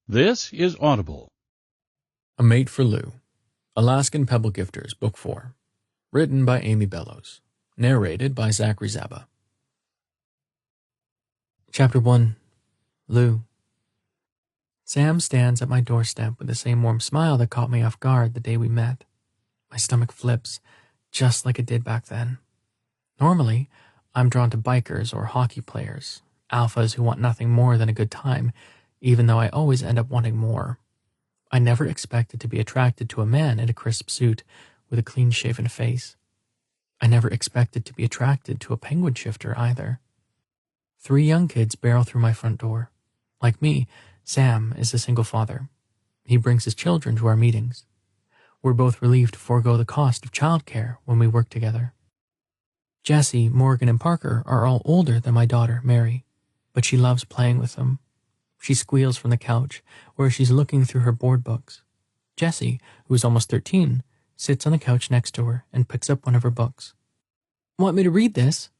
This is Audible. A Mate for Lou. Alaskan Pebble Gifters, Book 4. Written by Amy Bellows. Narrated by Zachary Zaba. Chapter 1. Lou. Sam stands at my doorstep with the same warm smile that caught me off guard the day we met. My stomach flips, just like it did back then. Normally, I'm drawn to bikers or hockey players, alphas who want nothing more than a good time, even though I always end up wanting more. I never expected to be attracted to a man in a crisp suit with a clean-shaven face. I never expected to be attracted to a penguin shifter either. 3 young kids barrel through my front door. Like me, Sam is a single father. He brings his children to our meetings. We're both relieved to forego the cost of childcare when we work together. Jesse, Morgan, and Parker are all older than my daughter, Mary, but she loves playing with them. She squeals from the couch, where she's looking through her board books. Jessie, who is almost 13, sits on the couch next to her and picks up one of her books. "Want me to read this?"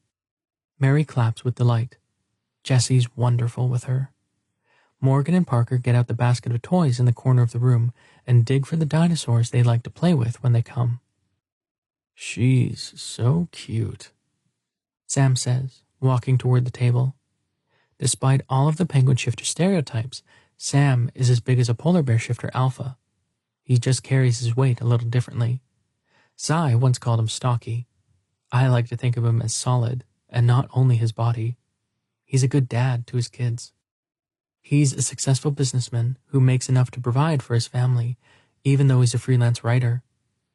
Mary claps with delight. Jessie's wonderful with her. Morgan and Parker get out the basket of toys in the corner of the room and dig for the dinosaurs they like to play with when they come. "She's so cute," Sam says, walking toward the table. Despite all of the penguin shifter stereotypes, Sam is as big as a polar bear shifter alpha. He just carries his weight a little differently. Cy once called him stocky. I like to think of him as solid, and not only his body. He's a good dad to his kids. He's a successful businessman who makes enough to provide for his family, even though he's a freelance writer.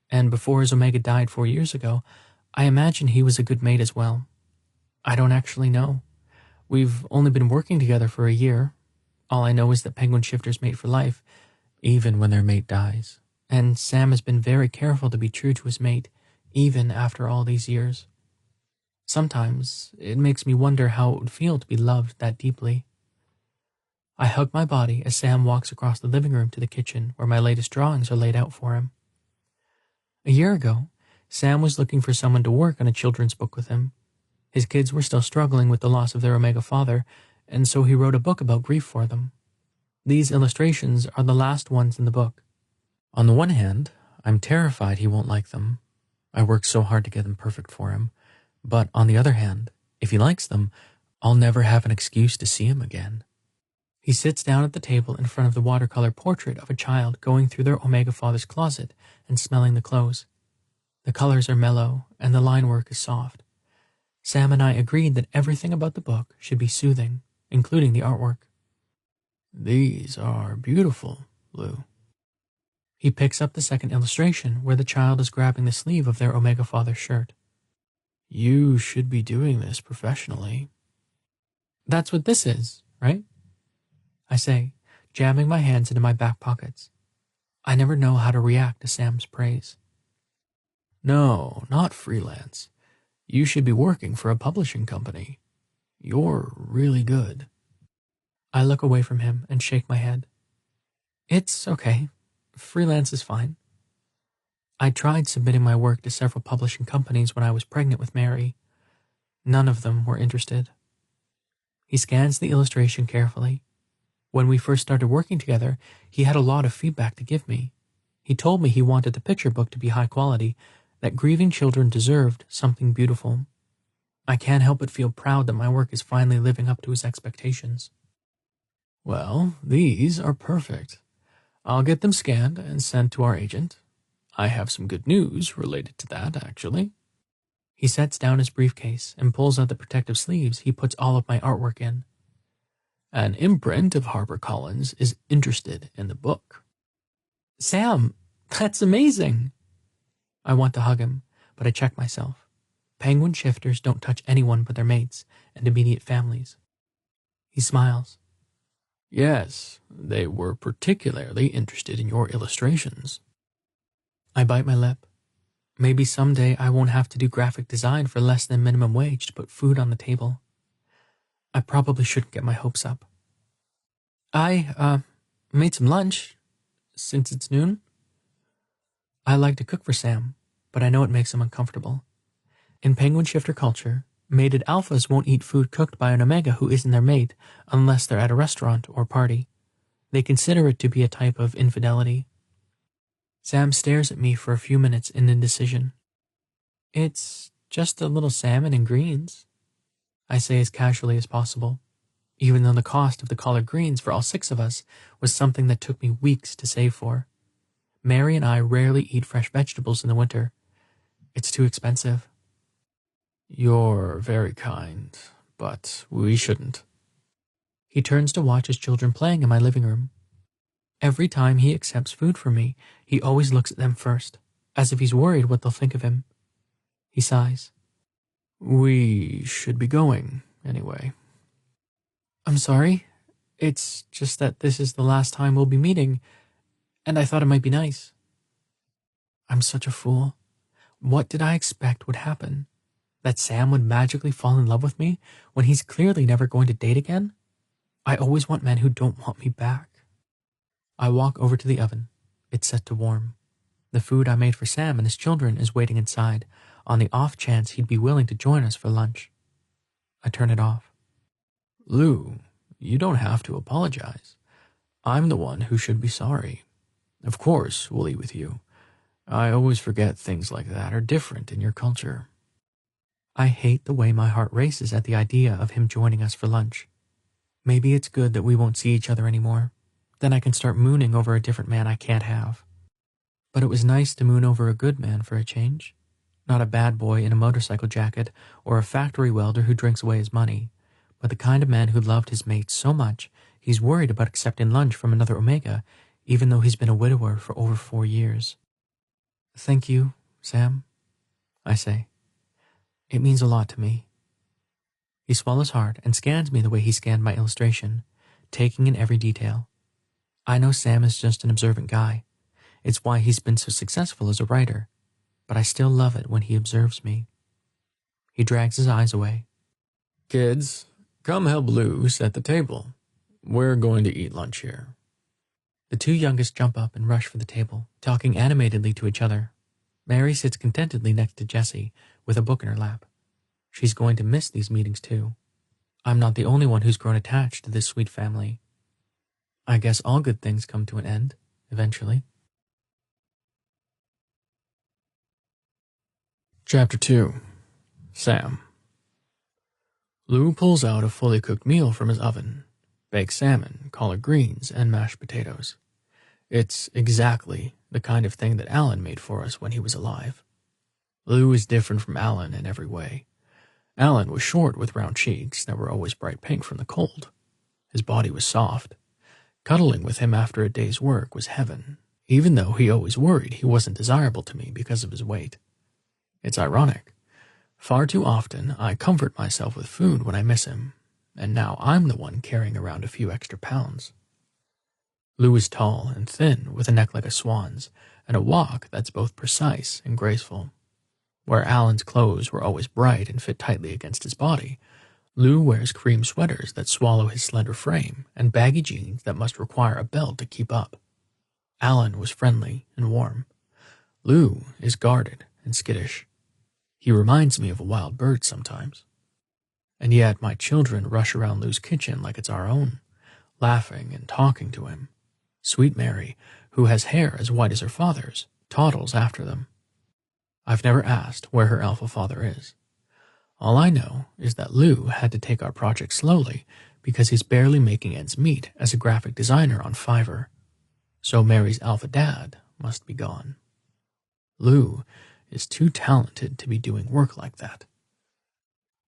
And before his Omega died 4 years ago, I imagine he was a good mate as well. I don't actually know. We've only been working together for a year. All I know is that penguin shifters mate for life, even when their mate dies. And Sam has been very careful to be true to his mate, even after all these years. Sometimes it makes me wonder how it would feel to be loved that deeply. I hug my body as Sam walks across the living room to the kitchen where my latest drawings are laid out for him. A year ago, Sam was looking for someone to work on a children's book with him. His kids were still struggling with the loss of their Omega father, and so he wrote a book about grief for them. These illustrations are the last ones in the book. On the one hand, I'm terrified he won't like them. I worked so hard to get them perfect for him. But on the other hand, if he likes them, I'll never have an excuse to see him again. He sits down at the table in front of the watercolor portrait of a child going through their Omega father's closet and smelling the clothes. The colors are mellow, and the line work is soft. Sam and I agreed that everything about the book should be soothing, including the artwork. "These are beautiful, Lou." He picks up the second illustration where the child is grabbing the sleeve of their Omega father's shirt. "You should be doing this professionally." "That's what this is, right?" I say, jamming my hands into my back pockets. I never know how to react to Sam's praise. "No, not freelance. You should be working for a publishing company. You're really good." I look away from him and shake my head. "It's okay. Freelance is fine." I tried submitting my work to several publishing companies when I was pregnant with Mary. None of them were interested. He scans the illustration carefully. When we first started working together, he had a lot of feedback to give me. He told me he wanted the picture book to be high quality, that grieving children deserved something beautiful. I can't help but feel proud that my work is finally living up to his expectations. "Well, these are perfect. I'll get them scanned and sent to our agent. I have some good news related to that, actually." He sets down his briefcase and pulls out the protective sleeves he puts all of my artwork in. "An imprint of HarperCollins is interested in the book." "Sam, that's amazing!" I want to hug him, but I check myself. Penguin shifters don't touch anyone but their mates and immediate families. He smiles. "Yes, they were particularly interested in your illustrations." I bite my lip. Maybe someday I won't have to do graphic design for less than minimum wage to put food on the table. I probably shouldn't get my hopes up. I made some lunch, since it's noon." I like to cook for Sam, but I know it makes him uncomfortable. In penguin shifter culture, mated alphas won't eat food cooked by an Omega who isn't their mate unless they're at a restaurant or party. They consider it to be a type of infidelity. Sam stares at me for a few minutes in indecision. It's just a little salmon and greens, I say as casually as possible, even though the cost of the collard greens for all 6 of us was something that took me weeks to save for. Mary and I rarely eat fresh vegetables in the winter. It's too expensive. You're very kind, but we shouldn't. He turns to watch his children playing in my living room. Every time he accepts food from me, he always looks at them first, as if he's worried what they'll think of him. He sighs. We should be going, anyway. I'm sorry. It's just that this is the last time we'll be meeting, and I thought it might be nice. I'm such a fool. What did I expect would happen? That Sam would magically fall in love with me when he's clearly never going to date again? I always want men who don't want me back. I walk over to the oven. It's set to warm. The food I made for Sam and his children is waiting inside, on the off chance he'd be willing to join us for lunch. I turn it off. Lou, you don't have to apologize. I'm the one who should be sorry. Of course, we'll eat with you. I always forget things like that are different in your culture. I hate the way my heart races at the idea of him joining us for lunch. Maybe it's good that we won't see each other anymore. Then I can start mooning over a different man I can't have. But it was nice to moon over a good man for a change. Not a bad boy in a motorcycle jacket or a factory welder who drinks away his money, but the kind of man who loved his mate so much he's worried about accepting lunch from another Omega, even though he's been a widower for over 4 years. Thank you, Sam, I say. It means a lot to me. He swallows hard and scans me the way he scanned my illustration, taking in every detail. I know Sam is just an observant guy. It's why he's been so successful as a writer, but I still love it when he observes me. He drags his eyes away. Kids, come help Lou set the table. We're going to eat lunch here. The 2 youngest jump up and rush for the table, talking animatedly to each other. Mary sits contentedly next to Jessie with a book in her lap. She's going to miss these meetings too. I'm not the only one who's grown attached to this sweet family. I guess all good things come to an end, eventually. Chapter 2. Sam. Lou pulls out a fully cooked meal from his oven. Baked salmon, collard greens, and mashed potatoes. It's exactly the kind of thing that Alan made for us when he was alive. Lou is different from Alan in every way. Alan was short with round cheeks that were always bright pink from the cold. His body was soft. Cuddling with him after a day's work was heaven, even though he always worried he wasn't desirable to me because of his weight. It's ironic. Far too often, I comfort myself with food when I miss him, and now I'm the one carrying around a few extra pounds. Lou is tall and thin with a neck like a swan's, and a walk that's both precise and graceful. Where Alan's clothes were always bright and fit tightly against his body, Lou wears cream sweaters that swallow his slender frame and baggy jeans that must require a belt to keep up. Alan was friendly and warm. Lou is guarded and skittish. He reminds me of a wild bird sometimes. And yet my children rush around Lou's kitchen like it's our own, laughing and talking to him. Sweet Mary, who has hair as white as her father's, toddles after them. I've never asked where her alpha father is. All I know is that Lou had to take our project slowly because he's barely making ends meet as a graphic designer on Fiverr. So Mary's alpha dad must be gone. Lou is too talented to be doing work like that.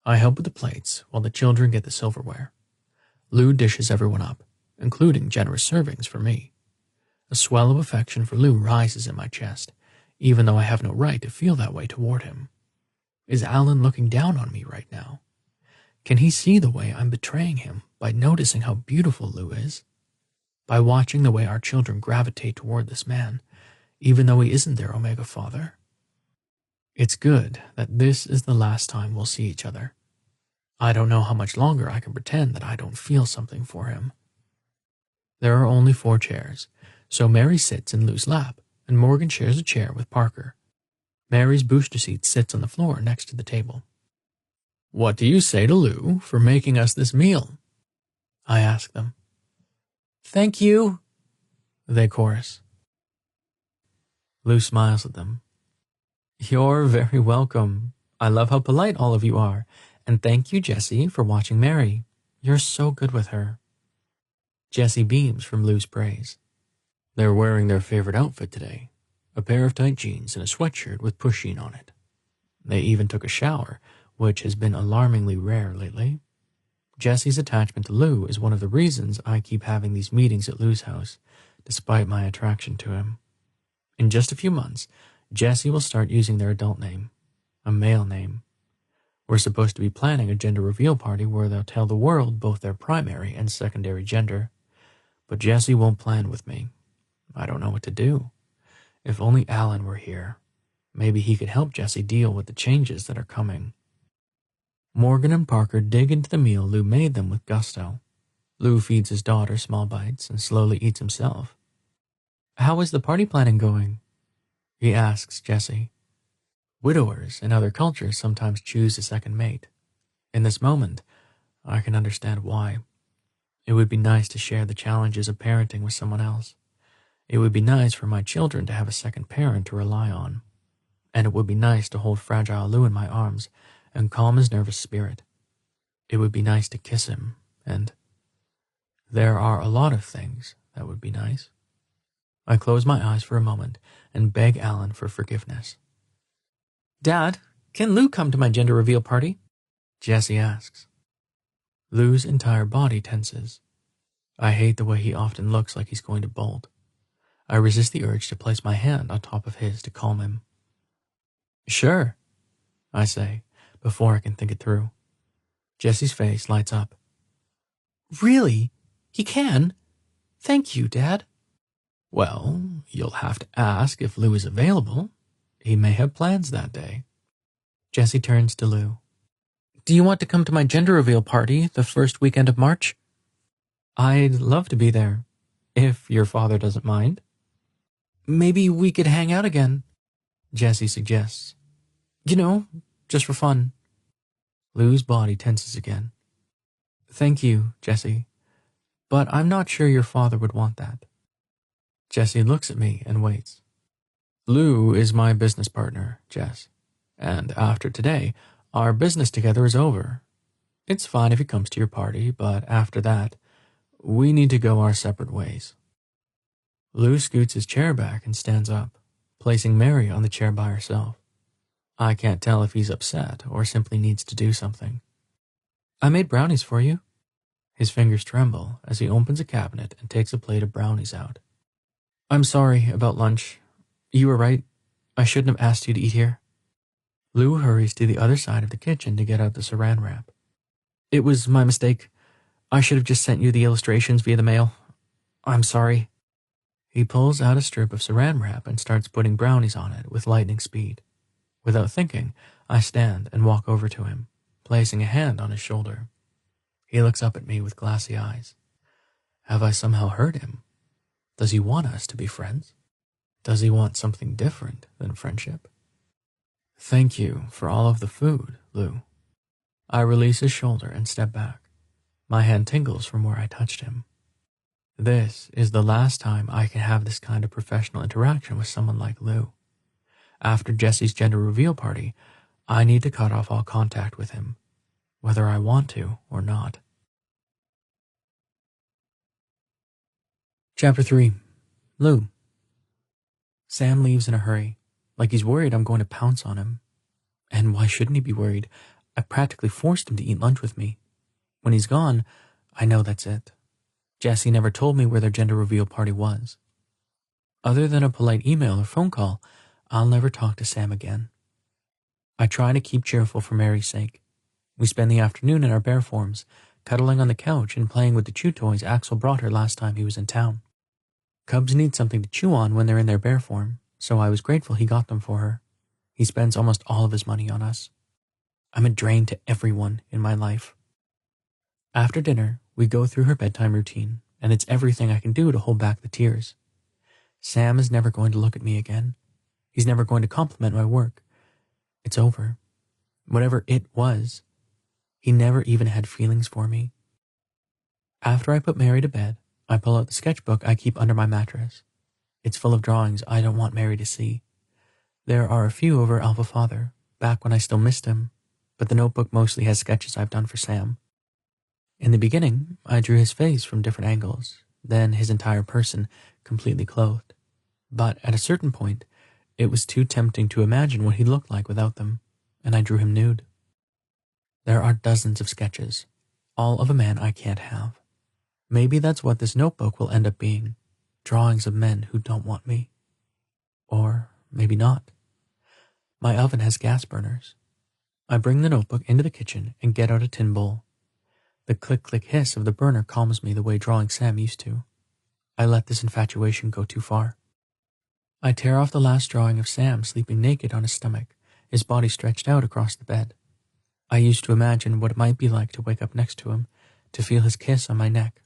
I help with the plates while the children get the silverware. Lou dishes everyone up, including generous servings for me. A swell of affection for Lou rises in my chest, even though I have no right to feel that way toward him. Is Alan looking down on me right now? Can he see the way I'm betraying him by noticing how beautiful Lou is? By watching the way our children gravitate toward this man, even though he isn't their Omega father? It's good that this is the last time we'll see each other. I don't know how much longer I can pretend that I don't feel something for him. There are only 4 chairs, so Mary sits in Lou's lap, and Morgan shares a chair with Parker. Mary's booster seat sits on the floor next to the table. What do you say to Lou for making us this meal? I ask them. Thank you, they chorus. Lou smiles at them. You're very welcome. I love how polite all of you are. And thank you, Jessie, for watching Mary. You're so good with her. Jessie beams from Lou's praise. They're wearing their favorite outfit today, a pair of tight jeans and a sweatshirt with pusheen on it. They even took a shower, which has been alarmingly rare lately. Jessie's attachment to Lou is one of the reasons I keep having these meetings at Lou's house, despite my attraction to him. In just a few months, Jessie will start using their adult name, a male name. We're supposed to be planning a gender reveal party where they'll tell the world both their primary and secondary gender. But Jessie won't plan with me. I don't know what to do. If only Alan were here. Maybe he could help Jessie deal with the changes that are coming. Morgan and Parker dig into the meal Lou made them with gusto. Lou feeds his daughter small bites and slowly eats himself. How is the party planning going? He asks Jessie. Widowers in other cultures sometimes choose a second mate. In this moment, I can understand why. It would be nice to share the challenges of parenting with someone else. It would be nice for my children to have a second parent to rely on. And it would be nice to hold fragile Lou in my arms and calm his nervous spirit. It would be nice to kiss him, and there are a lot of things that would be nice. I close my eyes for a moment and beg Alan for forgiveness. Dad, can Lou come to my gender reveal party? Jessie asks. Lou's entire body tenses. I hate the way he often looks like he's going to bolt. I resist the urge to place my hand on top of his to calm him. Sure, I say, before I can think it through. Jessie's face lights up. Really? He can? Thank you, Dad. Well, you'll have to ask if Lou is available. He may have plans that day. Jessie turns to Lou. Do you want to come to my gender reveal party the first weekend of March? I'd love to be there, if your father doesn't mind. Maybe we could hang out again, Jessie suggests. You know, just for fun. Lou's body tenses again. Thank you, Jessie, but I'm not sure your father would want that. Jessie looks at me and waits. Lou is my business partner, Jess, and after today, our business together is over. It's fine if he comes to your party, but after that, we need to go our separate ways. Lou scoots his chair back and stands up, placing Mary on the chair by herself. I can't tell if he's upset or simply needs to do something. I made brownies for you. His fingers tremble as he opens a cabinet and takes a plate of brownies out. I'm sorry about lunch. You were right. I shouldn't have asked you to eat here. Lou hurries to the other side of the kitchen to get out the saran wrap. It was my mistake. I should have just sent you the illustrations via the mail. I'm sorry. He pulls out a strip of saran wrap and starts putting brownies on it with lightning speed. Without thinking, I stand and walk over to him, placing a hand on his shoulder. He looks up at me with glassy eyes. Have I somehow hurt him? Does he want us to be friends? Does he want something different than friendship? Thank you for all of the food, Lou. I release his shoulder and step back. My hand tingles from where I touched him. This is the last time I can have this kind of professional interaction with someone like Lou. After Jessie's gender reveal party, I need to cut off all contact with him, whether I want to or not. Chapter 3. Lou. Sam leaves in a hurry, like he's worried I'm going to pounce on him. And why shouldn't he be worried? I practically forced him to eat lunch with me. When he's gone, I know that's it. Jessie never told me where their gender reveal party was. Other than a polite email or phone call, I'll never talk to Sam again. I try to keep cheerful for Mary's sake. We spend the afternoon in our bear forms, cuddling on the couch and playing with the chew toys Axel brought her last time he was in town. Cubs need something to chew on when they're in their bear form, so I was grateful he got them for her. He spends almost all of his money on us. I'm a drain to everyone in my life. After dinner, we go through her bedtime routine, and it's everything I can do to hold back the tears. Sam is never going to look at me again. He's never going to compliment my work. It's over. Whatever it was, he never even had feelings for me. After I put Mary to bed, I pull out the sketchbook I keep under my mattress. It's full of drawings I don't want Mary to see. There are a few of her alpha father, back when I still missed him, but the notebook mostly has sketches I've done for Sam. In the beginning, I drew his face from different angles, then his entire person, completely clothed. But at a certain point, it was too tempting to imagine what he looked like without them, and I drew him nude. There are dozens of sketches, all of a man I can't have. Maybe that's what this notebook will end up being, drawings of men who don't want me. Or maybe not. My oven has gas burners. I bring the notebook into the kitchen and get out a tin bowl. The click-click hiss of the burner calms me the way drawing Sam used to. I let this infatuation go too far. I tear off the last drawing of Sam sleeping naked on his stomach, his body stretched out across the bed. I used to imagine what it might be like to wake up next to him, to feel his kiss on my neck.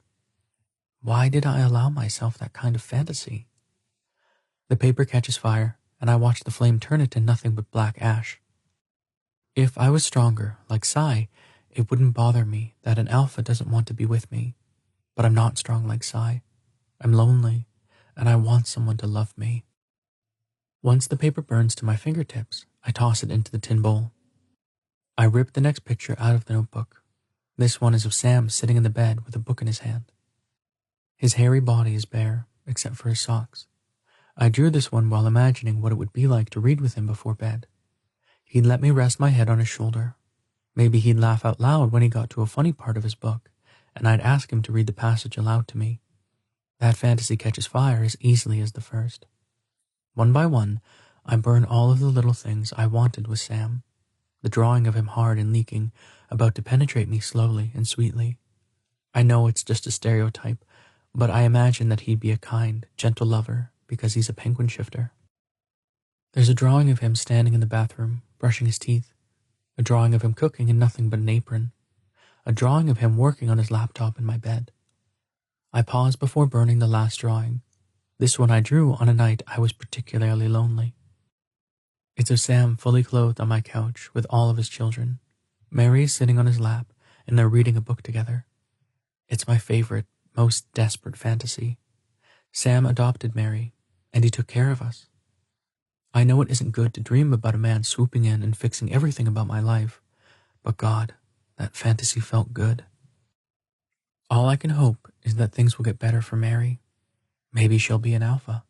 Why did I allow myself that kind of fantasy? The paper catches fire, and I watch the flame turn it to nothing but black ash. If I was stronger, like Sai, it wouldn't bother me that an alpha doesn't want to be with me. But I'm not strong like Sai. I'm lonely, and I want someone to love me. Once the paper burns to my fingertips, I toss it into the tin bowl. I rip the next picture out of the notebook. This one is of Sam sitting in the bed with a book in his hand. His hairy body is bare, except for his socks. I drew this one while imagining what it would be like to read with him before bed. He'd let me rest my head on his shoulder. Maybe he'd laugh out loud when he got to a funny part of his book, and I'd ask him to read the passage aloud to me. That fantasy catches fire as easily as the first. One by one, I burn all of the little things I wanted with Sam. The drawing of him hard and leaking, about to penetrate me slowly and sweetly. I know it's just a stereotype, but I imagine that he'd be a kind, gentle lover because he's a penguin shifter. There's a drawing of him standing in the bathroom, brushing his teeth. A drawing of him cooking in nothing but an apron. A drawing of him working on his laptop in my bed. I pause before burning the last drawing. This one I drew on a night I was particularly lonely. It's of Sam fully clothed on my couch with all of his children. Mary is sitting on his lap, and they're reading a book together. It's my favorite, most desperate fantasy. Sam adopted Mary, and he took care of us. I know it isn't good to dream about a man swooping in and fixing everything about my life, but God, that fantasy felt good. All I can hope is that things will get better for Mary. Maybe she'll be an alpha.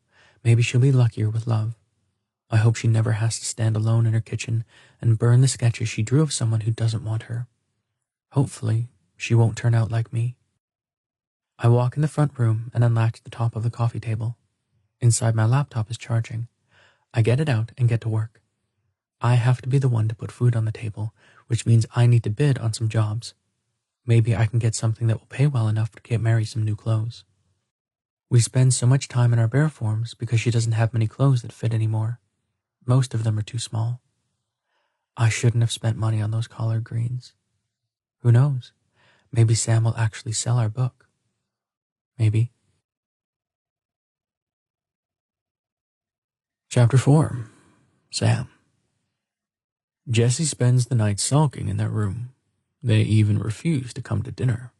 Maybe she'll be luckier with love. I hope she never has to stand alone in her kitchen and burn the sketches she drew of someone who doesn't want her. Hopefully, she won't turn out like me. I walk in the front room and unlatch the top of the coffee table. Inside, my laptop is charging. I get it out and get to work. I have to be the one to put food on the table, which means I need to bid on some jobs. Maybe I can get something that will pay well enough to get Mary some new clothes. We spend so much time in our bare forms because she doesn't have many clothes that fit anymore. Most of them are too small. I shouldn't have spent money on those collard greens. Who knows? Maybe Sam will actually sell our book. Maybe. Chapter 4. Sam. Jesse spends the night sulking in their room. They even refuse to come to dinner.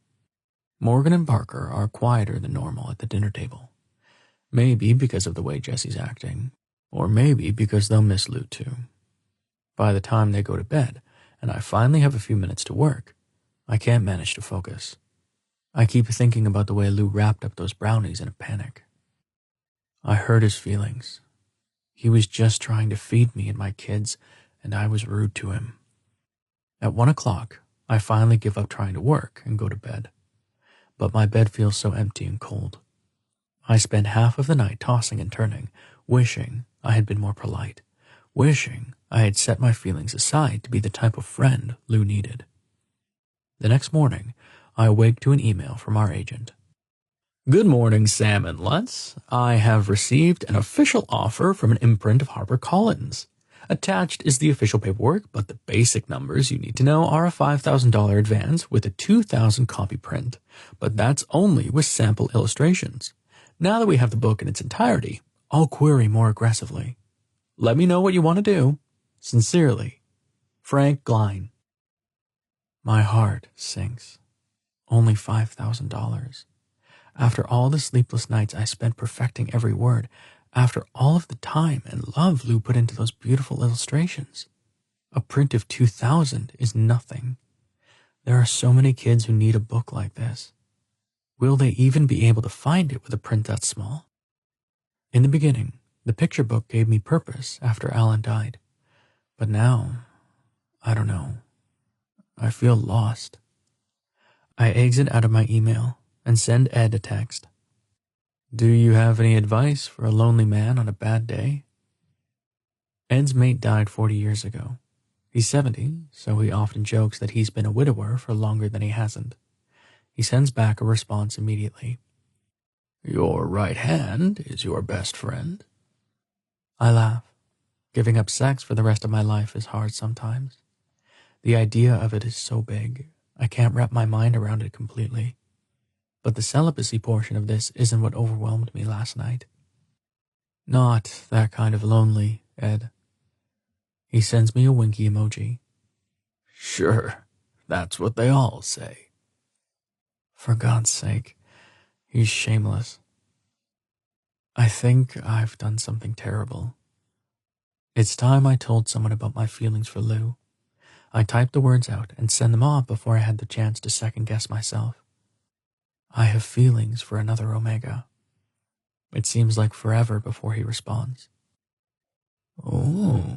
Morgan and Parker are quieter than normal at the dinner table. Maybe because of the way Jesse's acting, or maybe because they'll miss Lou too. By the time they go to bed, and I finally have a few minutes to work, I can't manage to focus. I keep thinking about the way Lou wrapped up those brownies in a panic. I hurt his feelings. He was just trying to feed me and my kids, and I was rude to him. At 1 o'clock, I finally give up trying to work and go to bed. But my bed feels so empty and cold. I spend half of the night tossing and turning, wishing I had been more polite, wishing I had set my feelings aside to be the type of friend Lou needed. The next morning, I awake to an email from our agent. Good morning, Sam and Lutz. I have received an official offer from an imprint of HarperCollins. Attached is the official paperwork, but the basic numbers you need to know are a $5,000 advance with a 2,000 copy print, but that's only with sample illustrations. Now that we have the book in its entirety, I'll query more aggressively. Let me know what you want to do. Sincerely, Frank Glein. My heart sinks. Only $5,000. After all the sleepless nights I spent perfecting every word, after all of the time and love Lou put into those beautiful illustrations, a print of 2,000 is nothing. There are so many kids who need a book like this. Will they even be able to find it with a print that small? In the beginning, the picture book gave me purpose after Alan died. But now, I don't know. I feel lost. I exit out of my email and send Ed a text. Do you have any advice for a lonely man on a bad day? Ed's mate died 40 years ago. He's 70, so he often jokes that he's been a widower for longer than he hasn't. He sends back a response immediately. Your right hand is your best friend. I laugh. Giving up sex for the rest of my life is hard sometimes. The idea of it is so big, I can't wrap my mind around it completely. But the celibacy portion of this isn't what overwhelmed me last night. Not that kind of lonely, Ed. He sends me a winky emoji. Sure, that's what they all say. For God's sake, he's shameless. I think I've done something terrible. It's time I told someone about my feelings for Lou. I typed the words out and sent them off before I had the chance to second-guess myself. I have feelings for another Omega. It seems like forever before he responds. Oh,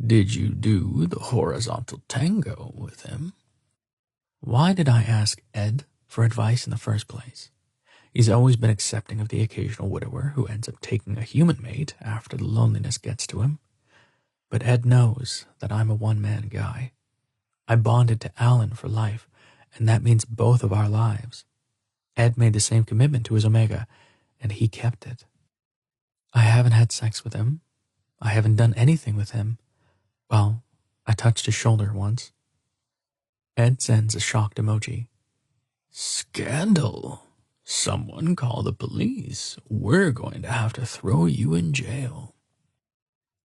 did you do the horizontal tango with him? Why did I ask Ed for advice in the first place? He's always been accepting of the occasional widower who ends up taking a human mate after the loneliness gets to him. But Ed knows that I'm a one-man guy. I bonded to Alan for life, and that means both of our lives. Ed made the same commitment to his Omega, and he kept it. I haven't had sex with him. I haven't done anything with him. Well, I touched his shoulder once. Ed sends a shocked emoji. Scandal. Someone call the police. We're going to have to throw you in jail.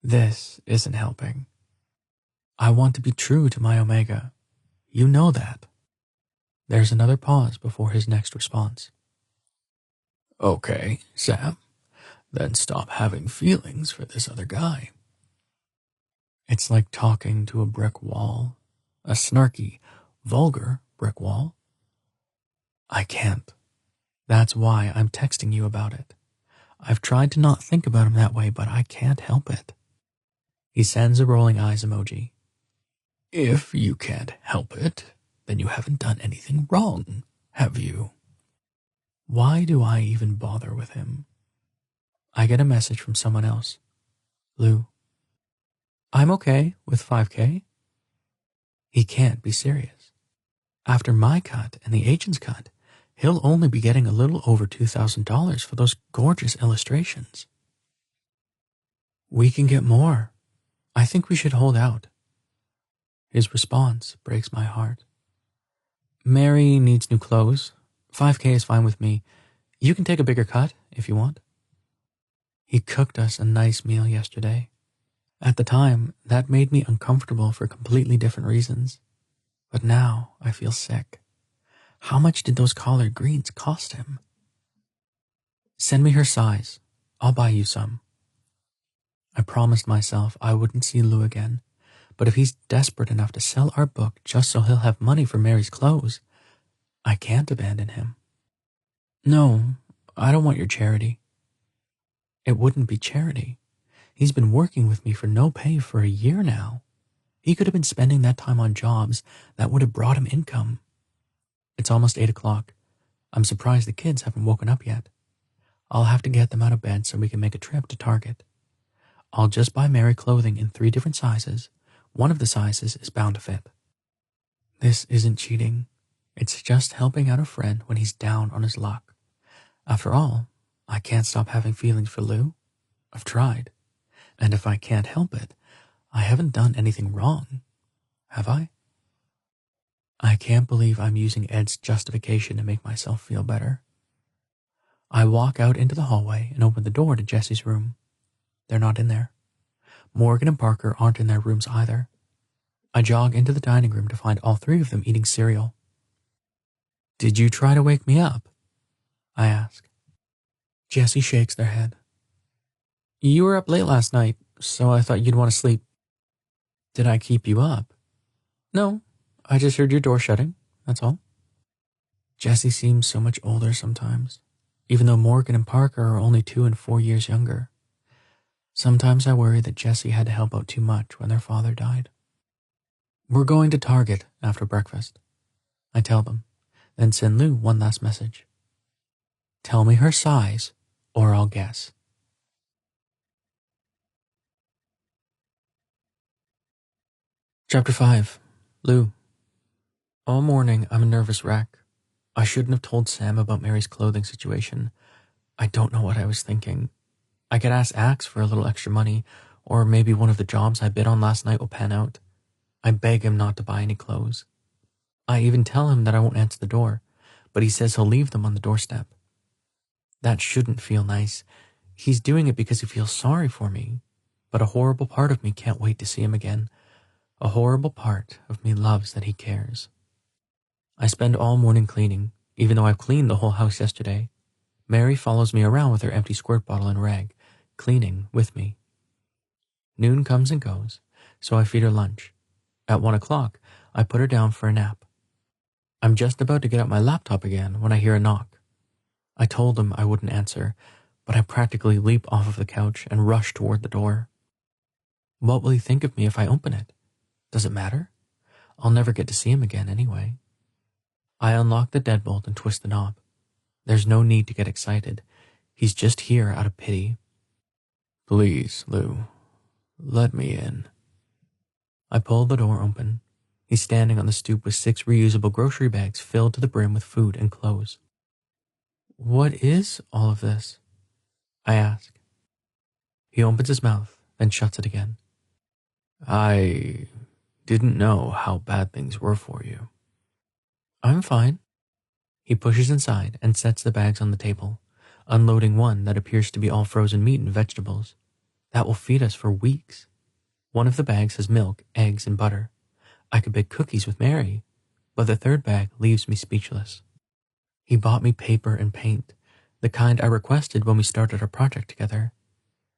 This isn't helping. I want to be true to my Omega. You know that. There's another pause before his next response. Okay, Sam. Then stop having feelings for this other guy. It's like talking to a brick wall. A snarky, vulgar brick wall. I can't. That's why I'm texting you about it. I've tried to not think about him that way, but I can't help it. He sends a rolling eyes emoji. If you can't help it, then you haven't done anything wrong, have you? Why do I even bother with him? I get a message from someone else. Lou. I'm okay with 5K. He can't be serious. After my cut and the agent's cut, he'll only be getting a little over $2,000 for those gorgeous illustrations. We can get more. I think we should hold out. His response breaks my heart. Mary needs new clothes. 5K is fine with me. You can take a bigger cut if you want. He cooked us a nice meal yesterday. At the time, that made me uncomfortable for completely different reasons. But now I feel sick. How much did those collard greens cost him? Send me her size. I'll buy you some. I promised myself I wouldn't see Lou again, but if he's desperate enough to sell our book just so he'll have money for Mary's clothes, I can't abandon him. No, I don't want your charity. It wouldn't be charity. He's been working with me for no pay for a year now. He could have been spending that time on jobs that would have brought him income. It's almost 8 o'clock. I'm surprised the kids haven't woken up yet. I'll have to get them out of bed so we can make a trip to Target. I'll just buy Mary clothing in 3 different sizes. One of the sizes is bound to fit. This isn't cheating. It's just helping out a friend when he's down on his luck. After all, I can't stop having feelings for Lou. I've tried. And if I can't help it, I haven't done anything wrong. Have I? I can't believe I'm using Ed's justification to make myself feel better. I walk out into the hallway and open the door to Jesse's room. They're not in there. Morgan and Parker aren't in their rooms either. I jog into the dining room to find all 3 of them eating cereal. Did you try to wake me up? I ask. Jessie shakes their head. You were up late last night, so I thought you'd want to sleep. Did I keep you up? No, I just heard your door shutting, that's all. Jessie seems so much older sometimes, even though Morgan and Parker are only 2 and 4 years younger. Sometimes I worry that Jessie had to help out too much when their father died. We're going to Target after breakfast, I tell them, then send Lou one last message. Tell me her size, or I'll guess. Chapter 5. Lou. All morning, I'm a nervous wreck. I shouldn't have told Sam about Mary's clothing situation. I don't know what I was thinking. I could ask Axe for a little extra money, or maybe one of the jobs I bid on last night will pan out. I beg him not to buy any clothes. I even tell him that I won't answer the door, but he says he'll leave them on the doorstep. That shouldn't feel nice. He's doing it because he feels sorry for me, but a horrible part of me can't wait to see him again. A horrible part of me loves that he cares. I spend all morning cleaning, even though I've cleaned the whole house yesterday. Mary follows me around with her empty squirt bottle and rag, cleaning with me. Noon comes and goes, so I feed her lunch. At 1 o'clock, I put her down for a nap. I'm just about to get out my laptop again when I hear a knock. I told him I wouldn't answer, but I practically leap off of the couch and rush toward the door. What will he think of me if I open it? Does it matter? I'll never get to see him again anyway. I unlock the deadbolt and twist the knob. There's no need to get excited. He's just here out of pity. Please, Lou, let me in. I pull the door open. He's standing on the stoop with 6 reusable grocery bags filled to the brim with food and clothes. What is all of this? I ask. He opens his mouth, then shuts it again. I didn't know how bad things were for you. I'm fine. He pushes inside and sets the bags on the table, unloading one that appears to be all frozen meat and vegetables. That will feed us for weeks. One of the bags has milk, eggs, and butter. I could bake cookies with Mary, but the third bag leaves me speechless. He bought me paper and paint, the kind I requested when we started our project together.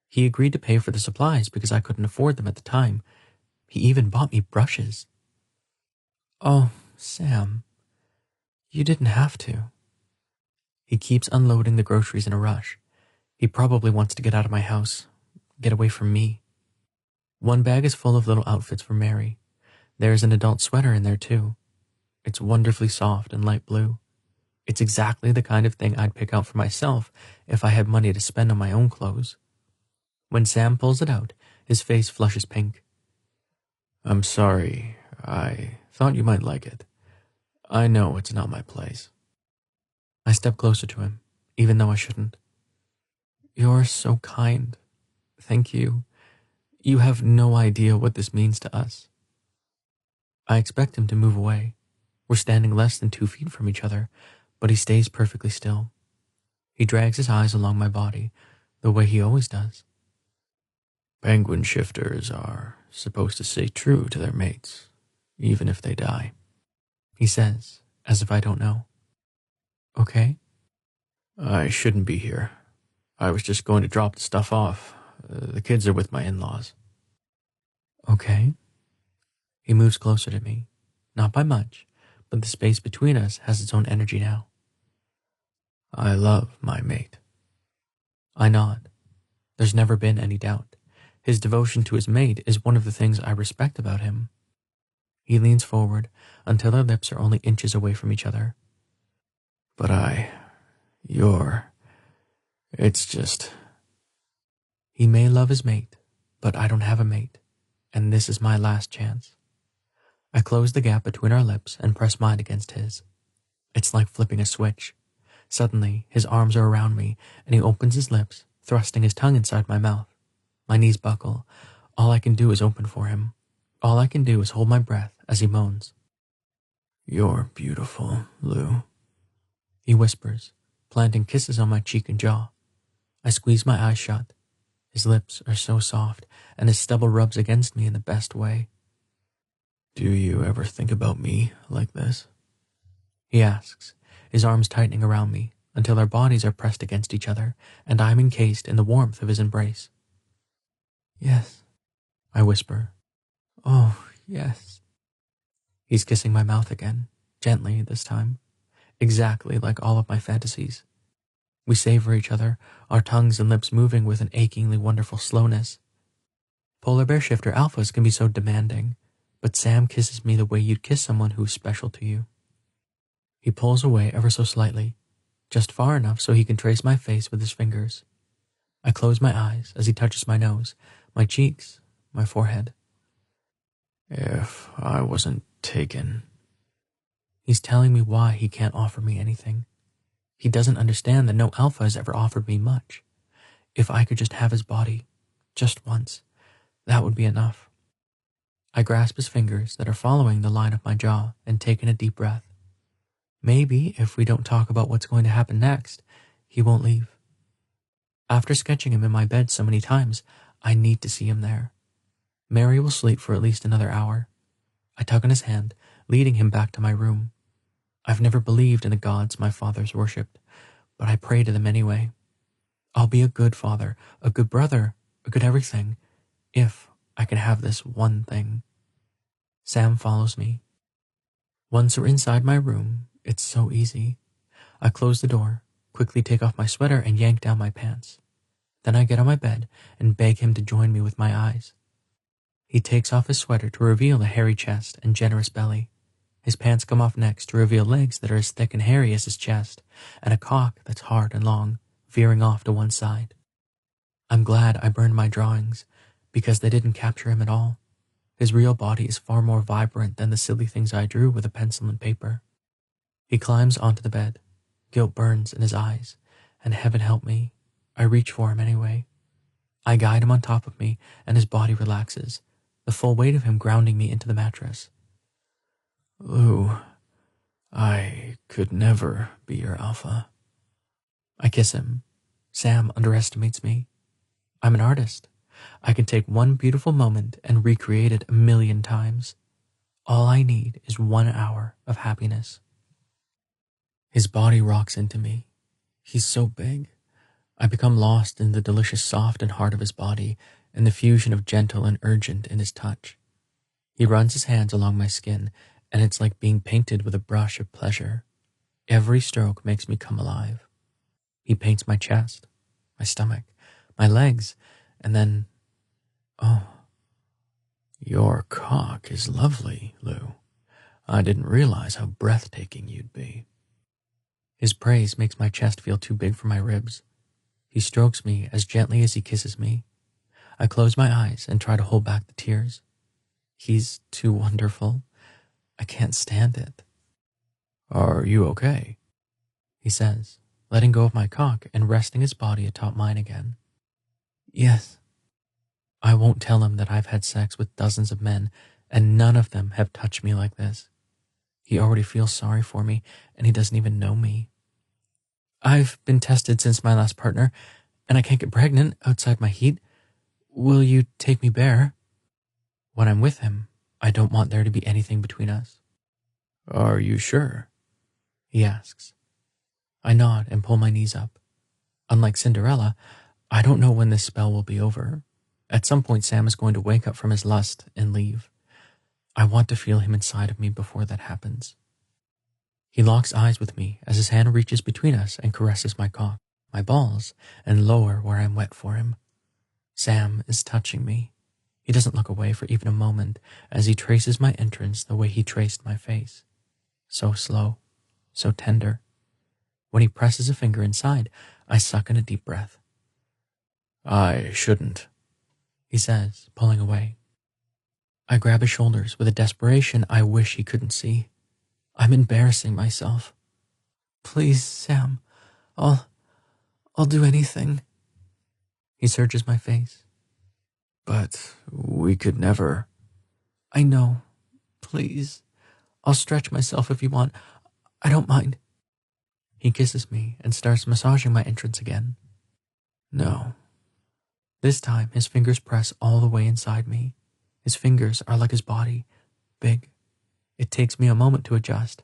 He agreed to pay for the supplies because I couldn't afford them at the time. He even bought me brushes. Oh, Sam, you didn't have to. He keeps unloading the groceries in a rush. He probably wants to get out of my house, get away from me. One bag is full of little outfits for Mary. There's an adult sweater in there too. It's wonderfully soft and light blue. It's exactly the kind of thing I'd pick out for myself if I had money to spend on my own clothes. When Sam pulls it out, his face flushes pink. I'm sorry, I thought you might like it. I know it's not my place. I step closer to him, even though I shouldn't. You're so kind. Thank you. You have no idea what this means to us. I expect him to move away. We're standing less than 2 feet from each other, but he stays perfectly still. He drags his eyes along my body, the way he always does. Penguin shifters are supposed to stay true to their mates, even if they die, he says, as if I don't know. Okay? I shouldn't be here. I was just going to drop the stuff off. The kids are with my in-laws. Okay. He moves closer to me, not by much, but the space between us has its own energy now. I love my mate. I nod. There's never been any doubt. His devotion to his mate is one of the things I respect about him. He leans forward until our lips are only inches away from each other. But it's just... He may love his mate, but I don't have a mate, and this is my last chance. I close the gap between our lips and press mine against his. It's like flipping a switch. Suddenly, his arms are around me, and he opens his lips, thrusting his tongue inside my mouth. My knees buckle. All I can do is open for him. All I can do is hold my breath as he moans. You're beautiful, Lou. He whispers, planting kisses on my cheek and jaw. I squeeze my eyes shut. His lips are so soft, and his stubble rubs against me in the best way. Do you ever think about me like this? He asks, his arms tightening around me, until our bodies are pressed against each other and I'm encased in the warmth of his embrace. Yes, I whisper. Oh, yes. He's kissing my mouth again, gently this time, exactly like all of my fantasies. We savor each other, our tongues and lips moving with an achingly wonderful slowness. Polar bear shifter alphas can be so demanding, but Sam kisses me the way you'd kiss someone who is special to you. He pulls away ever so slightly, just far enough so he can trace my face with his fingers. I close my eyes as he touches my nose, my cheeks, my forehead. If I wasn't taken. He's telling me why he can't offer me anything. He doesn't understand that no alpha has ever offered me much. If I could just have his body, just once, that would be enough. I grasp his fingers that are following the line of my jaw and take in a deep breath. Maybe if we don't talk about what's going to happen next, he won't leave. After sketching him in my bed so many times, I need to see him there. Mary will sleep for at least another hour. I tug on his hand, leading him back to my room. I've never believed in the gods my fathers worshipped, but I pray to them anyway. I'll be a good father, a good brother, a good everything, if I can have this one thing. Sam follows me. Once we're inside my room, it's so easy. I close the door, quickly take off my sweater and yank down my pants. Then I get on my bed and beg him to join me with my eyes. He takes off his sweater to reveal a hairy chest and generous belly. His pants come off next to reveal legs that are as thick and hairy as his chest, and a cock that's hard and long, veering off to one side. I'm glad I burned my drawings, because they didn't capture him at all. His real body is far more vibrant than the silly things I drew with a pencil and paper. He climbs onto the bed. Guilt burns in his eyes, and heaven help me, I reach for him anyway. I guide him on top of me, and his body relaxes, the full weight of him grounding me into the mattress. Lou, I could never be your alpha. I kiss him. Sam underestimates me. I'm an artist. I can take one beautiful moment and recreate it 1,000,000 times. All I need is 1 hour of happiness. His body rocks into me. He's so big. I become lost in the delicious soft and hard of his body and the fusion of gentle and urgent in his touch. He runs his hands along my skin, and it's like being painted with a brush of pleasure. Every stroke makes me come alive. He paints my chest, my stomach, my legs, and then, oh, your cock is lovely, Lou. I didn't realize how breathtaking you'd be. His praise makes my chest feel too big for my ribs. He strokes me as gently as he kisses me. I close my eyes and try to hold back the tears. He's too wonderful. I can't stand it. Are you okay? He says, letting go of my cock and resting his body atop mine again. Yes. I won't tell him that I've had sex with dozens of men, and none of them have touched me like this. He already feels sorry for me, and he doesn't even know me. I've been tested since my last partner, and I can't get pregnant outside my heat. Will you take me bare? When I'm with him, I don't want there to be anything between us. Are you sure? He asks. I nod and pull my knees up. Unlike Cinderella, I don't know when this spell will be over. At some point, Sam is going to wake up from his lust and leave. I want to feel him inside of me before that happens. He locks eyes with me as his hand reaches between us and caresses my cock, my balls, and lower where I'm wet for him. Sam is touching me. He doesn't look away for even a moment as he traces my entrance the way he traced my face. So slow, so tender. When he presses a finger inside, I suck in a deep breath. I shouldn't, he says, pulling away. I grab his shoulders with a desperation I wish he couldn't see. I'm embarrassing myself. Please, Sam, I'll do anything. He searches my face. But we could never. I know. Please. I'll stretch myself if you want. I don't mind. He kisses me and starts massaging my entrance again. No. This time, his fingers press all the way inside me. His fingers are like his body, big. It takes me a moment to adjust.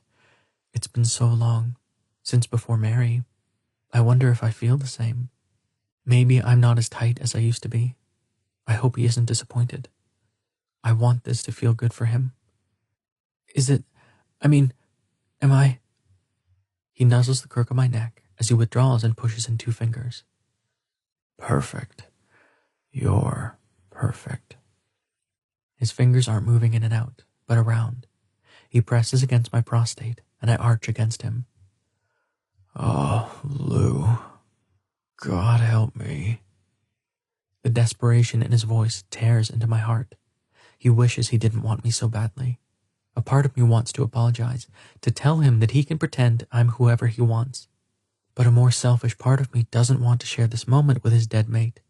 It's been so long, since before Mary. I wonder if I feel the same. Maybe I'm not as tight as I used to be. I hope he isn't disappointed. I want this to feel good for him. Is it, I mean, am I? He nuzzles the crook of my neck as he withdraws and pushes in 2 fingers. Perfect. You're perfect. His fingers aren't moving in and out, but around. He presses against my prostate, and I arch against him. Oh, Lou. God help me. The desperation in his voice tears into my heart. He wishes he didn't want me so badly. A part of me wants to apologize, to tell him that he can pretend I'm whoever he wants. But a more selfish part of me doesn't want to share this moment with his dead mate.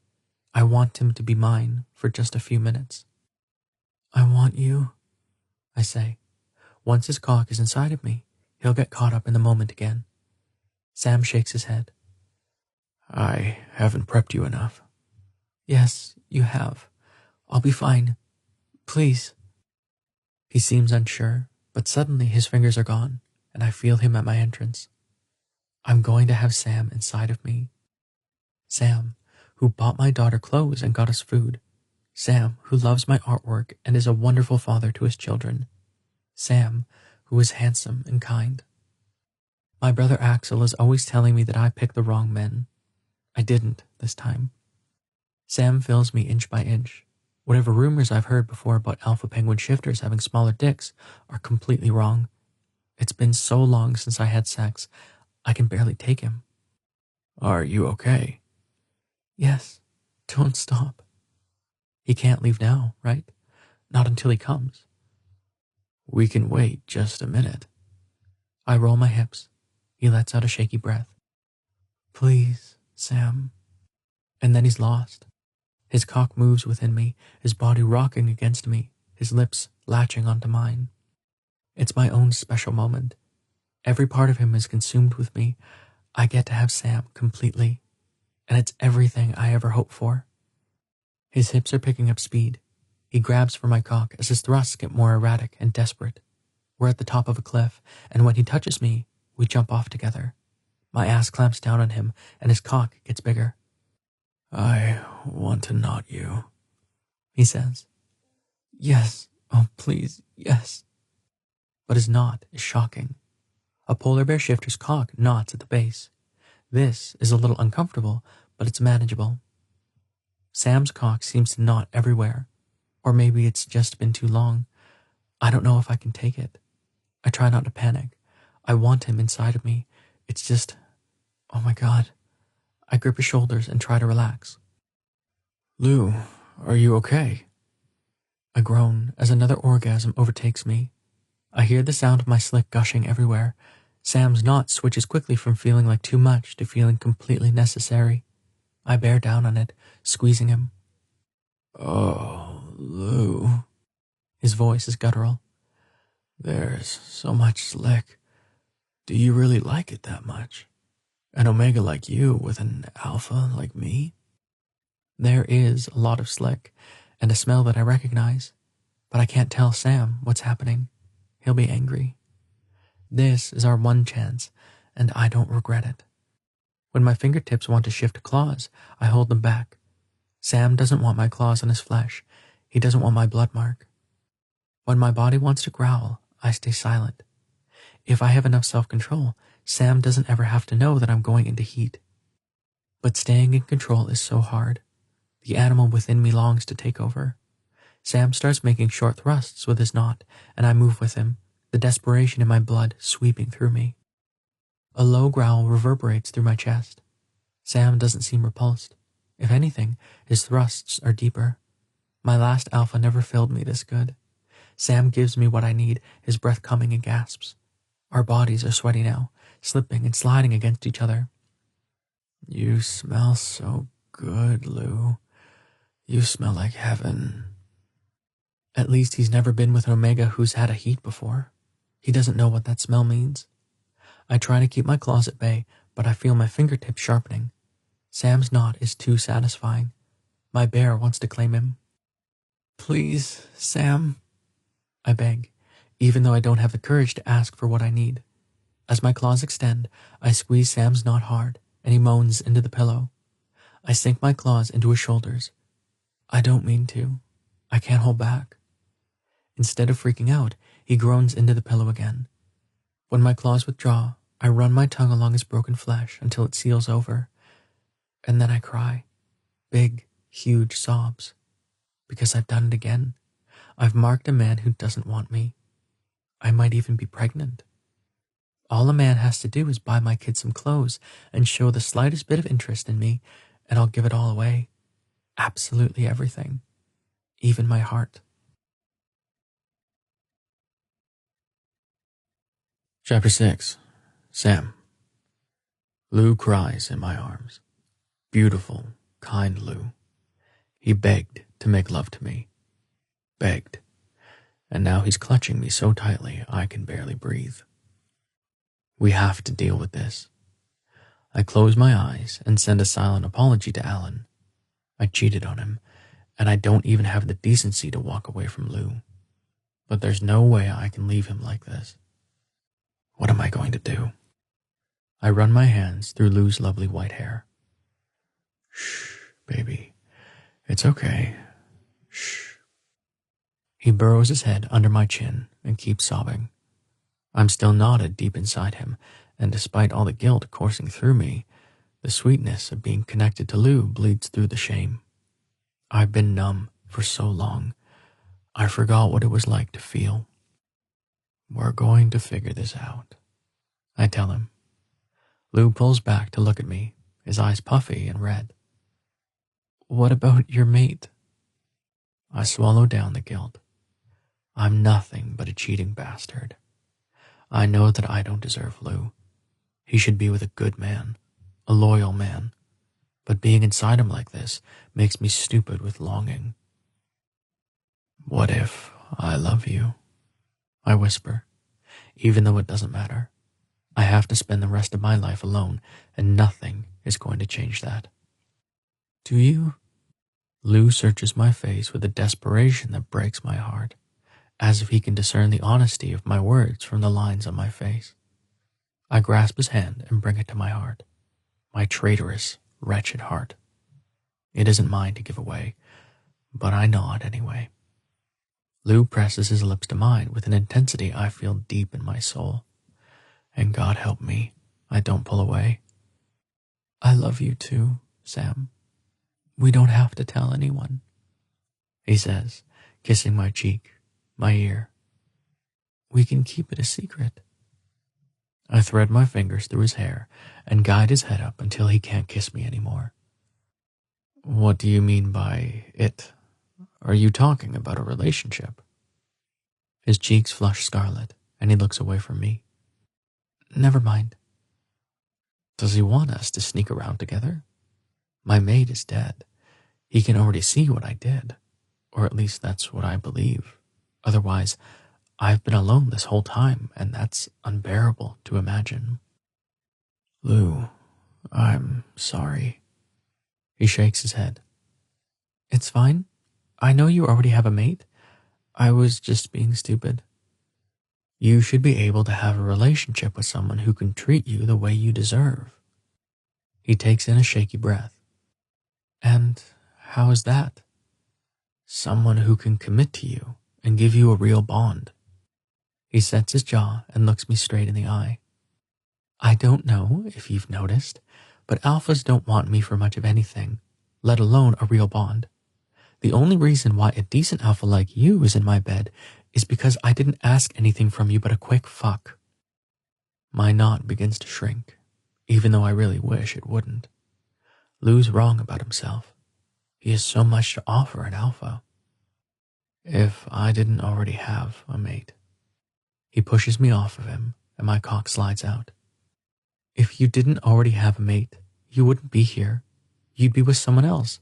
I want him to be mine for just a few minutes. I want you, I say. Once his cock is inside of me, he'll get caught up in the moment again. Sam shakes his head. I haven't prepped you enough. Yes, you have. I'll be fine. Please. He seems unsure, but suddenly his fingers are gone, and I feel him at my entrance. I'm going to have Sam inside of me. Sam, who bought my daughter clothes and got us food. Sam, who loves my artwork and is a wonderful father to his children. Sam, who is handsome and kind. My brother Axel is always telling me that I picked the wrong men. I didn't this time. Sam fills me inch by inch. Whatever rumors I've heard before about alpha penguin shifters having smaller dicks are completely wrong. It's been so long since I had sex, I can barely take him. Are you okay? Yes, don't stop. He can't leave now, right? Not until he comes. We can wait just a minute. I roll my hips. He lets out a shaky breath. Please, Sam. And then he's lost. His cock moves within me, his body rocking against me, his lips latching onto mine. It's my own special moment. Every part of him is consumed with me. I get to have Sam completely, and it's everything I ever hoped for. His hips are picking up speed. He grabs for my cock as his thrusts get more erratic and desperate. We're at the top of a cliff, and when he touches me, we jump off together. My ass clamps down on him, and his cock gets bigger. I want to knot you, he says. Yes, oh please, yes. But his knot is shocking. A polar bear shifter's cock knots at the base. This is a little uncomfortable, but it's manageable. Sam's cock seems to knot everywhere, or maybe it's just been too long. I don't know if I can take it. I try not to panic. I want him inside of me. It's just, oh my God. I grip his shoulders and try to relax. Lou, are you okay? I groan as another orgasm overtakes me. I hear the sound of my slick gushing everywhere. Sam's knot switches quickly from feeling like too much to feeling completely necessary. I bear down on it, squeezing him. Oh, Lou. His voice is guttural. There's so much slick. Do you really like it that much? An omega like you with an alpha like me? There is a lot of slick, and a smell that I recognize, but I can't tell Sam what's happening. He'll be angry. This is our one chance, and I don't regret it. When my fingertips want to shift to claws, I hold them back. Sam doesn't want my claws on his flesh. He doesn't want my blood mark. When my body wants to growl, I stay silent. If I have enough self-control, Sam doesn't ever have to know that I'm going into heat. But staying in control is so hard. The animal within me longs to take over. Sam starts making short thrusts with his knot, and I move with him, the desperation in my blood sweeping through me. A low growl reverberates through my chest. Sam doesn't seem repulsed. If anything, his thrusts are deeper. My last alpha never filled me this good. Sam gives me what I need, his breath coming in gasps. Our bodies are sweaty now, slipping and sliding against each other. You smell so good, Lou. You smell like heaven. At least he's never been with an omega who's had a heat before. He doesn't know what that smell means. I try to keep my claws at bay, but I feel my fingertips sharpening. Sam's knot is too satisfying. My bear wants to claim him. Please, Sam, I beg, even though I don't have the courage to ask for what I need. As my claws extend, I squeeze Sam's knot hard, and he moans into the pillow. I sink my claws into his shoulders. I don't mean to. I can't hold back. Instead of freaking out, he groans into the pillow again. When my claws withdraw, I run my tongue along his broken flesh until it seals over, and then I cry. Big, huge sobs. Because I've done it again. I've marked a man who doesn't want me. I might even be pregnant. All a man has to do is buy my kid some clothes and show the slightest bit of interest in me, and I'll give it all away. Absolutely everything. Even my heart. Chapter 6. Sam. Lou cries in my arms. Beautiful, kind Lou. He begged to make love to me. Begged. And now he's clutching me so tightly I can barely breathe. We have to deal with this. I close my eyes and send a silent apology to Alan. I cheated on him, and I don't even have the decency to walk away from Lou. But there's no way I can leave him like this. What am I going to do? I run my hands through Lou's lovely white hair. Shh, baby. It's okay. Shh. He burrows his head under my chin and keeps sobbing. I'm still knotted deep inside him, and despite all the guilt coursing through me, the sweetness of being connected to Lou bleeds through the shame. I've been numb for so long. I forgot what it was like to feel. We're going to figure this out, I tell him. Lou pulls back to look at me, his eyes puffy and red. What about your mate? I swallow down the guilt. I'm nothing but a cheating bastard. I know that I don't deserve Lou. He should be with a good man, a loyal man. But being inside him like this makes me stupid with longing. What if I love you? I whisper, even though it doesn't matter. I have to spend the rest of my life alone, and nothing is going to change that. Do you? Lou searches my face with a desperation that breaks my heart, as if he can discern the honesty of my words from the lines on my face. I grasp his hand and bring it to my heart, my traitorous, wretched heart. It isn't mine to give away, but I nod anyway. Lou presses his lips to mine with an intensity I feel deep in my soul. And God help me, I don't pull away. I love you too, Sam. We don't have to tell anyone, he says, kissing my cheek, my ear. We can keep it a secret. I thread my fingers through his hair and guide his head up until he can't kiss me anymore. What do you mean by it? Are you talking about a relationship? His cheeks flush scarlet, and he looks away from me. Never mind. Does he want us to sneak around together? My mate is dead. He can already see what I did, or at least that's what I believe. Otherwise, I've been alone this whole time, and that's unbearable to imagine. Lou, I'm sorry. He shakes his head. It's fine. I know you already have a mate. I was just being stupid. You should be able to have a relationship with someone who can treat you the way you deserve. He takes in a shaky breath. And how is that? Someone who can commit to you and give you a real bond. He sets his jaw and looks me straight in the eye. I don't know if you've noticed, but alphas don't want me for much of anything, let alone a real bond. The only reason why a decent alpha like you is in my bed is because I didn't ask anything from you but a quick fuck. My knot begins to shrink, even though I really wish it wouldn't. Lou's wrong about himself. He has so much to offer an alpha. If I didn't already have a mate. He pushes me off of him, and my cock slides out. If you didn't already have a mate, you wouldn't be here. You'd be with someone else.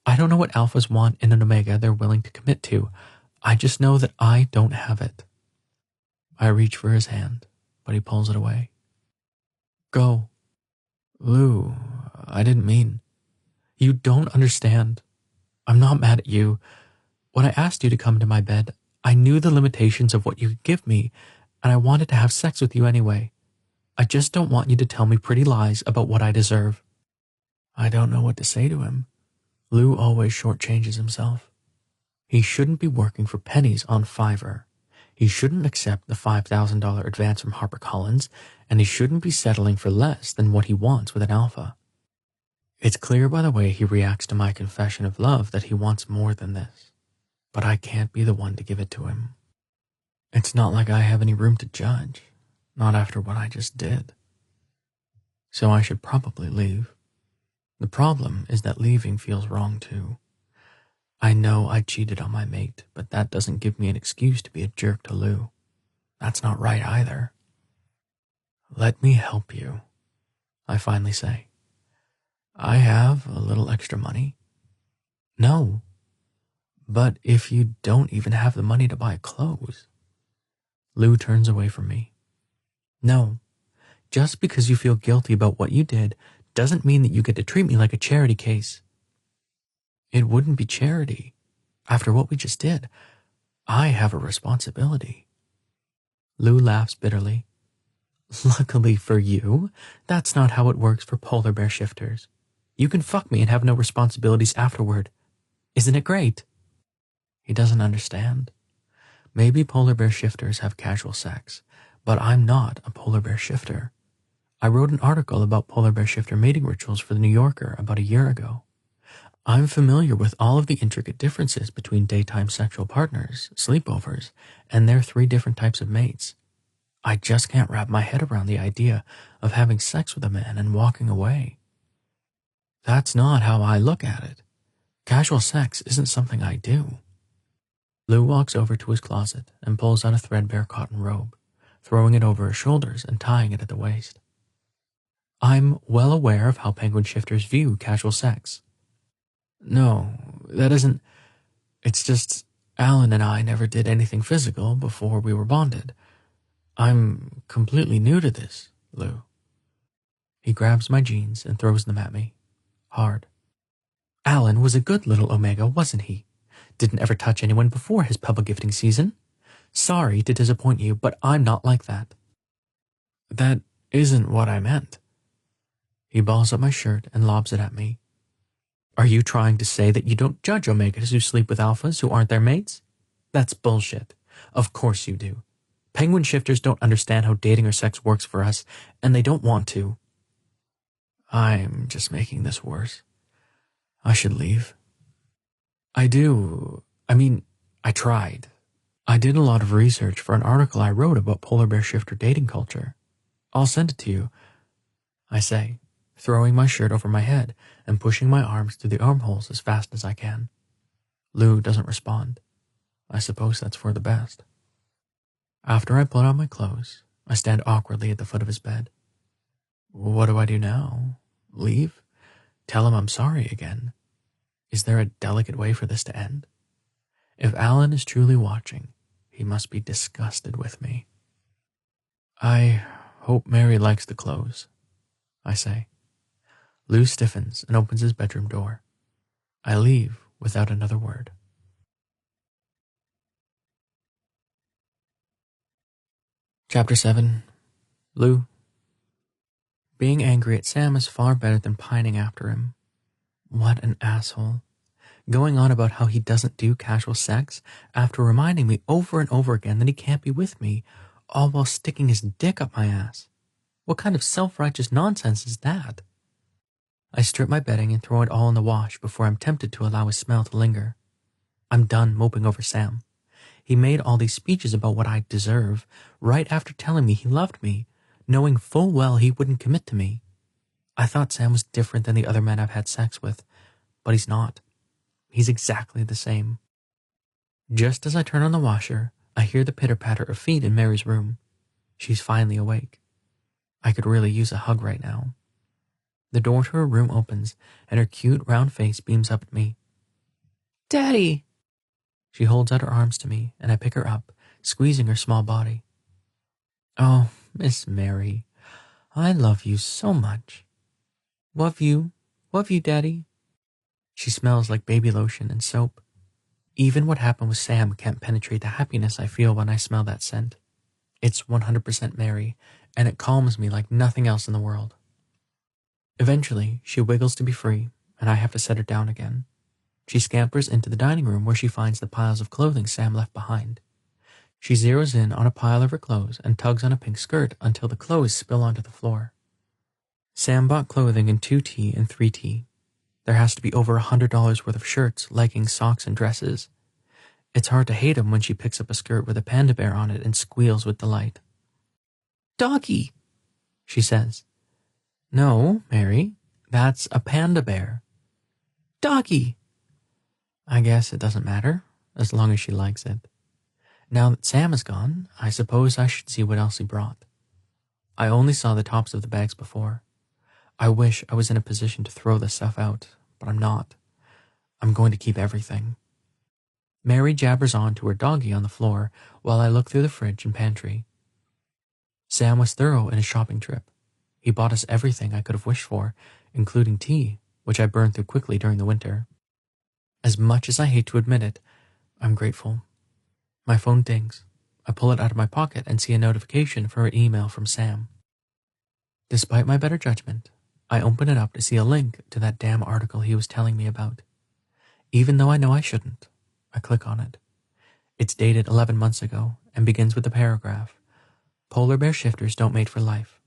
I don't know what alphas want in an omega they're willing to commit to. I just know that I don't have it. I reach for his hand, but he pulls it away. Go. Lou, I didn't mean. You don't understand. I'm not mad at you. When I asked you to come to my bed, I knew the limitations of what you could give me, and I wanted to have sex with you anyway. I just don't want you to tell me pretty lies about what I deserve. I don't know what to say to him. Lou always shortchanges himself. He shouldn't be working for pennies on Fiverr. He shouldn't accept the $5,000 advance from HarperCollins, and he shouldn't be settling for less than what he wants with an alpha. It's clear by the way he reacts to my confession of love that he wants more than this, but I can't be the one to give it to him. It's not like I have any room to judge, not after what I just did. So I should probably leave. The problem is that leaving feels wrong too. I know I cheated on my mate, but that doesn't give me an excuse to be a jerk to Lou. That's not right either. Let me help you, I finally say. I have a little extra money. No, but if you don't even have the money to buy clothes. Lou turns away from me. No, just because you feel guilty about what you did doesn't mean that you get to treat me like a charity case. It wouldn't be charity. After what we just did, I have a responsibility. Lou laughs bitterly. Luckily for you, that's not how it works for polar bear shifters. You can fuck me and have no responsibilities afterward. Isn't it great? He doesn't understand. Maybe polar bear shifters have casual sex, but I'm not a polar bear shifter. I wrote an article about polar bear shifter mating rituals for the New Yorker about a year ago. I'm familiar with all of the intricate differences between daytime sexual partners, sleepovers, and their 3 different types of mates. I just can't wrap my head around the idea of having sex with a man and walking away. That's not how I look at it. Casual sex isn't something I do. Lou walks over to his closet and pulls out a threadbare cotton robe, throwing it over his shoulders and tying it at the waist. I'm well aware of how penguin shifters view casual sex. No, that isn't. It's just Alan and I never did anything physical before we were bonded. I'm completely new to this, Lou. He grabs my jeans and throws them at me, hard. Alan was a good little Omega, wasn't he? Didn't ever touch anyone before his pebble gifting season. Sorry to disappoint you, but I'm not like that. That isn't what I meant. He balls up my shirt and lobs it at me. Are you trying to say that you don't judge Omegas who sleep with alphas who aren't their mates? That's bullshit. Of course you do. Penguin shifters don't understand how dating or sex works for us, and they don't want to. I'm just making this worse. I should leave. I tried. I did a lot of research for an article I wrote about polar bear shifter dating culture. I'll send it to you, I say, throwing my shirt over my head and pushing my arms through the armholes as fast as I can. Lou doesn't respond. I suppose that's for the best. After I put on my clothes, I stand awkwardly at the foot of his bed. What do I do now? Leave? Tell him I'm sorry again? Is there a delicate way for this to end? If Alan is truly watching, he must be disgusted with me. I hope Mary likes the clothes, I say. Lou stiffens and opens his bedroom door. I leave without another word. Chapter 7. Lou. Being angry at Sam is far better than pining after him. What an asshole. Going on about how he doesn't do casual sex after reminding me over and over again that he can't be with me, all while sticking his dick up my ass. What kind of self-righteous nonsense is that? I strip my bedding and throw it all in the wash before I'm tempted to allow his smell to linger. I'm done moping over Sam. He made all these speeches about what I deserve right after telling me he loved me, knowing full well he wouldn't commit to me. I thought Sam was different than the other men I've had sex with, but he's not. He's exactly the same. Just as I turn on the washer, I hear the pitter-patter of feet in Mary's room. She's finally awake. I could really use a hug right now. The door to her room opens, and her cute round face beams up at me. Daddy! She holds out her arms to me, and I pick her up, squeezing her small body. Oh, Miss Mary, I love you so much. Love you, Daddy. She smells like baby lotion and soap. Even what happened with Sam can't penetrate the happiness I feel when I smell that scent. It's 100% Mary, and it calms me like nothing else in the world. Eventually, she wiggles to be free, and I have to set her down again. She scampers into the dining room where she finds the piles of clothing Sam left behind. She zeroes in on a pile of her clothes and tugs on a pink skirt until the clothes spill onto the floor. Sam bought clothing in 2T and 3T. There has to be over $100 worth of shirts, leggings, socks, and dresses. It's hard to hate him when she picks up a skirt with a panda bear on it and squeals with delight. "Doggy," she says. "No, Mary, that's a panda bear." "Doggy." I guess it doesn't matter, as long as she likes it. Now that Sam is gone, I suppose I should see what else he brought. I only saw the tops of the bags before. I wish I was in a position to throw the stuff out, but I'm not. I'm going to keep everything. Mary jabbers on to her doggy on the floor while I look through the fridge and pantry. Sam was thorough in his shopping trip. He bought us everything I could have wished for, including tea, which I burned through quickly during the winter. As much as I hate to admit it, I'm grateful. My phone dings. I pull it out of my pocket and see a notification for an email from Sam. Despite my better judgment, I open it up to see a link to that damn article he was telling me about. Even though I know I shouldn't, I click on it. It's dated 11 months ago and begins with the paragraph, "Polar bear shifters don't mate for life,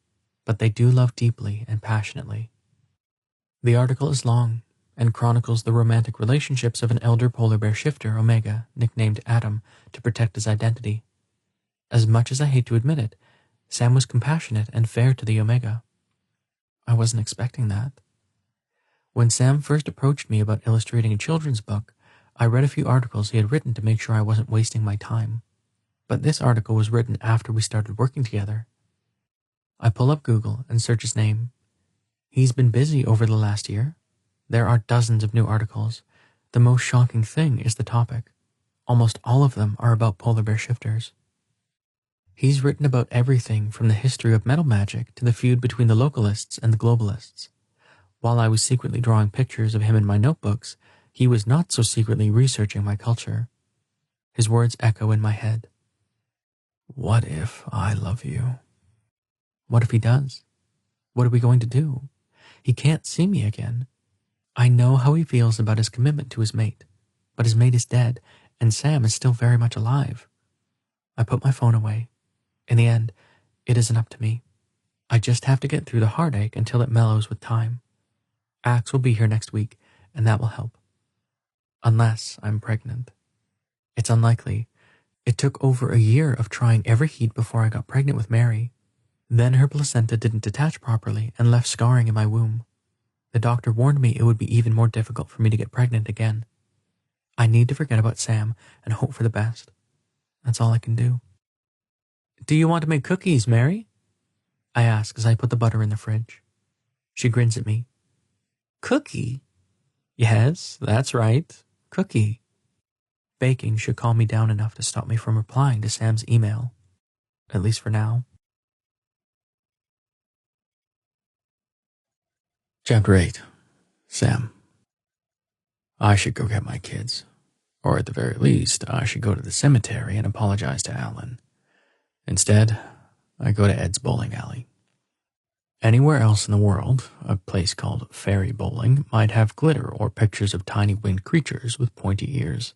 but they do love deeply and passionately." The article is long and chronicles the romantic relationships of an elder polar bear shifter, Omega, nicknamed Adam, to protect his identity. As much as I hate to admit it, Sam was compassionate and fair to the Omega. I wasn't expecting that. When Sam first approached me about illustrating a children's book, I read a few articles he had written to make sure I wasn't wasting my time. But this article was written after we started working together. I pull up Google and search his name. He's been busy over the last year. There are dozens of new articles. The most shocking thing is the topic. Almost all of them are about polar bear shifters. He's written about everything from the history of metal magic to the feud between the localists and the globalists. While I was secretly drawing pictures of him in my notebooks, he was not so secretly researching my culture. His words echo in my head. What if I love you? What if he does? What are we going to do? He can't see me again. I know how he feels about his commitment to his mate, but his mate is dead, and Sam is still very much alive. I put my phone away. In the end, it isn't up to me. I just have to get through the heartache until it mellows with time. Axe will be here next week, and that will help. Unless I'm pregnant. It's unlikely. It took over a year of trying every heat before I got pregnant with Mary. Then her placenta didn't detach properly and left scarring in my womb. The doctor warned me it would be even more difficult for me to get pregnant again. I need to forget about Sam and hope for the best. That's all I can do. Do you want to make cookies, Mary? I ask as I put the butter in the fridge. She grins at me. Cookie? Yes, that's right. Cookie. Baking should calm me down enough to stop me from replying to Sam's email. At least for now. Chapter 8. Sam. I should go get my kids. Or at the very least, I should go to the cemetery and apologize to Alan. Instead, I go to Ed's bowling alley. Anywhere else in the world, a place called Fairy Bowling might have glitter or pictures of tiny winged creatures with pointy ears.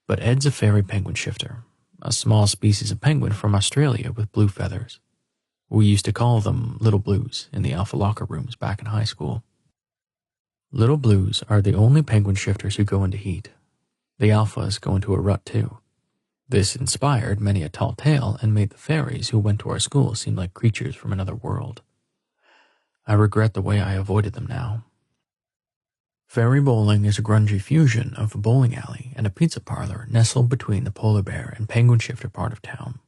But Ed's a fairy penguin shifter, a small species of penguin from Australia with blue feathers. We used to call them Little Blues in the Alpha locker rooms back in high school. Little Blues are the only penguin shifters who go into heat. The Alphas go into a rut too. This inspired many a tall tale and made the fairies who went to our school seem like creatures from another world. I regret the way I avoided them now. Fairy Bowling is a grungy fusion of a bowling alley and a pizza parlor nestled between the polar bear and penguin shifter part of town.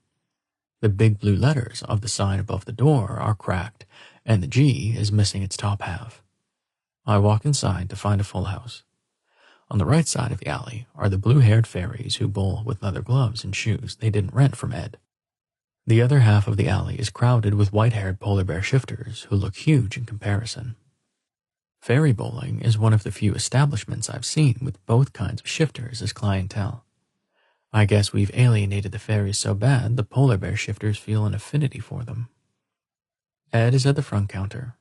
The big blue letters of the sign above the door are cracked, and the G is missing its top half. I walk inside to find a full house. On the right side of the alley are the blue-haired fairies who bowl with leather gloves and shoes they didn't rent from Ed. The other half of the alley is crowded with white-haired polar bear shifters who look huge in comparison. Fairy Bowling is one of the few establishments I've seen with both kinds of shifters as clientele. I guess we've alienated the fairies so bad the polar bear shifters feel an affinity for them. Ed is at the front counter.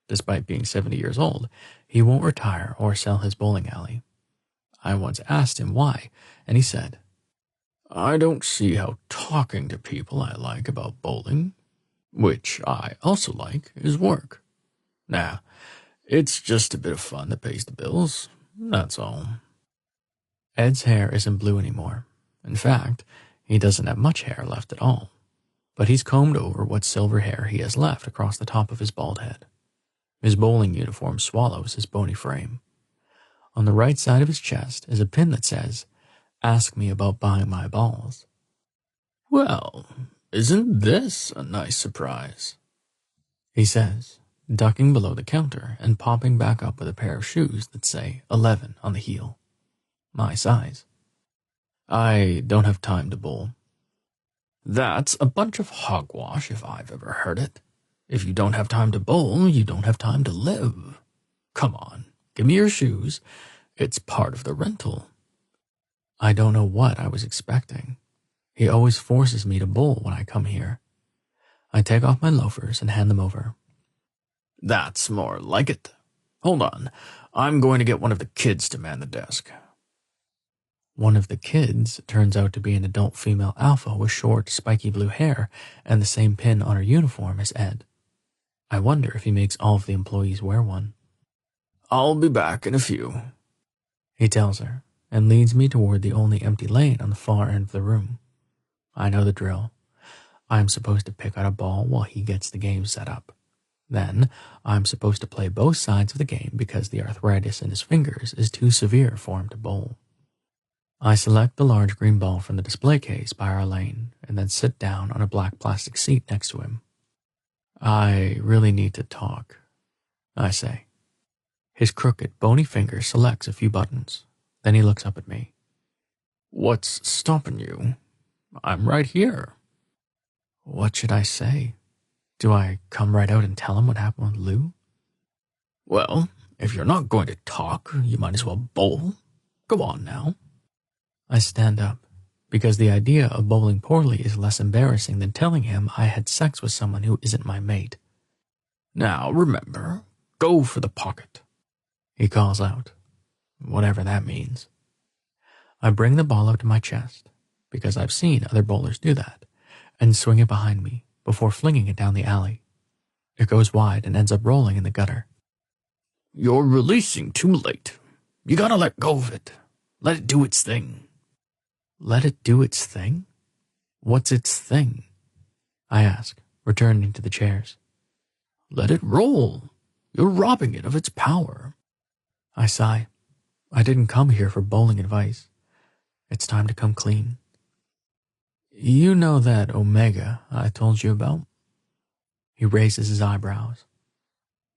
Despite being 70 years old, he won't retire or sell his bowling alley. I once asked him why, and he said, "I don't see how talking to people I like about bowling, which I also like, is work. Nah, it's just a bit of fun that pays the bills, that's all." Ed's hair isn't blue anymore. In fact, he doesn't have much hair left at all, but he's combed over what silver hair he has left across the top of his bald head. His bowling uniform swallows his bony frame. On the right side of his chest is a pin that says, "Ask me about buying my balls." "Well, isn't this a nice surprise?" he says, ducking below the counter and popping back up with a pair of shoes that say 11 on the heel. My size. "I don't have time to bowl." "That's a bunch of hogwash if I've ever heard it. If you don't have time to bowl, you don't have time to live. Come on, give me your shoes. It's part of the rental." I don't know what I was expecting. He always forces me to bowl when I come here. I take off my loafers and hand them over. "That's more like it. Hold on, I'm going to get one of the kids to man the desk." One of the kids turns out to be an adult female alpha with short, spiky blue hair and the same pin on her uniform as Ed. I wonder if he makes all of the employees wear one. "I'll be back in a few," he tells her, and leads me toward the only empty lane on the far end of the room. I know the drill. I'm supposed to pick out a ball while he gets the game set up. Then, I'm supposed to play both sides of the game because the arthritis in his fingers is too severe for him to bowl. I select the large green ball from the display case by our lane and then sit down on a black plastic seat next to him. "I really need to talk," I say. His crooked, bony finger selects a few buttons. Then he looks up at me. "What's stopping you? I'm right here." What should I say? Do I come right out and tell him what happened with Lou? "Well, if you're not going to talk, you might as well bowl. Go on now." I stand up, because the idea of bowling poorly is less embarrassing than telling him I had sex with someone who isn't my mate. "Now remember, go for the pocket," he calls out, whatever that means. I bring the ball up to my chest, because I've seen other bowlers do that, and swing it behind me before flinging it down the alley. It goes wide and ends up rolling in the gutter. "You're releasing too late. You gotta let go of it. Let it do its thing." Let it do its thing? What's its thing? I ask, returning to the chairs. "Let it roll. You're robbing it of its power." I sigh. I didn't come here for bowling advice. It's time to come clean. "You know that Omega I told you about?" He raises his eyebrows.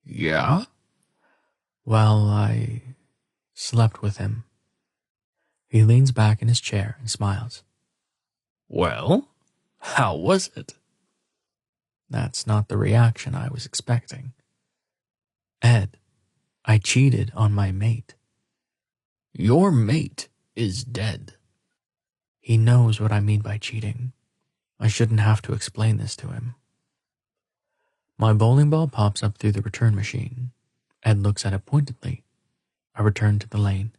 "Yeah?" "Well, I slept with him." He leans back in his chair and smiles. "Well, how was it?" That's not the reaction I was expecting. "Ed, I cheated on my mate." "Your mate is dead." He knows what I mean by cheating. I shouldn't have to explain this to him. My bowling ball pops up through the return machine. Ed looks at it pointedly. I return to the lane.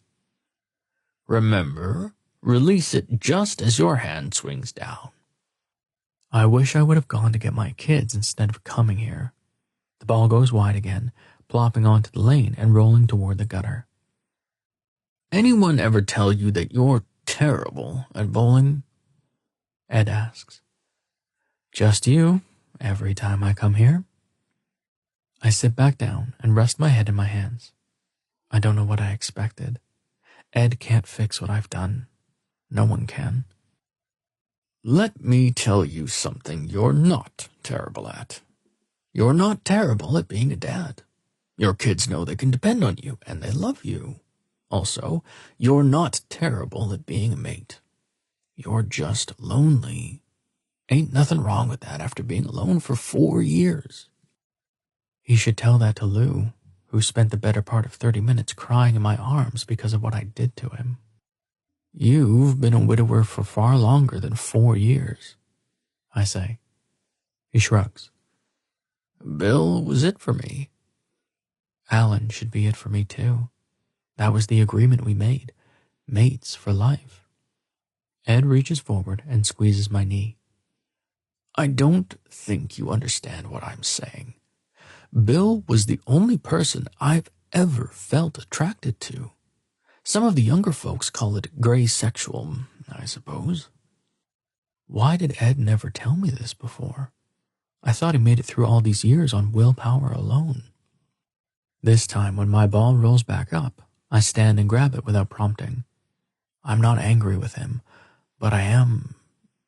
"Remember, release it just as your hand swings down." I wish I would have gone to get my kids instead of coming here. The ball goes wide again, plopping onto the lane and rolling toward the gutter. "Anyone ever tell you that you're terrible at bowling?" Ed asks. "Just you, every time I come here." I sit back down and rest my head in my hands. I don't know what I expected. Ed can't fix what I've done. No one can. "Let me tell you something you're not terrible at. You're not terrible at being a dad. Your kids know they can depend on you, and they love you. Also, you're not terrible at being a mate. You're just lonely. Ain't nothing wrong with that after being alone for 4 years." He should tell that to Lou, who spent the better part of 30 minutes crying in my arms because of what I did to him. "You've been a widower for far longer than 4 years," I say. He shrugs. Bill was it for me. Alan should be it for me too. That was the agreement we made. Mates for life. Ed reaches forward and squeezes my knee. I don't think you understand what I'm saying. Bill was the only person I've ever felt attracted to. Some of the younger folks call it gray sexual, I suppose. Why did Ed never tell me this before? I thought he made it through all these years on willpower alone. This time, when my ball rolls back up, I stand and grab it without prompting. I'm not angry with him, but I am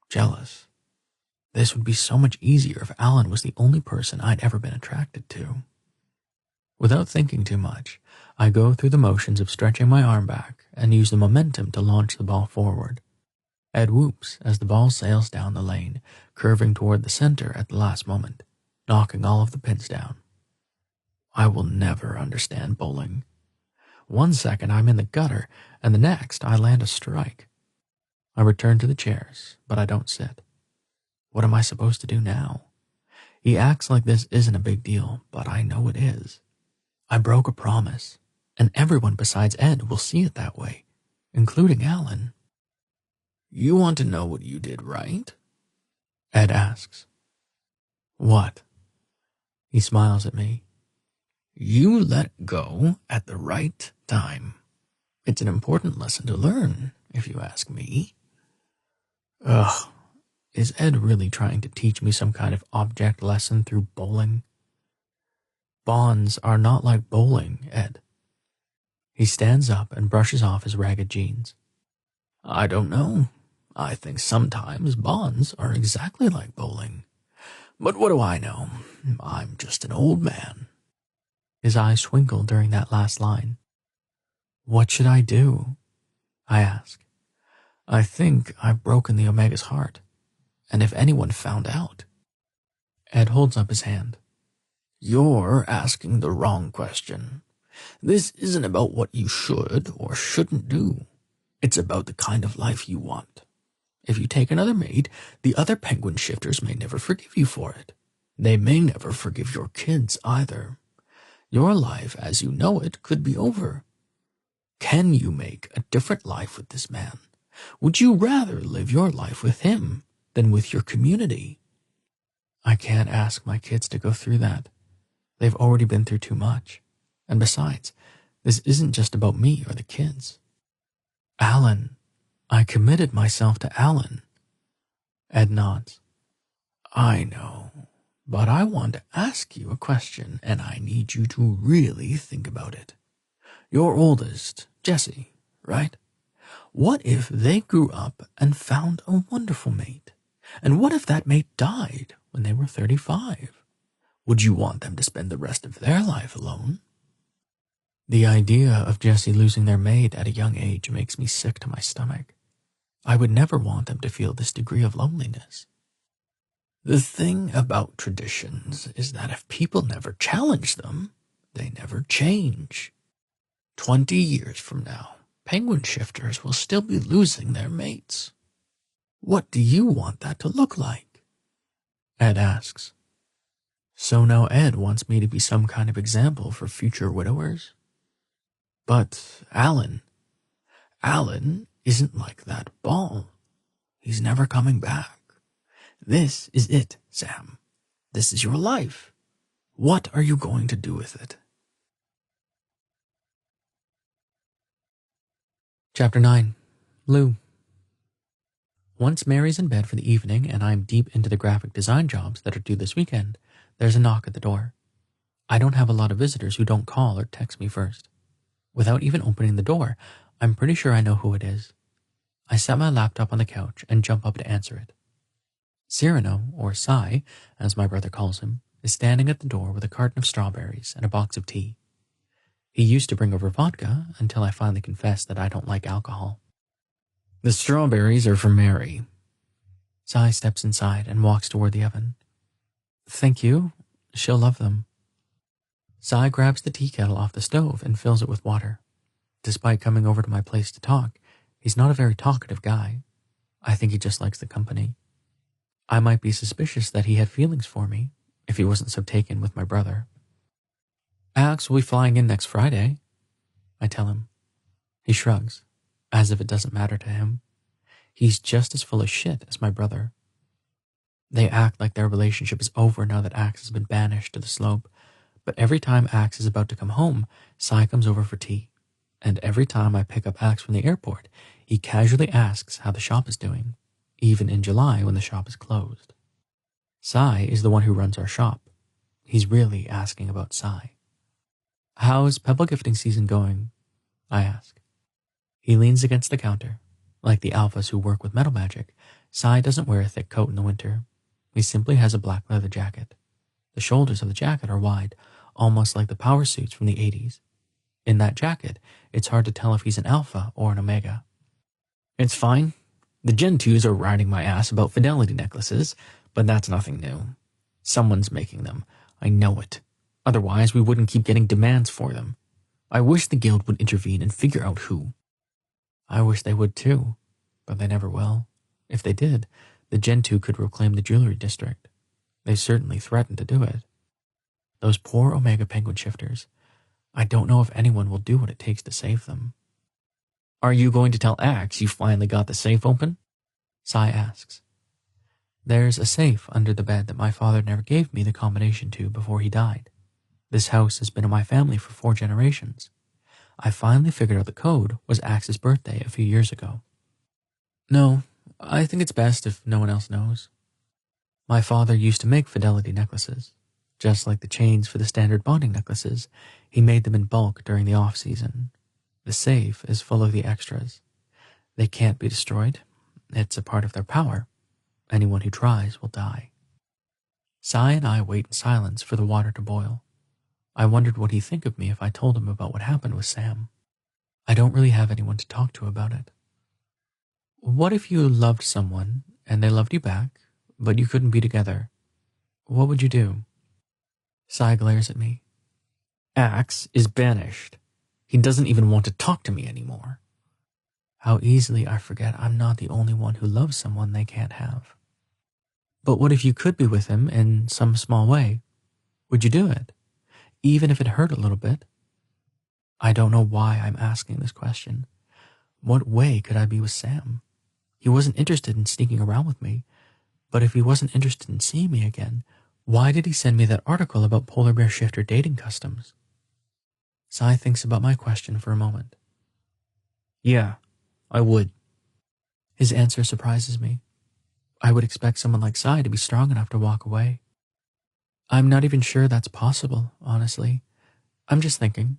jealous. This would be so much easier if Alan was the only person I'd ever been attracted to. Without thinking too much, I go through the motions of stretching my arm back and use the momentum to launch the ball forward. Ed whoops as the ball sails down the lane, curving toward the center at the last moment, knocking all of the pins down. I will never understand bowling. One second I'm in the gutter, and the next I land a strike. I return to the chairs, but I don't sit. What am I supposed to do now? He acts like this isn't a big deal, but I know it is. I broke a promise, and everyone besides Ed will see it that way, including Alan. You want to know what you did right? Ed asks. What? He smiles at me. You let go at the right time. It's an important lesson to learn, if you ask me. Ugh, is Ed really trying to teach me some kind of object lesson through bowling? Bonds are not like bowling, Ed. He stands up and brushes off his ragged jeans. I don't know. I think sometimes bonds are exactly like bowling. But what do I know? I'm just an old man. His eyes twinkle during that last line. What should I do? I ask. I think I've broken the Omega's heart, and if anyone found out. Ed holds up his hand. You're asking the wrong question. This isn't about what you should or shouldn't do. It's about the kind of life you want. If you take another mate, the other penguin shifters may never forgive you for it. They may never forgive your kids either. Your life as you know it could be over. Can you make a different life with this man? Would you rather live your life with him than with your community? I can't ask my kids to go through that. They've already been through too much. And besides, this isn't just about me or the kids. Alan, I committed myself to Alan. Ed nods. I know, but I want to ask you a question, and I need you to really think about it. Your oldest, Jesse, right? What if they grew up and found a wonderful mate? And what if that mate died when they were 35? Would you want them to spend the rest of their life alone? The idea of Jesse losing their mate at a young age makes me sick to my stomach. I would never want them to feel this degree of loneliness. The thing about traditions is that if people never challenge them, they never change. 20 years from now, penguin shifters will still be losing their mates. What do you want that to look like? Ed asks. So now Ed wants me to be some kind of example for future widowers? But Alan isn't like that ball. He's never coming back. This is it, Sam. This is your life. What are you going to do with it? Chapter 9. Lou. Once Mary's in bed for the evening and I'm deep into the graphic design jobs that are due this weekend, there's a knock at the door. I don't have a lot of visitors who don't call or text me first. Without even opening the door, I'm pretty sure I know who it is. I set my laptop on the couch and jump up to answer it. Cyrano, or Cy, as my brother calls him, is standing at the door with a carton of strawberries and a box of tea. He used to bring over vodka until I finally confessed that I don't like alcohol. The strawberries are for Mary. Cy steps inside and walks toward the oven. Thank you. She'll love them. Cy grabs the tea kettle off the stove and fills it with water. Despite coming over to my place to talk, he's not a very talkative guy. I think he just likes the company. I might be suspicious that he had feelings for me, if he wasn't so taken with my brother. Axe will be flying in next Friday, I tell him. He shrugs, as if it doesn't matter to him. He's just as full of shit as my brother. They act like their relationship is over now that Axe has been banished to the slope, but every time Axe is about to come home, Sai comes over for tea, and every time I pick up Axe from the airport, he casually asks how the shop is doing, even in July when the shop is closed. Sai is the one who runs our shop. He's really asking about Sai. How's pebble gifting season going? I ask. He leans against the counter. Like the alphas who work with metal magic, Sai doesn't wear a thick coat in the winter. He simply has a black leather jacket. The shoulders of the jacket are wide, almost like the power suits from the 80s. In that jacket, it's hard to tell if he's an alpha or an omega. It's fine. The Gen 2s are riding my ass about fidelity necklaces, but that's nothing new. Someone's making them. I know it. Otherwise, we wouldn't keep getting demands for them. I wish the guild would intervene and figure out who. I wish they would too, but they never will. If they did, the Gen 2 could reclaim the jewelry district. They certainly threatened to do it. Those poor Omega Penguin shifters. I don't know if anyone will do what it takes to save them. Are you going to tell Axe you finally got the safe open? Sai asks. There's a safe under the bed that my father never gave me the combination to before he died. This house has been in my family for 4 generations. I finally figured out the code was Axe's birthday a few years ago. No, I think it's best if no one else knows. My father used to make fidelity necklaces. Just like the chains for the standard bonding necklaces, he made them in bulk during the off-season. The safe is full of the extras. They can't be destroyed. It's a part of their power. Anyone who tries will die. Sai and I wait in silence for the water to boil. I wondered what he'd think of me if I told him about what happened with Sam. I don't really have anyone to talk to about it. What if you loved someone and they loved you back, but you couldn't be together? What would you do? Sai glares at me. Axe is banished. He doesn't even want to talk to me anymore. How easily I forget I'm not the only one who loves someone they can't have. But what if you could be with him in some small way? Would you do it? Even if it hurt a little bit? I don't know why I'm asking this question. What way could I be with Sam? He wasn't interested in sneaking around with me, but if he wasn't interested in seeing me again, why did he send me that article about polar bear shifter dating customs? Sai thinks about my question for a moment. Yeah, I would. His answer surprises me. I would expect someone like Sai to be strong enough to walk away. I'm not even sure that's possible, honestly. I'm just thinking.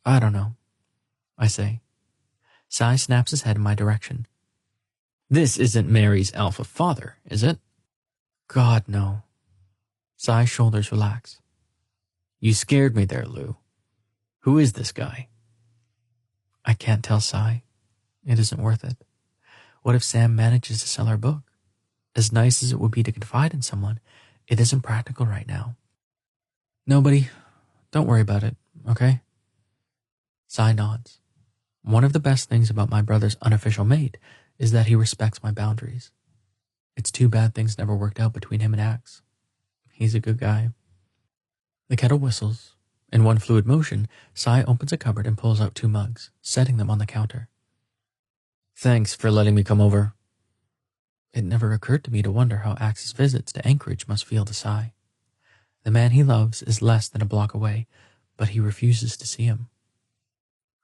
I don't know, I say. Sai snaps his head in my direction. This isn't Mary's alpha father, is it? God, no. Sai's shoulders relax. You scared me there, Lou. Who is this guy? I can't tell Sai. It isn't worth it. What if Sam manages to sell our book? As nice as it would be to confide in someone, it isn't practical right now. Nobody, don't worry about it, okay? Sai nods. One of the best things about my brother's unofficial mate is that he respects my boundaries. It's too bad things never worked out between him and Axe. He's a good guy. The kettle whistles. In one fluid motion, Sai opens a cupboard and pulls out 2 mugs, setting them on the counter. Thanks for letting me come over. It never occurred to me to wonder how Axe's visits to Anchorage must feel to Sai. The man he loves is less than a block away, but he refuses to see him.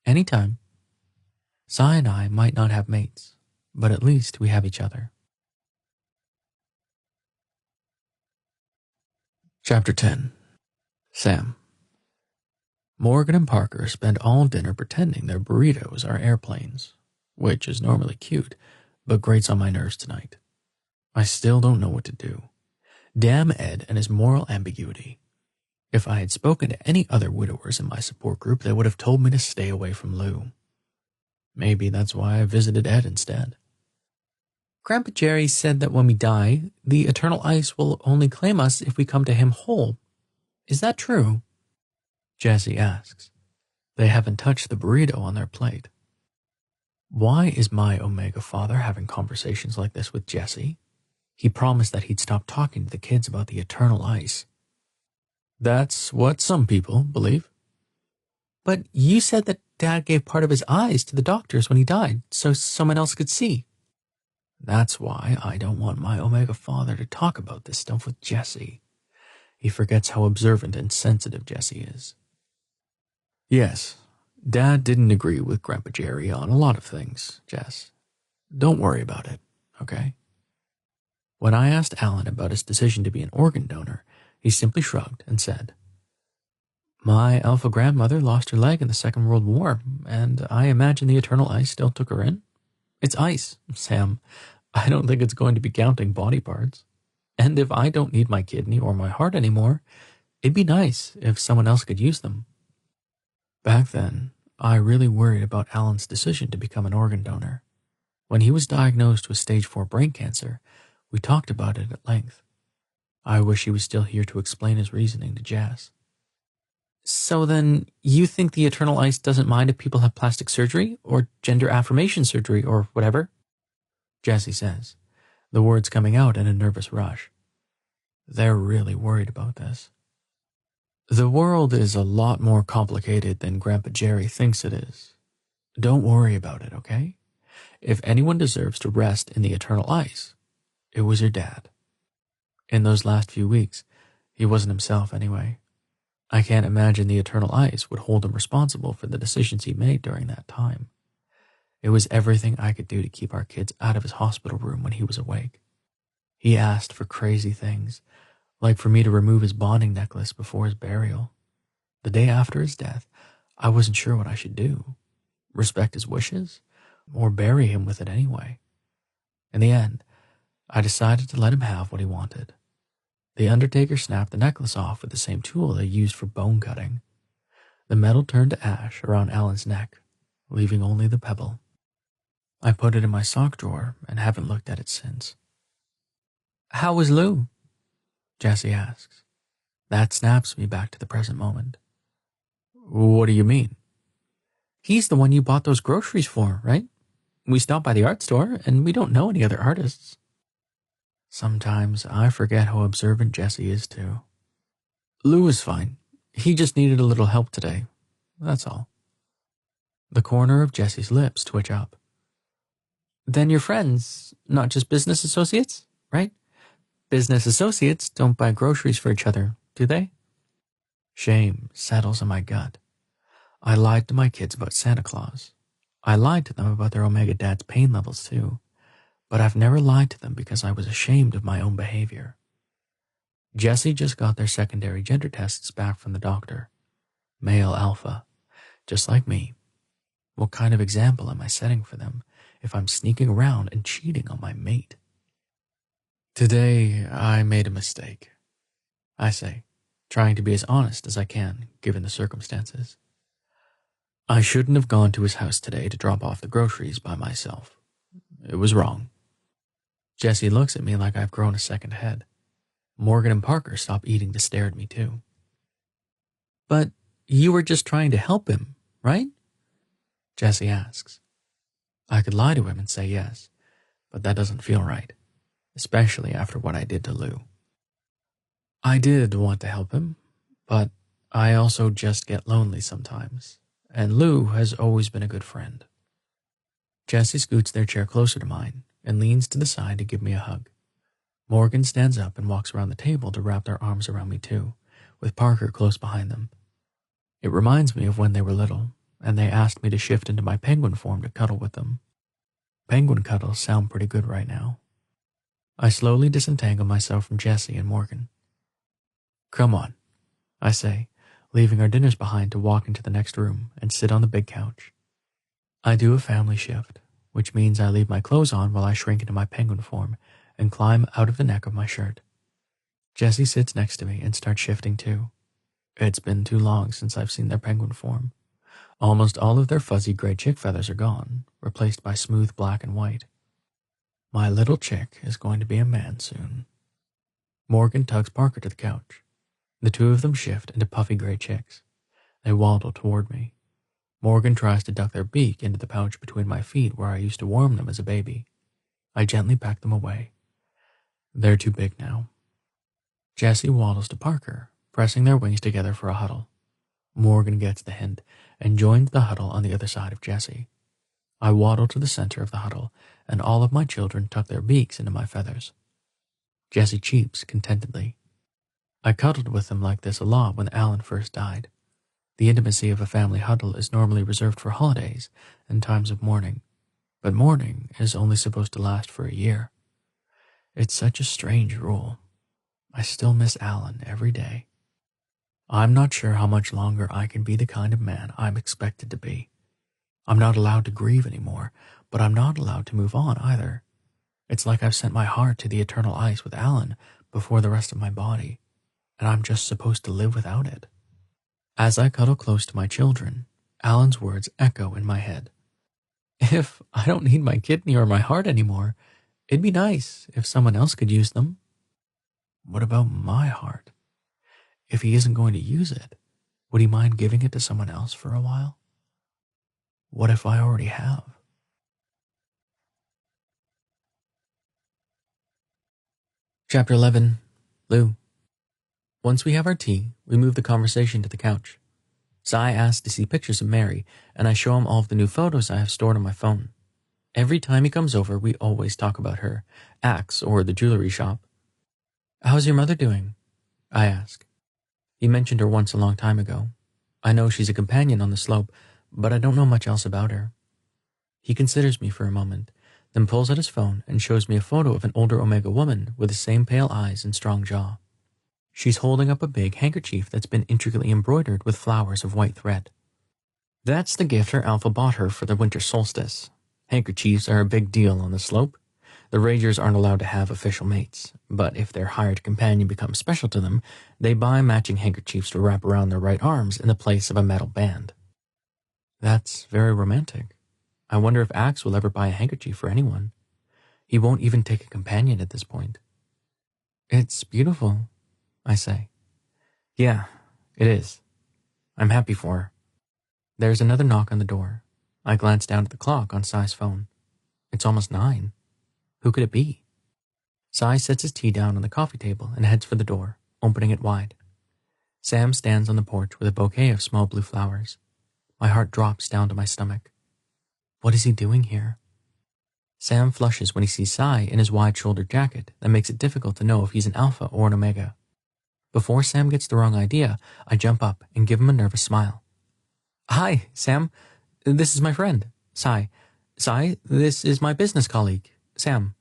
Anytime. Sai and I might not have mates, but at least we have each other. Chapter 10. Sam. Morgan and Parker spend all dinner pretending their burritos are airplanes, which is normally cute, but grates on my nerves tonight. I still don't know what to do. Damn Ed and his moral ambiguity. If I had spoken to any other widowers in my support group, they would have told me to stay away from Lou. Maybe that's why I visited Ed instead. Grandpa Jerry said that when we die, the eternal ice will only claim us if we come to him whole. Is that true? Jessie asks. They haven't touched the burrito on their plate. Why is my Omega father having conversations like this with Jessie? He promised that he'd stop talking to the kids about the eternal ice. That's what some people believe. But you said that Dad gave part of his eyes to the doctors when he died, so someone else could see. That's why I don't want my Omega father to talk about this stuff with Jesse. He forgets how observant and sensitive Jesse is. Yes, Dad didn't agree with Grandpa Jerry on a lot of things, Jess. Don't worry about it, okay? When I asked Alan about his decision to be an organ donor, he simply shrugged and said, My alpha grandmother lost her leg in the Second World War, and I imagine the eternal ice still took her in. It's ice, Sam. I don't think it's going to be counting body parts. And if I don't need my kidney or my heart anymore, it'd be nice if someone else could use them. Back then, I really worried about Alan's decision to become an organ donor. When he was diagnosed with stage 4 brain cancer, we talked about it at length. I wish he was still here to explain his reasoning to Jess. So then, you think the eternal ice doesn't mind if people have plastic surgery, or gender affirmation surgery, or whatever? Jessie says, the words coming out in a nervous rush. They're really worried about this. The world is a lot more complicated than Grandpa Jerry thinks it is. Don't worry about it, okay? If anyone deserves to rest in the eternal ice, it was your dad. In those last few weeks, he wasn't himself anyway. I can't imagine the eternal ice would hold him responsible for the decisions he made during that time. It was everything I could do to keep our kids out of his hospital room when he was awake. He asked for crazy things, like for me to remove his bonding necklace before his burial. The day after his death, I wasn't sure what I should do. Respect his wishes, or bury him with it anyway. In the end, I decided to let him have what he wanted. The undertaker snapped the necklace off with the same tool they used for bone cutting. The metal turned to ash around Alan's neck, leaving only the pebble. I put it in my sock drawer and haven't looked at it since. How was Lou? Jessie asks. That snaps me back to the present moment. What do you mean? He's the one you bought those groceries for, right? We stopped by the art store and we don't know any other artists. Sometimes I forget how observant Jessie is too. Lou is fine. He just needed a little help today. That's all. The corner of Jessie's lips twitch up. Then you're friends, not just business associates, right? Business associates don't buy groceries for each other, do they? Shame settles in my gut. I lied to my kids about Santa Claus. I lied to them about their Omega Dad's pain levels too. But I've never lied to them because I was ashamed of my own behavior. Jessie just got their secondary gender tests back from the doctor. Male alpha, just like me. What kind of example am I setting for them if I'm sneaking around and cheating on my mate? Today, I made a mistake, I say, trying to be as honest as I can, given the circumstances. I shouldn't have gone to his house today to drop off the groceries by myself. It was wrong. Jessie looks at me like I've grown a second head. Morgan and Parker stop eating to stare at me too. But you were just trying to help him, right? Jessie asks. I could lie to him and say yes, but that doesn't feel right, especially after what I did to Lou. I did want to help him, but I also just get lonely sometimes, and Lou has always been a good friend. Jessie scoots their chair closer to mine and leans to the side to give me a hug. Morgan stands up and walks around the table to wrap their arms around me too, with Parker close behind them. It reminds me of when they were little, and they asked me to shift into my penguin form to cuddle with them. Penguin cuddles sound pretty good right now. I slowly disentangle myself from Jessie and Morgan. Come on, I say, leaving our dinners behind to walk into the next room and sit on the big couch. I do a family shift, which means I leave my clothes on while I shrink into my penguin form and climb out of the neck of my shirt. Jessie sits next to me and starts shifting too. It's been too long since I've seen their penguin form. Almost all of their fuzzy gray chick feathers are gone, replaced by smooth black and white. My little chick is going to be a man soon. Morgan tugs Parker to the couch. The two of them shift into puffy gray chicks. They waddle toward me. Morgan tries to duck their beak into the pouch between my feet where I used to warm them as a baby. I gently pack them away. They're too big now. Jessie waddles to Parker, pressing their wings together for a huddle. Morgan gets the hint and joins the huddle on the other side of Jessie. I waddle to the center of the huddle, and all of my children tuck their beaks into my feathers. Jessie cheeps contentedly. I cuddled with them like this a lot when Alan first died. The intimacy of a family huddle is normally reserved for holidays and times of mourning, but mourning is only supposed to last for a year. It's such a strange rule. I still miss Alan every day. I'm not sure how much longer I can be the kind of man I'm expected to be. I'm not allowed to grieve anymore, but I'm not allowed to move on either. It's like I've sent my heart to the eternal ice with Alan before the rest of my body, and I'm just supposed to live without it. As I cuddle close to my children, Alan's words echo in my head. If I don't need my kidney or my heart anymore, it'd be nice if someone else could use them. What about my heart? If he isn't going to use it, would he mind giving it to someone else for a while? What if I already have? Chapter 11. Lou. Once we have our tea, we move the conversation to the couch. Cy asks to see pictures of Mary, and I show him all of the new photos I have stored on my phone. Every time he comes over, we always talk about her, Axe, or the jewelry shop. How's your mother doing? I ask. He mentioned her once a long time ago. I know she's a companion on the slope, but I don't know much else about her. He considers me for a moment, then pulls out his phone and shows me a photo of an older Omega woman with the same pale eyes and strong jaw. She's holding up a big handkerchief that's been intricately embroidered with flowers of white thread. That's the gift her alpha bought her for the winter solstice. Handkerchiefs are a big deal on the slope. The Rangers aren't allowed to have official mates, but if their hired companion becomes special to them, they buy matching handkerchiefs to wrap around their right arms in the place of a metal band. That's very romantic. I wonder if Axe will ever buy a handkerchief for anyone. He won't even take a companion at this point. It's beautiful, I say. Yeah, it is. I'm happy for her. There's another knock on the door. I glance down at the clock on Cy's phone. It's almost 9. Who could it be? Cy sets his tea down on the coffee table and heads for the door, opening it wide. Sam stands on the porch with a bouquet of small blue flowers. My heart drops down to my stomach. What is he doing here? Sam flushes when he sees Cy in his wide-shouldered jacket that makes it difficult to know if he's an alpha or an omega. Before Sam gets the wrong idea, I jump up and give him a nervous smile. Hi, Sam. This is my friend, Cy. Cy, this is my business colleague, Sam.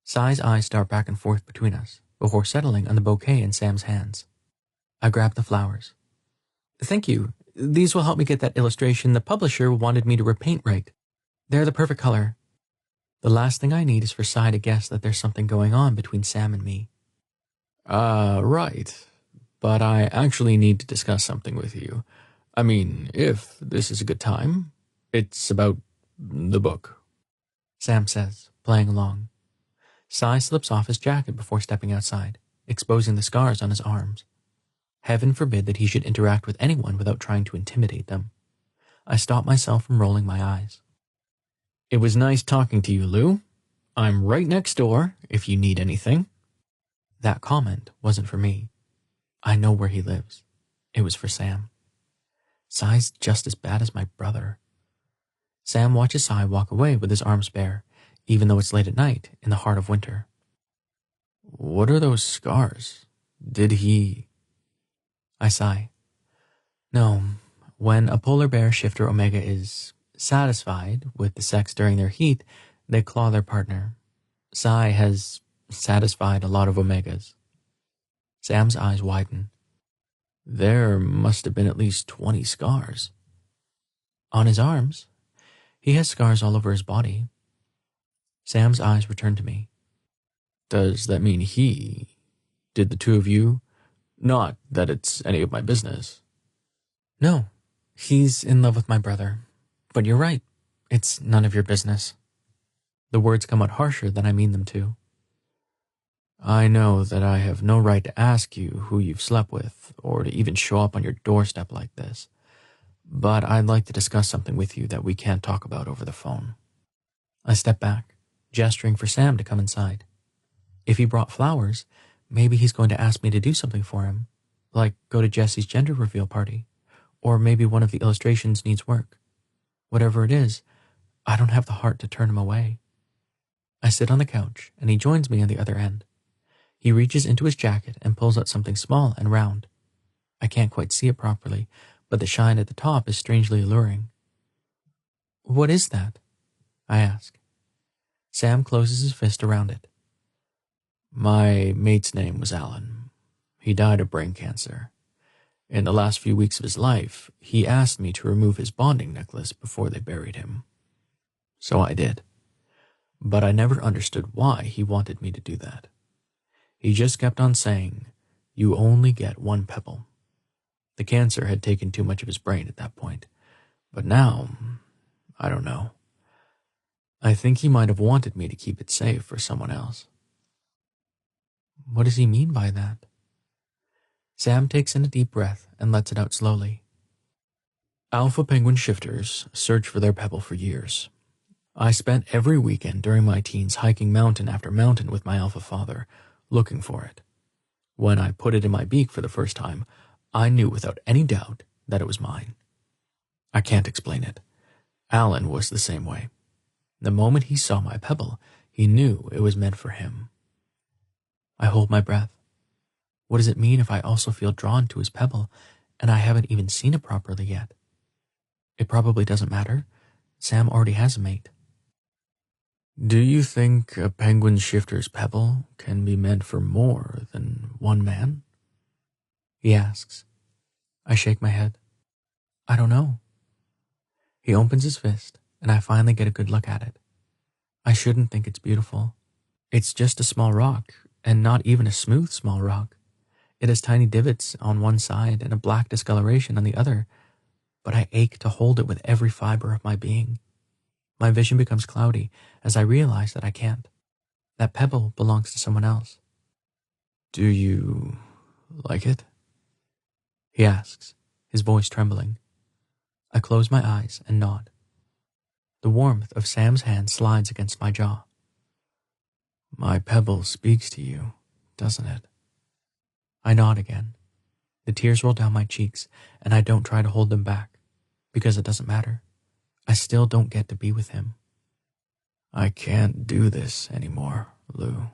Cy's eyes dart back and forth between us before settling on the bouquet in Sam's hands. I grab the flowers. Thank you. These will help me get that illustration the publisher wanted me to repaint right. They're the perfect color. The last thing I need is for Cy to guess that there's something going on between Sam and me. Right. But I actually need to discuss something with you. I mean, if this is a good time. It's about the book, Sam says, playing along. Cy slips off his jacket before stepping outside, exposing the scars on his arms. Heaven forbid that he should interact with anyone without trying to intimidate them. I stop myself from rolling my eyes. It was nice talking to you, Lou. I'm right next door if you need anything. That comment wasn't for me. I know where he lives. It was for Sam. Cy's just as bad as my brother. Sam watches Cy walk away with his arms bare, even though it's late at night in the heart of winter. What are those scars? Did he... I sigh. No, when a polar bear shifter omega is satisfied with the sex during their heat, they claw their partner. Cy has satisfied a lot of omegas. Sam's eyes widen. There must have been at least 20 scars. On his arms. He has scars all over his body. Sam's eyes return to me. Does that mean he... Did the two of you? Not that it's any of my business. No, he's in love with my brother. But you're right. It's none of your business. The words come out harsher than I mean them to. I know that I have no right to ask you who you've slept with, or to even show up on your doorstep like this. But I'd like to discuss something with you that we can't talk about over the phone. I step back, gesturing for Sam to come inside. If he brought flowers, maybe he's going to ask me to do something for him, Like go to Jesse's gender reveal party, or maybe one of the illustrations needs work. Whatever it is, I don't have the heart to turn him away. I sit on the couch, and he joins me on the other end. He reaches into his jacket and pulls out something small and round. I can't quite see it properly, but the shine at the top is strangely alluring. What is that? I ask. Sam closes his fist around it. My mate's name was Alan. He died of brain cancer. In the last few weeks of his life, he asked me to remove his bonding necklace before they buried him. So I did. But I never understood why he wanted me to do that. He just kept on saying, "You only get one pebble." The cancer had taken too much of his brain at that point. But now, I don't know. I think he might have wanted me to keep it safe for someone else. What does he mean by that? Sam takes in a deep breath and lets it out slowly. Alpha penguin shifters search for their pebble for years. I spent every weekend during my teens hiking mountain after mountain with my alpha father, looking for it. When I put it in my beak for the first time, I knew without any doubt that it was mine. I can't explain it. Alan was the same way. The moment he saw my pebble, he knew it was meant for him. I hold my breath. What does it mean if I also feel drawn to his pebble, and I haven't even seen it properly yet? It probably doesn't matter. Sam already has a mate. Do you think a penguin shifter's pebble can be meant for more than one man? He asks. I shake my head. I don't know. He opens his fist, and I finally get a good look at it. I shouldn't think it's beautiful. It's just a small rock, and not even a smooth small rock. It has tiny divots on one side and a black discoloration on the other, but I ache to hold it with every fiber of my being. My vision becomes cloudy as I realize that I can't. That pebble belongs to someone else. Do you like it? He asks, his voice trembling. I close my eyes and nod. The warmth of Sam's hand slides against my jaw. My pebble speaks to you, doesn't it? I nod again. The tears roll down my cheeks, and I don't try to hold them back, because it doesn't matter. I still don't get to be with him. I can't do this anymore, Lou.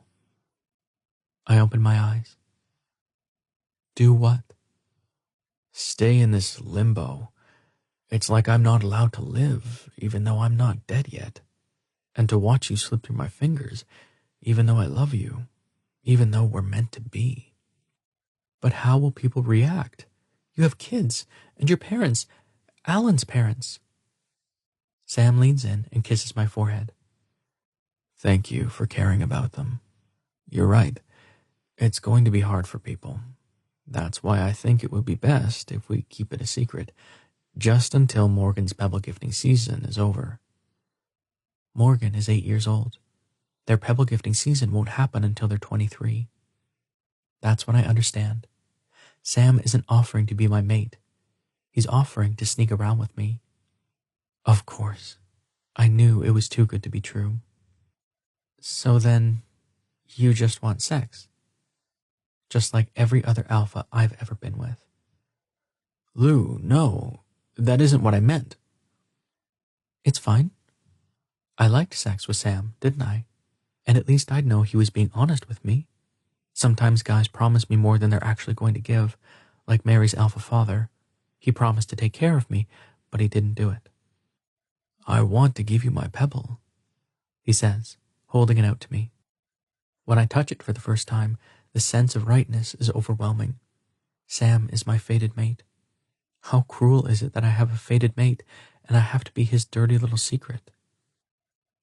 I open my eyes. Do what? Stay in this limbo. It's like I'm not allowed to live, even though I'm not dead yet. And to watch you slip through my fingers, even though I love you, even though we're meant to be. But how will people react? You have kids, and your parents, Alan's parents. Sam leans in and kisses my forehead. Thank you for caring about them. You're right. It's going to be hard for people. That's why I think it would be best if we keep it a secret, just until Morgan's pebble gifting season is over. Morgan is 8 years old. Their pebble gifting season won't happen until they're 23. That's when I understand. Sam isn't offering to be my mate. He's offering to sneak around with me. Of course. I knew it was too good to be true. So then, you just want sex? Just like every other alpha I've ever been with. Lou, no, that isn't what I meant. It's fine. I liked sex with Sam, didn't I? And at least I'd know he was being honest with me. Sometimes guys promise me more than they're actually going to give, like Mary's alpha father. He promised to take care of me, but he didn't do it. I want to give you my pebble, he says, holding it out to me. When I touch it for the first time, the sense of rightness is overwhelming. Sam is my fated mate. How cruel is it that I have a fated mate and I have to be his dirty little secret?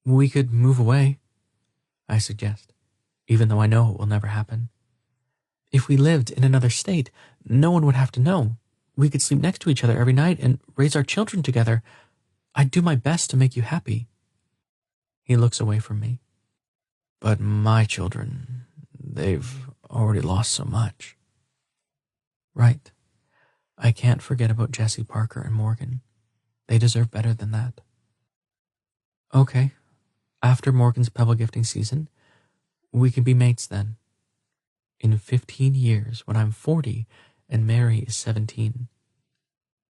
We could move away, I suggest, even though I know it will never happen. If we lived in another state, no one would have to know. We could sleep next to each other every night and raise our children together. I'd do my best to make you happy. He looks away from me. But my children, they've already lost so much. Right. I can't forget about Jesse, Parker, and Morgan. They deserve better than that. Okay. After Morgan's pebble gifting season, we can be mates then. In 15 years, when I'm 40 and Mary is 17.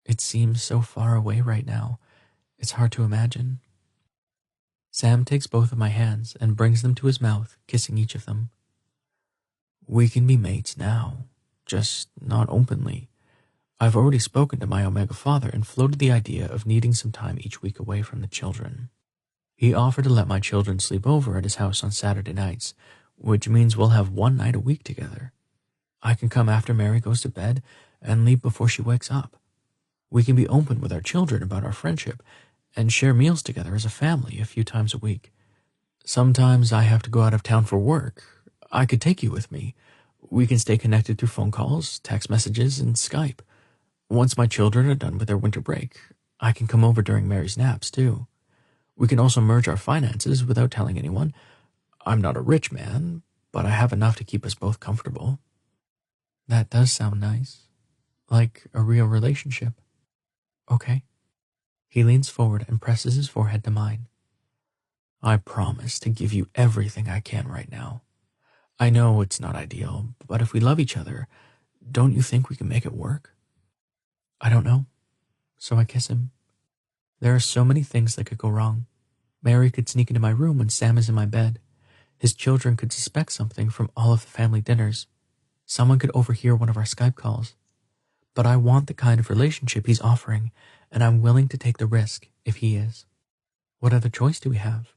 It seems so far away right now. It's hard to imagine. Sam takes both of my hands and brings them to his mouth, kissing each of them. We can be mates now, just not openly. I've already spoken to my Omega father and floated the idea of needing some time each week away from the children. He offered to let my children sleep over at his house on Saturday nights, which means we'll have one night a week together. I can come after Mary goes to bed and leave before she wakes up. We can be open with our children about our friendship and share meals together as a family a few times a week. Sometimes I have to go out of town for work. I could take you with me. We can stay connected through phone calls, text messages, and Skype. Once my children are done with their winter break, I can come over during Mary's naps, too. We can also merge our finances without telling anyone. I'm not a rich man, but I have enough to keep us both comfortable. That does sound nice. Like a real relationship. Okay. He leans forward and presses his forehead to mine. I promise to give you everything I can right now. I know it's not ideal, but if we love each other, don't you think we can make it work? I don't know. So I kiss him. There are so many things that could go wrong. Mary could sneak into my room when Sam is in my bed. His children could suspect something from all of the family dinners. Someone could overhear one of our Skype calls. But I want the kind of relationship he's offering, and I'm willing to take the risk if he is. What other choice do we have?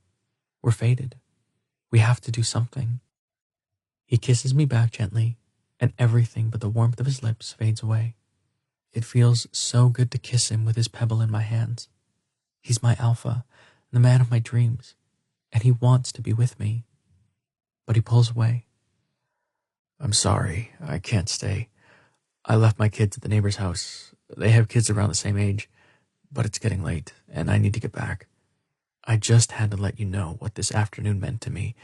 We're fated. We have to do something. He kisses me back gently, and everything but the warmth of his lips fades away. It feels so good to kiss him with his pebble in my hands. He's my alpha, the man of my dreams, and he wants to be with me. But he pulls away. I'm sorry, I can't stay. I left my kids at the neighbor's house. They have kids around the same age, but it's getting late, and I need to get back. I just had to let you know what this afternoon meant to me,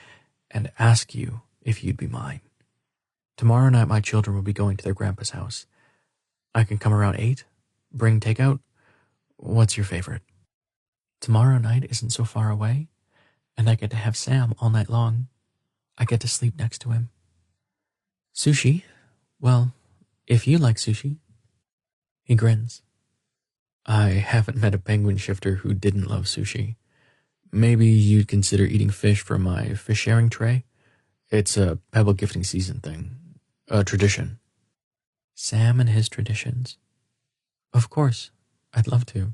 and ask you if you'd be mine. Tomorrow night my children will be going to their grandpa's house. I can come around 8, bring takeout. What's your favorite? Tomorrow night isn't so far away, and I get to have Sam all night long. I get to sleep next to him. Sushi? Well, if you like sushi. He grins. I haven't met a penguin shifter who didn't love sushi. Maybe you'd consider eating fish from my fish sharing tray? It's a Pebble gifting season thing. A tradition. Sam and his traditions. Of course, I'd love to.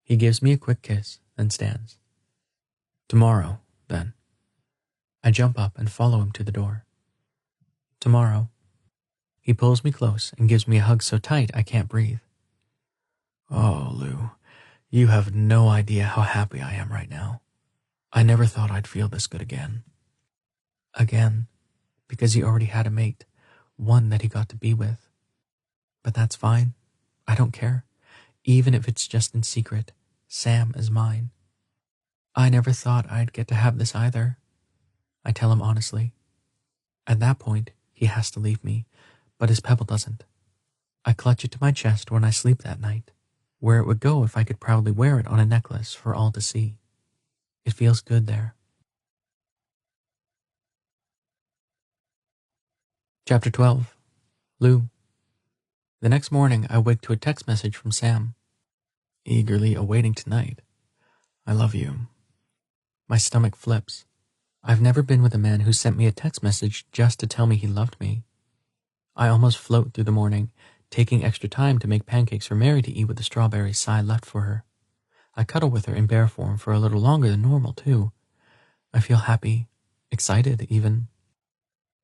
He gives me a quick kiss and stands. Tomorrow, then. I jump up and follow him to the door. Tomorrow. He pulls me close and gives me a hug so tight I can't breathe. Oh, Lou, you have no idea how happy I am right now. I never thought I'd feel this good again. Again, because he already had a mate, one that he got to be with. But that's fine. I don't care. Even if it's just in secret, Sam is mine. I never thought I'd get to have this either. I tell him honestly. At that point, he has to leave me, but his pebble doesn't. I clutch it to my chest when I sleep that night, where it would go if I could proudly wear it on a necklace for all to see. It feels good there. Chapter 12. Lou. The next morning, I wake to a text message from Sam. Eagerly awaiting tonight. I love you. My stomach flips. I've never been with a man who sent me a text message just to tell me he loved me. I almost float through the morning, taking extra time to make pancakes for Mary to eat with the strawberries Cy left for her. I cuddle with her in bear form for a little longer than normal, too. I feel happy, excited even.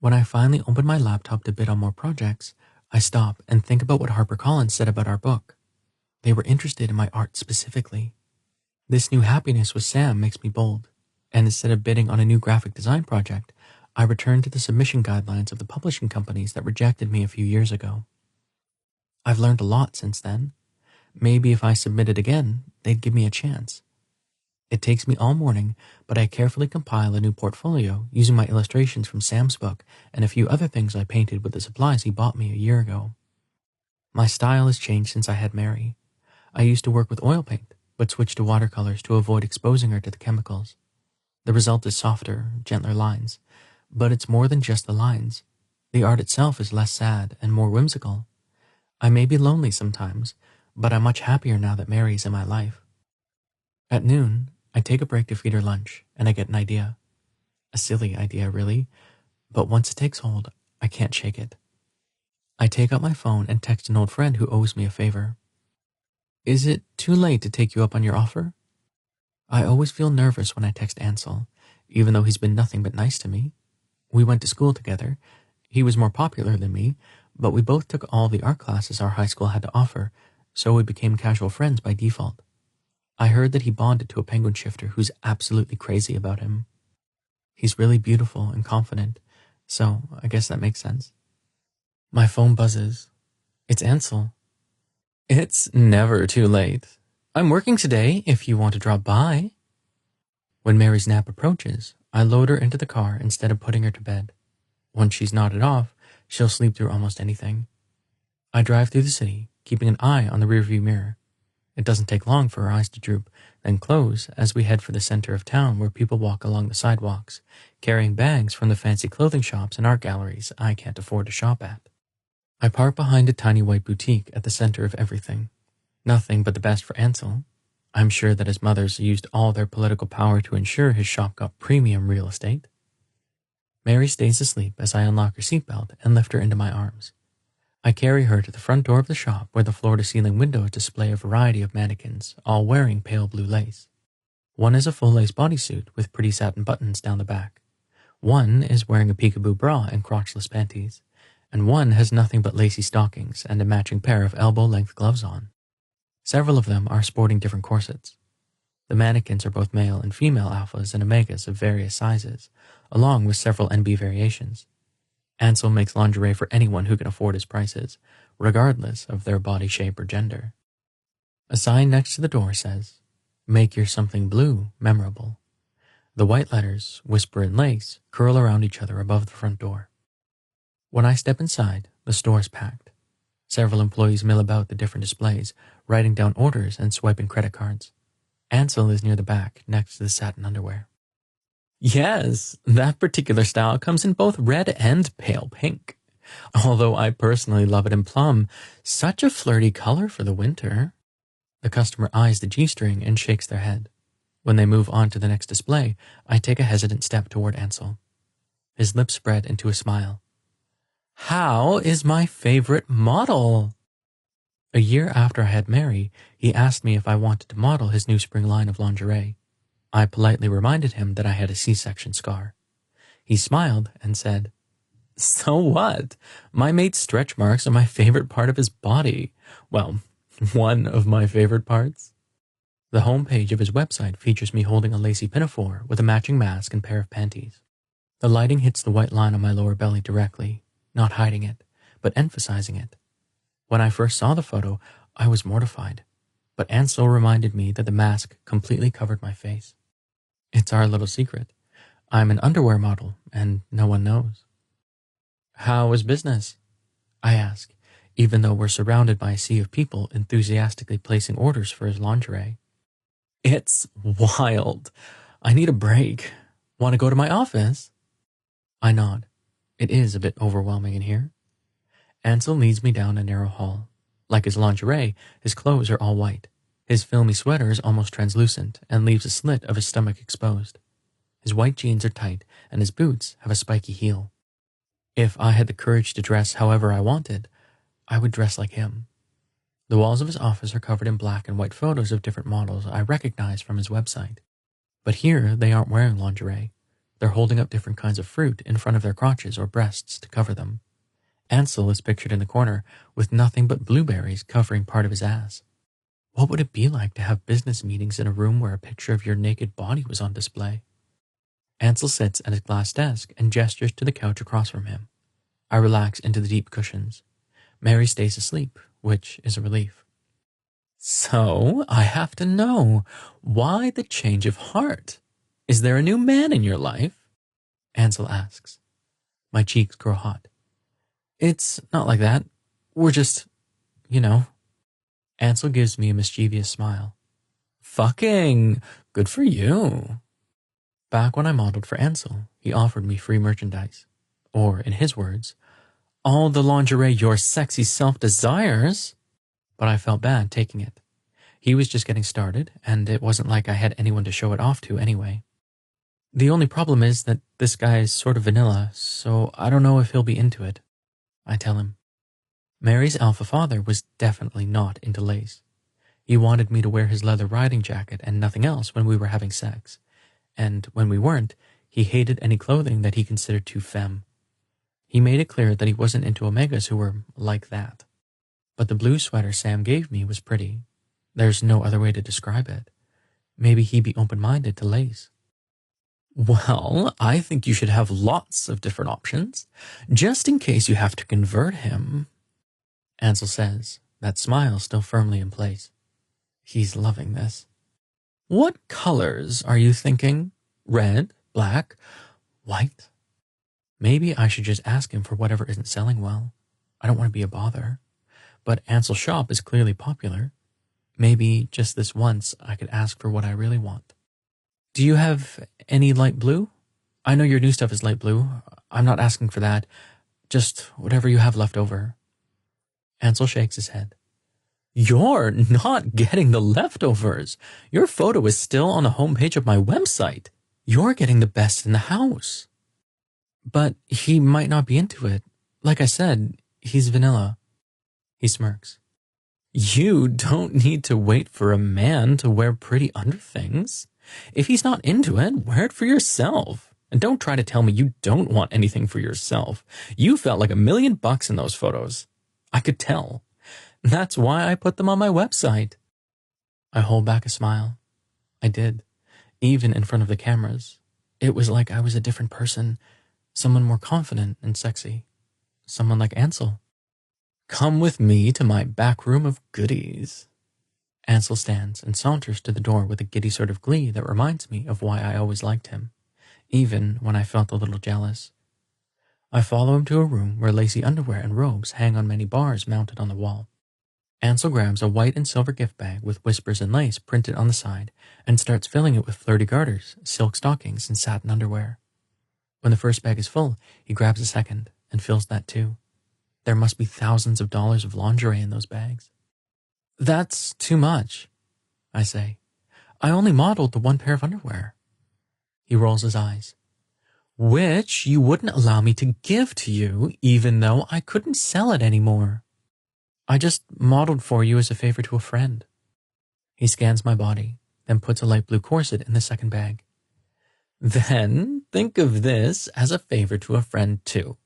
When I finally open my laptop to bid on more projects, I stop and think about what HarperCollins said about our book. They were interested in my art specifically. This new happiness with Sam makes me bold, and instead of bidding on a new graphic design project, I return to the submission guidelines of the publishing companies that rejected me a few years ago. I've learned a lot since then. Maybe if I submitted again, they'd give me a chance. It takes me all morning, but I carefully compile a new portfolio using my illustrations from Sam's book and a few other things I painted with the supplies he bought me a year ago. My style has changed since I had Mary. I used to work with oil paint, but switched to watercolors to avoid exposing her to the chemicals. The result is softer, gentler lines, but it's more than just the lines. The art itself is less sad and more whimsical. I may be lonely sometimes, but I'm much happier now that Mary's in my life. At noon, I take a break to feed her lunch, and I get an idea. A silly idea, really, but once it takes hold, I can't shake it. I take out my phone and text an old friend who owes me a favor. Is it too late to take you up on your offer? I always feel nervous when I text Ansel, even though he's been nothing but nice to me. We went to school together. He was more popular than me, but we both took all the art classes our high school had to offer, so we became casual friends by default. I heard that he bonded to a penguin shifter who's absolutely crazy about him. He's really beautiful and confident, so I guess that makes sense. My phone buzzes. It's Ansel. It's never too late. I'm working today if you want to drop by. When Mary's nap approaches, I load her into the car instead of putting her to bed. Once she's nodded off, she'll sleep through almost anything. I drive through the city, keeping an eye on the rearview mirror. It doesn't take long for our eyes to droop, then close as we head for the center of town where people walk along the sidewalks, carrying bags from the fancy clothing shops and art galleries I can't afford to shop at. I park behind a tiny white boutique at the center of everything. Nothing but the best for Ansel. I'm sure that his mothers used all their political power to ensure his shop got premium real estate. Mary stays asleep as I unlock her seatbelt and lift her into my arms. I carry her to the front door of the shop where the floor-to-ceiling windows display a variety of mannequins, all wearing pale blue lace. One is a full-lace bodysuit with pretty satin buttons down the back. One is wearing a peekaboo bra and crotchless panties, and one has nothing but lacy stockings and a matching pair of elbow-length gloves on. Several of them are sporting different corsets. The mannequins are both male and female alphas and omegas of various sizes, along with several NB variations. Ansel makes lingerie for anyone who can afford his prices, regardless of their body shape or gender. A sign next to the door says, "Make your something blue memorable." The white letters, whisper in lace, curl around each other above the front door. When I step inside, the store's packed. Several employees mill about the different displays, writing down orders and swiping credit cards. Ansel is near the back, next to the satin underwear. Yes, that particular style comes in both red and pale pink. Although I personally love it in plum, such a flirty color for the winter. The customer eyes the G-string and shakes their head. When they move on to the next display, I take a hesitant step toward Ansel. His lips spread into a smile. How is my favorite model? A year after I had Mary, he asked me if I wanted to model his new spring line of lingerie. I politely reminded him that I had a C-section scar. He smiled and said, "So what? My mate's stretch marks are my favorite part of his body. Well, one of my favorite parts." The homepage of his website features me holding a lacy pinafore with a matching mask and pair of panties. The lighting hits the white line on my lower belly directly, not hiding it, but emphasizing it. When I first saw the photo, I was mortified, but Ansel reminded me that the mask completely covered my face. It's our little secret. I'm an underwear model, and no one knows. How is business? I ask, even though we're surrounded by a sea of people enthusiastically placing orders for his lingerie. It's wild. I need a break. Want to go to my office? I nod. It is a bit overwhelming in here. Ansel leads me down a narrow hall. Like his lingerie, his clothes are all white. His filmy sweater is almost translucent and leaves a slit of his stomach exposed. His white jeans are tight and his boots have a spiky heel. If I had the courage to dress however I wanted, I would dress like him. The walls of his office are covered in black and white photos of different models I recognize from his website. But here they aren't wearing lingerie. They're holding up different kinds of fruit in front of their crotches or breasts to cover them. Ansel is pictured in the corner with nothing but blueberries covering part of his ass. What would it be like to have business meetings in a room where a picture of your naked body was on display? Ansel sits at his glass desk and gestures to the couch across from him. I relax into the deep cushions. Mary stays asleep, which is a relief. So, I have to know, why the change of heart? Is there a new man in your life? Ansel asks. My cheeks grow hot. It's not like that. We're just, Ansel gives me a mischievous smile. Fucking good for you. Back when I modeled for Ansel, he offered me free merchandise. Or, in his words, all the lingerie your sexy self desires. But I felt bad taking it. He was just getting started, and it wasn't like I had anyone to show it off to anyway. The only problem is that this guy is sort of vanilla, so I don't know if he'll be into it. I tell him. Mary's alpha father was definitely not into lace. He wanted me to wear his leather riding jacket and nothing else when we were having sex. And when we weren't, he hated any clothing that he considered too femme. He made it clear that he wasn't into omegas who were like that. But the blue sweater Sam gave me was pretty. There's no other way to describe it. Maybe he'd be open-minded to lace. Well, I think you should have lots of different options, just in case you have to convert him, Ansel says, that smile still firmly in place. He's loving this. What colors are you thinking? Red, black, white? Maybe I should just ask him for whatever isn't selling well. I don't want to be a bother. But Ansel's shop is clearly popular. Maybe just this once I could ask for what I really want. Do you have any light blue? I know your new stuff is light blue. I'm not asking for that. Just whatever you have left over. Ansel shakes his head. You're not getting the leftovers. Your photo is still on the homepage of my website. You're getting the best in the house. But he might not be into it. Like I said, he's vanilla. He smirks. You don't need to wait for a man to wear pretty underthings. If he's not into it, wear it for yourself. And don't try to tell me you don't want anything for yourself. You felt like $1 million in those photos. I could tell. That's why I put them on my website. I hold back a smile. I did, even in front of the cameras. It was like I was a different person, someone more confident and sexy, someone like Ansel. Come with me to my back room of goodies. Ansel stands and saunters to the door with a giddy sort of glee that reminds me of why I always liked him, even when I felt a little jealous. I follow him to a room where lacy underwear and robes hang on many bars mounted on the wall. Ansel grabs a white and silver gift bag with whispers and lace printed on the side and starts filling it with flirty garters, silk stockings, and satin underwear. When the first bag is full, he grabs a second and fills that too. There must be thousands of dollars of lingerie in those bags. That's too much, I say. I only modeled the one pair of underwear. He rolls his eyes. Which you wouldn't allow me to give to you, even though I couldn't sell it anymore. I just modeled for you as a favor to a friend. He scans my body, then puts a light blue corset in the second bag. Then think of this as a favor to a friend too.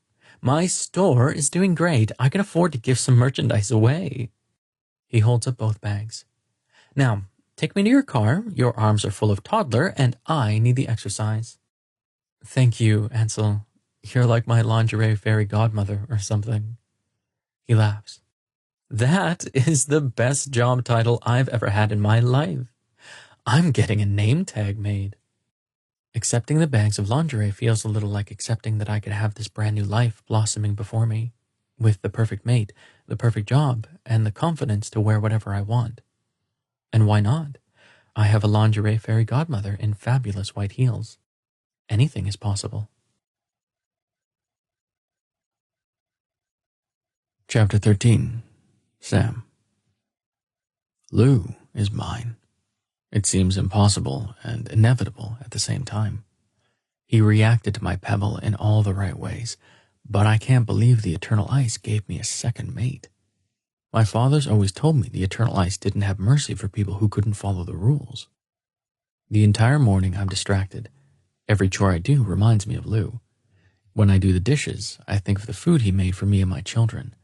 My store is doing great. I can afford to give some merchandise away. He holds up both bags. Now, take me to your car. Your arms are full of toddler, and I need the exercise. Thank you, Ansel. You're like my lingerie fairy godmother or something. He laughs. That is the best job title I've ever had in my life. I'm getting a name tag made. Accepting the bags of lingerie feels a little like accepting that I could have this brand new life blossoming before me, with the perfect mate, the perfect job, and the confidence to wear whatever I want. And why not? I have a lingerie fairy godmother in fabulous white heels. Anything is possible. Chapter 13. Sam. Lou is mine. It seems impossible and inevitable at the same time. He reacted to my pebble in all the right ways, but I can't believe the eternal ice gave me a second mate. My father's always told me the eternal ice didn't have mercy for people who couldn't follow the rules. The entire morning I'm distracted. Every chore I do reminds me of Lou. When I do the dishes, I think of the food he made for me and my children.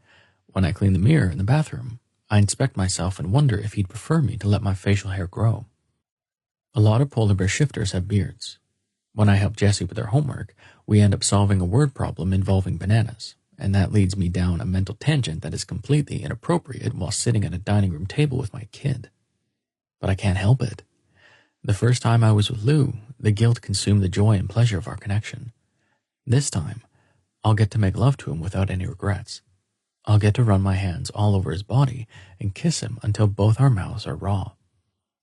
When I clean the mirror in the bathroom, I inspect myself and wonder if he'd prefer me to let my facial hair grow. A lot of polar bear shifters have beards. When I help Jessie with her homework, we end up solving a word problem involving bananas, and that leads me down a mental tangent that is completely inappropriate while sitting at a dining room table with my kid. But I can't help it. The first time I was with Lou, the guilt consumed the joy and pleasure of our connection. This time, I'll get to make love to him without any regrets. I'll get to run my hands all over his body and kiss him until both our mouths are raw.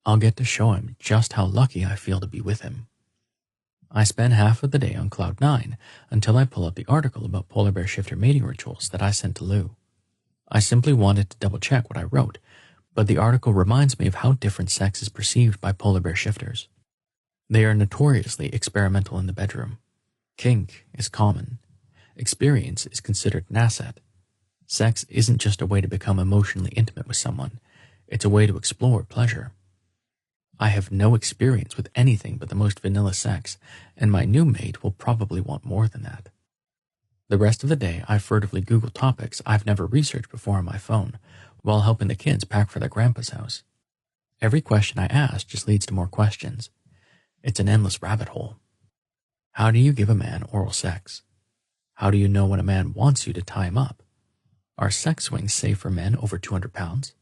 I'll get to show him just how lucky I feel to be with him. I spend half of the day on cloud nine until I pull up the article about polar bear shifter mating rituals that I sent to Lou. I simply wanted to double check what I wrote, but the article reminds me of how different sex is perceived by polar bear shifters. They are notoriously experimental in the bedroom. Kink is common. Experience is considered an asset. Sex isn't just a way to become emotionally intimate with someone, it's a way to explore pleasure. I have no experience with anything but the most vanilla sex, and my new mate will probably want more than that. The rest of the day, I furtively Google topics I've never researched before on my phone, while helping the kids pack for their grandpa's house. Every question I ask just leads to more questions. It's an endless rabbit hole. How do you give a man oral sex? How do you know when a man wants you to tie him up? Are sex swings safe for men over 200 pounds?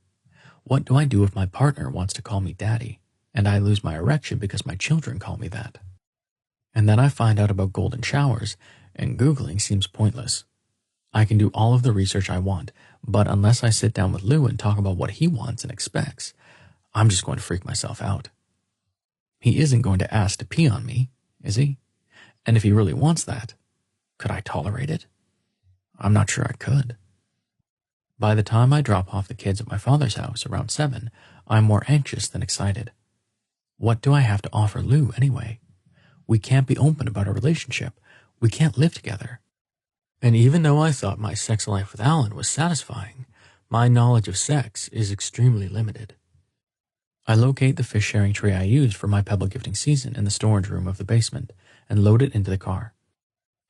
What do I do if my partner wants to call me daddy, and I lose my erection because my children call me that? And then I find out about golden showers, and Googling seems pointless. I can do all of the research I want, but unless I sit down with Lou and talk about what he wants and expects, I'm just going to freak myself out. He isn't going to ask to pee on me, is he? And if he really wants that, could I tolerate it? I'm not sure I could. By the time I drop off the kids at my father's house around 7, I'm more anxious than excited. What do I have to offer Lou anyway? We can't be open about our relationship. We can't live together. And even though I thought my sex life with Alan was satisfying, my knowledge of sex is extremely limited. I locate the fish sharing tray I used for my pebble gifting season in the storage room of the basement and load it into the car.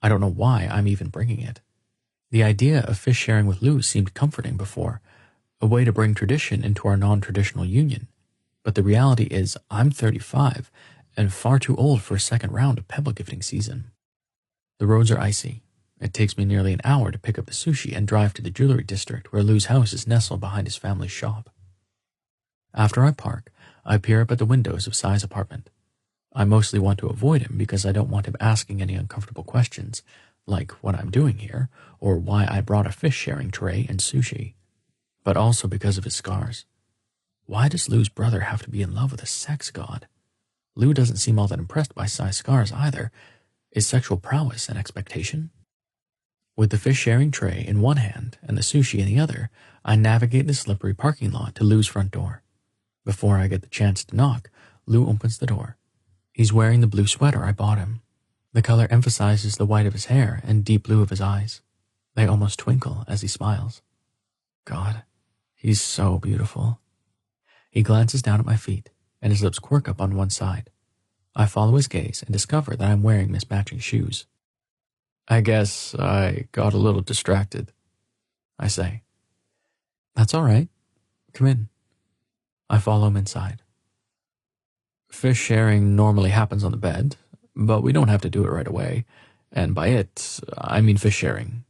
I don't know why I'm even bringing it. The idea of fish sharing with Lou seemed comforting before, a way to bring tradition into our non-traditional union. But the reality is I'm 35 and far too old for a second round of pebble gifting season. The roads are icy. It takes me nearly an hour to pick up the sushi and drive to the jewelry district where Lou's house is nestled behind his family's shop. After I park, I peer up at the windows of Sai's apartment. I mostly want to avoid him because I don't want him asking any uncomfortable questions, like what I'm doing here, or why I brought a fish-sharing tray and sushi, but also because of his scars. Why does Lou's brother have to be in love with a sex god? Lou doesn't seem all that impressed by Sai's scars either. Is sexual prowess an expectation? With the fish-sharing tray in one hand and the sushi in the other, I navigate the slippery parking lot to Lou's front door. Before I get the chance to knock, Lou opens the door. He's wearing the blue sweater I bought him. The color emphasizes the white of his hair and deep blue of his eyes. They almost twinkle as he smiles. God, he's so beautiful. He glances down at my feet, and his lips quirk up on one side. I follow his gaze and discover that I'm wearing mismatching shoes. I guess I got a little distracted, I say. That's all right. Come in. I follow him inside. Fish sharing normally happens on the bed, but we don't have to do it right away. And by it, I mean fish sharing,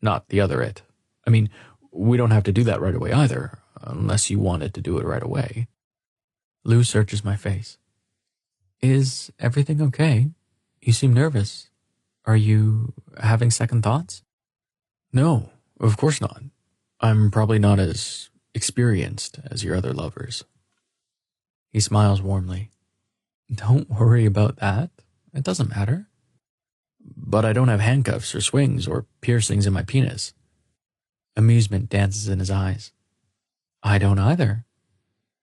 not the other it. I mean, we don't have to do that right away either, unless you wanted to do it right away. Lou searches my face. Is everything okay? You seem nervous. Are you having second thoughts? No, of course not. I'm probably not as experienced as your other lovers. He smiles warmly. Don't worry about that. It doesn't matter. But I don't have handcuffs or swings or piercings in my penis. Amusement dances in his eyes. I don't either.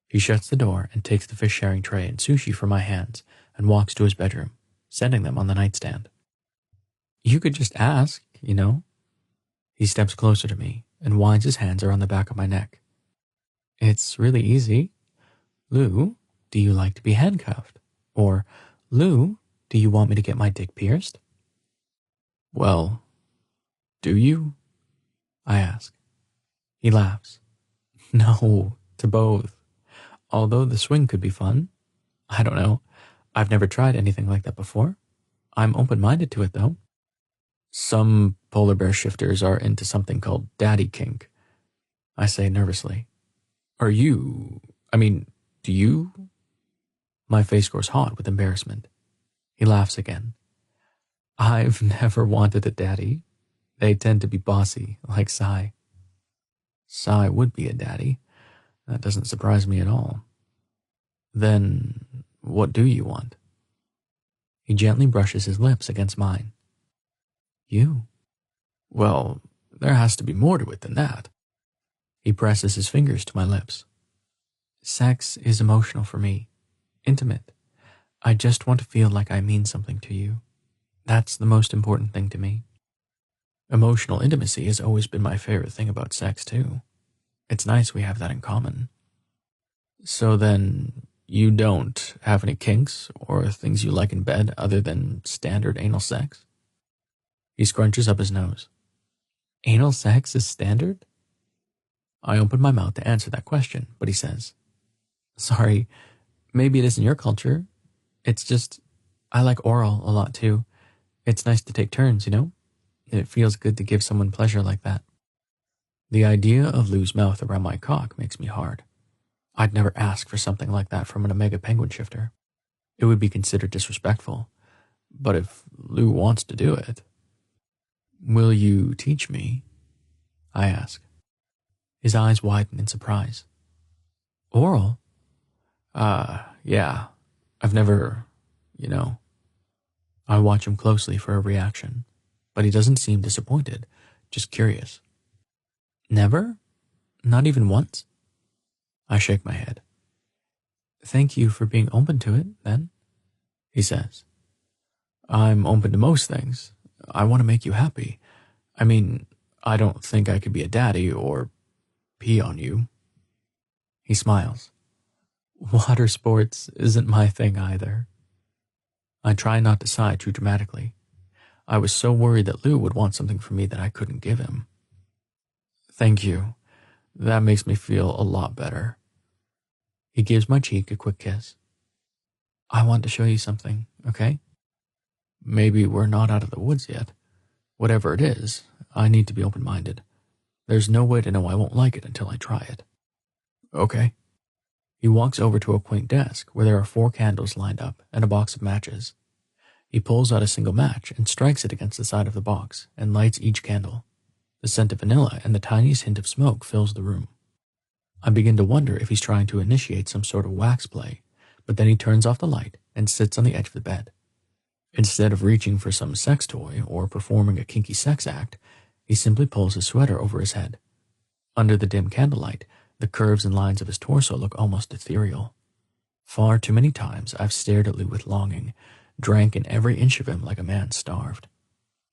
He shuts the door and takes the fish-sharing tray and sushi from my hands and walks to his bedroom, setting them on the nightstand. You could just ask, you know? He steps closer to me and winds his hands around the back of my neck. It's really easy. Lou, do you like to be handcuffed? Or, Lou, do you want me to get my dick pierced? Well, do you? I ask. He laughs. No, to both. Although the swing could be fun. I don't know. I've never tried anything like that before. I'm open-minded to it, though. Some polar bear shifters are into something called daddy kink, I say nervously. Do you? My face grows hot with embarrassment. He laughs again. I've never wanted a daddy. They tend to be bossy, like Sai. Sai would be a daddy. That doesn't surprise me at all. Then, what do you want? He gently brushes his lips against mine. You? Well, there has to be more to it than that. He presses his fingers to my lips. Sex is emotional for me, intimate. I just want to feel like I mean something to you. That's the most important thing to me. Emotional intimacy has always been my favorite thing about sex, too. It's nice we have that in common. So then, you don't have any kinks or things you like in bed other than standard anal sex? He scrunches up his nose. Anal sex is standard? I open my mouth to answer that question, but he says, Sorry, maybe it isn't your culture. It's just, I like oral a lot too. It's nice to take turns, you know? It feels good to give someone pleasure like that. The idea of Lou's mouth around my cock makes me hard. I'd never ask for something like that from an Omega penguin shifter. It would be considered disrespectful. But if Lou wants to do it, will you teach me? I ask. His eyes widen in surprise. Oral? Yeah. I've never, I watch him closely for a reaction, but he doesn't seem disappointed, just curious. Never? Not even once? I shake my head. Thank you for being open to it, then, he says. I'm open to most things. I want to make you happy. I mean, I don't think I could be a daddy or pee on you. He smiles. Water sports isn't my thing either. I try not to sigh too dramatically. I was so worried that Lou would want something from me that I couldn't give him. Thank you. That makes me feel a lot better. He gives my cheek a quick kiss. I want to show you something, okay? Maybe we're not out of the woods yet. Whatever it is, I need to be open-minded. There's no way to know I won't like it until I try it. Okay. He walks over to a quaint desk where there are 4 candles lined up and a box of matches. He pulls out a single match and strikes it against the side of the box and lights each candle. The scent of vanilla and the tiniest hint of smoke fills the room. I begin to wonder if he's trying to initiate some sort of wax play, but then he turns off the light and sits on the edge of the bed. Instead of reaching for some sex toy or performing a kinky sex act, he simply pulls his sweater over his head. Under the dim candlelight, the curves and lines of his torso look almost ethereal. Far too many times I've stared at Lou with longing, drank in every inch of him like a man starved.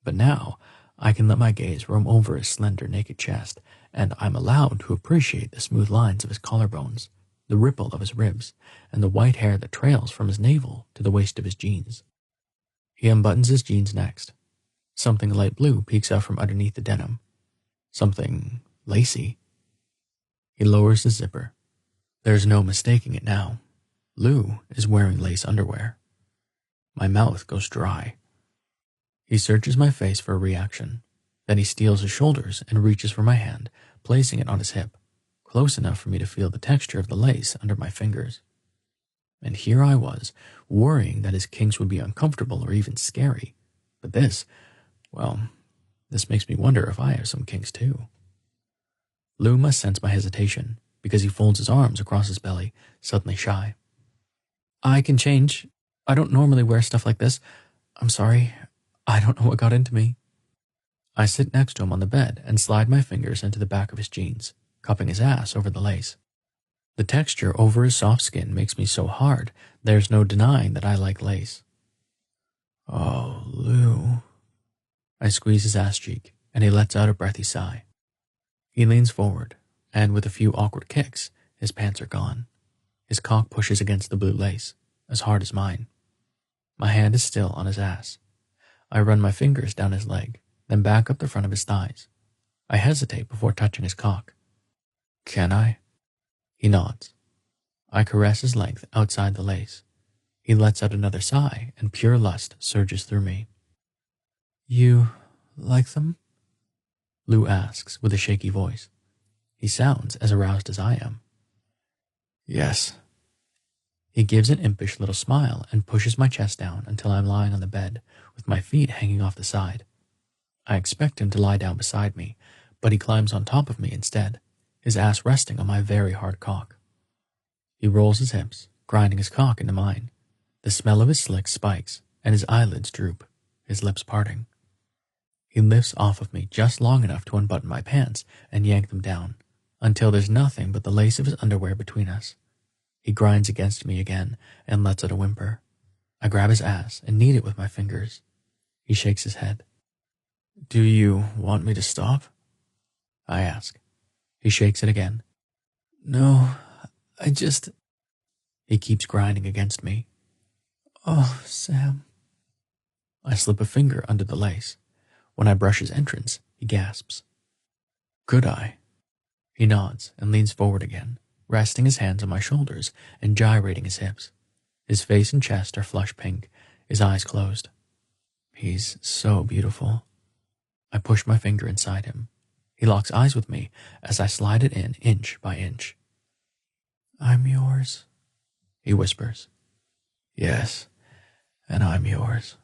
But now I can let my gaze roam over his slender, naked chest, and I'm allowed to appreciate the smooth lines of his collarbones, the ripple of his ribs, and the white hair that trails from his navel to the waist of his jeans. He unbuttons his jeans next. Something light blue peeks out from underneath the denim. Something lacy. He lowers the zipper. There's no mistaking it now. Lou is wearing lace underwear. My mouth goes dry. He searches my face for a reaction. Then he steals his shoulders and reaches for my hand, placing it on his hip, close enough for me to feel the texture of the lace under my fingers. And here I was, worrying that his kinks would be uncomfortable or even scary. But this makes me wonder if I have some kinks too. Lou must sense my hesitation, because he folds his arms across his belly, suddenly shy. I can change. I don't normally wear stuff like this. I'm sorry. I don't know what got into me. I sit next to him on the bed and slide my fingers into the back of his jeans, cupping his ass over the lace. The texture over his soft skin makes me so hard, there's no denying that I like lace. Oh, Lou. I squeeze his ass cheek, and he lets out a breathy sigh. He leans forward, and with a few awkward kicks, his pants are gone. His cock pushes against the blue lace, as hard as mine. My hand is still on his ass. I run my fingers down his leg, then back up the front of his thighs. I hesitate before touching his cock. Can I? He nods. I caress his length outside the lace. He lets out another sigh, and pure lust surges through me. You like them? Lou asks with a shaky voice. He sounds as aroused as I am. Yes. He gives an impish little smile and pushes my chest down until I'm lying on the bed, with my feet hanging off the side. I expect him to lie down beside me, but he climbs on top of me instead, his ass resting on my very hard cock. He rolls his hips, grinding his cock into mine. The smell of his slick spikes, and his eyelids droop, his lips parting. He lifts off of me just long enough to unbutton my pants and yank them down, until there's nothing but the lace of his underwear between us. He grinds against me again and lets out a whimper. I grab his ass and knead it with my fingers. He shakes his head. "Do you want me to stop?" I ask. He shakes it again. "No, I just..." He keeps grinding against me. "Oh, Sam." I slip a finger under the lace. When I brush his entrance, he gasps. "Could I?" He nods and leans forward again, resting his hands on my shoulders and gyrating his hips. His face and chest are flush pink, his eyes closed. He's so beautiful. I push my finger inside him. He locks eyes with me as I slide it in inch by inch. "I'm yours," he whispers. "Yes, and I'm yours."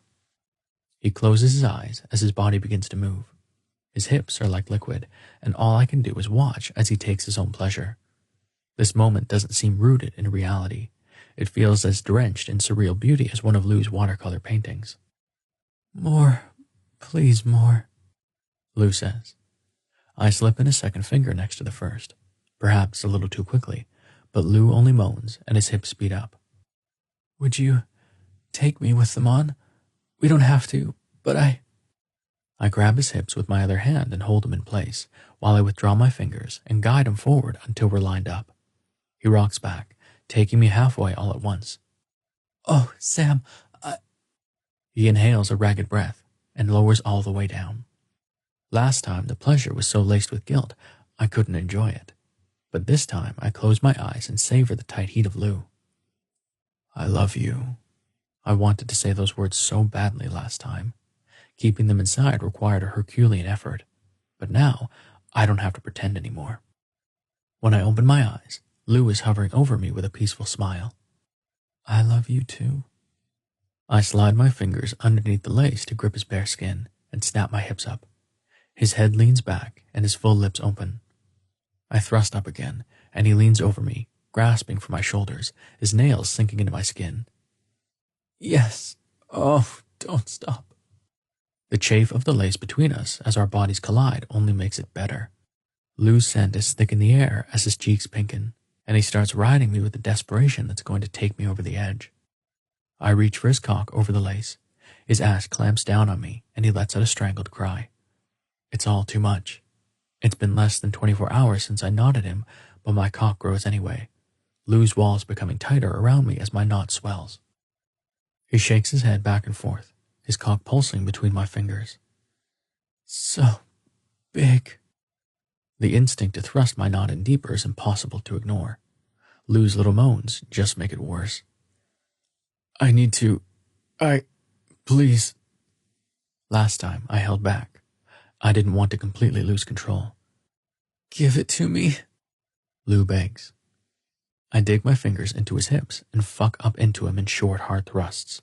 He closes his eyes as his body begins to move. His hips are like liquid, and all I can do is watch as he takes his own pleasure. This moment doesn't seem rooted in reality. It feels as drenched in surreal beauty as one of Lou's watercolor paintings. "More, please more," Lou says. I slip in a second finger next to the first, perhaps a little too quickly, but Lou only moans and his hips speed up. "Would you take me with them on? We don't have to, but I grab his hips with my other hand and hold him in place, while I withdraw my fingers and guide him forward until we're lined up. He rocks back, taking me halfway all at once. "Oh, Sam, He inhales a ragged breath and lowers all the way down. Last time the pleasure was so laced with guilt, I couldn't enjoy it. But this time I close my eyes and savor the tight heat of Lou. "I love you." I wanted to say those words so badly last time. Keeping them inside required a Herculean effort, but now I don't have to pretend anymore. When I open my eyes, Lou is hovering over me with a peaceful smile. "I love you too." I slide my fingers underneath the lace to grip his bare skin and snap my hips up. His head leans back and his full lips open. I thrust up again, and he leans over me, grasping for my shoulders, his nails sinking into my skin. "Yes. Oh, don't stop." The chafe of the lace between us as our bodies collide only makes it better. Lou's scent is thick in the air as his cheeks pinken, and he starts riding me with the desperation that's going to take me over the edge. I reach for his cock over the lace. His ass clamps down on me, and he lets out a strangled cry. It's all too much. It's been less than 24 hours since I knotted him, but my cock grows anyway. Lou's walls becoming tighter around me as my knot swells. He shakes his head back and forth, his cock pulsing between my fingers. "So big." The instinct to thrust my knot in deeper is impossible to ignore. Lou's little moans just make it worse. "I need to... please." Last time I held back. I didn't want to completely lose control. "Give it to me," Lou begs. I dig my fingers into his hips and fuck up into him in short, hard thrusts.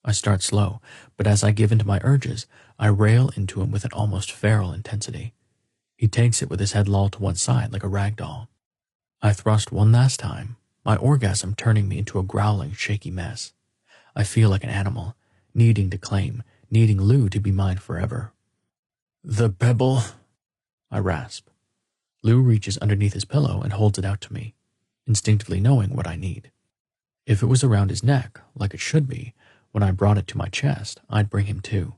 I start slow, but as I give into my urges, I rail into him with an almost feral intensity. He takes it with his head lolled to one side like a rag doll. I thrust one last time, my orgasm turning me into a growling, shaky mess. I feel like an animal, needing to claim, needing Lou to be mine forever. "The pebble," I rasp. Lou reaches underneath his pillow and holds it out to me, instinctively knowing what I need. If it was around his neck, like it should be, when I brought it to my chest, I'd bring him too.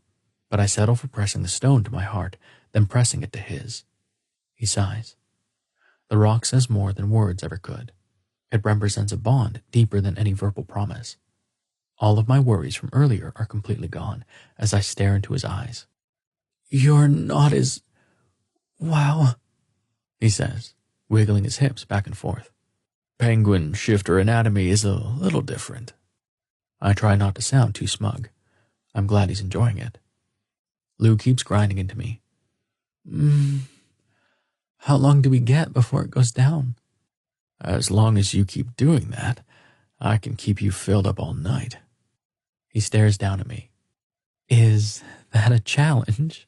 But I settle for pressing the stone to my heart, then pressing it to his. He sighs. The rock says more than words ever could. It represents a bond deeper than any verbal promise. All of my worries from earlier are completely gone as I stare into his eyes. "You're not as... wow," he says, wiggling his hips back and forth. "Penguin shifter anatomy is a little different." I try not to sound too smug. I'm glad he's enjoying it. Lou keeps grinding into me. How long do we get before it goes down?" "As long as you keep doing that, I can keep you filled up all night." He stares down at me. "Is that a challenge?"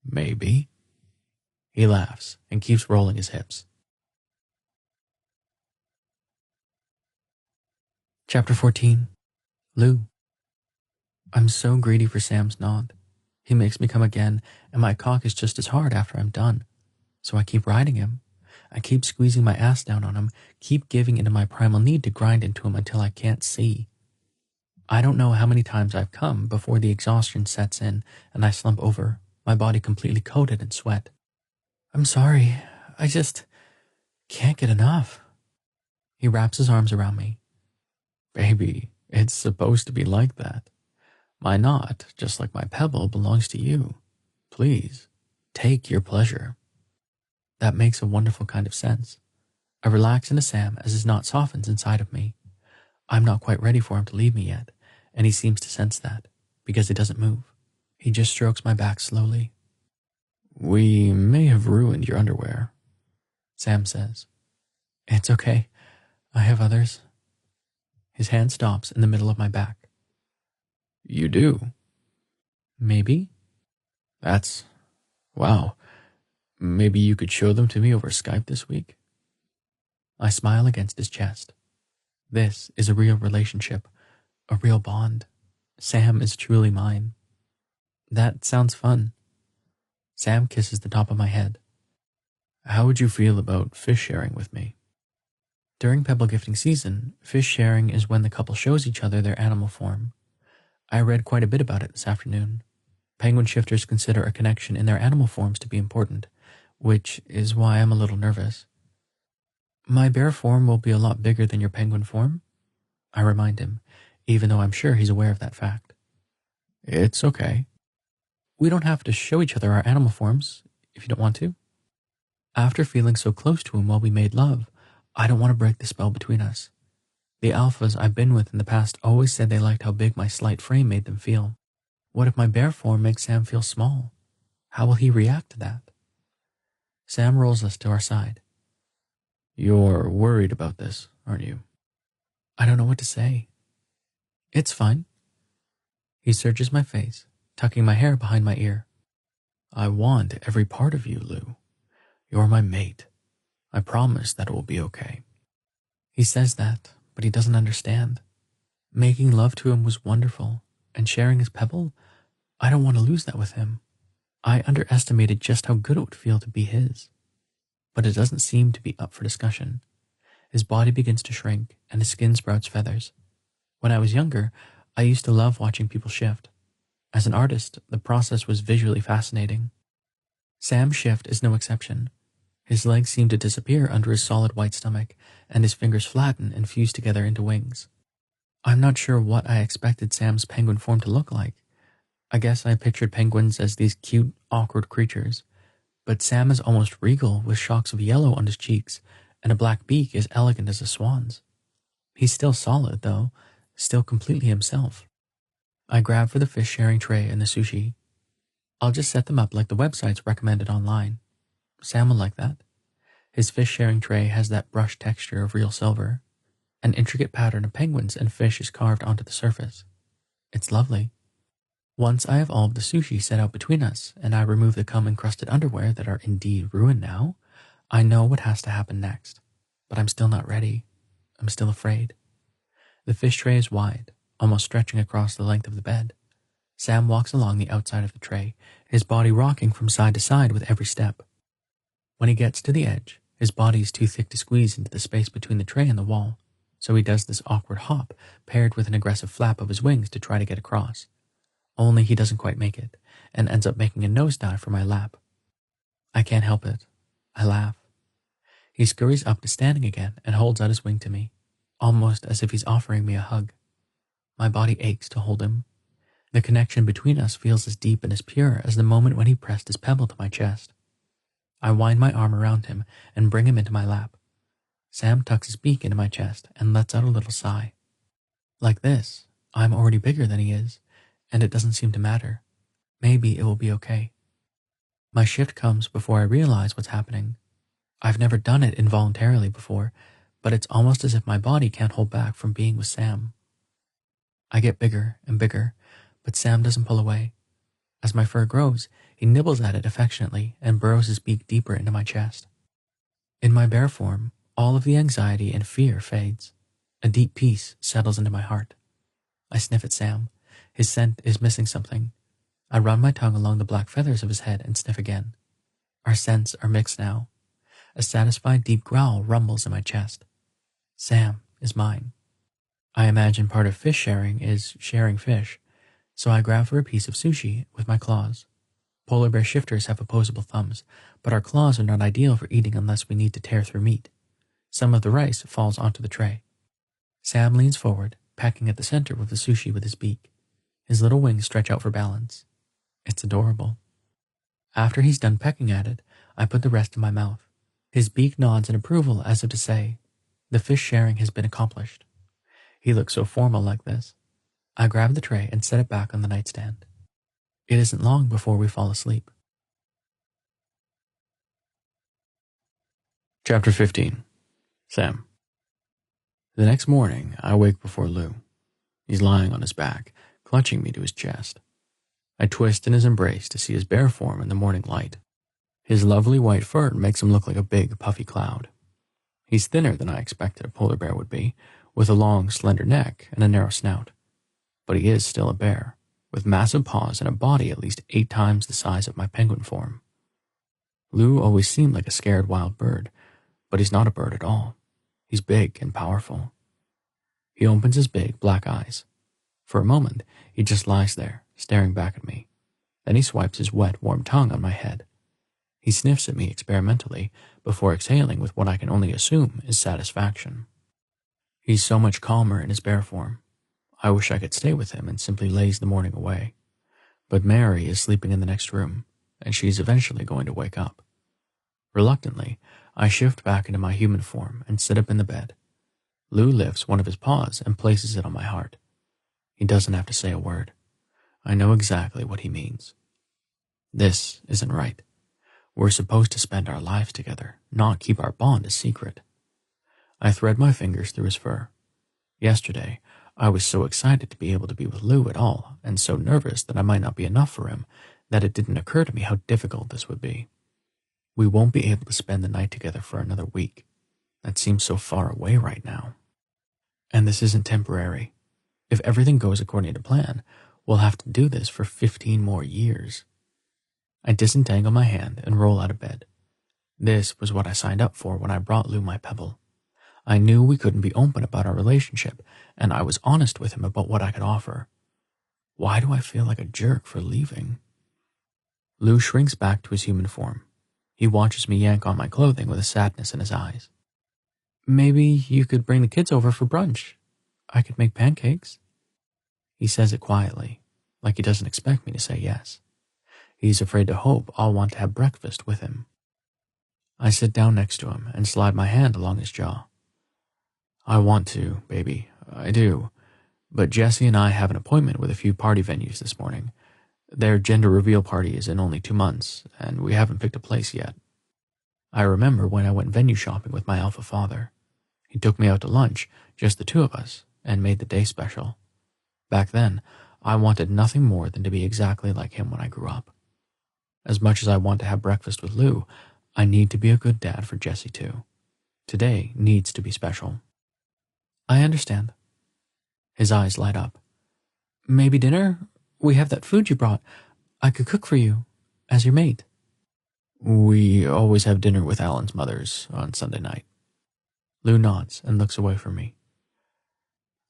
"Maybe." He laughs and keeps rolling his hips. Chapter 14. Lou. I'm so greedy for Sam's nod. He makes me come again, and my cock is just as hard after I'm done. So I keep riding him. I keep squeezing my ass down on him, keep giving into my primal need to grind into him until I can't see. I don't know how many times I've come before the exhaustion sets in and I slump over, my body completely coated in sweat. I'm sorry, I just can't get enough. He wraps his arms around me. Baby, it's supposed to be like that. My knot, just like my pebble, belongs to you. Please, take your pleasure. That makes a wonderful kind of sense. I relax into Sam as his knot softens inside of me. I'm not quite ready for him to leave me yet, and he seems to sense that, because he doesn't move. He just strokes my back slowly. We may have ruined your underwear, Sam says. It's okay. I have others. His hand stops in the middle of my back. You do? Maybe? Wow. Maybe you could show them to me over Skype this week? I smile against his chest. This is a real relationship, a real bond. Sam is truly mine. That sounds fun. Sam kisses the top of my head. How would you feel about fish sharing with me? During pebble gifting season, fish sharing is when the couple shows each other their animal form. I read quite a bit about it this afternoon. Penguin shifters consider a connection in their animal forms to be important, which is why I'm a little nervous. My bear form will be a lot bigger than your penguin form, I remind him, even though I'm sure he's aware of that fact. It's okay. We don't have to show each other our animal forms, if you don't want to. After feeling so close to him while we made love, I don't want to break the spell between us. The alphas I've been with in the past always said they liked how big my slight frame made them feel. What if my bear form makes Sam feel small? How will he react to that? Sam rolls us to our side. You're worried about this, aren't you? I don't know what to say. It's fine. He searches my face, tucking my hair behind my ear. I want every part of you, Lou. You're my mate. I promise that it will be okay. He says that, but he doesn't understand. Making love to him was wonderful, and sharing his pebble, I don't want to lose that with him. I underestimated just how good it would feel to be his. But it doesn't seem to be up for discussion. His body begins to shrink, and his skin sprouts feathers. When I was younger, I used to love watching people shift. As an artist, the process was visually fascinating. Sam's shift is no exception. His legs seem to disappear under his solid white stomach, and his fingers flatten and fuse together into wings. I'm not sure what I expected Sam's penguin form to look like. I guess I pictured penguins as these cute, awkward creatures, but Sam is almost regal with shocks of yellow on his cheeks and a black beak as elegant as a swan's. He's still solid, though, still completely himself. I grab for the fish sharing tray and the sushi. I'll just set them up like the websites recommended online. Sam will like that. His fish sharing tray has that brushed texture of real silver. An intricate pattern of penguins and fish is carved onto the surface. It's lovely. Once I have all of the sushi set out between us and I remove the cum-encrusted underwear that are indeed ruined now, I know what has to happen next. But I'm still not ready. I'm still afraid. The fish tray is wide, almost stretching across the length of the bed. Sam walks along the outside of the tray, his body rocking from side to side with every step. When he gets to the edge, his body is too thick to squeeze into the space between the tray and the wall, so he does this awkward hop paired with an aggressive flap of his wings to try to get across. Only he doesn't quite make it, and ends up making a nosedive for my lap. I can't help it. I laugh. He scurries up to standing again and holds out his wing to me, almost as if he's offering me a hug. My body aches to hold him. The connection between us feels as deep and as pure as the moment when he pressed his pebble to my chest. I wind my arm around him and bring him into my lap. Sam tucks his beak into my chest and lets out a little sigh. Like this, I'm already bigger than he is, and it doesn't seem to matter. Maybe it will be okay. My shift comes before I realize what's happening. I've never done it involuntarily before, but it's almost as if my body can't hold back from being with Sam. I get bigger and bigger, but Sam doesn't pull away. As my fur grows, he nibbles at it affectionately and burrows his beak deeper into my chest. In my bear form, all of the anxiety and fear fades. A deep peace settles into my heart. I sniff at Sam. His scent is missing something. I run my tongue along the black feathers of his head and sniff again. Our scents are mixed now. A satisfied deep growl rumbles in my chest. Sam is mine. I imagine part of fish sharing is sharing fish, so I grab for a piece of sushi with my claws. Polar bear shifters have opposable thumbs, but our claws are not ideal for eating unless we need to tear through meat. Some of the rice falls onto the tray. Sam leans forward, pecking at the center of the sushi with his beak. His little wings stretch out for balance. It's adorable. After he's done pecking at it, I put the rest in my mouth. His beak nods in approval as if to say, the fish sharing has been accomplished. He looks so formal like this. I grab the tray and set it back on the nightstand. It isn't long before we fall asleep. Chapter 15. Sam. The next morning, I wake before Lou. He's lying on his back, clutching me to his chest. I twist in his embrace to see his bare form in the morning light. His lovely white fur makes him look like a big, puffy cloud. He's thinner than I expected a polar bear would be, with a long, slender neck and a narrow snout. But he is still a bear, with massive paws and a body at least 8 times the size of my penguin form. Lou always seemed like a scared wild bird, but he's not a bird at all. He's big and powerful. He opens his big, black eyes. For a moment, he just lies there, staring back at me. Then he swipes his wet, warm tongue on my head. He sniffs at me experimentally before exhaling with what I can only assume is satisfaction. He's so much calmer in his bear form. I wish I could stay with him and simply laze the morning away. But Mary is sleeping in the next room, and she's eventually going to wake up. Reluctantly, I shift back into my human form and sit up in the bed. Lou lifts one of his paws and places it on my heart. He doesn't have to say a word. I know exactly what he means. This isn't right. We're supposed to spend our lives together, not keep our bond a secret. I thread my fingers through his fur. Yesterday, I was so excited to be able to be with Lou at all, and so nervous that I might not be enough for him, that it didn't occur to me how difficult this would be. We won't be able to spend the night together for another week. That seems so far away right now. And this isn't temporary. If everything goes according to plan, we'll have to do this for 15 more years. I disentangle my hand and roll out of bed. This was what I signed up for when I brought Lou my pebble. I knew we couldn't be open about our relationship, and I was honest with him about what I could offer. Why do I feel like a jerk for leaving? Lou shrinks back to his human form. He watches me yank on my clothing with a sadness in his eyes. Maybe you could bring the kids over for brunch. I could make pancakes. He says it quietly, like he doesn't expect me to say yes. He's afraid to hope I'll want to have breakfast with him. I sit down next to him and slide my hand along his jaw. I want to, baby. I do. But Jesse and I have an appointment with a few party venues this morning. Their gender reveal party is in only 2 months, and we haven't picked a place yet. I remember when I went venue shopping with my alpha father. He took me out to lunch, just the 2 of us, and made the day special. Back then, I wanted nothing more than to be exactly like him when I grew up. As much as I want to have breakfast with Lou, I need to be a good dad for Jesse too. Today needs to be special. I understand. His eyes light up. Maybe dinner? We have that food you brought. I could cook for you, as your mate. We always have dinner with Alan's mothers on Sunday night. Lou nods and looks away from me.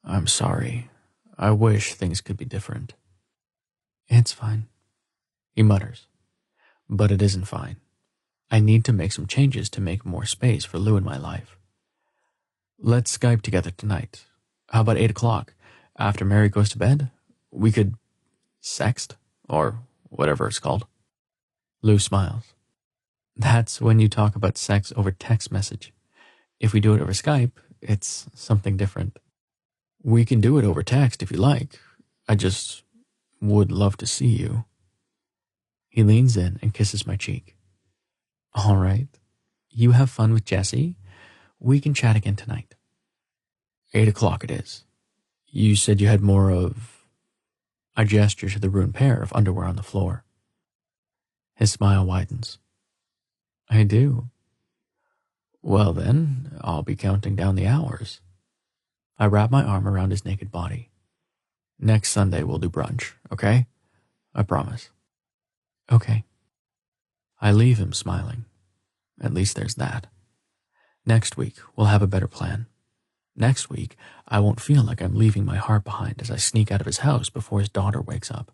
I'm sorry. I wish things could be different. It's fine, he mutters. But it isn't fine. I need to make some changes to make more space for Lou in my life. Let's Skype together tonight. How about 8 o'clock? After Mary goes to bed? We could sext, or whatever it's called. Lou smiles. That's when you talk about sex over text message. If we do it over Skype, it's something different. We can do it over text if you like. I just would love to see you. He leans in and kisses my cheek. All right. You have fun with Jesse. We can chat again tonight. 8 o'clock it is. You said you had more of... I gesture to the ruined pair of underwear on the floor. His smile widens. I do. Well then, I'll be counting down the hours. I wrap my arm around his naked body. Next Sunday we'll do brunch, okay? I promise. Okay. I leave him smiling. At least there's that. Next week, we'll have a better plan. Next week, I won't feel like I'm leaving my heart behind as I sneak out of his house before his daughter wakes up.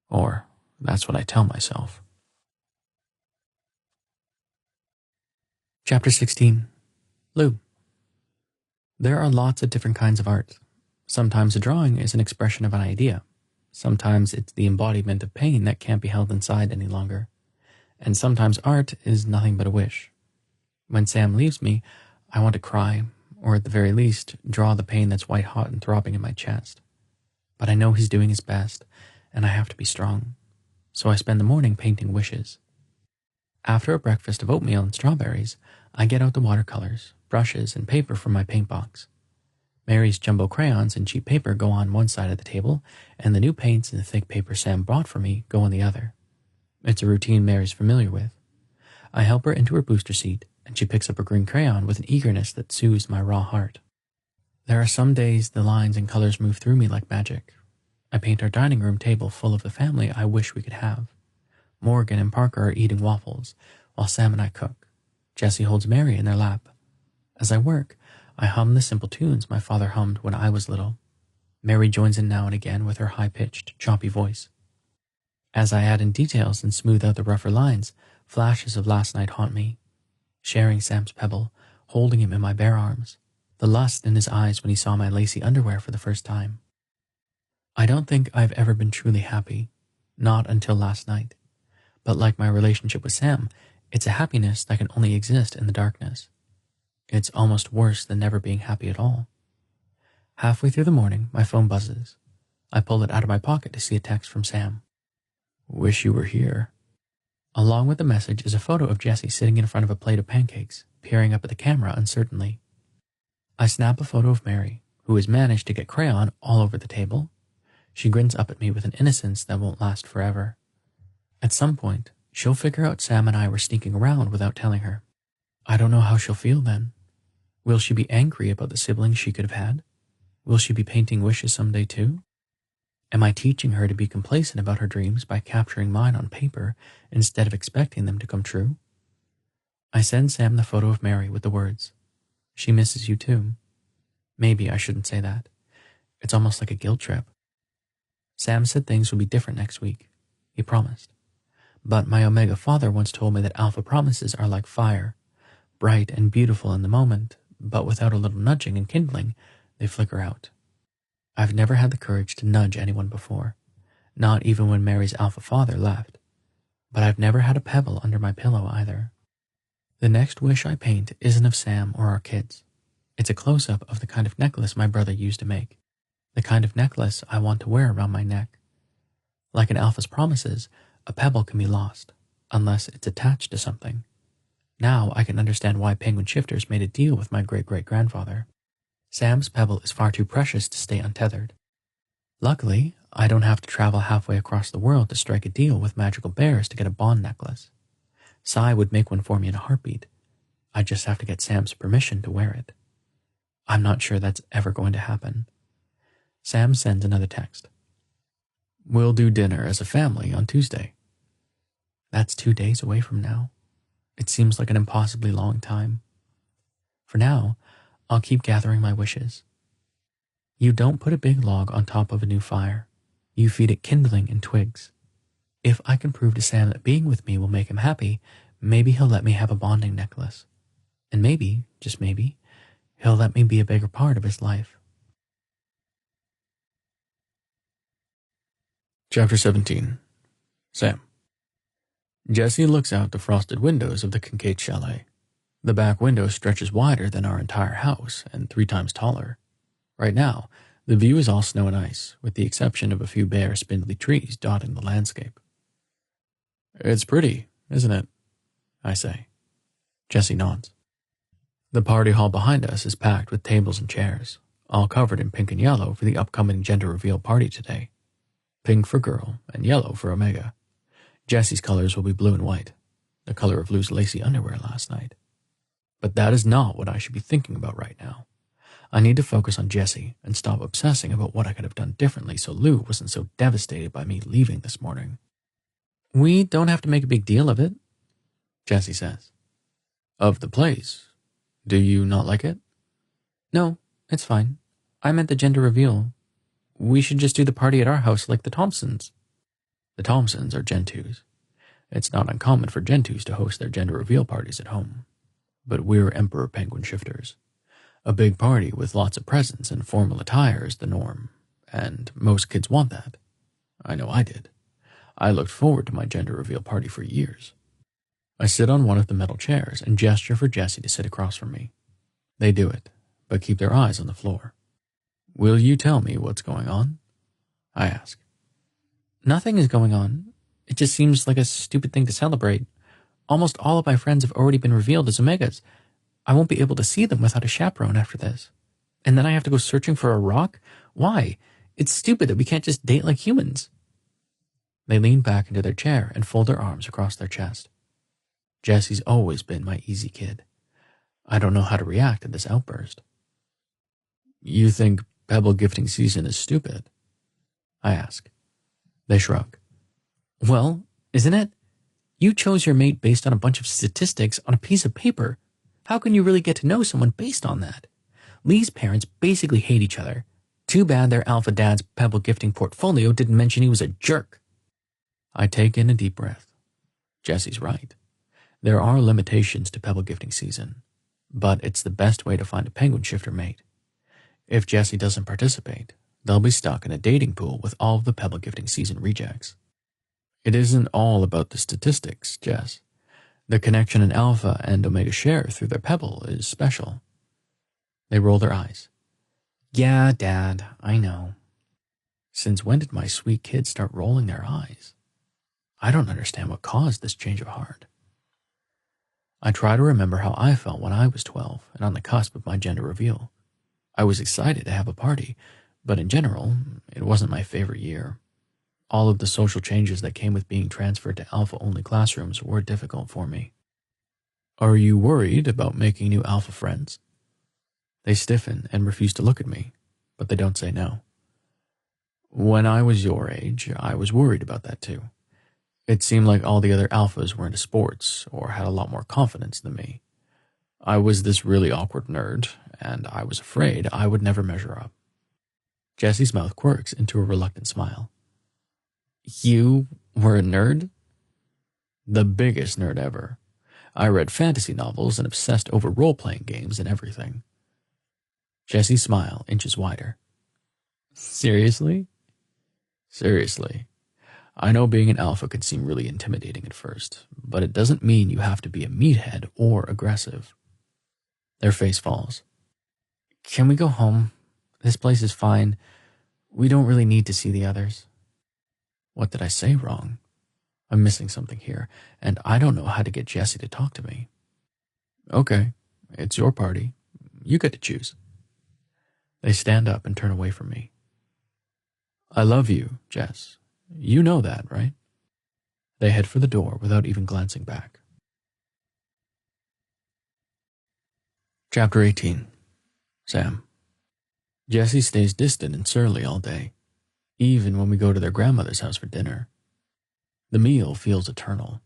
Or, that's what I tell myself. Chapter 16. Lou. There are lots of different kinds of art. Sometimes a drawing is an expression of an idea. Sometimes it's the embodiment of pain that can't be held inside any longer. And sometimes art is nothing but a wish. When Sam leaves me, I want to cry, or at the very least, draw the pain that's white hot and throbbing in my chest. But I know he's doing his best, and I have to be strong. So I spend the morning painting wishes. After a breakfast of oatmeal and strawberries, I get out the watercolors, brushes, and paper from my paint box. Mary's jumbo crayons and cheap paper go on one side of the table, and the new paints and the thick paper Sam bought for me go on the other. It's a routine Mary's familiar with. I help her into her booster seat, and she picks up a green crayon with an eagerness that soothes my raw heart. There are some days the lines and colors move through me like magic. I paint our dining room table full of the family I wish we could have. Morgan and Parker are eating waffles, while Sam and I cook. Jessie holds Mary in their lap. As I work, I hum the simple tunes my father hummed when I was little. Mary joins in now and again with her high-pitched, choppy voice. As I add in details and smooth out the rougher lines, flashes of last night haunt me. Sharing Sam's pebble, holding him in my bare arms, the lust in his eyes when he saw my lacy underwear for the first time. I don't think I've ever been truly happy, not until last night. But like my relationship with Sam, it's a happiness that can only exist in the darkness. It's almost worse than never being happy at all. Halfway through the morning, my phone buzzes. I pull it out of my pocket to see a text from Sam. Wish you were here. Along with the message is a photo of Jessie sitting in front of a plate of pancakes, peering up at the camera uncertainly. I snap a photo of Mary, who has managed to get crayon all over the table. She grins up at me with an innocence that won't last forever. At some point, she'll figure out Sam and I were sneaking around without telling her. I don't know how she'll feel then. Will she be angry about the siblings she could have had? Will she be painting wishes someday too? Am I teaching her to be complacent about her dreams by capturing mine on paper instead of expecting them to come true? I send Sam the photo of Mary with the words, "She misses you too." Maybe I shouldn't say that. It's almost like a guilt trip. Sam said things would be different next week. He promised. But my Omega father once told me that alpha promises are like fire, bright and beautiful in the moment, but without a little nudging and kindling, they flicker out. I've never had the courage to nudge anyone before, not even when Mary's alpha father left. But I've never had a pebble under my pillow either. The next wish I paint isn't of Sam or our kids. It's a close-up of the kind of necklace my brother used to make, the kind of necklace I want to wear around my neck. Like an alpha's promises, a pebble can be lost, unless it's attached to something. Now I can understand why penguin shifters made a deal with my great-great-grandfather. Sam's pebble is far too precious to stay untethered. Luckily, I don't have to travel halfway across the world to strike a deal with magical bears to get a bond necklace. Sai would make one for me in a heartbeat. I just have to get Sam's permission to wear it. I'm not sure that's ever going to happen. Sam sends another text. We'll do dinner as a family on Tuesday. That's 2 days away from now. It seems like an impossibly long time. For now, I'll keep gathering my wishes. You don't put a big log on top of a new fire. You feed it kindling and twigs. If I can prove to Sam that being with me will make him happy, maybe he'll let me have a bonding necklace. And maybe, just maybe, he'll let me be a bigger part of his life. Chapter 17. Sam. Jessie looks out the frosted windows of the Kincaid chalet. The back window stretches wider than our entire house and 3 times taller. Right now, the view is all snow and ice, with the exception of a few bare, spindly trees dotting the landscape. It's pretty, isn't it? I say. Jessie nods. The party hall behind us is packed with tables and chairs, all covered in pink and yellow for the upcoming gender reveal party today. Pink for girl and yellow for Omega. Jessie's colors will be blue and white, the color of Lou's lacy underwear last night. But that is not what I should be thinking about right now. I need to focus on Jesse and stop obsessing about what I could have done differently so Lou wasn't so devastated by me leaving this morning. We don't have to make a big deal of it, Jesse says. Of the place? Do you not like it? No, it's fine. I meant the gender reveal. We should just do the party at our house like the Thompsons. The Thompsons are Gentoos. It's not uncommon for Gentoos to host their gender reveal parties at home. But we're Emperor Penguin Shifters. A big party with lots of presents and formal attire is the norm, and most kids want that. I know I did. I looked forward to my gender reveal party for years. I sit on one of the metal chairs and gesture for Jesse to sit across from me. They do it, but keep their eyes on the floor. Will you tell me what's going on? I ask. Nothing is going on. It just seems like a stupid thing to celebrate. Almost all of my friends have already been revealed as Omegas. I won't be able to see them without a chaperone after this. And then I have to go searching for a rock? Why? It's stupid that we can't just date like humans. They lean back into their chair and fold their arms across their chest. Jesse's always been my easy kid. I don't know how to react to this outburst. You think Pebble gifting season is stupid? I ask. They shrug. Well, isn't it? You chose your mate based on a bunch of statistics on a piece of paper. How can you really get to know someone based on that? Lee's parents basically hate each other. Too bad their alpha dad's Pebble gifting portfolio didn't mention he was a jerk. I take in a deep breath. Jesse's right. There are limitations to Pebble gifting season, but it's the best way to find a penguin shifter mate. If Jesse doesn't participate, they'll be stuck in a dating pool with all of the Pebble gifting season rejects. It isn't all about the statistics, Jess. The connection an alpha and omega share through their pebble is special. They roll their eyes. Yeah, Dad, I know. Since when did my sweet kids start rolling their eyes? I don't understand what caused this change of heart. I try to remember how I felt when I was 12 and on the cusp of my gender reveal. I was excited to have a party, but in general, it wasn't my favorite year. All of the social changes that came with being transferred to alpha-only classrooms were difficult for me. Are you worried about making new alpha friends? They stiffen and refuse to look at me, but they don't say no. When I was your age, I was worried about that too. It seemed like all the other alphas were into sports or had a lot more confidence than me. I was this really awkward nerd, and I was afraid I would never measure up. Jesse's mouth quirks into a reluctant smile. You were a nerd? The biggest nerd ever. I read fantasy novels and obsessed over role-playing games and everything. Jesse's smile inches wider. Seriously? Seriously. I know being an alpha can seem really intimidating at first, but it doesn't mean you have to be a meathead or aggressive. Their face falls. Can we go home? This place is fine. We don't really need to see the others. What did I say wrong? I'm missing something here, and I don't know how to get Jesse to talk to me. Okay, it's your party. You get to choose. They stand up and turn away from me. I love you, Jess. You know that, right? They head for the door without even glancing back. Chapter 18. Sam. Jesse stays distant and surly all day, even when we go to their grandmother's house for dinner. The meal feels eternal.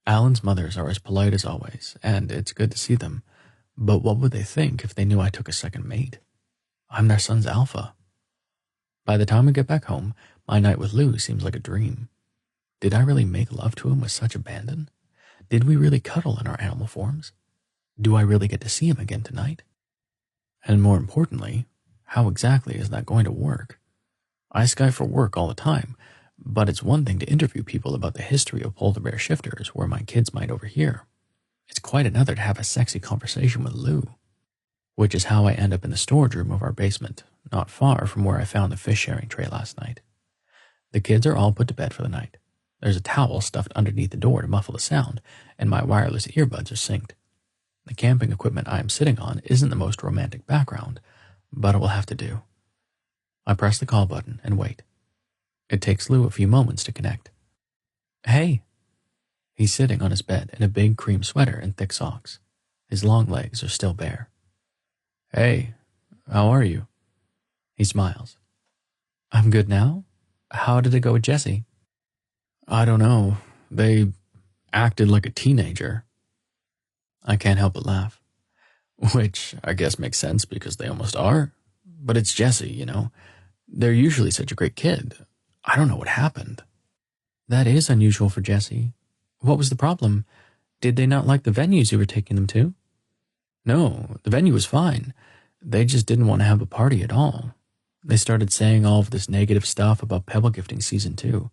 Alan's mothers are as polite as always, and it's good to see them, but what would they think if they knew I took a second mate? I'm their son's alpha. By the time we get back home, my night with Lou seems like a dream. Did I really make love to him with such abandon? Did we really cuddle in our animal forms? Do I really get to see him again tonight? And more importantly, how exactly is that going to work? I Skype for work all the time, but it's one thing to interview people about the history of polar bear shifters where my kids might overhear. It's quite another to have a sexy conversation with Lou, which is how I end up in the storage room of our basement, not far from where I found the fish sharing tray last night. The kids are all put to bed for the night. There's a towel stuffed underneath the door to muffle the sound, and my wireless earbuds are synced. The camping equipment I am sitting on isn't the most romantic background, but it will have to do. I press the call button and wait. It takes Lou a few moments to connect. Hey. He's sitting on his bed in a big cream sweater and thick socks. His long legs are still bare. Hey, how are you? He smiles. I'm good now. How did it go with Jesse? I don't know. They acted like a teenager. I can't help but laugh. Which I guess makes sense because they almost are. But it's Jesse, you know. They're usually such a great kid. I don't know what happened. That is unusual for Jesse. What was the problem? Did they not like the venues you were taking them to? No, the venue was fine. They just didn't want to have a party at all. They started saying all of this negative stuff about Pebble Gifting Season 2.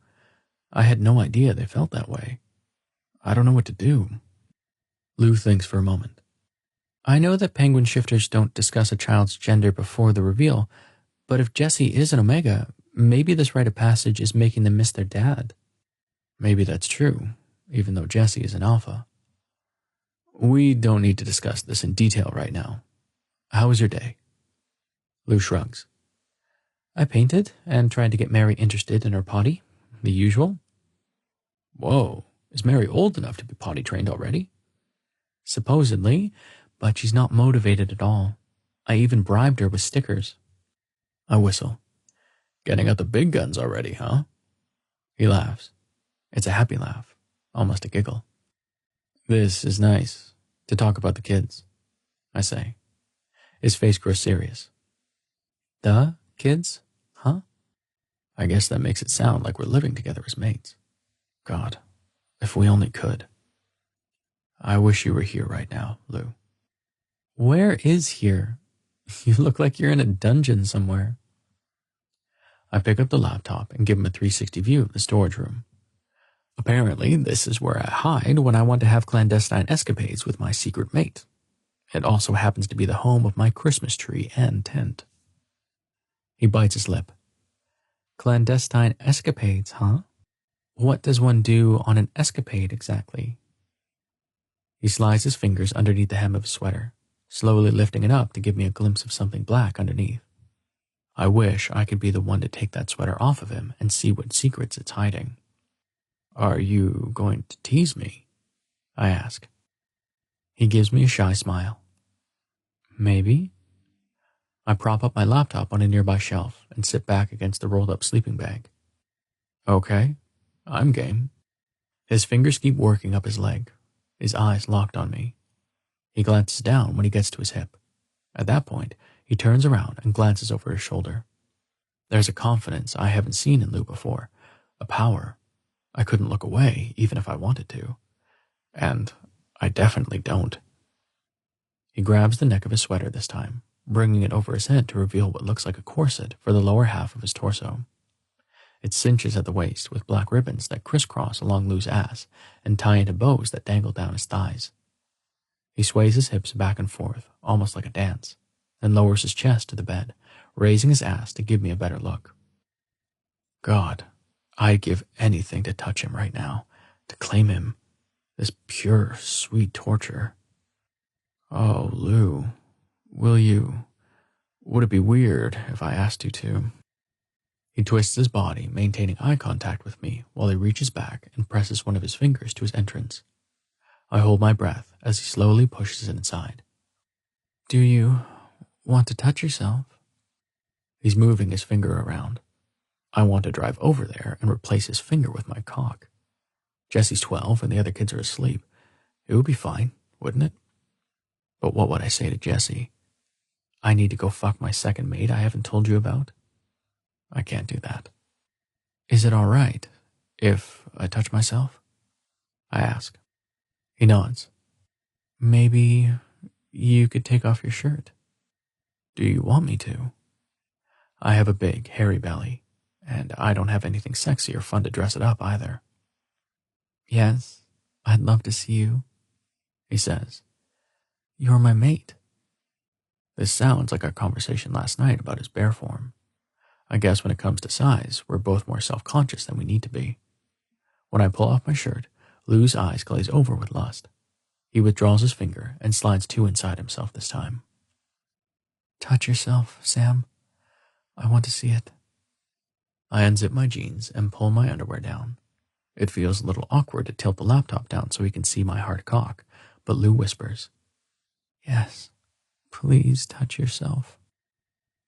I had no idea they felt that way. I don't know what to do. Lou thinks for a moment. I know that penguin shifters don't discuss a child's gender before the reveal, but if Jesse is an Omega, maybe this rite of passage is making them miss their dad. Maybe that's true, even though Jesse is an Alpha. We don't need to discuss this in detail right now. How was your day? Lou shrugs. I painted and tried to get Mary interested in her potty. The usual. Whoa, is Mary old enough to be potty trained already? Supposedly, but she's not motivated at all. I even bribed her with stickers. I whistle. Getting out the big guns already, huh? He laughs. It's a happy laugh, almost a giggle. This is nice, to talk about the kids, I say. His face grows serious. The kids, huh? I guess that makes it sound like we're living together as mates. God, if we only could. I wish you were here right now, Lou. Where is here? You look like you're in a dungeon somewhere. I pick up the laptop and give him a 360 view of the storage room. Apparently, this is where I hide when I want to have clandestine escapades with my secret mate. It also happens to be the home of my Christmas tree and tent. He bites his lip. Clandestine escapades, huh? What does one do on an escapade exactly? He slides his fingers underneath the hem of his sweater, slowly lifting it up to give me a glimpse of something black underneath. I wish I could be the one to take that sweater off of him and see what secrets it's hiding. Are you going to tease me? I ask. He gives me a shy smile. Maybe. I prop up my laptop on a nearby shelf and sit back against the rolled-up sleeping bag. Okay, I'm game. His fingers keep working up his leg, his eyes locked on me. He glances down when he gets to his hip. At that point, he turns around and glances over his shoulder. There's a confidence I haven't seen in Lou before, a power. I couldn't look away even if I wanted to. And I definitely don't. He grabs the neck of his sweater this time, bringing it over his head to reveal what looks like a corset for the lower half of his torso. It cinches at the waist with black ribbons that crisscross along Lou's ass and tie into bows that dangle down his thighs. He sways his hips back and forth, almost like a dance, and lowers his chest to the bed, raising his ass to give me a better look. God, I'd give anything to touch him right now, to claim him, this pure, sweet torture. Oh, Lou, would it be weird if I asked you to? He twists his body, maintaining eye contact with me while he reaches back and presses one of his fingers to his entrance. I hold my breath as he slowly pushes it inside. Do you want to touch yourself? He's moving his finger around. I want to drive over there and replace his finger with my cock. Jesse's 12 and the other kids are asleep. It would be fine, wouldn't it? But what would I say to Jesse? I need to go fuck my second mate I haven't told you about? I can't do that. Is it all right if I touch myself? I ask. He nods. Maybe you could take off your shirt. Do you want me to? I have a big, hairy belly, and I don't have anything sexy or fun to dress it up either. Yes, I'd love to see you, he says. You're my mate. This sounds like our conversation last night about his bear form. I guess when it comes to size, we're both more self-conscious than we need to be. When I pull off my shirt, Lou's eyes glaze over with lust. He withdraws his finger and slides two inside himself this time. Touch yourself, Sam. I want to see it. I unzip my jeans and pull my underwear down. It feels a little awkward to tilt the laptop down so he can see my hard cock, but Lou whispers, Yes, please touch yourself.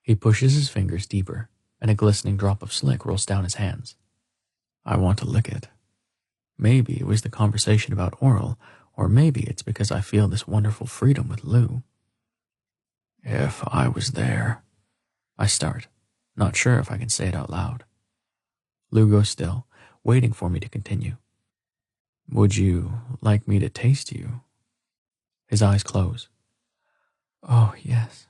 He pushes his fingers deeper, and a glistening drop of slick rolls down his hands. I want to lick it. Maybe it was the conversation about oral, or maybe it's because I feel this wonderful freedom with Lou. If I was there, I start, not sure if I can say it out loud. Lou goes still, waiting for me to continue. Would you like me to taste you? His eyes close. Oh, yes.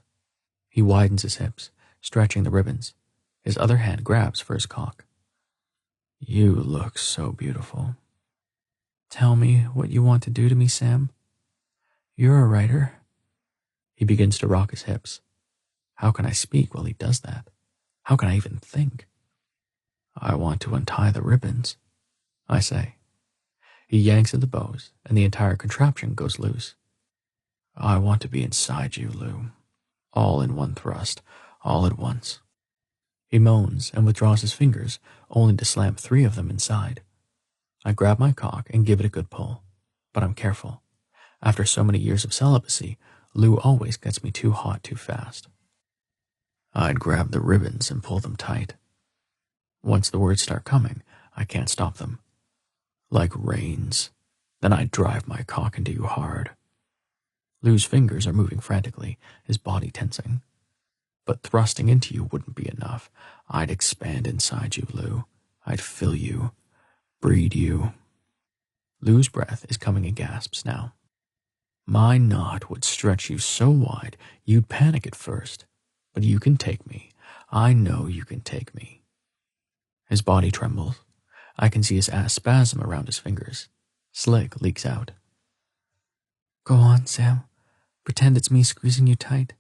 He widens his hips, stretching the ribbons. His other hand grabs for his cock. You look so beautiful. Tell me what you want to do to me, Sam. You're a writer. He begins to rock his hips. How can I speak while he does that? How can I even think? I want to untie the ribbons, I say. He yanks at the bows, and the entire contraption goes loose. I want to be inside you, Lou. All in one thrust, all at once. He moans and withdraws his fingers, only to slam 3 of them inside. I grab my cock and give it a good pull, but I'm careful. After so many years of celibacy, Lou always gets me too hot too fast. I'd grab the ribbons and pull them tight. Once the words start coming, I can't stop them. Like reins, then I'd drive my cock into you hard. Lou's fingers are moving frantically, his body tensing. But thrusting into you wouldn't be enough. I'd expand inside you, Lou. I'd fill you, breed you. Lou's breath is coming in gasps now. My knot would stretch you so wide you'd panic at first. But you can take me. I know you can take me. His body trembles. I can see his ass spasm around his fingers. Slick leaks out. Go on, Sam. Pretend it's me squeezing you tight.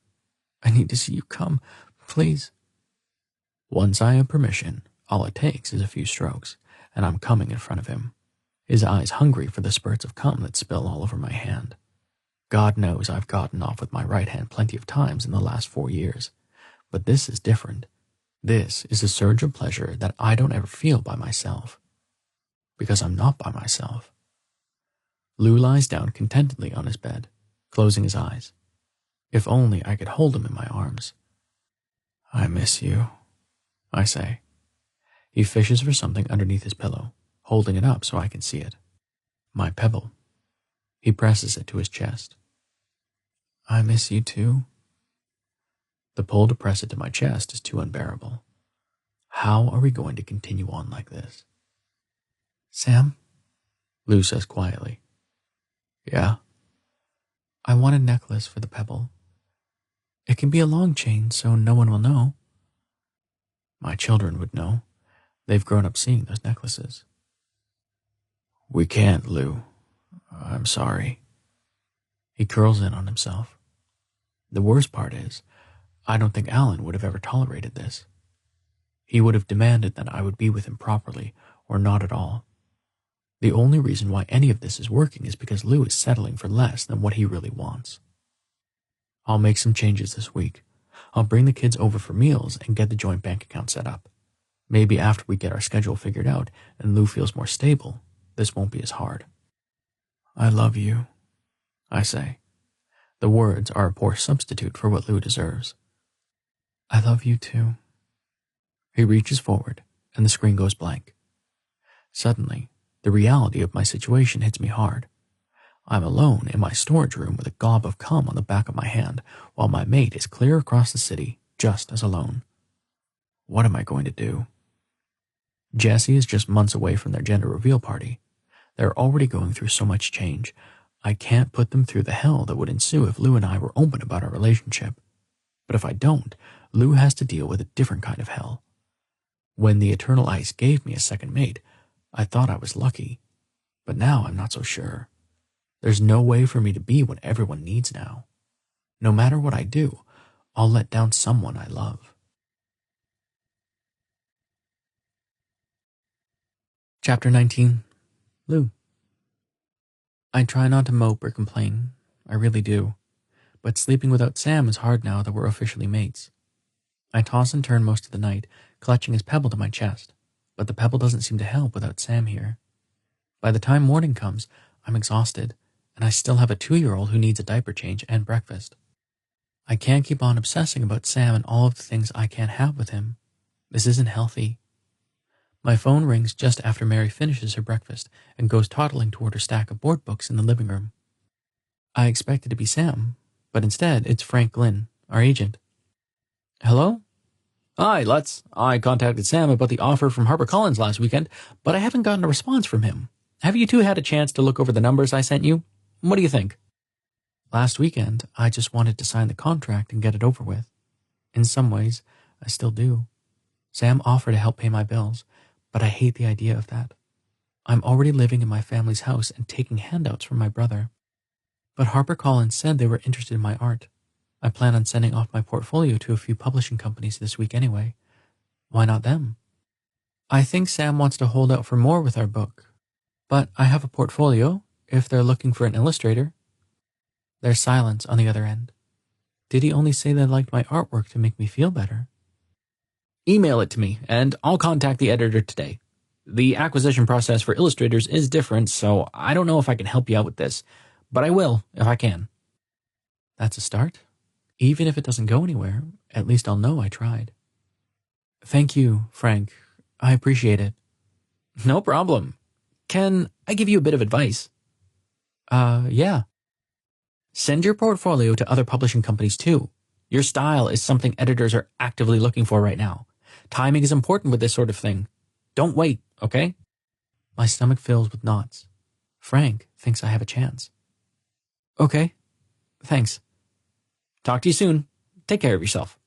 I need to see you come, please. Once I have permission, all it takes is a few strokes, and I'm coming in front of him. His eyes hungry for the spurts of cum that spill all over my hand. God knows I've gotten off with my right hand plenty of times in the last 4 years. But this is different. This is a surge of pleasure that I don't ever feel by myself. Because I'm not by myself. Lou lies down contentedly on his bed, closing his eyes. If only I could hold him in my arms. I miss you, I say. He fishes for something underneath his pillow, holding it up so I can see it. My pebble. He presses it to his chest. I miss you too. The pull to press it to my chest is too unbearable. How are we going to continue on like this? Sam? Lou says quietly. Yeah? I want a necklace for the pebble. It can be a long chain so no one will know. My children would know. They've grown up seeing those necklaces. We can't, Lou. I'm sorry. He curls in on himself. The worst part is, I don't think Alan would have ever tolerated this. He would have demanded that I would be with him properly, or not at all. The only reason why any of this is working is because Lou is settling for less than what he really wants. I'll make some changes this week. I'll bring the kids over for meals and get the joint bank account set up. Maybe after we get our schedule figured out and Lou feels more stable, this won't be as hard. I love you, I say. The words are a poor substitute for what Lou deserves. I love you too. He reaches forward, and the screen goes blank. Suddenly, the reality of my situation hits me hard. I'm alone in my storage room with a gob of cum on the back of my hand, while my mate is clear across the city, just as alone. What am I going to do? Jessie is just months away from their gender reveal party. They're already going through so much change. I can't put them through the hell that would ensue if Lou and I were open about our relationship. But if I don't, Lou has to deal with a different kind of hell. When the Eternal Ice gave me a second mate, I thought I was lucky. But now I'm not so sure. There's no way for me to be what everyone needs now. No matter what I do, I'll let down someone I love. Chapter 19. Lou. I try not to mope or complain. I really do. But sleeping without Sam is hard now that we're officially mates. I toss and turn most of the night, clutching his pebble to my chest, but the pebble doesn't seem to help without Sam here. By the time morning comes, I'm exhausted, and I still have a 2-year-old who needs a diaper change and breakfast. I can't keep on obsessing about Sam and all of the things I can't have with him. This isn't healthy. My phone rings just after Mary finishes her breakfast and goes toddling toward her stack of board books in the living room. I expect it to be Sam, but instead it's Frank Glynn, our agent. Hello? Hi, Lutz. I contacted Sam about the offer from HarperCollins last weekend, but I haven't gotten a response from him. Have you two had a chance to look over the numbers I sent you? What do you think? Last weekend, I just wanted to sign the contract and get it over with. In some ways, I still do. Sam offered to help pay my bills, but I hate the idea of that. I'm already living in my family's house and taking handouts from my brother. But HarperCollins said they were interested in my art. I plan on sending off my portfolio to a few publishing companies this week anyway. Why not them? I think Sam wants to hold out for more with our book. But I have a portfolio, if they're looking for an illustrator. There's silence on the other end. Did he only say they liked my artwork to make me feel better? Email it to me, and I'll contact the editor today. The acquisition process for illustrators is different, so I don't know if I can help you out with this, but I will if I can. That's a start. Even if it doesn't go anywhere, at least I'll know I tried. Thank you, Frank. I appreciate it. No problem. Can I give you a bit of advice? Yeah. Send your portfolio to other publishing companies too. Your style is something editors are actively looking for right now. Timing is important with this sort of thing. Don't wait, okay? My stomach fills with knots. Frank thinks I have a chance. Okay, thanks. Talk to you soon. Take care of yourself.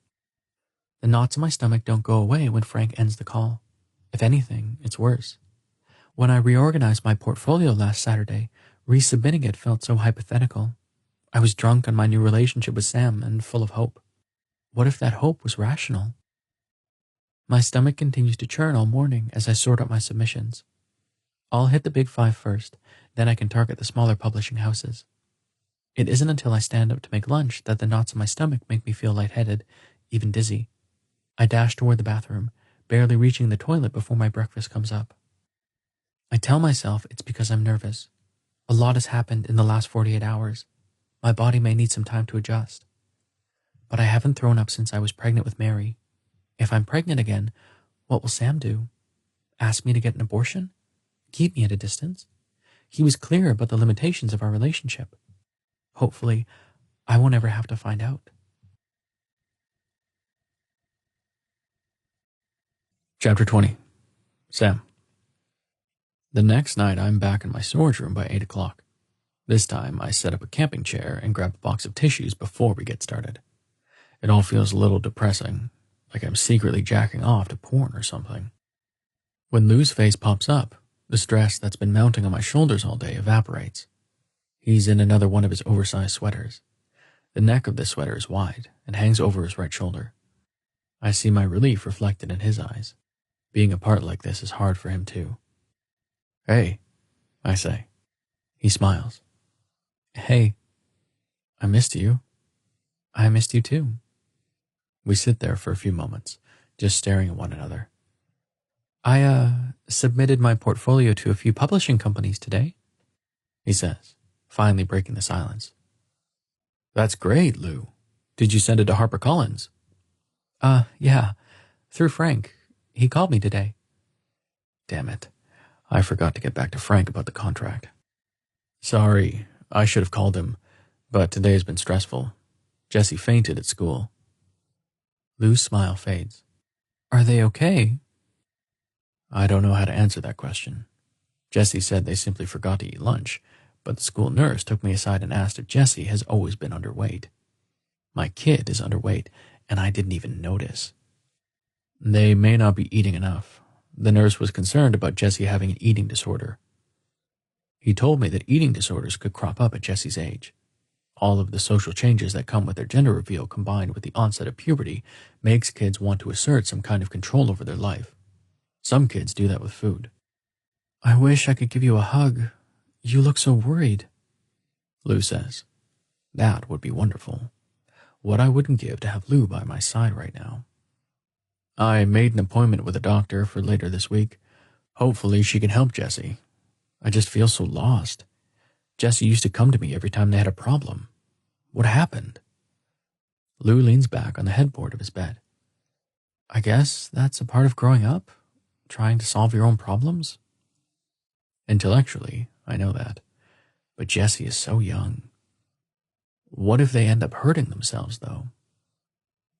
The knots in my stomach don't go away when Frank ends the call. If anything, it's worse. When I reorganized my portfolio last Saturday, resubmitting it felt so hypothetical. I was drunk on my new relationship with Sam and full of hope. What if that hope was rational? My stomach continues to churn all morning as I sort out my submissions. I'll hit the big 5 first, then I can target the smaller publishing houses. It isn't until I stand up to make lunch that the knots in my stomach make me feel lightheaded, even dizzy. I dash toward the bathroom, barely reaching the toilet before my breakfast comes up. I tell myself it's because I'm nervous. A lot has happened in the last 48 hours. My body may need some time to adjust. But I haven't thrown up since I was pregnant with Mary. If I'm pregnant again, what will Sam do? Ask me to get an abortion? Keep me at a distance? He was clear about the limitations of our relationship. Hopefully, I won't ever have to find out. Chapter 20. Sam. The next night, I'm back in my storage room by 8 o'clock. This time, I set up a camping chair and grab a box of tissues before we get started. It all feels a little depressing, like I'm secretly jacking off to porn or something. When Lou's face pops up, the stress that's been mounting on my shoulders all day evaporates. He's in another one of his oversized sweaters. The neck of this sweater is wide and hangs over his right shoulder. I see my relief reflected in his eyes. Being apart like this is hard for him too. Hey, I say. He smiles. Hey, I missed you. I missed you too. We sit there for a few moments, just staring at one another. I submitted my portfolio to a few publishing companies today, he says, finally breaking the silence. That's great, Lou. Did you send it to HarperCollins? Yeah, through Frank. He called me today. Damn it. I forgot to get back to Frank about the contract. Sorry, I should have called him, but today has been stressful. Jessie fainted at school. Lou's smile fades. Are they okay? I don't know how to answer that question. Jessie said they simply forgot to eat lunch, but the school nurse took me aside and asked if Jessie has always been underweight. My kid is underweight, and I didn't even notice. They may not be eating enough. The nurse was concerned about Jessie having an eating disorder. He told me that eating disorders could crop up at Jessie's age. All of the social changes that come with their gender reveal combined with the onset of puberty makes kids want to assert some kind of control over their life. Some kids do that with food. I wish I could give you a hug. You look so worried, Lou says. That would be wonderful. What I wouldn't give to have Lou by my side right now. I made an appointment with a doctor for later this week. Hopefully she can help Jessie. I just feel so lost. Jessie used to come to me every time they had a problem. What happened? Lou leans back on the headboard of his bed. I guess that's a part of growing up, trying to solve your own problems. Intellectually, I know that, but Jesse is so young. What if they end up hurting themselves, though?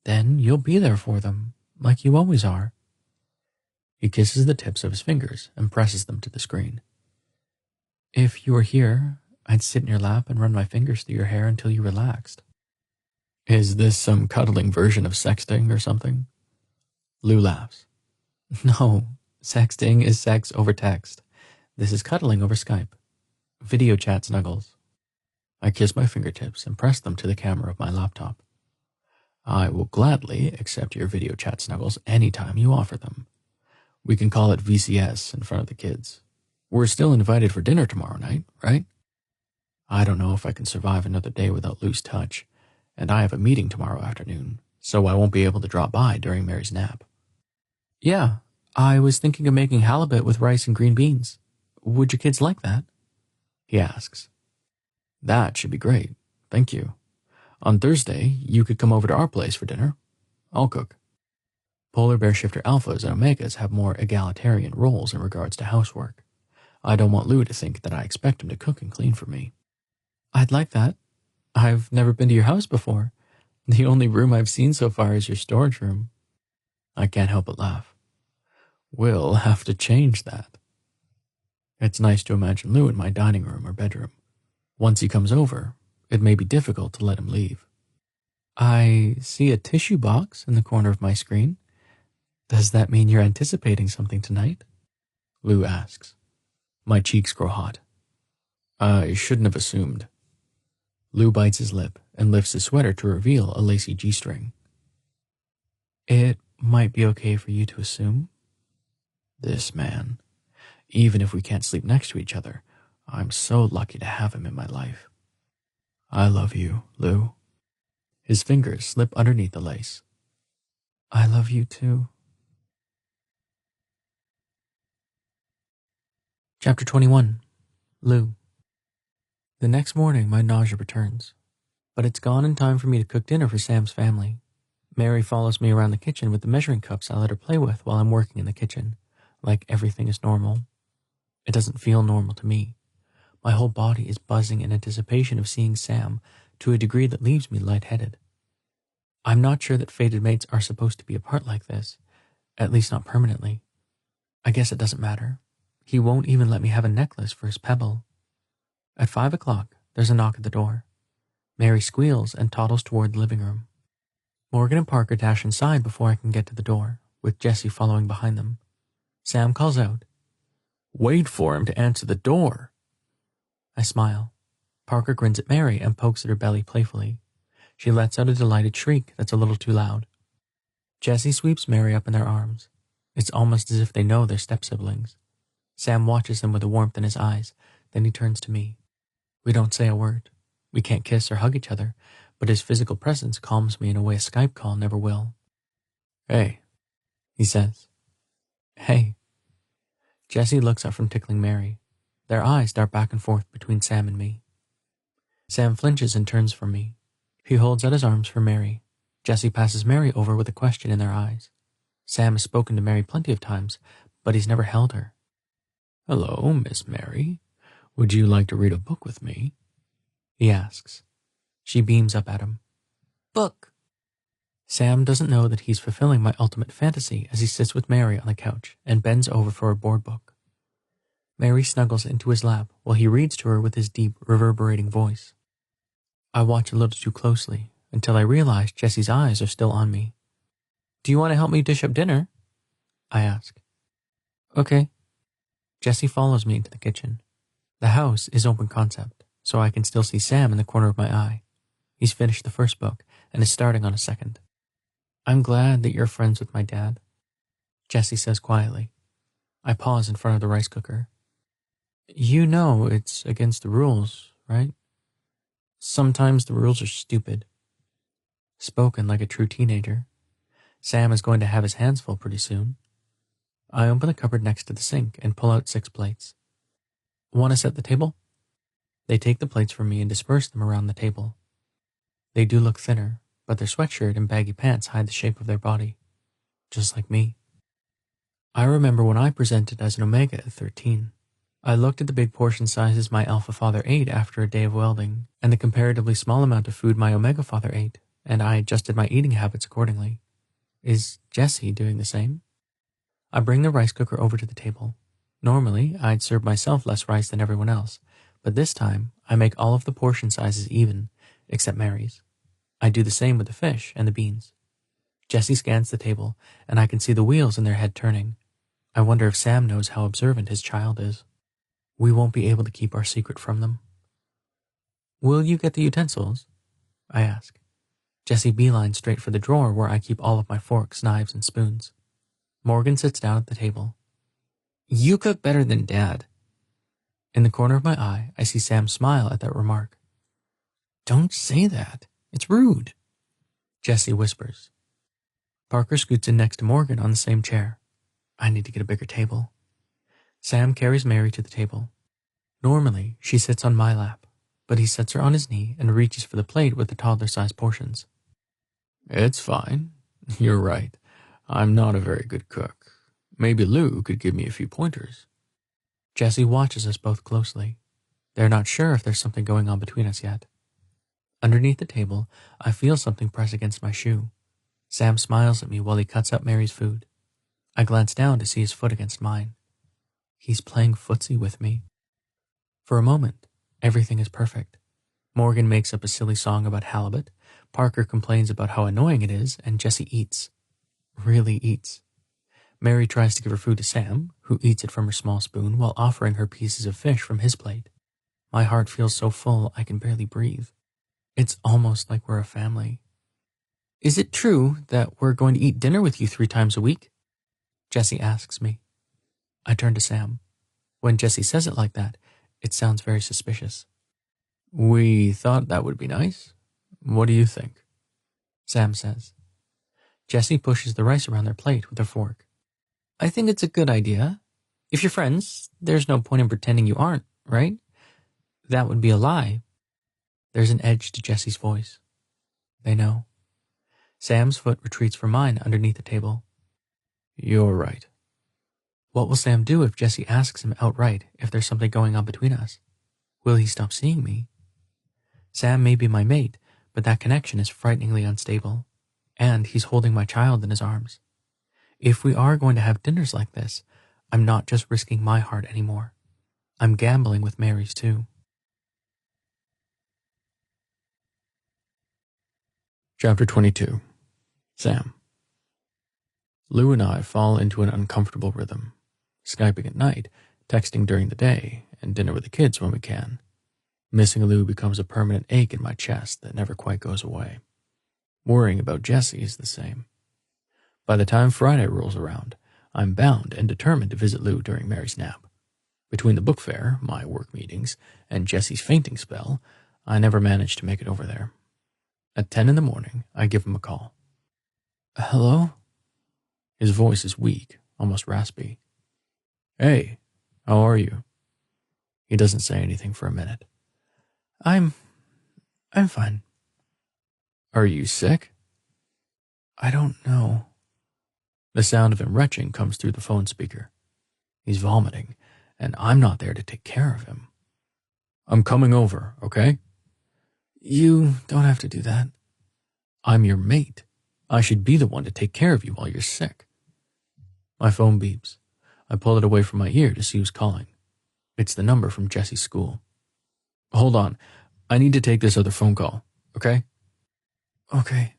Then you'll be there for them, like you always are. He kisses the tips of his fingers and presses them to the screen. If you were here, I'd sit in your lap and run my fingers through your hair until you relaxed. Is this some cuddling version of sexting or something? Lou laughs. No, sexting is sex over text. This is cuddling over Skype. Video chat snuggles. I kiss my fingertips and press them to the camera of my laptop. I will gladly accept your video chat snuggles anytime you offer them. We can call it VCS in front of the kids. We're still invited for dinner tomorrow night, right? I don't know if I can survive another day without loose touch, and I have a meeting tomorrow afternoon, so I won't be able to drop by during Mary's nap. Yeah, I was thinking of making halibut with rice and green beans. Would your kids like that? He asks. That should be great, thank you. On Thursday, you could come over to our place for dinner. I'll cook. Polar bear shifter alphas and omegas have more egalitarian roles in regards to housework. I don't want Lou to think that I expect him to cook and clean for me. I'd like that. I've never been to your house before. The only room I've seen so far is your storage room. I can't help but laugh. We'll have to change that. It's nice to imagine Lou in my dining room or bedroom. Once he comes over, it may be difficult to let him leave. I see a tissue box in the corner of my screen. Does that mean you're anticipating something tonight? Lou asks. My cheeks grow hot. I shouldn't have assumed. Lou bites his lip and lifts his sweater to reveal a lacy G-string. It might be okay for you to assume. This man. Even if we can't sleep next to each other, I'm so lucky to have him in my life. I love you, Lou. His fingers slip underneath the lace. I love you too. Chapter 21. Lou. The next morning, my nausea returns, but it's gone in time for me to cook dinner for Sam's family. Mary follows me around the kitchen with the measuring cups I let her play with while I'm working in the kitchen, like everything is normal. It doesn't feel normal to me. My whole body is buzzing in anticipation of seeing Sam to a degree that leaves me lightheaded. I'm not sure that fated mates are supposed to be apart like this, at least not permanently. I guess it doesn't matter. He won't even let me have a necklace for his pebble. At 5 o'clock, there's a knock at the door. Mary squeals and toddles toward the living room. Morgan and Parker dash inside before I can get to the door, with Jessie following behind them. Sam calls out, "Wait for him to answer the door." I smile. Parker grins at Mary and pokes at her belly playfully. She lets out a delighted shriek that's a little too loud. Jessie sweeps Mary up in their arms. It's almost as if they know they're step-siblings. Sam watches them with a warmth in his eyes, then he turns to me. We don't say a word. We can't kiss or hug each other, but his physical presence calms me in a way a Skype call never will. "Hey," he says. "Hey." Jessie looks up from tickling Mary. Their eyes dart back and forth between Sam and me. Sam flinches and turns from me. He holds out his arms for Mary. Jessie passes Mary over with a question in their eyes. Sam has spoken to Mary plenty of times, but he's never held her. "Hello, Miss Mary. Would you like to read a book with me?" he asks. She beams up at him. "Book." Sam doesn't know that he's fulfilling my ultimate fantasy as he sits with Mary on the couch and bends over for a board book. Mary snuggles into his lap while he reads to her with his deep, reverberating voice. I watch a little too closely until I realize Jessie's eyes are still on me. "Do you want to help me dish up dinner?" I ask. "Okay." Jessie follows me into the kitchen. The house is open concept, so I can still see Sam in the corner of my eye. He's finished the first book and is starting on a second. "I'm glad that you're friends with my dad," Jessie says quietly. I pause in front of the rice cooker. "You know it's against the rules, right? Sometimes the rules are stupid." Spoken like a true teenager. Sam is going to have his hands full pretty soon. I open the cupboard next to the sink and pull out 6 plates. "Want to set the table?" They take the plates from me and disperse them around the table. They do look thinner, but their sweatshirt and baggy pants hide the shape of their body, just like me. I remember when I presented as an Omega at 13. I looked at the big portion sizes my Alpha Father ate after a day of welding, and the comparatively small amount of food my Omega Father ate, and I adjusted my eating habits accordingly. Is Jessie doing the same? I bring the rice cooker over to the table. Normally, I'd serve myself less rice than everyone else, but this time, I make all of the portion sizes even, except Mary's. I do the same with the fish and the beans. Jessie scans the table, and I can see the wheels in their head turning. I wonder if Sam knows how observant his child is. We won't be able to keep our secret from them. Will you get the utensils? I ask. Jessie beelines straight for the drawer where I keep all of my forks, knives, and spoons. Morgan sits down at the table. You cook better than Dad. In the corner of my eye, I see Sam smile at that remark. Don't say that. It's rude. Jessie whispers. Parker scoots in next to Morgan on the same chair. I need to get a bigger table. Sam carries Mary to the table. Normally, she sits on my lap, but he sets her on his knee and reaches for the plate with the toddler-sized portions. It's fine. You're right. I'm not a very good cook. Maybe Lou could give me a few pointers. Jessie watches us both closely. They're not sure if there's something going on between us yet. Underneath the table, I feel something press against my shoe. Sam smiles at me while he cuts up Mary's food. I glance down to see his foot against mine. He's playing footsie with me. For a moment, everything is perfect. Morgan makes up a silly song about halibut, Parker complains about how annoying it is, and Jessie eats. Really eats. Mary tries to give her food to Sam, who eats it from her small spoon while offering her pieces of fish from his plate. My heart feels so full I can barely breathe. It's almost like we're a family. Is it true that we're going to eat dinner with you 3 times a week? Jessie asks me. I turn to Sam. When Jessie says it like that, it sounds very suspicious. We thought that would be nice. What do you think? Sam says. Jessie pushes the rice around their plate with her fork. I think it's a good idea. If you're friends, there's no point in pretending you aren't, right? That would be a lie. There's an edge to Jessie's voice. They know. Sam's foot retreats from mine underneath the table. You're right. What will Sam do if Jessie asks him outright if there's something going on between us? Will he stop seeing me? Sam may be my mate, but that connection is frighteningly unstable. And he's holding my child in his arms. If we are going to have dinners like this, I'm not just risking my heart anymore. I'm gambling with Mary's too. Chapter 22. Sam. Lou and I fall into an uncomfortable rhythm. Skyping at night, texting during the day, and dinner with the kids when we can. Missing Lou becomes a permanent ache in my chest that never quite goes away. Worrying about Jessie is the same. By the time Friday rolls around, I'm bound and determined to visit Lou during Mary's nap. Between the book fair, my work meetings, and Jessie's fainting spell, I never manage to make it over there. At 10 in the morning, I give him a call. Hello? His voice is weak, almost raspy. Hey, how are you? He doesn't say anything for a minute. I'm fine. Are you sick? I don't know. The sound of him retching comes through the phone speaker. He's vomiting, and I'm not there to take care of him. I'm coming over, okay? You don't have to do that. I'm your mate. I should be the one to take care of you while you're sick. My phone beeps. I pull it away from my ear to see who's calling. It's the number from Jessie's school. Hold on. I need to take this other phone call, okay? Okay.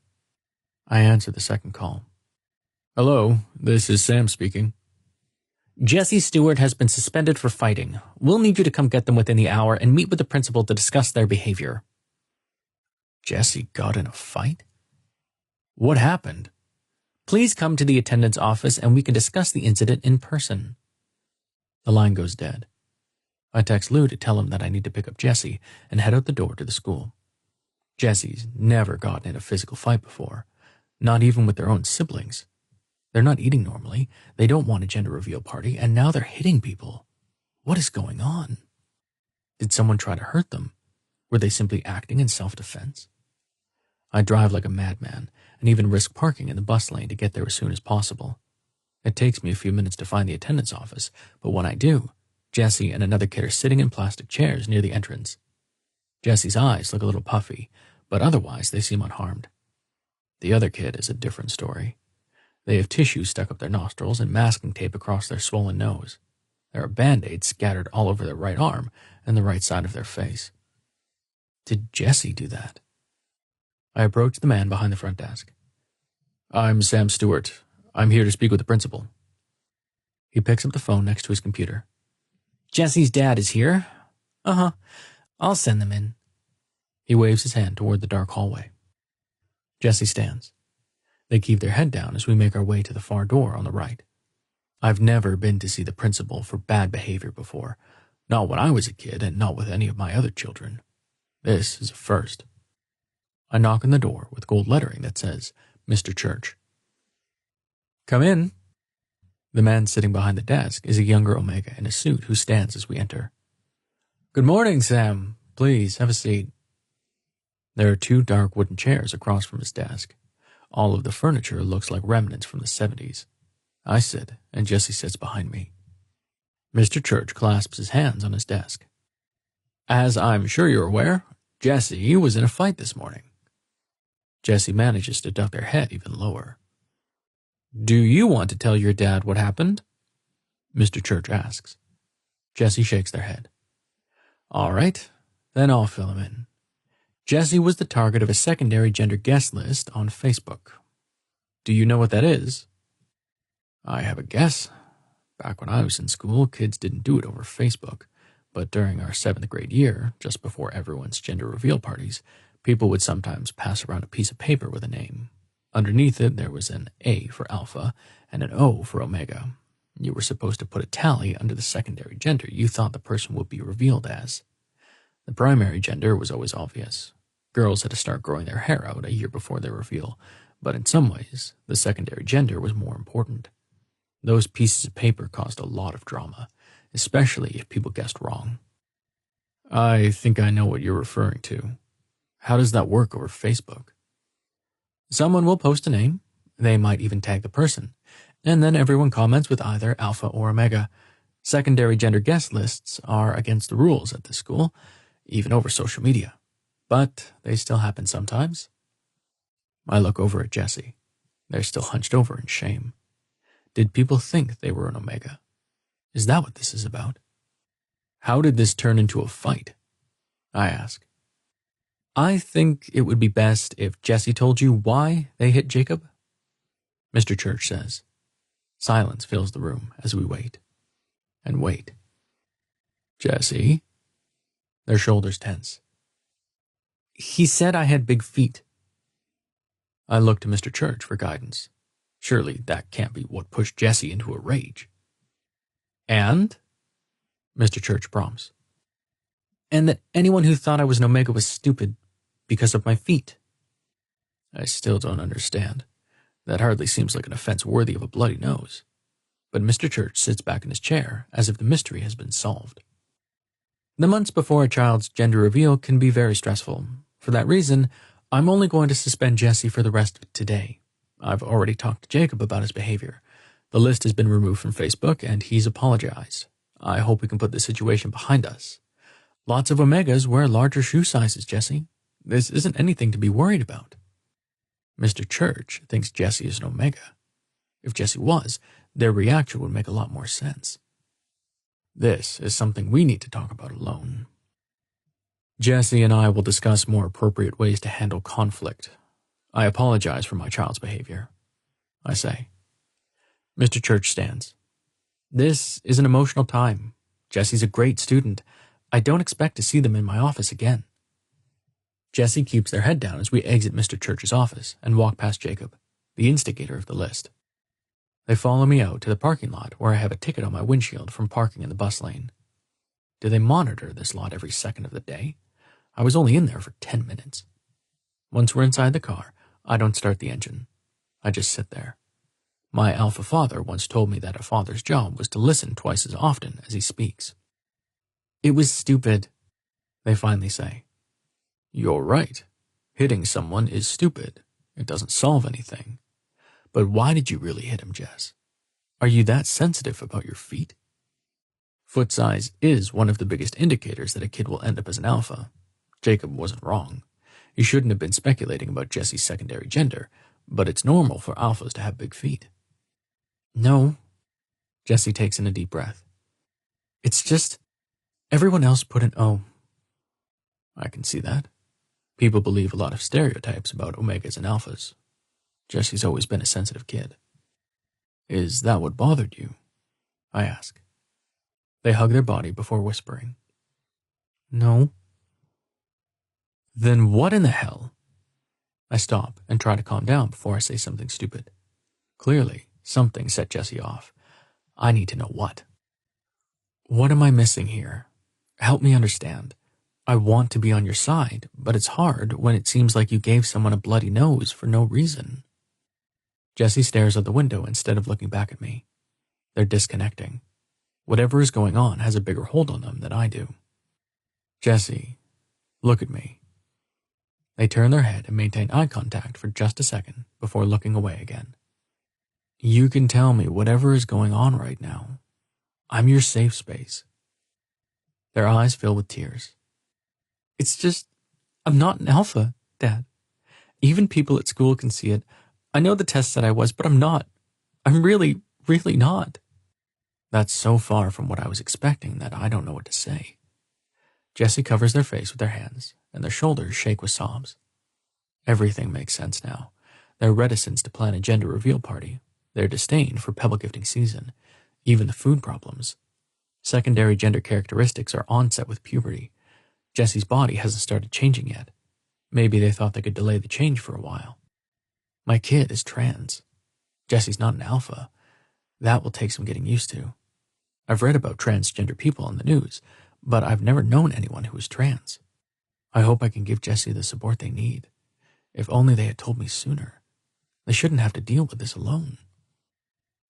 I answer the second call. Hello, this is Sam speaking. Jessie Stewart has been suspended for fighting. We'll need you to come get them within the hour and meet with the principal to discuss their behavior. Jessie got in a fight? What happened? Please come to the attendance office and we can discuss the incident in person. The line goes dead. I text Lou to tell him that I need to pick up Jessie and head out the door to the school. Jessie's never gotten in a physical fight before, not even with their own siblings. They're not eating normally, they don't want a gender reveal party, and now they're hitting people. What is going on? Did someone try to hurt them? Were they simply acting in self-defense? I drive like a madman and even risk parking in the bus lane to get there as soon as possible. It takes me a few minutes to find the attendance office, but when I do, Jesse and another kid are sitting in plastic chairs near the entrance. Jesse's eyes look a little puffy, but otherwise they seem unharmed. The other kid is a different story. They have tissue stuck up their nostrils and masking tape across their swollen nose. There are Band-Aids scattered all over their right arm and the right side of their face. Did Jesse do that? I approach the man behind the front desk. I'm Sam Stewart. I'm here to speak with the principal. He picks up the phone next to his computer. Jesse's dad is here. Uh-huh. I'll send them in. He waves his hand toward the dark hallway. Jesse stands. They keep their head down as we make our way to the far door on the right. I've never been to see the principal for bad behavior before, not when I was a kid and not with any of my other children. This is a first. I knock on the door with gold lettering that says, Mr. Church. Come in. The man sitting behind the desk is a younger Omega in a suit who stands as we enter. Good morning, Sam. Please, have a seat. There are 2 dark wooden chairs across from his desk. All of the furniture looks like remnants from the 70s. I sit, and Jesse sits behind me. Mr. Church clasps his hands on his desk. As I'm sure you're aware, Jesse was in a fight this morning. Jesse manages to duck their head even lower. Do you want to tell your dad what happened? Mr. Church asks. Jesse shakes their head. All right, then I'll fill him in. Jesse was the target of a secondary gender guest list on Facebook. Do you know what that is? I have a guess. Back when I was in school, kids didn't do it over Facebook, but during our 7th grade year, just before everyone's gender reveal parties, people would sometimes pass around a piece of paper with a name. Underneath it, there was an A for Alpha and an O for Omega. You were supposed to put a tally under the secondary gender you thought the person would be revealed as. The primary gender was always obvious. Girls had to start growing their hair out a year before their reveal, but in some ways, the secondary gender was more important. Those pieces of paper caused a lot of drama, especially if people guessed wrong. I think I know what you're referring to. How does that work over Facebook? Someone will post a name, they might even tag the person, and then everyone comments with either Alpha or Omega. Secondary gender guest lists are against the rules at this school, even over social media. But they still happen sometimes. I look over at Jesse. They're still hunched over in shame. Did people think they were an Omega? Is that what this is about? How did this turn into a fight? I ask. I think it would be best if Jesse told you why they hit Jacob. Mr. Church says. Silence fills the room as we wait. And wait. Jesse? Their shoulders tense. He said I had big feet. I look to Mr. Church for guidance. Surely that can't be what pushed Jesse into a rage. And? Mr. Church prompts. And that anyone who thought I was an Omega was stupid because of my feet. I still don't understand. That hardly seems like an offense worthy of a bloody nose. But Mr. Church sits back in his chair as if the mystery has been solved. The months before a child's gender reveal can be very stressful. For that reason, I'm only going to suspend Jesse for the rest of today. I've already talked to Jacob about his behavior. The list has been removed from Facebook, and he's apologized. I hope we can put this situation behind us. Lots of Omegas wear larger shoe sizes, Jesse. This isn't anything to be worried about. Mr. Church thinks Jesse is an Omega. If Jesse was, their reaction would make a lot more sense. This is something we need to talk about alone. Jesse and I will discuss more appropriate ways to handle conflict. I apologize for my child's behavior, I say. Mr. Church stands. This is an emotional time. Jesse's a great student. I don't expect to see them in my office again. Jesse keeps their head down as we exit Mr. Church's office and walk past Jacob, the instigator of the list. They follow me out to the parking lot where I have a ticket on my windshield from parking in the bus lane. Do they monitor this lot every second of the day? I was only in there for 10 minutes. Once we're inside the car, I don't start the engine. I just sit there. My alpha father once told me that a father's job was to listen twice as often as he speaks. It was stupid, they finally say. You're right. Hitting someone is stupid. It doesn't solve anything. But why did you really hit him, Jess? Are you that sensitive about your feet? Foot size is one of the biggest indicators that a kid will end up as an alpha. Jacob wasn't wrong. He shouldn't have been speculating about Jesse's secondary gender, but it's normal for alphas to have big feet. No. Jesse takes in a deep breath. It's just, everyone else put an O. I can see that. People believe a lot of stereotypes about omegas and alphas. Jesse's always been a sensitive kid. Is that what bothered you? I ask. They hug their body before whispering. No. Then what in the hell? I stop and try to calm down before I say something stupid. Clearly, something set Jesse off. I need to know what. What am I missing here? Help me understand. I want to be on your side, but it's hard when it seems like you gave someone a bloody nose for no reason. Jesse stares out the window instead of looking back at me. They're disconnecting. Whatever is going on has a bigger hold on them than I do. Jesse, look at me. They turn their head and maintain eye contact for just a second before looking away again. You can tell me whatever is going on right now. I'm your safe space. Their eyes fill with tears. It's just, I'm not an alpha, Dad. Even people at school can see it. I know the test said I was, but I'm not. I'm really, really not. That's so far from what I was expecting that I don't know what to say. Jesse covers their face with their hands, and their shoulders shake with sobs. Everything makes sense now. Their reticence to plan a gender reveal party, their disdain for pebble gifting season, even the food problems. Secondary gender characteristics are onset with puberty. Jesse's body hasn't started changing yet. Maybe they thought they could delay the change for a while. My kid is trans. Jesse's not an alpha. That will take some getting used to. I've read about transgender people on the news, but I've never known anyone who is trans. I hope I can give Jesse the support they need. If only they had told me sooner. They shouldn't have to deal with this alone.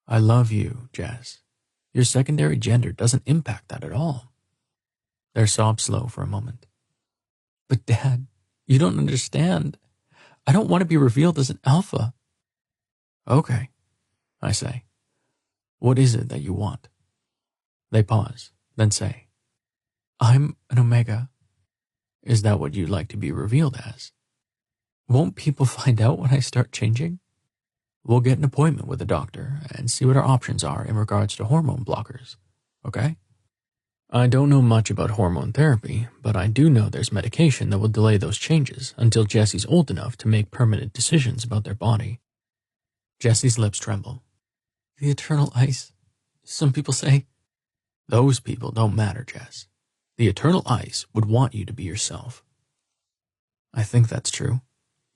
I love you, Jess. Your secondary gender doesn't impact that at all. Their sobs slow for a moment. But Dad, you don't understand. I don't want to be revealed as an alpha. Okay, I say. What is it that you want? They pause, then say, I'm an omega. Is that what you'd like to be revealed as? Won't people find out when I start changing? We'll get an appointment with a doctor and see what our options are in regards to hormone blockers, okay? I don't know much about hormone therapy, but I do know there's medication that will delay those changes until Jesse's old enough to make permanent decisions about their body. Jesse's lips tremble. The eternal ice, some people say. Those people don't matter, Jess. The eternal ice would want you to be yourself. I think that's true.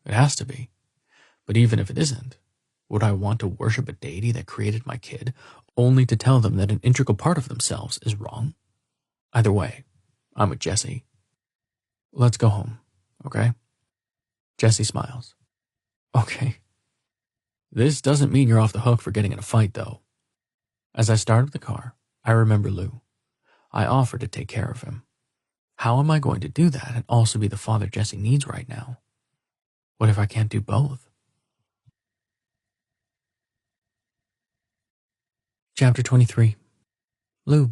It has to be. But even if it isn't, would I want to worship a deity that created my kid only to tell them that an integral part of themselves is wrong? Either way, I'm with Jesse. Let's go home, okay? Jesse smiles. Okay. This doesn't mean you're off the hook for getting in a fight, though. As I start up the car, I remember Lou. I offered to take care of him. How am I going to do that and also be the father Jesse needs right now? What if I can't do both? Chapter 23. Lou.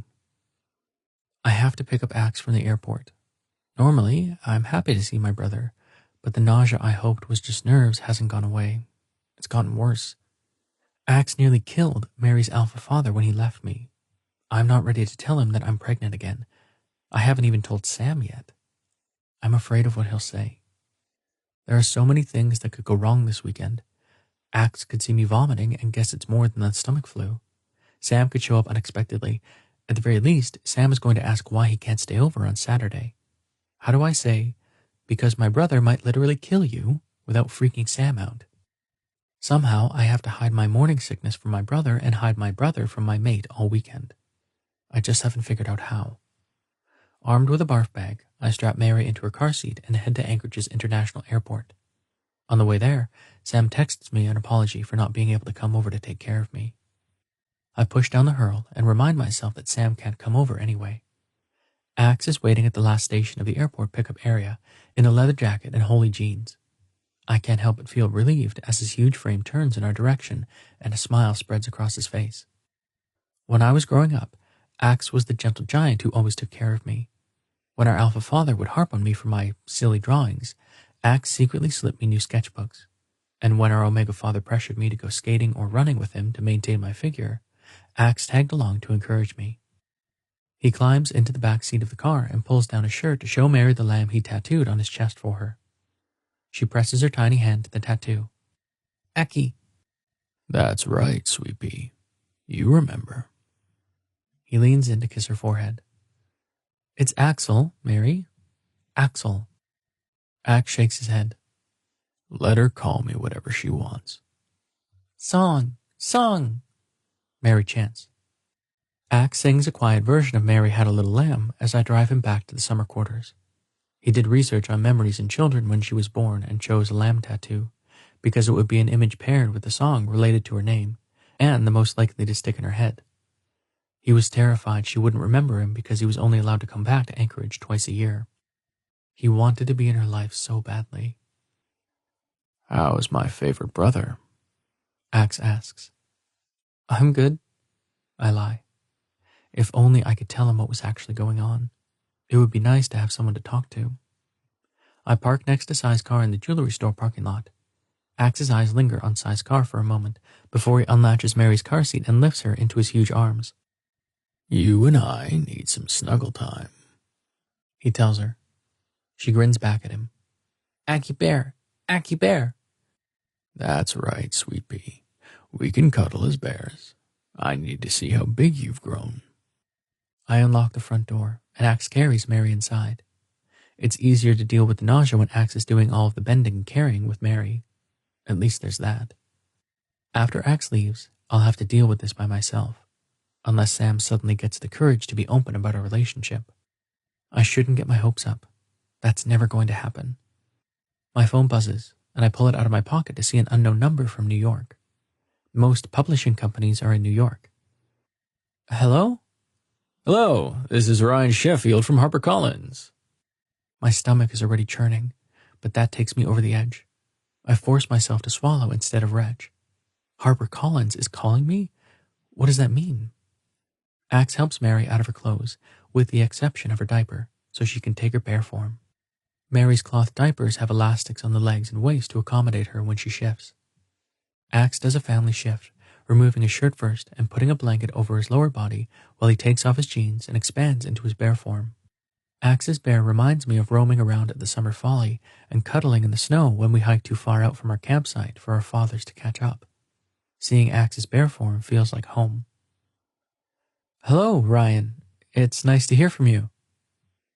I have to pick up Axe from the airport. Normally, I'm happy to see my brother, but the nausea I hoped was just nerves hasn't gone away. It's gotten worse. Axe nearly killed Mary's alpha father when he left me. I'm not ready to tell him that I'm pregnant again. I haven't even told Sam yet. I'm afraid of what he'll say. There are so many things that could go wrong this weekend. Axe could see me vomiting and guess it's more than the stomach flu. Sam could show up unexpectedly. At the very least, Sam is going to ask why he can't stay over on Saturday. How do I say, because my brother might literally kill you, without freaking Sam out? Somehow, I have to hide my morning sickness from my brother and hide my brother from my mate all weekend. I just haven't figured out how. Armed with a barf bag, I strap Mary into her car seat and head to Anchorage's International Airport. On the way there, Sam texts me an apology for not being able to come over to take care of me. I push down the hurl and remind myself that Sam can't come over anyway. Axe is waiting at the last station of the airport pickup area in a leather jacket and holey jeans. I can't help but feel relieved as his huge frame turns in our direction and a smile spreads across his face. When I was growing up, Axe was the gentle giant who always took care of me. When our alpha father would harp on me for my silly drawings, Axe secretly slipped me new sketchbooks. And when our omega father pressured me to go skating or running with him to maintain my figure, Axe tagged along to encourage me. He climbs into the back seat of the car and pulls down his shirt to show Mary the lamb he tattooed on his chest for her. She presses her tiny hand to the tattoo. Aki. That's right, sweet pea. You remember. He leans in to kiss her forehead. It's Axel, Mary. Axel. Axe shakes his head. Let her call me whatever she wants. Song, song, Mary chants. Axe sings a quiet version of Mary Had a Little Lamb as I drive him back to the summer quarters. He did research on memories in children when she was born and chose a lamb tattoo because it would be an image paired with the song related to her name and the most likely to stick in her head. He was terrified she wouldn't remember him because he was only allowed to come back to Anchorage twice a year. He wanted to be in her life so badly. How is my favorite brother? Axe asks. I'm good, I lie. If only I could tell him what was actually going on. It would be nice to have someone to talk to. I park next to Sai's car in the jewelry store parking lot. Axe's eyes linger on Sai's car for a moment before he unlatches Mary's car seat and lifts her into his huge arms. You and I need some snuggle time, he tells her. She grins back at him. Aki bear, Aki bear. That's right, sweet pea. We can cuddle as bears. I need to see how big you've grown. I unlock the front door, and Axe carries Mary inside. It's easier to deal with the nausea when Axe is doing all of the bending and carrying with Mary. At least there's that. After Axe leaves, I'll have to deal with this by myself, unless Sam suddenly gets the courage to be open about our relationship. I shouldn't get my hopes up. That's never going to happen. My phone buzzes, and I pull it out of my pocket to see an unknown number from New York. Most publishing companies are in New York. Hello? Hello, this is Ryan Sheffield from HarperCollins. My stomach is already churning, but that takes me over the edge. I force myself to swallow instead of retch. HarperCollins is calling me? What does that mean? Axe helps Mary out of her clothes, with the exception of her diaper, so she can take her bare form. Mary's cloth diapers have elastics on the legs and waist to accommodate her when she shifts. Axe does a family shift, removing his shirt first and putting a blanket over his lower body while he takes off his jeans and expands into his bare form. Axe's bear reminds me of roaming around at the summer folly and cuddling in the snow when we hiked too far out from our campsite for our fathers to catch up. Seeing Axe's bear form feels like home. Hello, Ryan. It's nice to hear from you,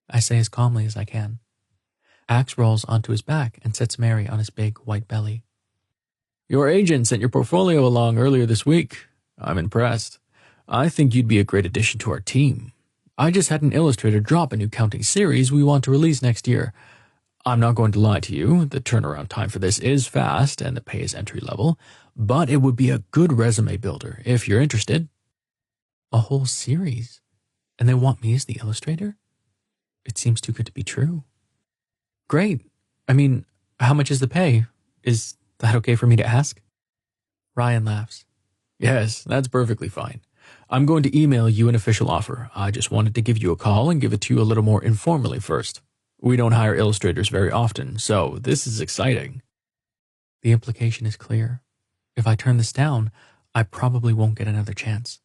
I say as calmly as I can. Axe rolls onto his back and sets Mary on his big white belly. Your agent sent your portfolio along earlier this week. I'm impressed. I think you'd be a great addition to our team. I just had an illustrator drop a new counting series we want to release next year. I'm not going to lie to you, the turnaround time for this is fast and the pay is entry level, but it would be a good resume builder if you're interested. A whole series? And they want me as the illustrator? It seems too good to be true. Great. I mean, how much is the pay? Is that okay for me to ask? Ryan laughs. Yes, that's perfectly fine. I'm going to email you an official offer. I just wanted to give you a call and give it to you a little more informally first. We don't hire illustrators very often, so this is exciting. The implication is clear. If I turn this down, I probably won't get another chance.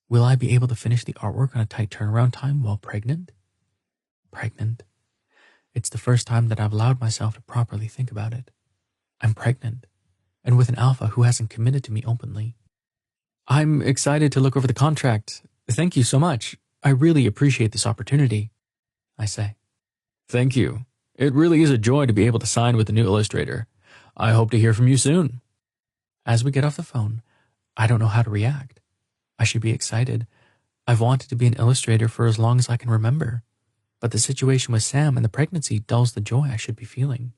Will I be able to finish the artwork on a tight turnaround time while pregnant? Pregnant. It's the first time that I've allowed myself to properly think about it. I'm pregnant, and with an alpha who hasn't committed to me openly. I'm excited to look over the contract. Thank you so much. I really appreciate this opportunity, I say. Thank you. It really is a joy to be able to sign with the new illustrator. I hope to hear from you soon. As we get off the phone, I don't know how to react. I should be excited. I've wanted to be an illustrator for as long as I can remember, but the situation with Sam and the pregnancy dulls the joy I should be feeling.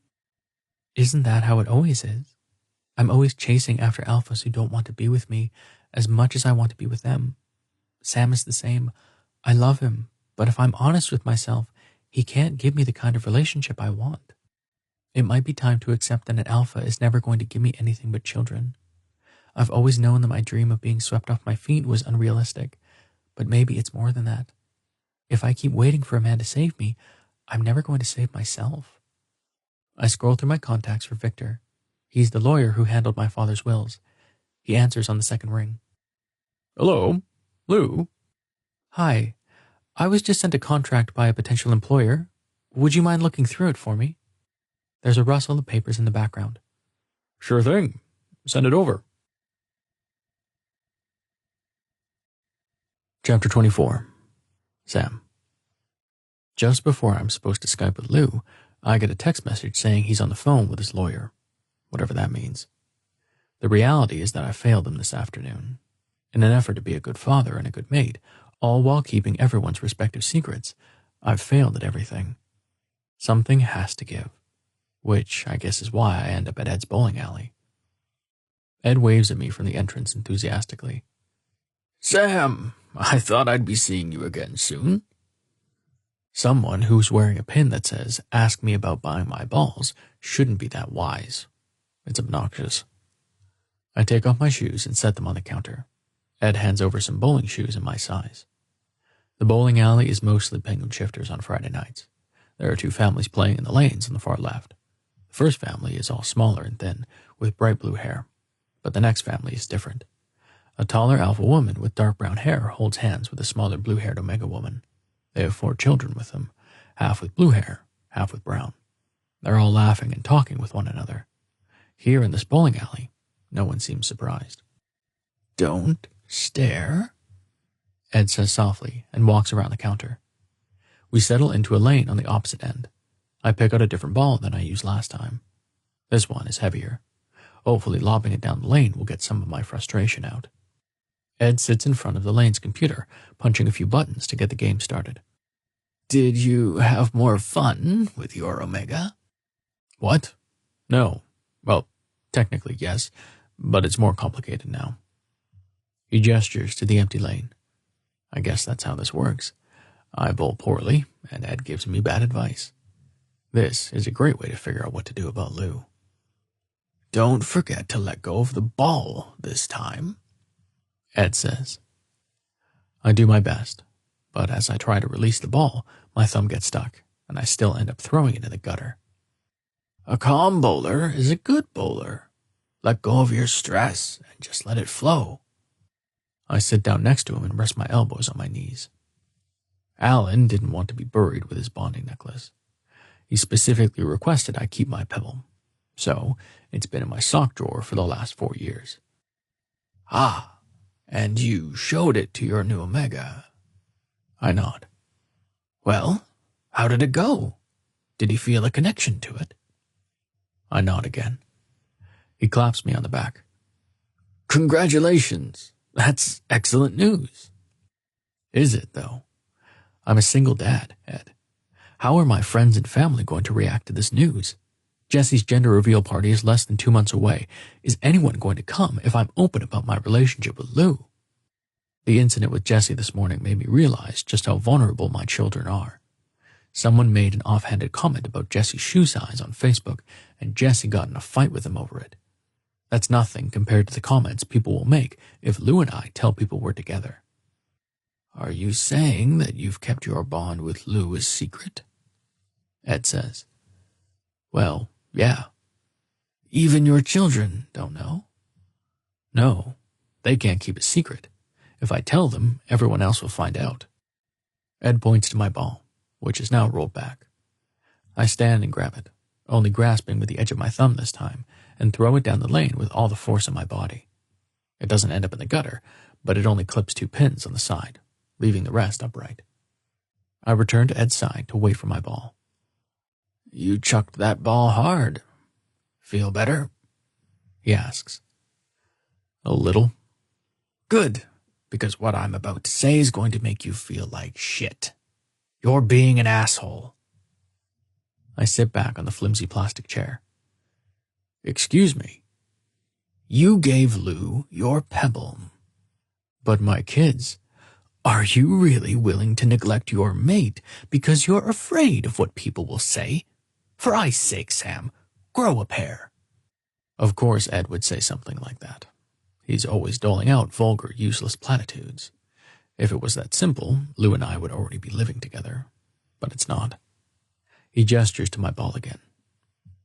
Isn't that how it always is? I'm always chasing after alphas who don't want to be with me as much as I want to be with them. Sam is the same. I love him, but if I'm honest with myself, he can't give me the kind of relationship I want. It might be time to accept that an alpha is never going to give me anything but children. I've always known that my dream of being swept off my feet was unrealistic, but maybe it's more than that. If I keep waiting for a man to save me, I'm never going to save myself. I scroll through my contacts for Victor. He's the lawyer who handled my father's wills. He answers on the second ring. Hello, Lou. Hi, I was just sent a contract by a potential employer. Would you mind looking through it for me? There's a rustle of papers in the background. Sure thing. Send it over. Chapter 24. Sam. Just before I'm supposed to Skype with Lou, I get a text message saying he's on the phone with his lawyer, whatever that means. The reality is that I failed him this afternoon. In an effort to be a good father and a good mate, all while keeping everyone's respective secrets, I've failed at everything. Something has to give, which I guess is why I end up at Ed's bowling alley. Ed waves at me from the entrance enthusiastically. Sam, I thought I'd be seeing you again soon. Someone who's wearing a pin that says, "Ask me about buying my balls," shouldn't be that wise. It's obnoxious. I take off my shoes and set them on the counter. Ed hands over some bowling shoes in my size. The bowling alley is mostly penguin shifters on Friday nights. There are two families playing in the lanes on the far left. The first family is all smaller and thin, with bright blue hair. But the next family is different. A taller alpha woman with dark brown hair holds hands with a smaller blue-haired omega woman. They have 4 children with them, half with blue hair, half with brown. They're all laughing and talking with one another. Here in this bowling alley, no one seems surprised. Don't stare, Ed says softly and walks around the counter. We settle into a lane on the opposite end. I pick out a different ball than I used last time. This one is heavier. Hopefully lobbing it down the lane will get some of my frustration out. Ed sits in front of the lane's computer, punching a few buttons to get the game started. Did you have more fun with your omega? What? No. Well, technically yes, but it's more complicated now. He gestures to the empty lane. I guess that's how this works. I bowl poorly, and Ed gives me bad advice. This is a great way to figure out what to do about Lou. Don't forget to let go of the ball this time, Ed says. I do my best, but as I try to release the ball, my thumb gets stuck, and I still end up throwing it in the gutter. A calm bowler is a good bowler. Let go of your stress and just let it flow. I sit down next to him and rest my elbows on my knees. Alan didn't want to be buried with his bonding necklace. He specifically requested I keep my pebble, so it's been in my sock drawer for the last 4 years. Ah, and you showed it to your new omega. I nod. Well, how did it go? Did he feel a connection to it? I nod again. He claps me on the back. Congratulations. That's excellent news. Is it, though? I'm a single dad, Ed. How are my friends and family going to react to this news? Jesse's gender reveal party is less than 2 months away. Is anyone going to come if I'm open about my relationship with Lou? The incident with Jesse this morning made me realize just how vulnerable my children are. Someone made an offhanded comment about Jesse's shoe size on Facebook, and Jesse got in a fight with him over it. That's nothing compared to the comments people will make if Lou and I tell people we're together. Are you saying that you've kept your bond with Lou a secret? Ed says. Well, yeah. Even your children don't know? No, they can't keep a secret. If I tell them, everyone else will find out. Ed points to my ball, which is now rolled back. I stand and grab it, only grasping with the edge of my thumb this time, and throw it down the lane with all the force of my body. It doesn't end up in the gutter, but it only clips 2 pins on the side, leaving the rest upright. I return to Ed's side to wait for my ball. You chucked that ball hard. Feel better? He asks. A little. Good, because what I'm about to say is going to make you feel like shit. You're being an asshole. I sit back on the flimsy plastic chair. Excuse me. You gave Lou your pebble. But my kids. Are you really willing to neglect your mate because you're afraid of what people will say? For I's sake, Sam, Grow a pair. Of course Ed would say something like that. He's always doling out vulgar, useless platitudes. If it was that simple, Lou and I would already be living together. But it's not. He gestures to my ball again.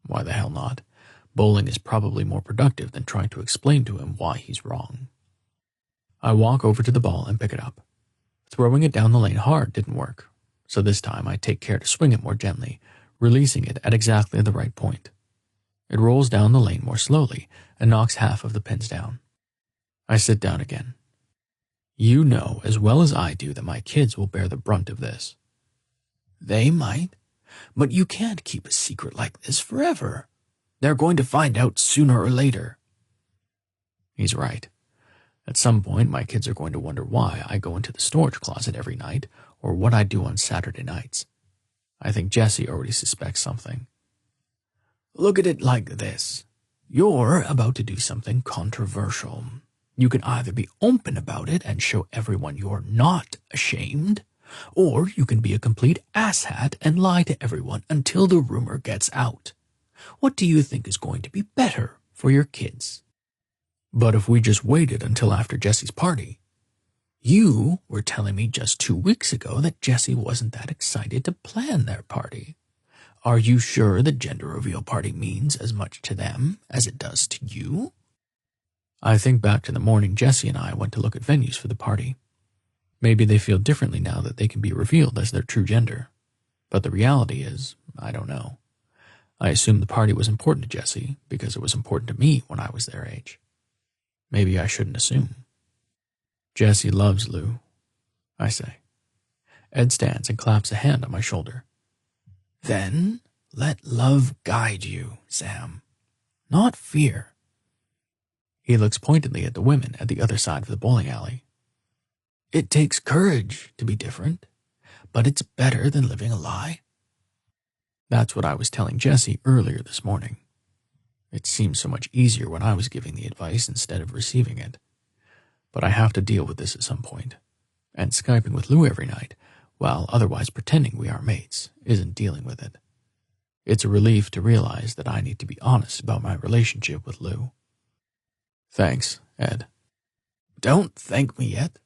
Why the hell not? Bowling is probably more productive than trying to explain to him why he's wrong. I walk over to the ball and pick it up. Throwing it down the lane hard didn't work, so this time I take care to swing it more gently, releasing it at exactly the right point. It rolls down the lane more slowly and knocks half of the pins down. I sit down again. You know as well as I do that my kids will bear the brunt of this. They might, but you can't keep a secret like this forever. They're going to find out sooner or later. He's right. At some point, my kids are going to wonder why I go into the storage closet every night or what I do on Saturday nights. I think Jessie already suspects something. Look at it like this. You're about to do something controversial. You can either be open about it and show everyone you're not ashamed, or you can be a complete asshat and lie to everyone until the rumor gets out. What do you think is going to be better for your kids? But if we just waited until after Jessie's party. You were telling me just 2 weeks ago that Jessie wasn't that excited to plan their party. Are you sure the gender reveal party means as much to them as it does to you? I think back to the morning Jessie and I went to look at venues for the party. Maybe they feel differently now that they can be revealed as their true gender. But the reality is, I don't know. I assumed the party was important to Jessie because it was important to me when I was their age. Maybe I shouldn't assume. Jessie loves Lou, I say. Ed stands and claps a hand on my shoulder. Then let love guide you, Sam, not fear. He looks pointedly at the women at the other side of the bowling alley. It takes courage to be different, but it's better than living a lie. That's what I was telling Jessie earlier this morning. It seemed so much easier when I was giving the advice instead of receiving it. But I have to deal with this at some point. And Skyping with Lou every night, while otherwise pretending we are mates, isn't dealing with it. It's a relief to realize that I need to be honest about my relationship with Lou. Thanks, Ed. Don't thank me yet.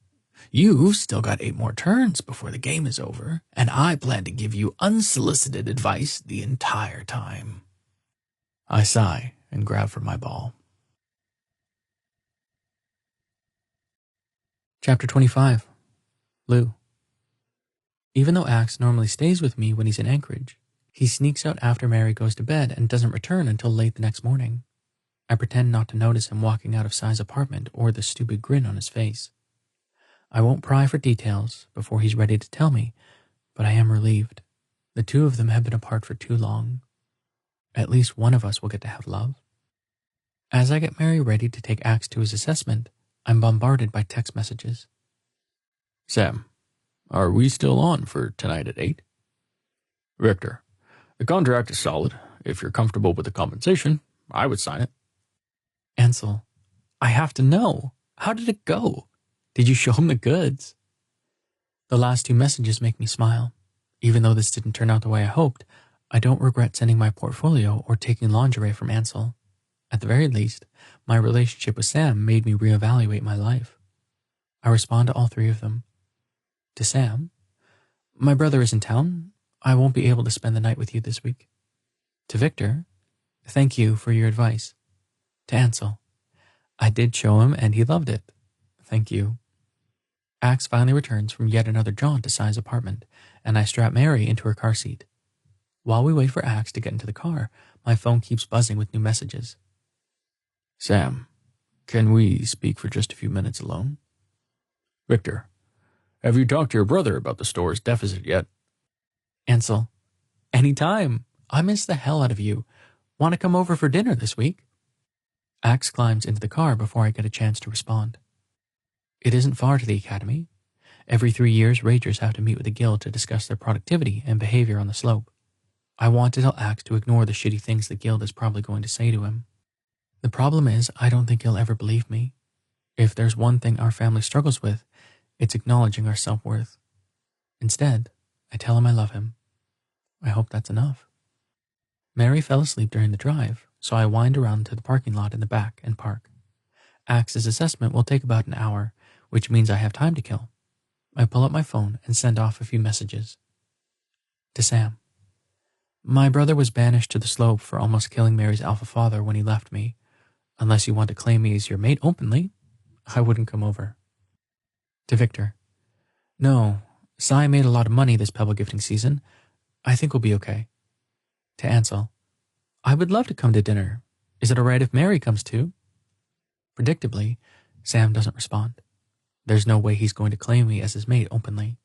You've still got 8 more turns before the game is over, and I plan to give you unsolicited advice the entire time. I sigh and grab for my ball. Chapter 25. Lou. Even though Axe normally stays with me when he's in Anchorage, he sneaks out after Mary goes to bed and doesn't return until late the next morning. I pretend not to notice him walking out of Sai's apartment or the stupid grin on his face. I won't pry for details before he's ready to tell me, but I am relieved. The two of them have been apart for too long. At least one of us will get to have love. As I get Mary ready to take Axe to his assessment, I'm bombarded by text messages. Sam, are we still on for tonight at 8? Victor, the contract is solid. If you're comfortable with the compensation, I would sign it. Ansel, I have to know. How did it go? Did you show him the goods? The last 2 messages make me smile. Even though this didn't turn out the way I hoped, I don't regret sending my portfolio or taking lingerie from Ansel. At the very least, my relationship with Sam made me reevaluate my life. I respond to all 3 of them. To Sam, my brother is in town. I won't be able to spend the night with you this week. To Victor, thank you for your advice. To Ansel, I did show him and he loved it. Thank you. Axe finally returns from yet another jaunt to Sai's apartment, and I strap Mary into her car seat. While we wait for Axe to get into the car, my phone keeps buzzing with new messages. Sam, can we speak for just a few minutes alone? Victor, have you talked to your brother about the store's deficit yet? Ansel, anytime. I miss the hell out of you. Want to come over for dinner this week? Axe climbs into the car before I get a chance to respond. It isn't far to the academy. Every 3 years, Ragers have to meet with the guild to discuss their productivity and behavior on the slope. I want to tell Axe to ignore the shitty things the guild is probably going to say to him. The problem is, I don't think he'll ever believe me. If there's one thing our family struggles with, it's acknowledging our self-worth. Instead, I tell him I love him. I hope that's enough. Mary fell asleep during the drive, so I wind around to the parking lot in the back and park. Axe's assessment will take about an hour, which means I have time to kill. I pull up my phone and send off a few messages. To Sam. My brother was banished to the slope for almost killing Mary's alpha father when he left me. Unless you want to claim me as your mate openly, I wouldn't come over. To Victor. No, Cy made a lot of money this pebble gifting season. I think we'll be okay. To Ansel. I would love to come to dinner. Is it all right if Mary comes too? Predictably, Sam doesn't respond. There's no way he's going to claim me as his mate openly.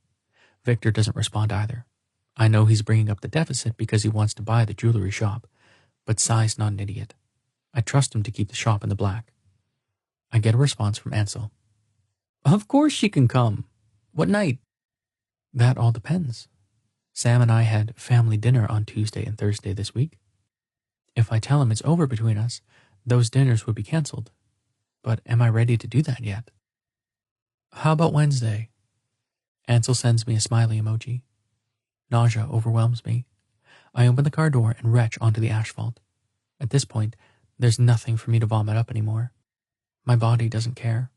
Victor doesn't respond either. I know he's bringing up the deficit because he wants to buy the jewelry shop, but Cy's not an idiot. I trust him to keep the shop in the black. I get a response from Ansel. Of course she can come. What night? That all depends. Sam and I had family dinner on Tuesday and Thursday this week. If I tell him it's over between us, those dinners would be canceled. But am I ready to do that yet? How about Wednesday? Ansel sends me a smiley emoji. Nausea overwhelms me. I open the car door and retch onto the asphalt. At this point, there's nothing for me to vomit up anymore. My body doesn't care.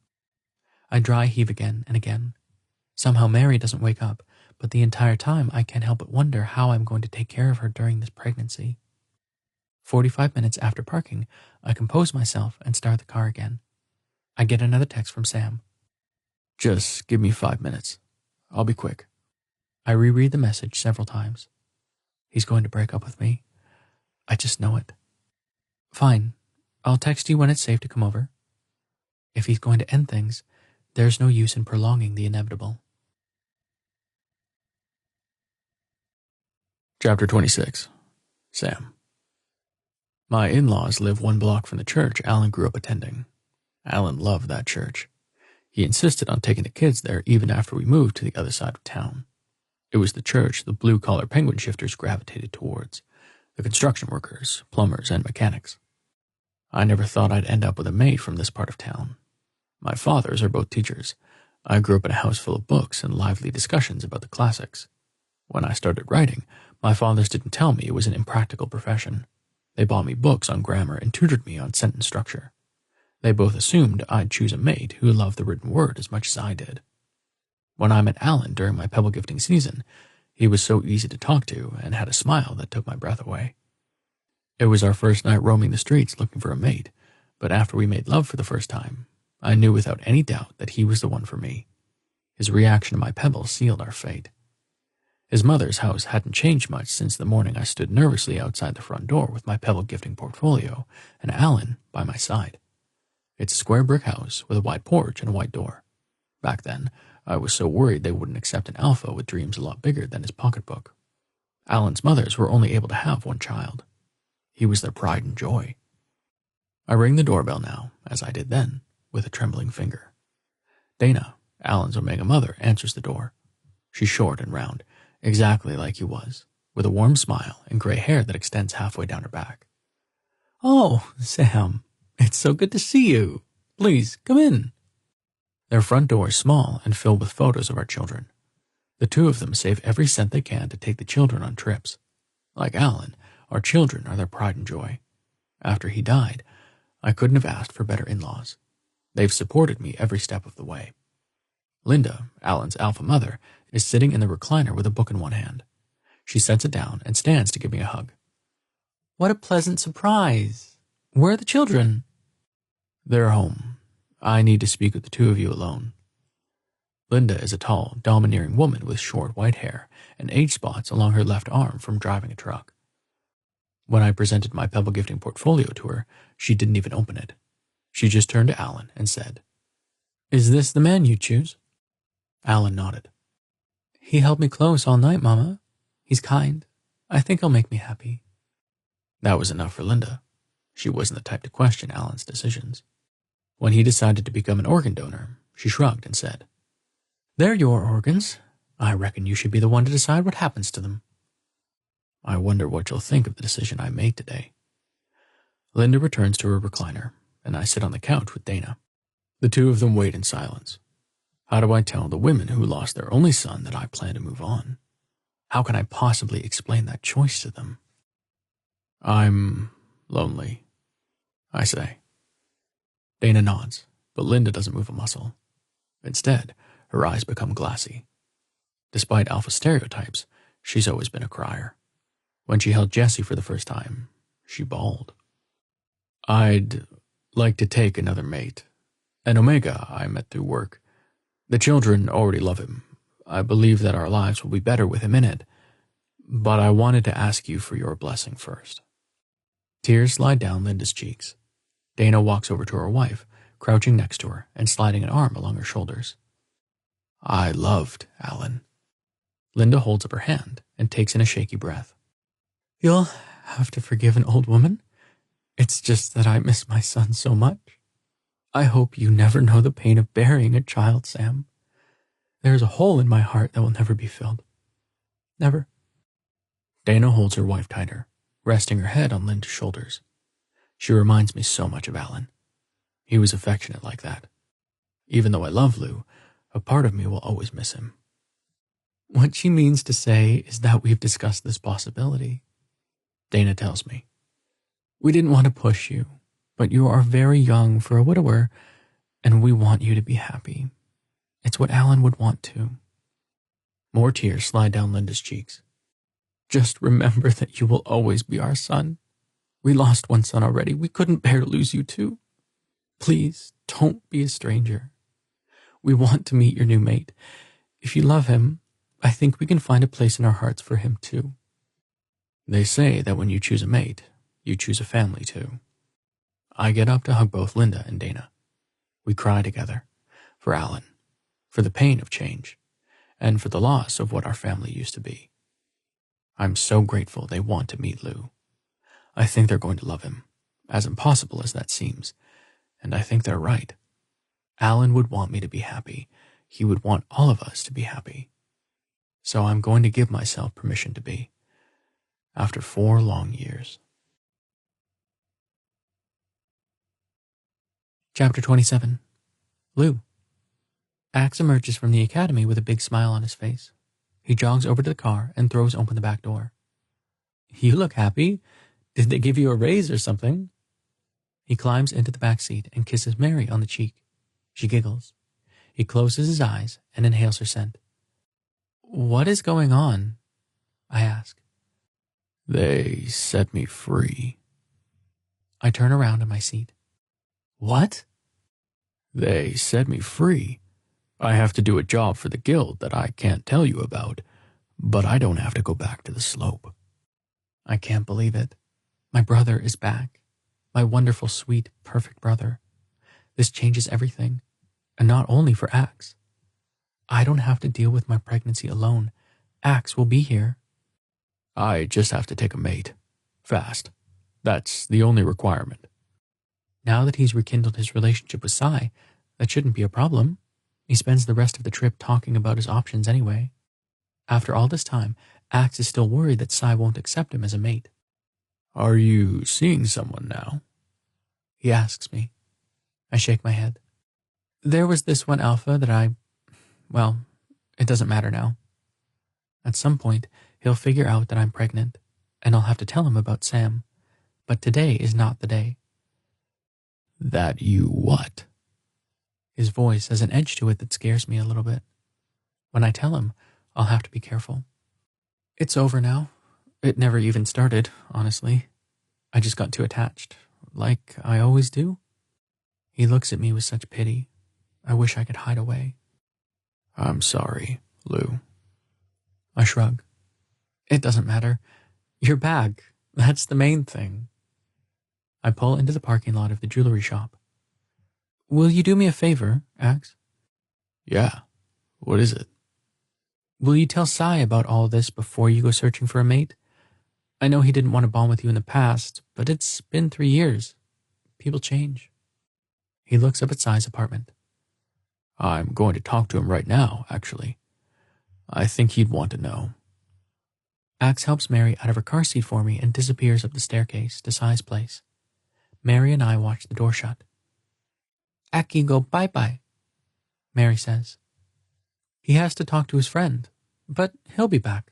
I dry heave again and again. Somehow Mary doesn't wake up, but the entire time I can't help but wonder how I'm going to take care of her during this pregnancy. 45 minutes after parking, I compose myself and start the car again. I get another text from Sam. Just give me 5 minutes. I'll be quick. I reread the message several times. He's going to break up with me. I just know it. Fine. I'll text you when it's safe to come over. If he's going to end things, there's no use in prolonging the inevitable. Chapter 26. Sam. My in-laws live 1 block from the church Alan grew up attending. Alan loved that church. He insisted on taking the kids there even after we moved to the other side of town. It was the church the blue-collar penguin shifters gravitated towards, the construction workers, plumbers, and mechanics. I never thought I'd end up with a mate from this part of town. My fathers are both teachers. I grew up in a house full of books and lively discussions about the classics. When I started writing, my fathers didn't tell me it was an impractical profession. They bought me books on grammar and tutored me on sentence structure. They both assumed I'd choose a mate who loved the written word as much as I did. When I met Alan during my pebble gifting season, he was so easy to talk to and had a smile that took my breath away. It was our first night roaming the streets looking for a mate, but after we made love for the first time, I knew without any doubt that he was the one for me. His reaction to my pebbles sealed our fate. His mother's house hadn't changed much since the morning I stood nervously outside the front door with my pebble gifting portfolio and Alan by my side. It's a square brick house with a wide porch and a white door. Back then, I was so worried they wouldn't accept an alpha with dreams a lot bigger than his pocketbook. Alan's mothers were only able to have 1 child. He was their pride and joy. I ring the doorbell now, as I did then, with a trembling finger. Dana, Alan's Omega mother, answers the door. She's short and round, exactly like he was, with a warm smile and gray hair that extends halfway down her back. Oh, Sam, it's so good to see you. Please, come in. Their front door is small and filled with photos of our children. The 2 of them save every cent they can to take the children on trips. Like Alan, our children are their pride and joy. After he died, I couldn't have asked for better in-laws. They've supported me every step of the way. Linda, Alan's alpha mother, is sitting in the recliner with a book in one hand. She sets it down and stands to give me a hug. What a pleasant surprise. Where are the children? They're home. I need to speak with the 2 of you alone. Linda is a tall, domineering woman with short white hair and age spots along her left arm from driving a truck. When I presented my pebble gifting portfolio to her, she didn't even open it. She just turned to Alan and said, Is this the man you choose? Alan nodded. He held me close all night, Mama. He's kind. I think he'll make me happy. That was enough for Linda. She wasn't the type to question Alan's decisions. When he decided to become an organ donor, she shrugged and said, They're your organs. I reckon you should be the one to decide what happens to them. I wonder what you'll think of the decision I made today. Linda returns to her recliner, and I sit on the couch with Dana. The 2 of them wait in silence. How do I tell the women who lost their only son that I plan to move on? How can I possibly explain that choice to them? I'm lonely, I say. Dana nods, but Linda doesn't move a muscle. Instead, her eyes become glassy. Despite alpha stereotypes, she's always been a crier. When she held Jesse for the first time, she bawled. I'd like to take another mate. An Omega I met through work. The children already love him. I believe that our lives will be better with him in it. But I wanted to ask you for your blessing first. Tears slide down Linda's cheeks. Dana walks over to her wife, crouching next to her and sliding an arm along her shoulders. I loved Alan. Linda holds up her hand and takes in a shaky breath. You'll have to forgive an old woman. It's just that I miss my son so much. I hope you never know the pain of burying a child, Sam. There's a hole in my heart that will never be filled. Never. Dana holds her wife tighter, resting her head on Linda's shoulders. She reminds me so much of Alan. He was affectionate like that. Even though I love Lou, a part of me will always miss him. What she means to say is that we've discussed this possibility. Dana tells me. We didn't want to push you, but you are very young for a widower, and we want you to be happy. It's what Alan would want too. More tears slide down Linda's cheeks. Just remember that you will always be our son. We lost one son already. We couldn't bear to lose you too. Please, don't be a stranger. We want to meet your new mate. If you love him, I think we can find a place in our hearts for him too. They say that when you choose a mate, you choose a family too. I get up to hug both Linda and Dana. We cry together, for Alan, for the pain of change, and for the loss of what our family used to be. I'm so grateful they want to meet Lou. I think they're going to love him, as impossible as that seems, and I think they're right. Alan would want me to be happy. He would want all of us to be happy. So I'm going to give myself permission to be, after 4 long years. Chapter 27. Lou. Axe emerges from the academy with a big smile on his face. He jogs over to the car and throws open the back door. You look happy. Did they give you a raise or something? He climbs into the back seat and kisses Mary on the cheek. She giggles. He closes his eyes and inhales her scent. What is going on? I ask. They set me free. I turn around in my seat. What? They set me free. I have to do a job for the guild that I can't tell you about, but I don't have to go back to the slope. I can't believe it. My brother is back. My wonderful, sweet, perfect brother. This changes everything, and not only for Axe. I don't have to deal with my pregnancy alone. Axe will be here. I just have to take a mate. Fast. That's the only requirement. Now that he's rekindled his relationship with Sai, that shouldn't be a problem. He spends the rest of the trip talking about his options anyway. After all this time, Axe is still worried that Sai won't accept him as a mate. Are you seeing someone now? He asks me. I shake my head. There was this one alpha that well, it doesn't matter now. At some point, he'll figure out that I'm pregnant, and I'll have to tell him about Sam. But today is not the day. That you what? His voice has an edge to it that scares me a little bit. When I tell him, I'll have to be careful. It's over now. It never even started, honestly. I just got too attached, like I always do. He looks at me with such pity. I wish I could hide away. I'm sorry, Lou. I shrug. It doesn't matter. You're back. That's the main thing. I pull into the parking lot of the jewelry shop. Will you do me a favor, Axe? Yeah. What is it? Will you tell Sai about all this before you go searching for a mate? I know he didn't want to bond with you in the past, but it's been 3 years. People change. He looks up at Sai's apartment. I'm going to talk to him right now, actually. I think he'd want to know. Axe helps Mary out of her car seat for me and disappears up the staircase to Sai's place. Mary and I watch the door shut. Aki go bye-bye, Mary says. He has to talk to his friend, but he'll be back.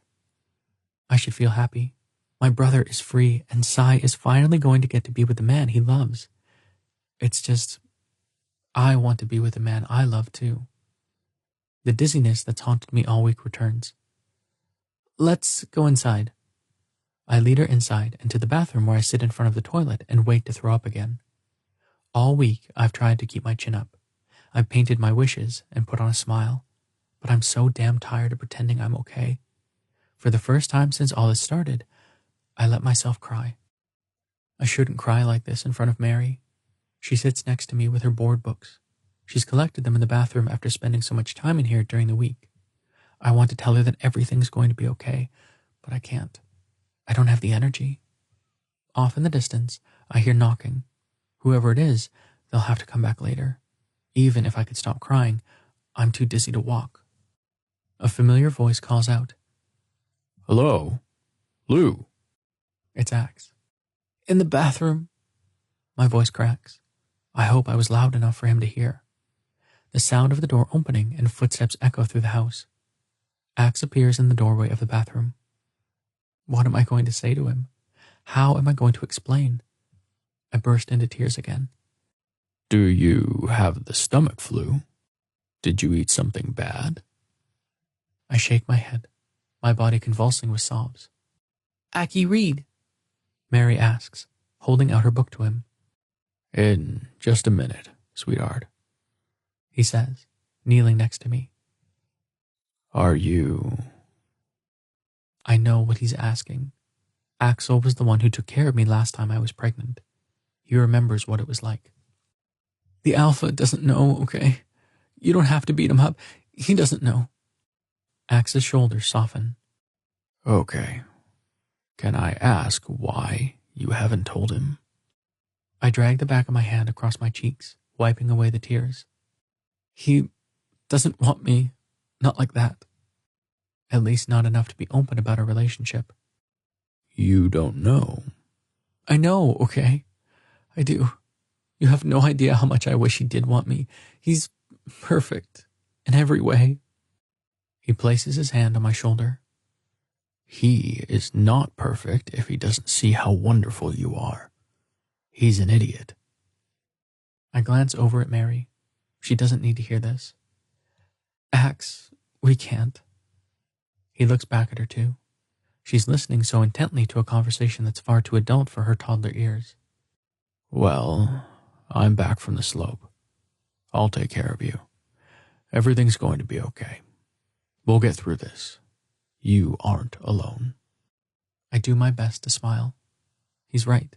I should feel happy. My brother is free, and Sai is finally going to get to be with the man he loves. It's just, I want to be with the man I love too. The dizziness that's haunted me all week returns. Let's go inside. I lead her inside and to the bathroom where I sit in front of the toilet and wait to throw up again. All week, I've tried to keep my chin up. I've painted my wishes and put on a smile, but I'm so damn tired of pretending I'm okay. For the first time since all this started, I let myself cry. I shouldn't cry like this in front of Mary. She sits next to me with her board books. She's collected them in the bathroom after spending so much time in here during the week. I want to tell her that everything's going to be okay, but I can't. I don't have the energy. Off in the distance, I hear knocking. Whoever it is, they'll have to come back later. Even if I could stop crying, I'm too dizzy to walk. A familiar voice calls out. Hello? Lou? It's Axe. In the bathroom. My voice cracks. I hope I was loud enough for him to hear. The sound of the door opening and footsteps echo through the house. Axe appears in the doorway of the bathroom. What am I going to say to him? How am I going to explain? I burst into tears again. Do you have the stomach flu? Did you eat something bad? I shake my head, my body convulsing with sobs. Aki, read, Mary asks, holding out her book to him. In just a minute, sweetheart, he says, kneeling next to me. Are you... I know what he's asking. Axel was the one who took care of me last time I was pregnant. He remembers what it was like. The alpha doesn't know, okay? You don't have to beat him up. He doesn't know. Axe's shoulders soften. Okay. Can I ask why you haven't told him? I drag the back of my hand across my cheeks, wiping away the tears. He doesn't want me. Not like that. At least not enough to be open about our relationship. You don't know. I know, okay? I do. You have no idea how much I wish he did want me. He's perfect in every way. He places his hand on my shoulder. He is not perfect if he doesn't see how wonderful you are. He's an idiot. I glance over at Mary. She doesn't need to hear this. Axe, we can't. He looks back at her too. She's listening so intently to a conversation that's far too adult for her toddler ears. Well, I'm back from the slope. I'll take care of you. Everything's going to be okay. We'll get through this. You aren't alone. I do my best to smile. He's right.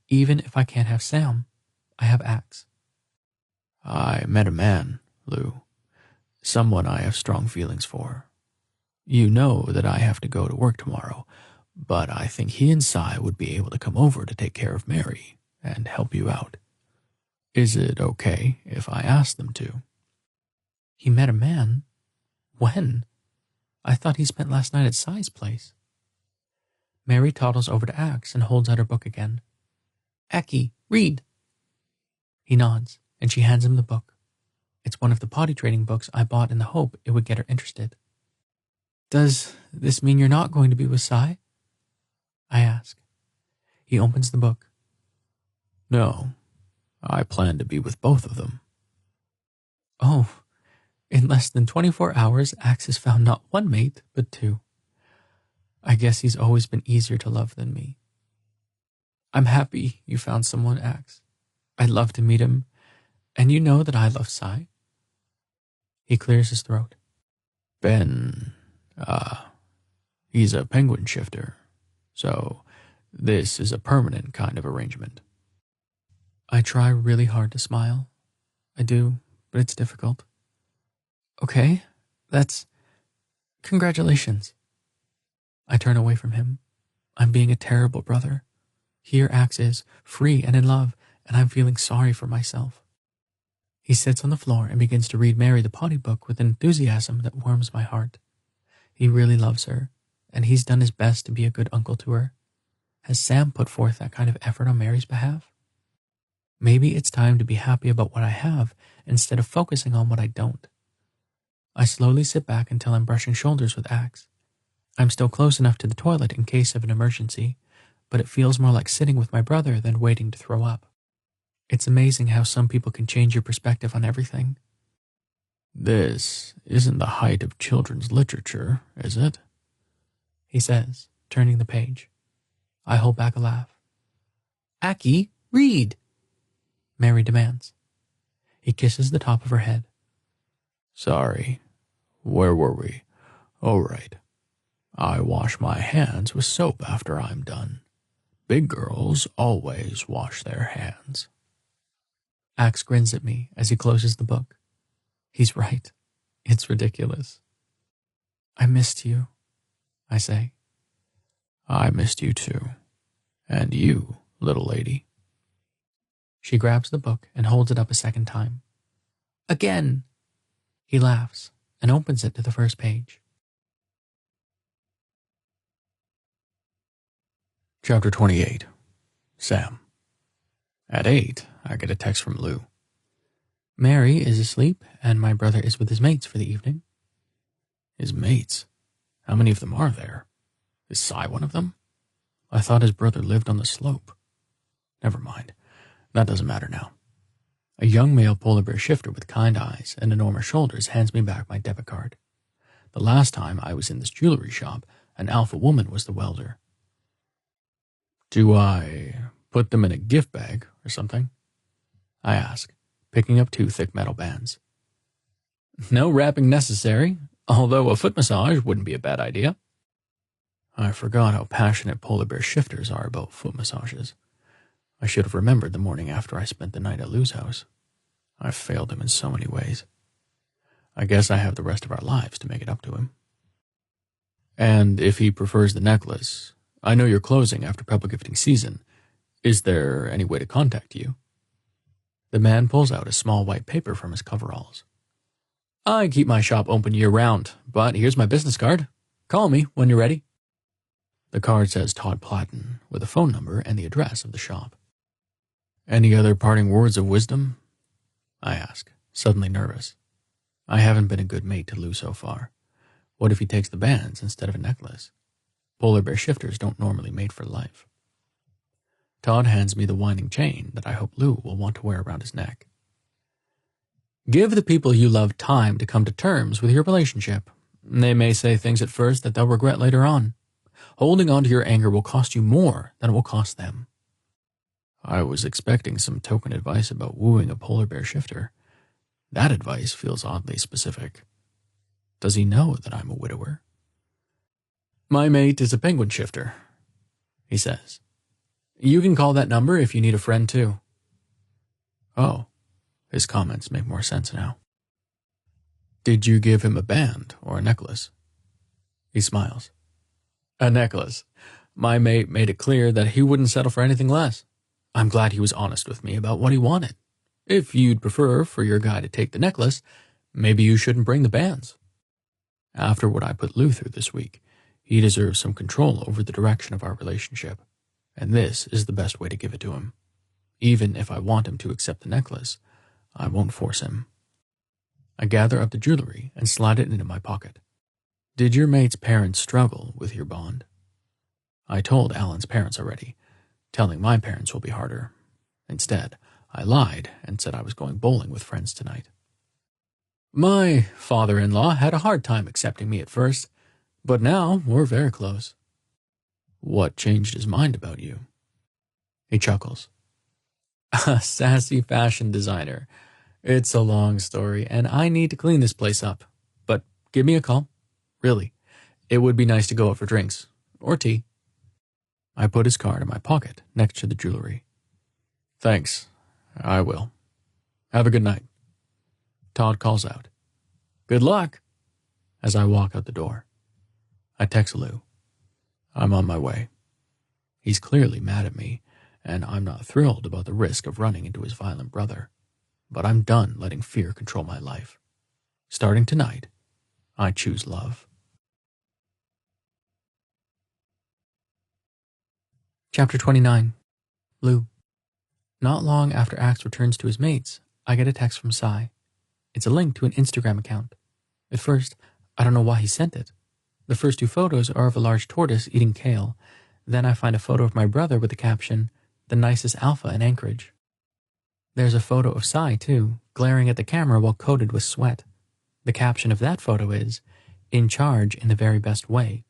Even if I can't have Sam, I have Axe. I met a man, Lou. Someone I have strong feelings for. You know that I have to go to work tomorrow, but I think he and Sai would be able to come over to take care of Mary and help you out. Is it okay if I ask them to? He met a man? When? I thought he spent last night at Sai's place. Mary toddles over to Axe and holds out her book again. Aki, read. He nods, and she hands him the book. It's one of the potty training books I bought in the hope it would get her interested. Does this mean you're not going to be with Sai? I ask. He opens the book. No, I plan to be with both of them. Oh, in less than 24 hours, Axe has found not one mate, but two. I guess he's always been easier to love than me. I'm happy you found someone, Axe. I'd love to meet him, and you know that I love Sai. He clears his throat. Ben, he's a penguin shifter, so this is a permanent kind of arrangement. I try really hard to smile. I do, but it's difficult. Okay, congratulations. I turn away from him. I'm being a terrible brother. Here Axe is, free and in love, and I'm feeling sorry for myself. He sits on the floor and begins to read Mary the potty book with enthusiasm that warms my heart. He really loves her, and he's done his best to be a good uncle to her. Has Sam put forth that kind of effort on Mary's behalf? Maybe it's time to be happy about what I have instead of focusing on what I don't. I slowly sit back until I'm brushing shoulders with Axe. I'm still close enough to the toilet in case of an emergency, but it feels more like sitting with my brother than waiting to throw up. It's amazing how some people can change your perspective on everything. This isn't the height of children's literature, is it? He says, turning the page. I hold back a laugh. Aki, read, Mary demands. He kisses the top of her head. Sorry, where were we? Oh, right. I wash my hands with soap after I'm done. Big girls always wash their hands. Axe grins at me as he closes the book. He's right. It's ridiculous. I missed you, I say. I missed you too. And you, little lady. She grabs the book and holds it up a second time. Again! He laughs and opens it to the first page. Chapter 28. Sam. At 8, I get a text from Lou. Mary is asleep and my brother is with his mates for the evening. His mates? How many of them are there? Is Cy one of them? I thought his brother lived on the slope. Never mind. That doesn't matter now. A young male polar bear shifter with kind eyes and enormous shoulders hands me back my debit card. The last time I was in this jewelry shop, an alpha woman was the welder. Do I put them in a gift bag or something? I ask, picking up 2 thick metal bands. No wrapping necessary, although a foot massage wouldn't be a bad idea. I forgot how passionate polar bear shifters are about foot massages. I should have remembered the morning after I spent the night at Lou's house. I've failed him in so many ways. I guess I have the rest of our lives to make it up to him. And if he prefers the necklace, I know you're closing after pebble gifting season. Is there any way to contact you? The man pulls out a small white paper from his coveralls. I keep my shop open year-round, but here's my business card. Call me when you're ready. The card says Todd Platten, with a phone number and the address of the shop. Any other parting words of wisdom? I ask, suddenly nervous. I haven't been a good mate to Lou so far. What if he takes the bands instead of a necklace? Polar bear shifters don't normally mate for life. Todd hands me the winding chain that I hope Lou will want to wear around his neck. Give the people you love time to come to terms with your relationship. They may say things at first that they'll regret later on. Holding on to your anger will cost you more than it will cost them. I was expecting some token advice about wooing a polar bear shifter. That advice feels oddly specific. Does he know that I'm a widower? My mate is a penguin shifter, he says. You can call that number if you need a friend too. Oh, his comments make more sense now. Did you give him a band or a necklace? He smiles. A necklace. My mate made it clear that he wouldn't settle for anything less. I'm glad he was honest with me about what he wanted. If you'd prefer for your guy to take the necklace, maybe you shouldn't bring the bands. After what I put Lou through this week, he deserves some control over the direction of our relationship, and this is the best way to give it to him. Even if I want him to accept the necklace, I won't force him. I gather up the jewelry and slide it into my pocket. Did your mate's parents struggle with your bond? I told Alan's parents already. Telling my parents will be harder. Instead, I lied and said I was going bowling with friends tonight. My father-in-law had a hard time accepting me at first, but now we're very close. What changed his mind about you? He chuckles. A sassy fashion designer. It's a long story, and I need to clean this place up. But give me a call. Really, it would be nice to go out for drinks. Or tea. I put his card in my pocket next to the jewelry. Thanks. I will. Have a good night. Todd calls out. Good luck. As I walk out the door. I text Lou. I'm on my way. He's clearly mad at me, and I'm not thrilled about the risk of running into his violent brother. But I'm done letting fear control my life. Starting tonight, I choose love. Chapter 29. Lou. Not long after Axe returns to his mates, I get a text from Cy. It's a link to an Instagram account. At first, I don't know why he sent it. The first two photos are of a large tortoise eating kale. Then I find a photo of my brother with the caption, "The nicest alpha in Anchorage." There's a photo of Cy, too, glaring at the camera while coated with sweat. The caption of that photo is, "In charge in the very best way."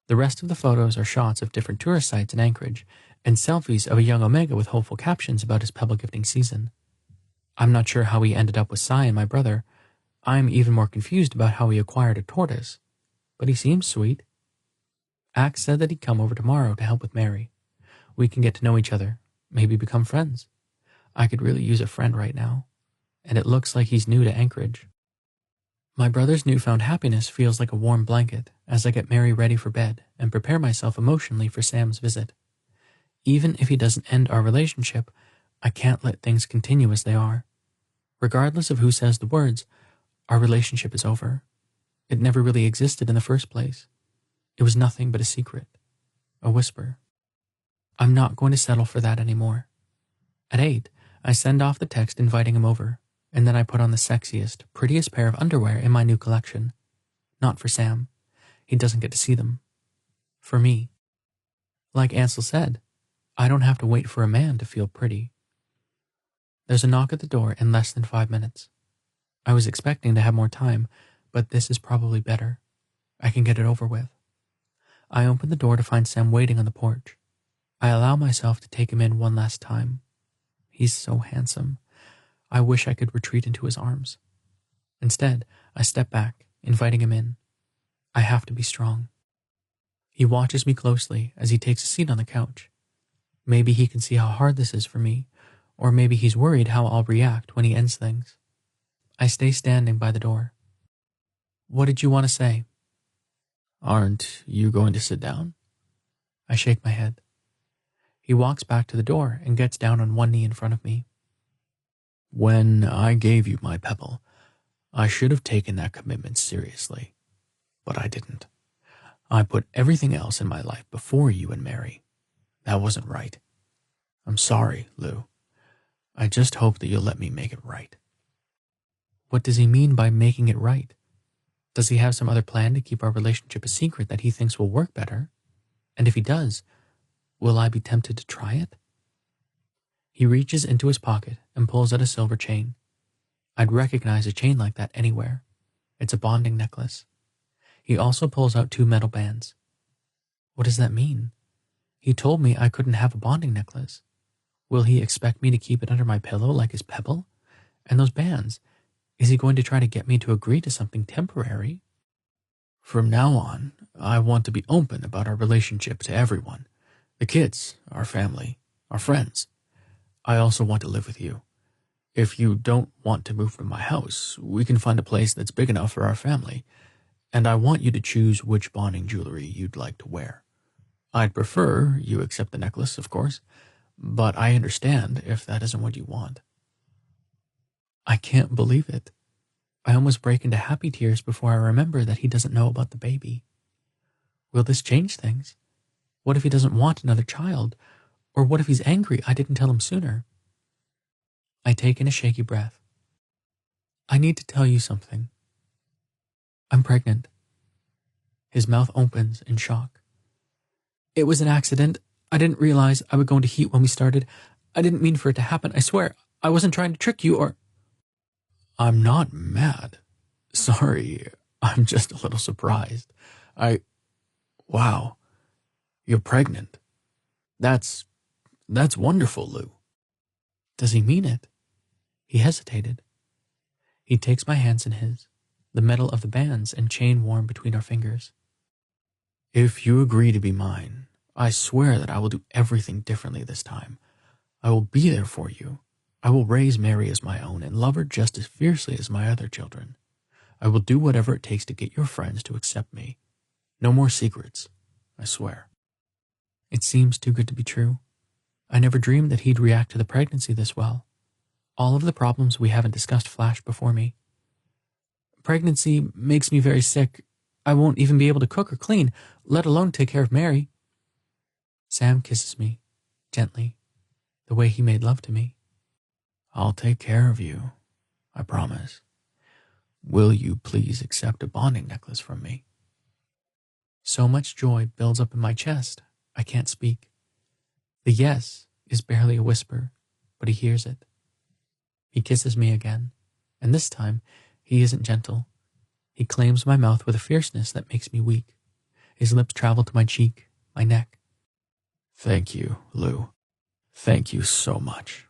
The rest of the photos are shots of different tourist sites in Anchorage and selfies of a young Omega with hopeful captions about his pebble gifting season. I'm not sure how he ended up with Cy and my brother. I'm even more confused about how he acquired a tortoise, but he seems sweet. Axe said that he'd come over tomorrow to help with Mary. We can get to know each other, maybe become friends. I could really use a friend right now, and it looks like he's new to Anchorage. My brother's newfound happiness feels like a warm blanket as I get Mary ready for bed and prepare myself emotionally for Sam's visit. Even if he doesn't end our relationship, I can't let things continue as they are. Regardless of who says the words, our relationship is over. It never really existed in the first place. It was nothing but a secret, a whisper. I'm not going to settle for that anymore. At 8, I send off the text inviting him over, and then I put on the sexiest, prettiest pair of underwear in my new collection. Not for Sam. He doesn't get to see them. For me. Like Ansel said, I don't have to wait for a man to feel pretty. There's a knock at the door in less than 5 minutes. I was expecting to have more time, but this is probably better. I can get it over with. I open the door to find Sam waiting on the porch. I allow myself to take him in one last time. He's so handsome. I wish I could retreat into his arms. Instead, I step back, inviting him in. I have to be strong. He watches me closely as he takes a seat on the couch. Maybe he can see how hard this is for me, or maybe he's worried how I'll react when he ends things. I stay standing by the door. What did you want to say? Aren't you going to sit down? I shake my head. He walks back to the door and gets down on one knee in front of me. When I gave you my pebble, I should have taken that commitment seriously, but I didn't. I put everything else in my life before you and Mary. That wasn't right. I'm sorry, Lou. I just hope that you'll let me make it right. What does he mean by making it right? Does he have some other plan to keep our relationship a secret that he thinks will work better? And if he does, will I be tempted to try it? He reaches into his pocket and pulls out a silver chain. I'd recognize a chain like that anywhere. It's a bonding necklace. He also pulls out 2 metal bands. What does that mean? He told me I couldn't have a bonding necklace. Will he expect me to keep it under my pillow like his pebble? And those bands, is he going to try to get me to agree to something temporary? From now on, I want to be open about our relationship to everyone. The kids, our family, our friends. I also want to live with you. If you don't want to move from my house, we can find a place that's big enough for our family. And I want you to choose which bonding jewelry you'd like to wear. I'd prefer you accept the necklace, of course, but I understand if that isn't what you want. I can't believe it. I almost break into happy tears before I remember that he doesn't know about the baby. Will this change things? What if he doesn't want another child? Or what if he's angry I didn't tell him sooner? I take in a shaky breath. I need to tell you something. I'm pregnant. His mouth opens in shock. It was an accident. I didn't realize I would go into heat when we started. I didn't mean for it to happen. I swear, I wasn't trying to trick you or... I'm not mad. Sorry, I'm just a little surprised. Wow, you're pregnant. That's wonderful, Lou. Does he mean it? He hesitated. He takes my hands in his, the metal of the bands and chain warm between our fingers. If you agree to be mine, I swear that I will do everything differently this time. I will be there for you. I will raise Mary as my own and love her just as fiercely as my other children. I will do whatever it takes to get your friends to accept me. No more secrets, I swear. It seems too good to be true. I never dreamed that he'd react to the pregnancy this well. All of the problems we haven't discussed flashed before me. Pregnancy makes me very sick. I won't even be able to cook or clean, let alone take care of Mary. Sam kisses me, gently, the way he made love to me. I'll take care of you, I promise. Will you please accept a bonding necklace from me? So much joy builds up in my chest, I can't speak. The yes is barely a whisper, but he hears it. He kisses me again, and this time he isn't gentle. He claims my mouth with a fierceness that makes me weak. His lips travel to my cheek, my neck. Thank you, Lou. Thank you so much.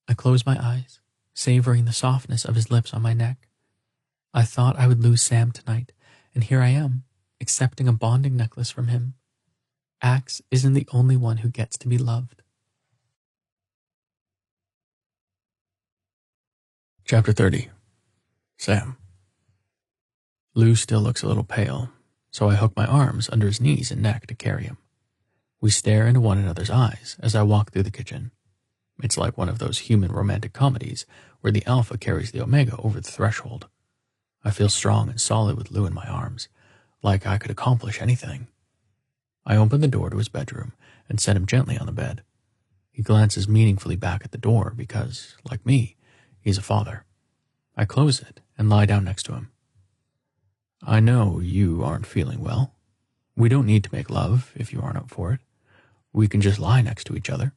I close my eyes, savoring the softness of his lips on my neck. I thought I would lose Sam tonight, and here I am, accepting a bonding necklace from him. Axe isn't the only one who gets to be loved. Chapter 30. Sam. Lou still looks a little pale, so I hook my arms under his knees and neck to carry him. We stare into one another's eyes as I walk through the kitchen. It's like one of those human romantic comedies where the alpha carries the omega over the threshold. I feel strong and solid with Lou in my arms, like I could accomplish anything. I open the door to his bedroom and set him gently on the bed. He glances meaningfully back at the door because, like me, he's a father. I close it and lie down next to him. I know you aren't feeling well. We don't need to make love if you aren't up for it. We can just lie next to each other.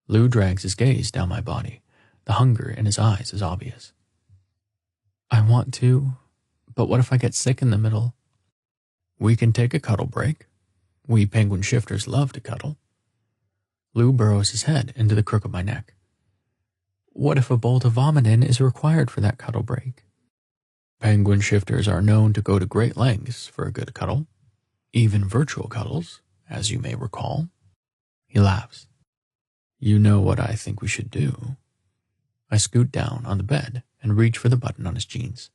Lou drags his gaze down my body. The hunger in his eyes is obvious. I want to, but what if I get sick in the middle? We can take a cuddle break. We penguin shifters love to cuddle. Lou burrows his head into the crook of my neck. What if a bolt of vomiting is required for that cuddle break? Penguin shifters are known to go to great lengths for a good cuddle, even virtual cuddles, as you may recall. He laughs. You know what I think we should do. I scoot down on the bed and reach for the button on his jeans.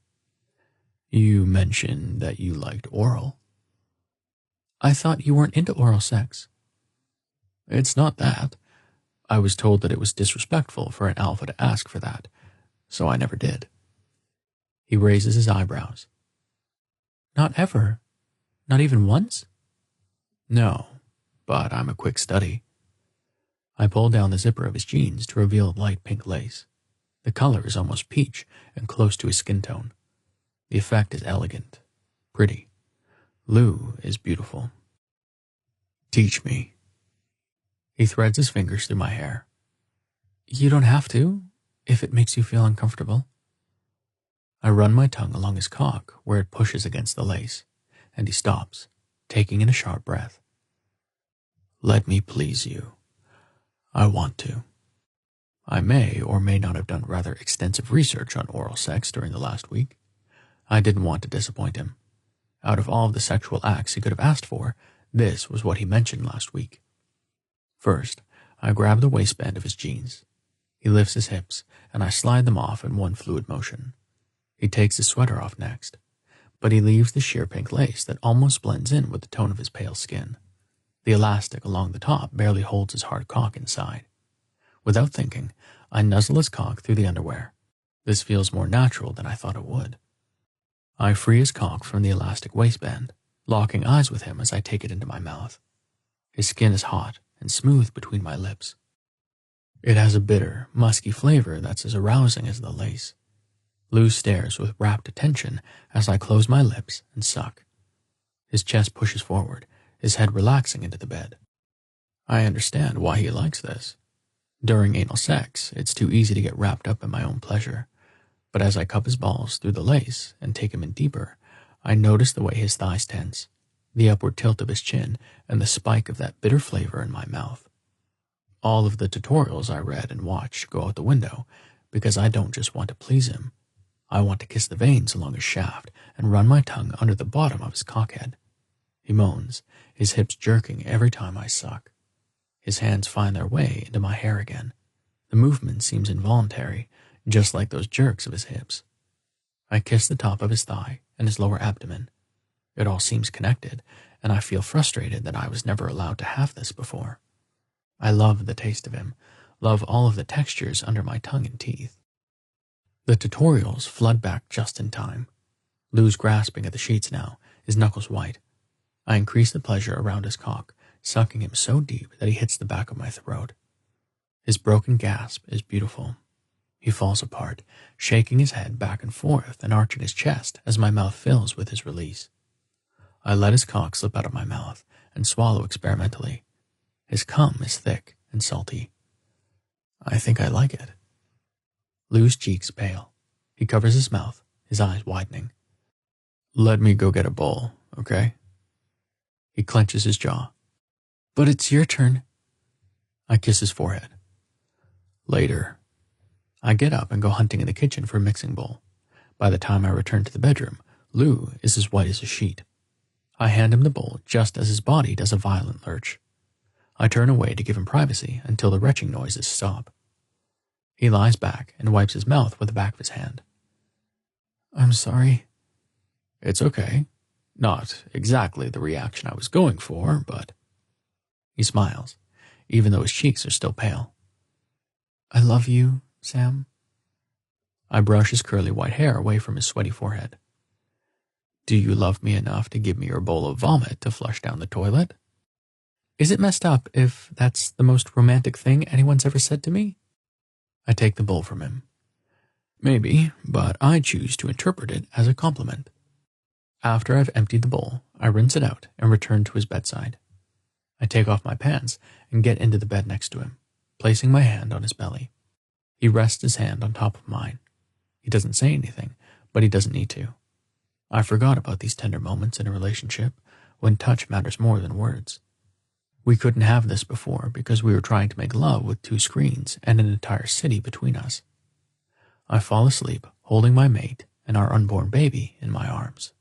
You mentioned that you liked oral. I thought you weren't into oral sex. It's not that. I was told that it was disrespectful for an alpha to ask for that, so I never did. He raises his eyebrows. Not ever? Not even once? No, but I'm a quick study. I pull down the zipper of his jeans to reveal light pink lace. The color is almost peach and close to his skin tone. The effect is elegant, pretty. Lou is beautiful. Teach me. He threads his fingers through my hair. You don't have to, if it makes you feel uncomfortable. I run my tongue along his cock where it pushes against the lace, and he stops, taking in a sharp breath. Let me please you. I want to. I may or may not have done rather extensive research on oral sex during the last week. I didn't want to disappoint him. Out of all of the sexual acts he could have asked for, this was what he mentioned last week. First, I grab the waistband of his jeans. He lifts his hips, and I slide them off in one fluid motion. He takes his sweater off next, but he leaves the sheer pink lace that almost blends in with the tone of his pale skin. The elastic along the top barely holds his hard cock inside. Without thinking, I nuzzle his cock through the underwear. This feels more natural than I thought it would. I free his cock from the elastic waistband, locking eyes with him as I take it into my mouth. His skin is hot and smooth between my lips. It has a bitter, musky flavor that's as arousing as the lace. Lou stares with rapt attention as I close my lips and suck. His chest pushes forward, his head relaxing into the bed. I understand why he likes this. During anal sex, it's too easy to get wrapped up in my own pleasure. But as I cup his balls through the lace and take him in deeper, I notice the way his thighs tense, the upward tilt of his chin, and the spike of that bitter flavor in my mouth. All of the tutorials I read and watched go out the window because I don't just want to please him. I want to kiss the veins along his shaft and run my tongue under the bottom of his cockhead. He moans, his hips jerking every time I suck. His hands find their way into my hair again. The movement seems involuntary, just like those jerks of his hips. I kiss the top of his thigh and his lower abdomen. It all seems connected, and I feel frustrated that I was never allowed to have this before. I love the taste of him, love all of the textures under my tongue and teeth. The tutorials flood back just in time. Lou's grasping at the sheets now, his knuckles white. I increase the pleasure around his cock, sucking him so deep that he hits the back of my throat. His broken gasp is beautiful. He falls apart, shaking his head back and forth and arching his chest as my mouth fills with his release. I let his cock slip out of my mouth and swallow experimentally. His cum is thick and salty. I think I like it. Lou's cheeks pale. He covers his mouth, his eyes widening. Let me go get a bowl, okay? He clenches his jaw. But it's your turn. I kiss his forehead. Later. I get up and go hunting in the kitchen for a mixing bowl. By the time I return to the bedroom, Lou is as white as a sheet. I hand him the bowl just as his body does a violent lurch. I turn away to give him privacy until the retching noises stop. He lies back and wipes his mouth with the back of his hand. I'm sorry. It's okay. Not exactly the reaction I was going for, but... He smiles, even though his cheeks are still pale. I love you, Sam. I brush his curly white hair away from his sweaty forehead. Do you love me enough to give me your bowl of vomit to flush down the toilet? Is it messed up if that's the most romantic thing anyone's ever said to me? I take the bowl from him. Maybe, but I choose to interpret it as a compliment. After I've emptied the bowl, I rinse it out and return to his bedside. I take off my pants and get into the bed next to him, placing my hand on his belly. He rests his hand on top of mine. He doesn't say anything, but he doesn't need to. I forgot about these tender moments in a relationship when touch matters more than words. We couldn't have this before because we were trying to make love with 2 screens and an entire city between us. I fall asleep, holding my mate and our unborn baby in my arms.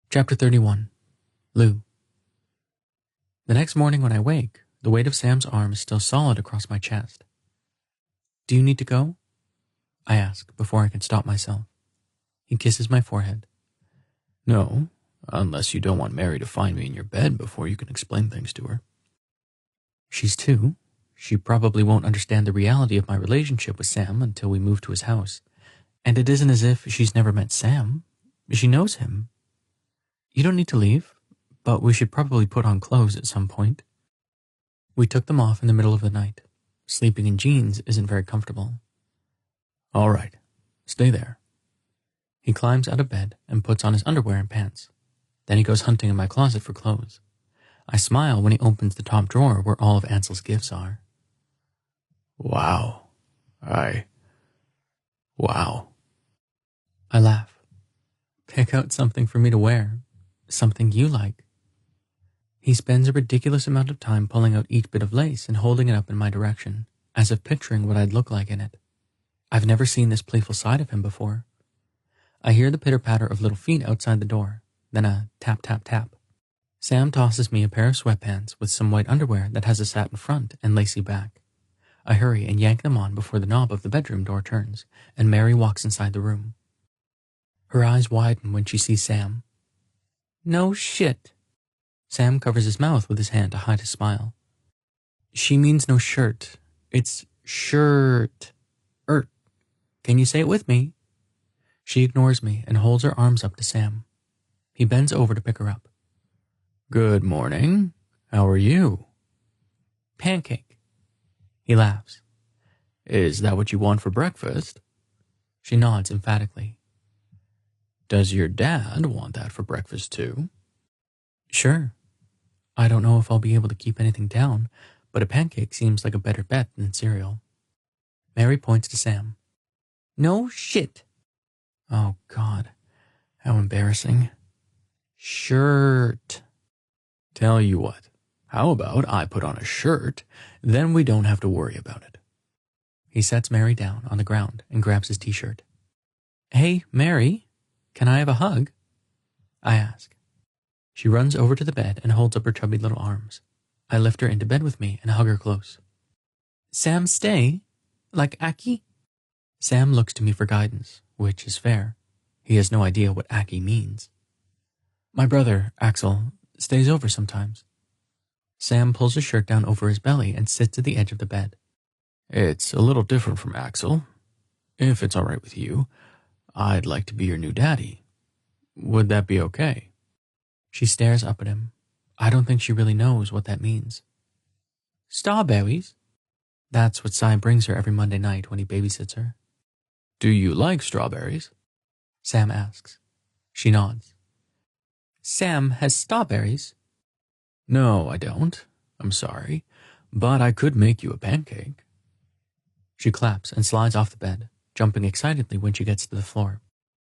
Chapter 31. Lou. The next morning when I wake, the weight of Sam's arm is still solid across my chest. Do you need to go? I ask before I can stop myself. He kisses my forehead. No, unless you don't want Mary to find me in your bed before you can explain things to her. She's 2. She probably won't understand the reality of my relationship with Sam until we move to his house. And it isn't as if she's never met Sam. She knows him. You don't need to leave, but we should probably put on clothes at some point. We took them off in the middle of the night. Sleeping in jeans isn't very comfortable. All right, stay there. He climbs out of bed and puts on his underwear and pants. Then he goes hunting in my closet for clothes. I smile when he opens the top drawer where all of Ansel's gifts are. Wow. I laugh. Pick out something for me to wear. Something you like. He spends a ridiculous amount of time pulling out each bit of lace and holding it up in my direction, as if picturing what I'd look like in it. I've never seen this playful side of him before. I hear the pitter-patter of little feet outside the door, then a tap, tap, tap. Sam tosses me a pair of sweatpants with some white underwear that has a satin front and lacy back. I hurry and yank them on before the knob of the bedroom door turns, and Mary walks inside the room. Her eyes widen when she sees Sam. No shit. Sam covers his mouth with his hand to hide his smile. She means no shirt. It's shirt. Can you say it with me? She ignores me and holds her arms up to Sam. He bends over to pick her up. Good morning. How are you? Pancake. He laughs. Is that what you want for breakfast? She nods emphatically. Does your dad want that for breakfast too? Sure. I don't know if I'll be able to keep anything down, but a pancake seems like a better bet than cereal. Mary points to Sam. No shit. Oh, God. How embarrassing. Shirt. Tell you what. How about I put on a shirt, then we don't have to worry about it. He sets Mary down on the ground and grabs his t-shirt. Hey, Mary, can I have a hug? I ask. She runs over to the bed and holds up her chubby little arms. I lift her into bed with me and hug her close. Sam, stay? Like Aki? Sam looks to me for guidance, which is fair. He has no idea what Aki means. My brother, Axel, stays over sometimes. Sam pulls his shirt down over his belly and sits at the edge of the bed. It's a little different from Axel. If it's all right with you, I'd like to be your new daddy. Would that be okay? She stares up at him. I don't think she really knows what that means. Strawberries? That's what Cy brings her every Monday night when he babysits her. Do you like strawberries? Sam asks. She nods. Sam has strawberries. No, I don't. I'm sorry, but I could make you a pancake. She claps and slides off the bed, jumping excitedly when she gets to the floor.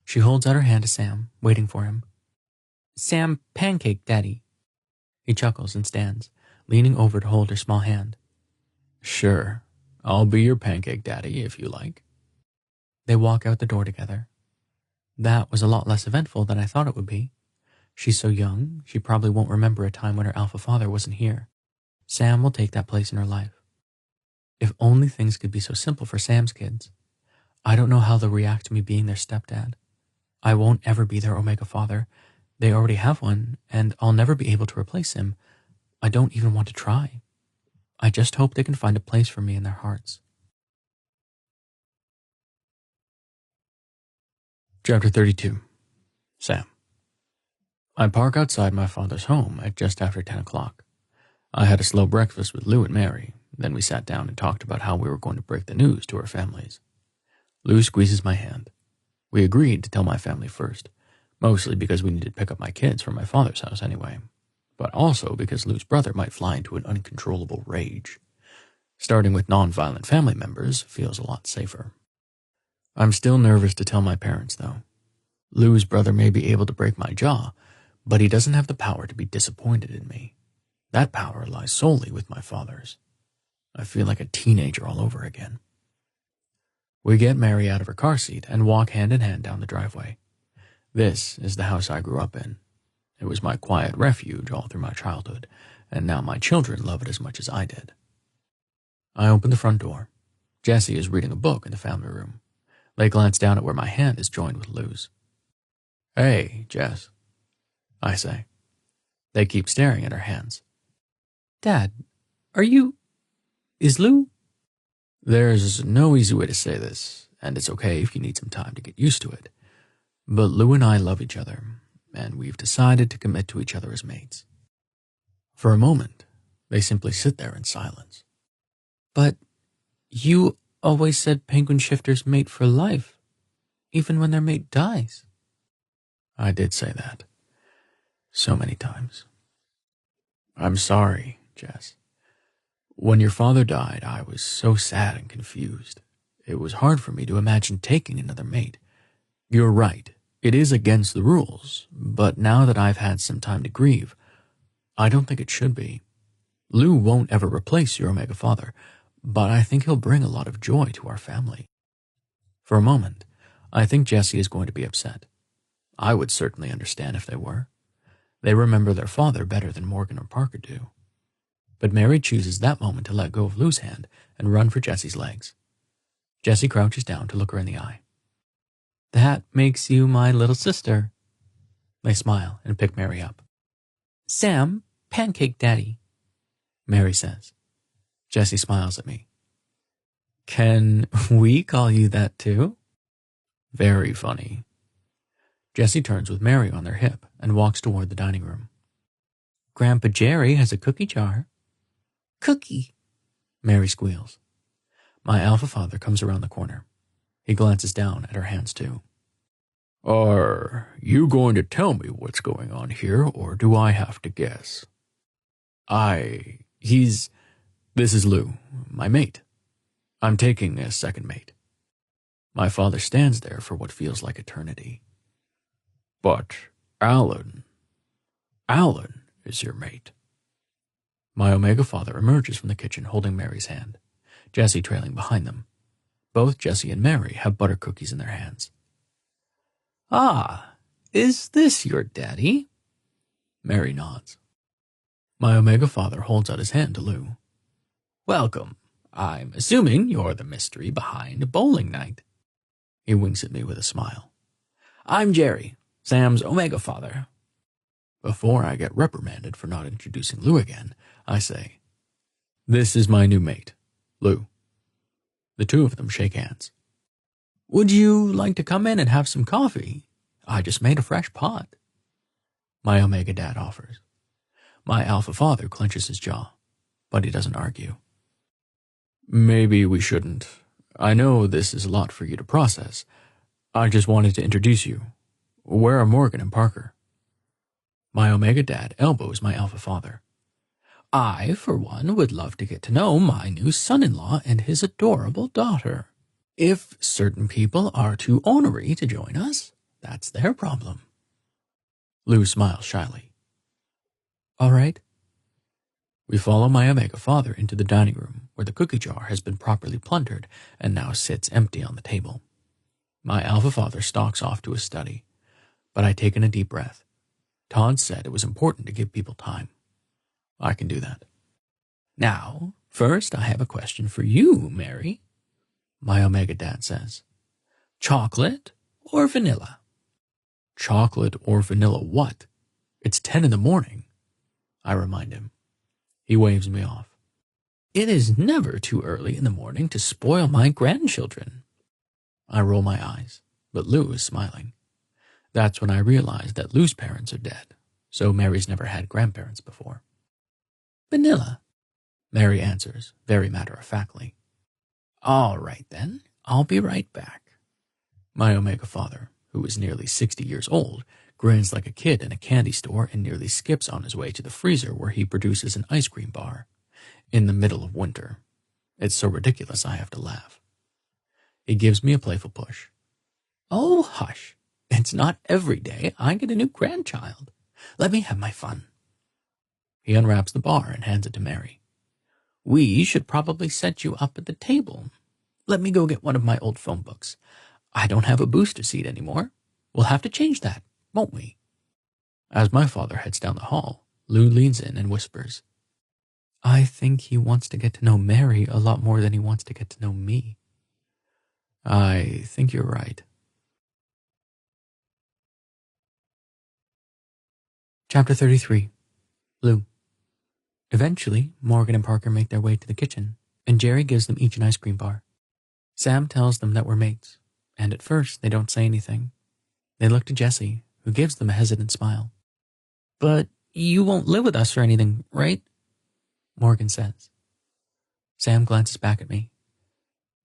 She holds out her hand to Sam, waiting for him. Sam, pancake, Daddy. He chuckles and stands, leaning over to hold her small hand. Sure, I'll be your pancake daddy if you like. They walk out the door together. That was a lot less eventful than I thought it would be. She's so young, she probably won't remember a time when her alpha father wasn't here. Sam will take that place in her life. If only things could be so simple for Sam's kids. I don't know how they'll react to me being their stepdad. I won't ever be their Omega father. They already have one, and I'll never be able to replace him. I don't even want to try. I just hope they can find a place for me in their hearts. Chapter 32. Sam. I park outside my father's home at just after 10 o'clock. I had a slow breakfast with Lou and Mary. Then we sat down and talked about how we were going to break the news to our families. Lou squeezes my hand. We agreed to tell my family first, mostly because we needed to pick up my kids from my father's house anyway, but also because Lou's brother might fly into an uncontrollable rage. Starting with non-violent family members feels a lot safer. I'm still nervous to tell my parents, though. Lou's brother may be able to break my jaw, but he doesn't have the power to be disappointed in me. That power lies solely with my father's. I feel like a teenager all over again. We get Mary out of her car seat and walk hand in hand down the driveway. This is the house I grew up in. It was my quiet refuge all through my childhood, and now my children love it as much as I did. I open the front door. Jessie is reading a book in the family room. They glance down at where my hand is joined with Lou's. Hey, Jess, I say. They keep staring at her hands. Dad, is Lou? There's no easy way to say this, and it's okay if you need some time to get used to it. But Lou and I love each other, and we've decided to commit to each other as mates. For a moment, they simply sit there in silence. But you always said penguin shifters mate for life, even when their mate dies. I did say that. So many times. I'm sorry, Jess. When your father died, I was so sad and confused. It was hard for me to imagine taking another mate. You're right. It is against the rules, but now that I've had some time to grieve, I don't think it should be. Lou won't ever replace your Omega father, but I think he'll bring a lot of joy to our family. For a moment, I think Jessie is going to be upset. I would certainly understand if they were. They remember their father better than Morgan or Parker do. But Mary chooses that moment to let go of Lou's hand and run for Jessie's legs. Jessie crouches down to look her in the eye. That makes you my little sister. They smile and pick Mary up. Sam, pancake daddy, Mary says. Jessie smiles at me. Can we call you that too? Very funny. Jessie turns with Mary on their hip and walks toward the dining room. Grandpa Jerry has a cookie jar. Cookie, Mary squeals. My alpha father comes around the corner. He glances down at her hands too. Are you going to tell me what's going on here, or do I have to guess? This is Lou, my mate. I'm taking a second mate. My father stands there for what feels like eternity. But Alan is your mate. My Omega father emerges from the kitchen holding Mary's hand, Jessie trailing behind them. Both Jessie and Mary have butter cookies in their hands. Ah, is this your daddy? Mary nods. My Omega father holds out his hand to Lou. Welcome. I'm assuming you're the mystery behind bowling night. He winks at me with a smile. I'm Jerry, Sam's Omega father. Before I get reprimanded for not introducing Lou again, I say, This is my new mate, Lou. The two of them shake hands. Would you like to come in and have some coffee? I just made a fresh pot. My Omega dad offers. My alpha father clenches his jaw, but he doesn't argue. Maybe we shouldn't. I know this is a lot for you to process. I just wanted to introduce you. Where are Morgan and Parker? My Omega dad elbows my Alpha father. I, for one, would love to get to know my new son-in-law and his adorable daughter. If certain people are too ornery to join us, that's their problem. Lou smiles shyly. All right. We follow my Omega father into the dining room, where the cookie jar has been properly plundered and now sits empty on the table. My Alpha father stalks off to his study, but I take in a deep breath. Todd said it was important to give people time. I can do that. Now, first I have a question for you, Mary, my Omega dad says. Chocolate or vanilla? Chocolate or vanilla what? It's 10 in the morning, I remind him. He waves me off. It is never too early in the morning to spoil my grandchildren. I roll my eyes, but Lou is smiling. That's when I realize that Lou's parents are dead, so Mary's never had grandparents before. Vanilla, Mary answers, very matter-of-factly. All right, then. I'll be right back. My Omega father, who is nearly 60 years old, grins like a kid in a candy store and nearly skips on his way to the freezer where he produces an ice cream bar. In the middle of winter. It's so ridiculous I have to laugh. He gives me a playful push. Oh, hush. It's not every day I get a new grandchild. Let me have my fun. He unwraps the bar and hands it to Mary. We should probably set you up at the table. Let me go get one of my old phone books. I don't have a booster seat anymore. We'll have to change that, won't we? As my father heads down the hall, Lou leans in and whispers, I think he wants to get to know Mary a lot more than he wants to get to know me. I think you're right. Chapter 33. Lou. Eventually, Morgan and Parker make their way to the kitchen, and Jerry gives them each an ice cream bar. Sam tells them that we're mates, and at first they don't say anything. They look to Jessie, who gives them a hesitant smile. But you won't live with us or anything, right? Morgan says. Sam glances back at me.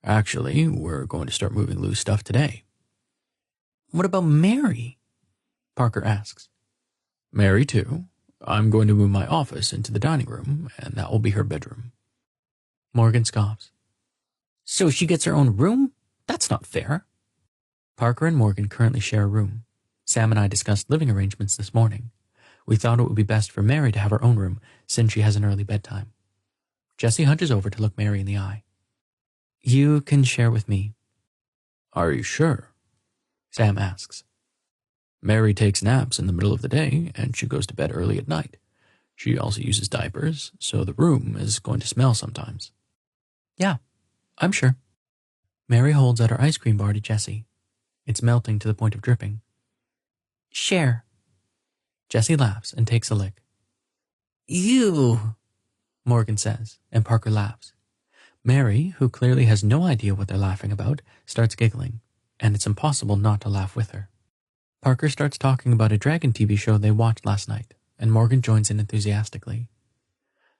Actually, we're going to start moving Lou's stuff today. What about Mary? Parker asks. Mary, too. I'm going to move my office into the dining room, and that will be her bedroom. Morgan scoffs. So she gets her own room? That's not fair. Parker and Morgan currently share a room. Sam and I discussed living arrangements this morning. We thought it would be best for Mary to have her own room since she has an early bedtime. Jessie hunches over to look Mary in the eye. You can share with me. Are you sure? Sam asks. Mary takes naps in the middle of the day, and she goes to bed early at night. She also uses diapers, so the room is going to smell sometimes. Yeah, I'm sure. Mary holds out her ice cream bar to Jessie. It's melting to the point of dripping. Share. Jessie laughs and takes a lick. Ew, Morgan says, and Parker laughs. Mary, who clearly has no idea what they're laughing about, starts giggling, and it's impossible not to laugh with her. Parker starts talking about a dragon TV show they watched last night, and Morgan joins in enthusiastically.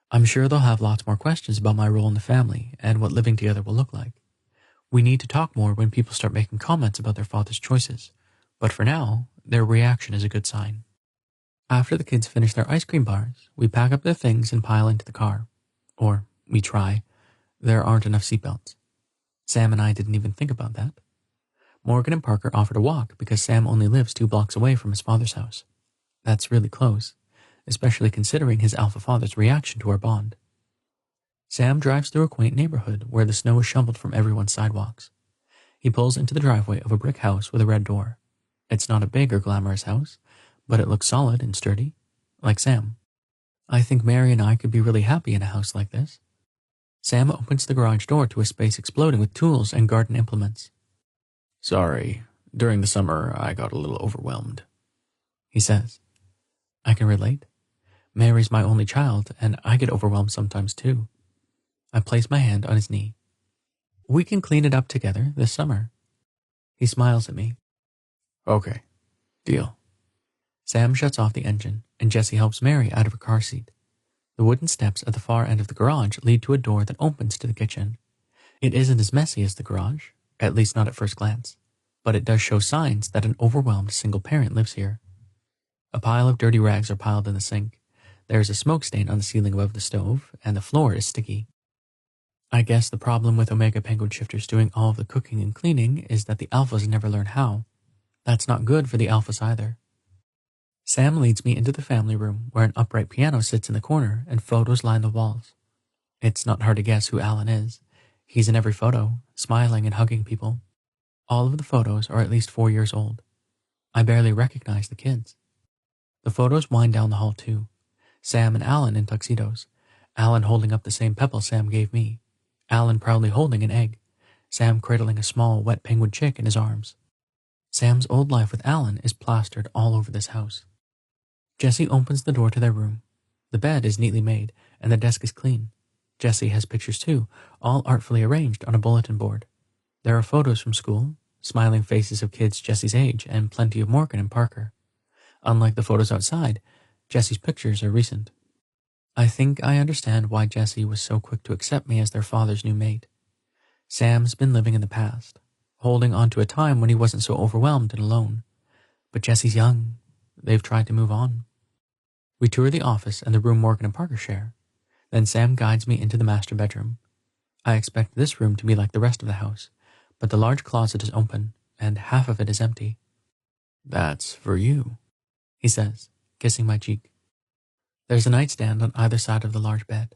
I'm sure they'll have lots more questions about my role in the family and what living together will look like. We need to talk more when people start making comments about their father's choices, but for now, their reaction is a good sign. After the kids finish their ice cream bars, we pack up their things and pile into the car. Or, we try. There aren't enough seatbelts. Sam and I didn't even think about that. Morgan and Parker offer to walk because Sam only lives 2 blocks away from his father's house. That's really close, especially considering his alpha father's reaction to our bond. Sam drives through a quaint neighborhood where the snow is shoveled from everyone's sidewalks. He pulls into the driveway of a brick house with a red door. It's not a big or glamorous house, but it looks solid and sturdy, like Sam. I think Mary and I could be really happy in a house like this. Sam opens the garage door to a space exploding with tools and garden implements. Sorry, during the summer I got a little overwhelmed, he says. I can relate. Mary's my only child, and I get overwhelmed sometimes too. I place my hand on his knee. We can clean it up together this summer. He smiles at me. Okay, deal. Sam shuts off the engine, and Jessie helps Mary out of her car seat. The wooden steps at the far end of the garage lead to a door that opens to the kitchen. It isn't as messy as the garage, at least not at first glance. but it does show signs that an overwhelmed single parent lives here. A pile of dirty rags are piled in the sink. There's a smoke stain on the ceiling above the stove, and the floor is sticky. I guess the problem with Omega Penguin Shifters doing all of the cooking and cleaning is that the alphas never learn how. That's not good for the alphas either. Sam leads me into the family room where an upright piano sits in the corner and photos line the walls. It's not hard to guess who Alan is. He's in every photo, smiling and hugging people. All of the photos are at least 4 years old. I barely recognize the kids. The photos wind down the hall too. Sam and Alan in tuxedos. Alan holding up the same pebble Sam gave me. Alan proudly holding an egg. Sam cradling a small, wet penguin chick in his arms. Sam's old life with Alan is plastered all over this house. Jessie opens the door to their room. The bed is neatly made, and the desk is clean. Jessie has pictures too, all artfully arranged on a bulletin board. There are photos from school, smiling faces of kids Jessie's age, and plenty of Morgan and Parker. Unlike the photos outside, Jessie's pictures are recent. I think I understand why Jessie was so quick to accept me as their father's new mate. Sam's been living in the past, holding on to a time when he wasn't so overwhelmed and alone. But Jessie's young. They've tried to move on. We tour the office and the room Morgan and Parker share. Then Sam guides me into the master bedroom. I expect this room to be like the rest of the house, but the large closet is open, and half of it is empty. "That's for you," he says, kissing my cheek. There's a nightstand on either side of the large bed.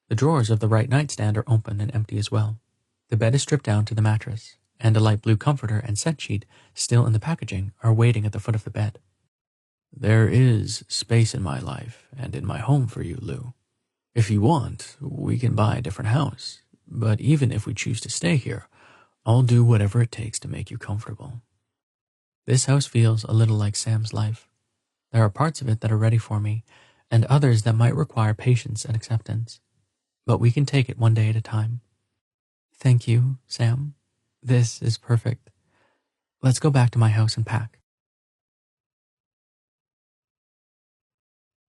The drawers of the right nightstand are open and empty as well. The bed is stripped down to the mattress, and a light blue comforter and set sheet, still in the packaging, are waiting at the foot of the bed. "There is space in my life and in my home for you, Lou. If you want, we can buy a different house, but even if we choose to stay here, I'll do whatever it takes to make you comfortable." This house feels a little like Sam's life. There are parts of it that are ready for me, and others that might require patience and acceptance. But we can take it one day at a time. Thank you, Sam. This is perfect. Let's go back to my house and pack.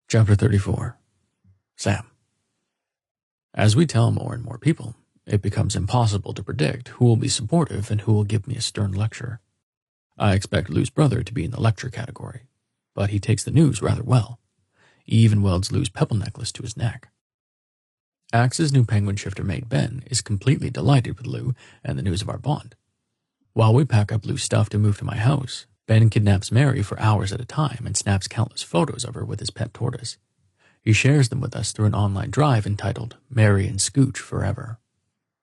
Chapter 34. Sam. As we tell more and more people, it becomes impossible to predict who will be supportive and who will give me a stern lecture. I expect Lou's brother to be in the lecture category, but he takes the news rather well. He even welds Lou's pebble necklace to his neck. Axe's new penguin shifter mate Ben is completely delighted with Lou and the news of our bond. While we pack up Lou's stuff to move to my house, Ben kidnaps Mary for hours at a time and snaps countless photos of her with his pet tortoise. He shares them with us through an online drive entitled Mary and Scooch Forever.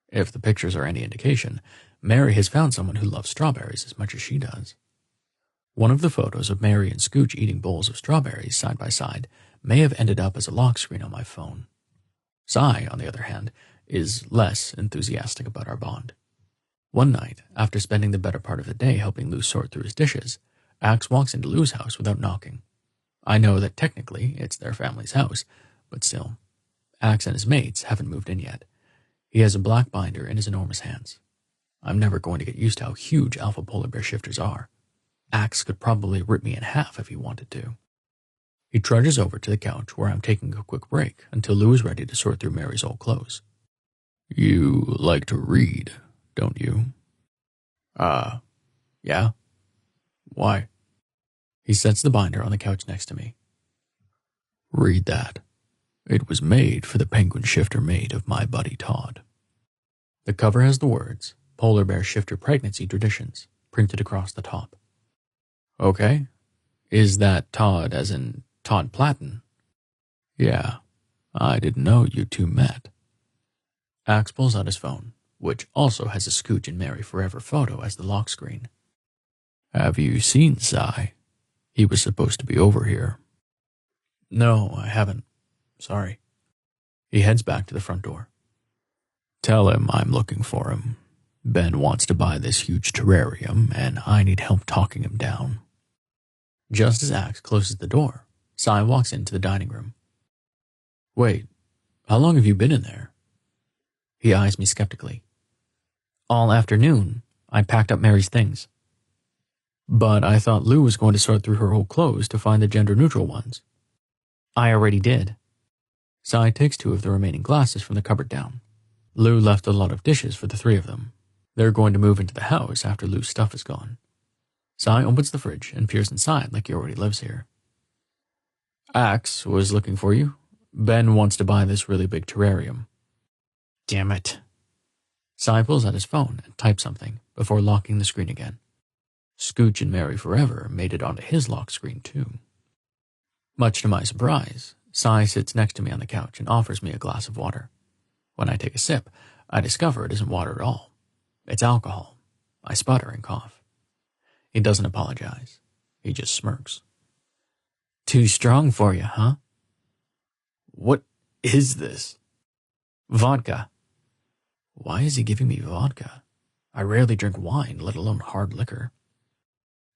If the pictures are any indication, Mary has found someone who loves strawberries as much as she does. One of the photos of Mary and Scooch eating bowls of strawberries side by side may have ended up as a lock screen on my phone. Cy, on the other hand, is less enthusiastic about our bond. One night, after spending the better part of the day helping Lou sort through his dishes, Axe walks into Lou's house without knocking. I know that technically it's their family's house, but still, Axe and his mates haven't moved in yet. He has a black binder in his enormous hands. I'm never going to get used to how huge alpha polar bear shifters are. Axe could probably rip me in half if he wanted to. He trudges over to the couch where I'm taking a quick break until Lou is ready to sort through Mary's old clothes. "You like to read, don't you?" Yeah. Why?" He sets the binder on the couch next to me. "Read that. It was made for the penguin shifter mate of my buddy Todd." The cover has the words, "Polar Bear Shifter Pregnancy Traditions," printed across the top. "Okay. Is that Todd as in Todd Platten?" "Yeah. I didn't know you two met." Axe pulls out his phone, which also has a Scooch and Mary Forever photo as the lock screen. "Have you seen Cy? He was supposed to be over here." "No, I haven't. Sorry." He heads back to the front door. "Tell him I'm looking for him. Ben wants to buy this huge terrarium, and I need help talking him down." Just as Axe closes the door, Cy walks into the dining room. "Wait, how long have you been in there?" He eyes me skeptically. "All afternoon. I packed up Mary's things." "But I thought Lou was going to sort through her old clothes to find the gender-neutral ones." "I already did." Cy takes 2 of the remaining glasses from the cupboard down. Lou left a lot of dishes for the 3 of them. They're going to move into the house after Lou's stuff is gone. Sai opens the fridge and peers inside like he already lives here. Axe was looking for you. Ben wants to buy this really big terrarium. Damn it. Sai pulls out his phone and types something before locking the screen again. Scooch and Marry Forever made it onto his lock screen too. Much to my surprise, Sai sits next to me on the couch and offers me a glass of water. When I take a sip, I discover it isn't water at all. It's alcohol. I sputter and cough. He doesn't apologize. He just smirks. Too strong for you, huh? What is this? Vodka. Why is he giving me vodka? I rarely drink wine, let alone hard liquor.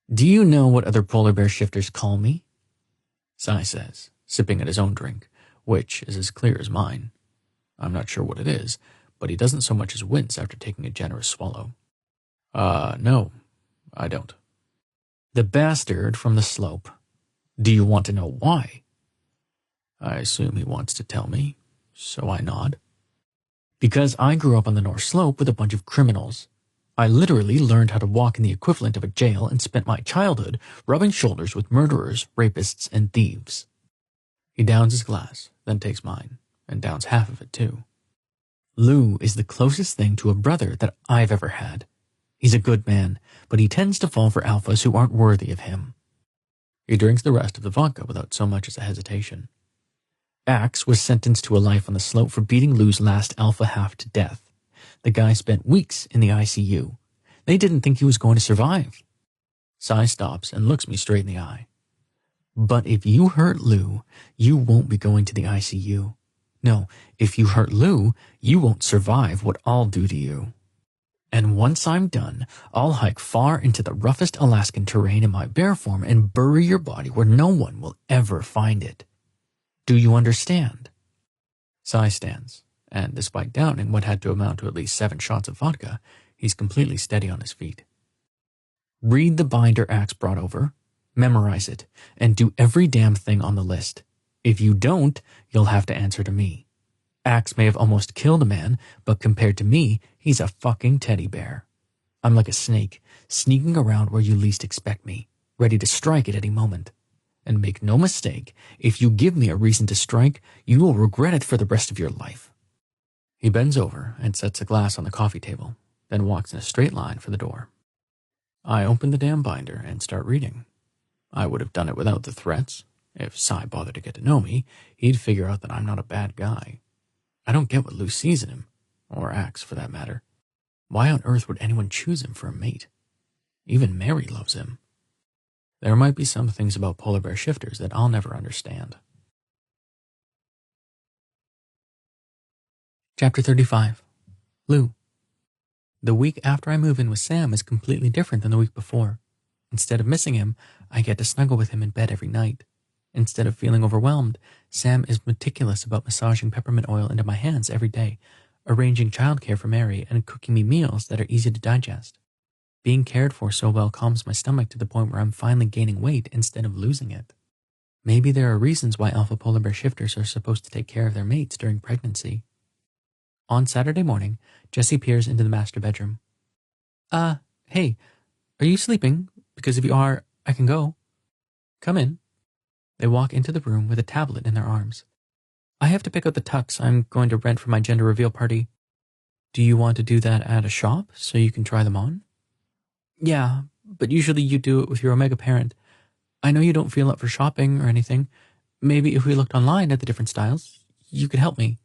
Do you know what other polar bear shifters call me? Sai says, sipping at his own drink, which is as clear as mine. I'm not sure what it is, but he doesn't so much as wince after taking a generous swallow. No, I don't. The bastard from the slope. Do you want to know why? I assume he wants to tell me, so I nod. Because I grew up on the North Slope with a bunch of criminals. I literally learned how to walk in the equivalent of a jail and spent my childhood rubbing shoulders with murderers, rapists, and thieves. He downs his glass, then takes mine, and downs half of it too. Lou is the closest thing to a brother that I've ever had. He's a good man, but he tends to fall for alphas who aren't worthy of him. He drinks the rest of the vodka without so much as a hesitation. Axe was sentenced to a life on the slope for beating Lou's last alpha half to death. The guy spent weeks in the ICU. They didn't think he was going to survive. Sai stops and looks me straight in the eye. But if you hurt Lou, you won't be going to the ICU. No, if you hurt Lou, you won't survive what I'll do to you. And once I'm done, I'll hike far into the roughest Alaskan terrain in my bear form and bury your body where no one will ever find it. Do you understand? Sai stands, and despite downing what had to amount to at least 7 shots of vodka, he's completely steady on his feet. Read the binder Axe brought over, memorize it, and do every damn thing on the list. If you don't, you'll have to answer to me. Axe may have almost killed a man, but compared to me, he's a fucking teddy bear. I'm like a snake, sneaking around where you least expect me, ready to strike at any moment. And make no mistake, if you give me a reason to strike, you will regret it for the rest of your life. He bends over and sets a glass on the coffee table, then walks in a straight line for the door. I open the damn binder and start reading. I would have done it without the threats. If Sai bothered to get to know me, he'd figure out that I'm not a bad guy. I don't get what Lou sees in him, or Axe for that matter. Why on earth would anyone choose him for a mate? Even Mary loves him. There might be some things about polar bear shifters that I'll never understand. Chapter 35. Lou. The week after I move in with Sam is completely different than the week before. Instead of missing him, I get to snuggle with him in bed every night. Instead of feeling overwhelmed, Sam is meticulous about massaging peppermint oil into my hands every day, arranging childcare for Mary, and cooking me meals that are easy to digest. Being cared for so well calms my stomach to the point where I'm finally gaining weight instead of losing it. Maybe there are reasons why alpha polar bear shifters are supposed to take care of their mates during pregnancy. On Saturday morning, Jessie peers into the master bedroom. Hey, are you sleeping? Because if you are, I can go. Come in. They walk into the room with a tablet in their arms. I have to pick out the tux I'm going to rent for my gender reveal party. Do you want to do that at a shop so you can try them on? Yeah, but usually you do it with your Omega parent. I know you don't feel up for shopping or anything. Maybe if we looked online at the different styles, you could help me.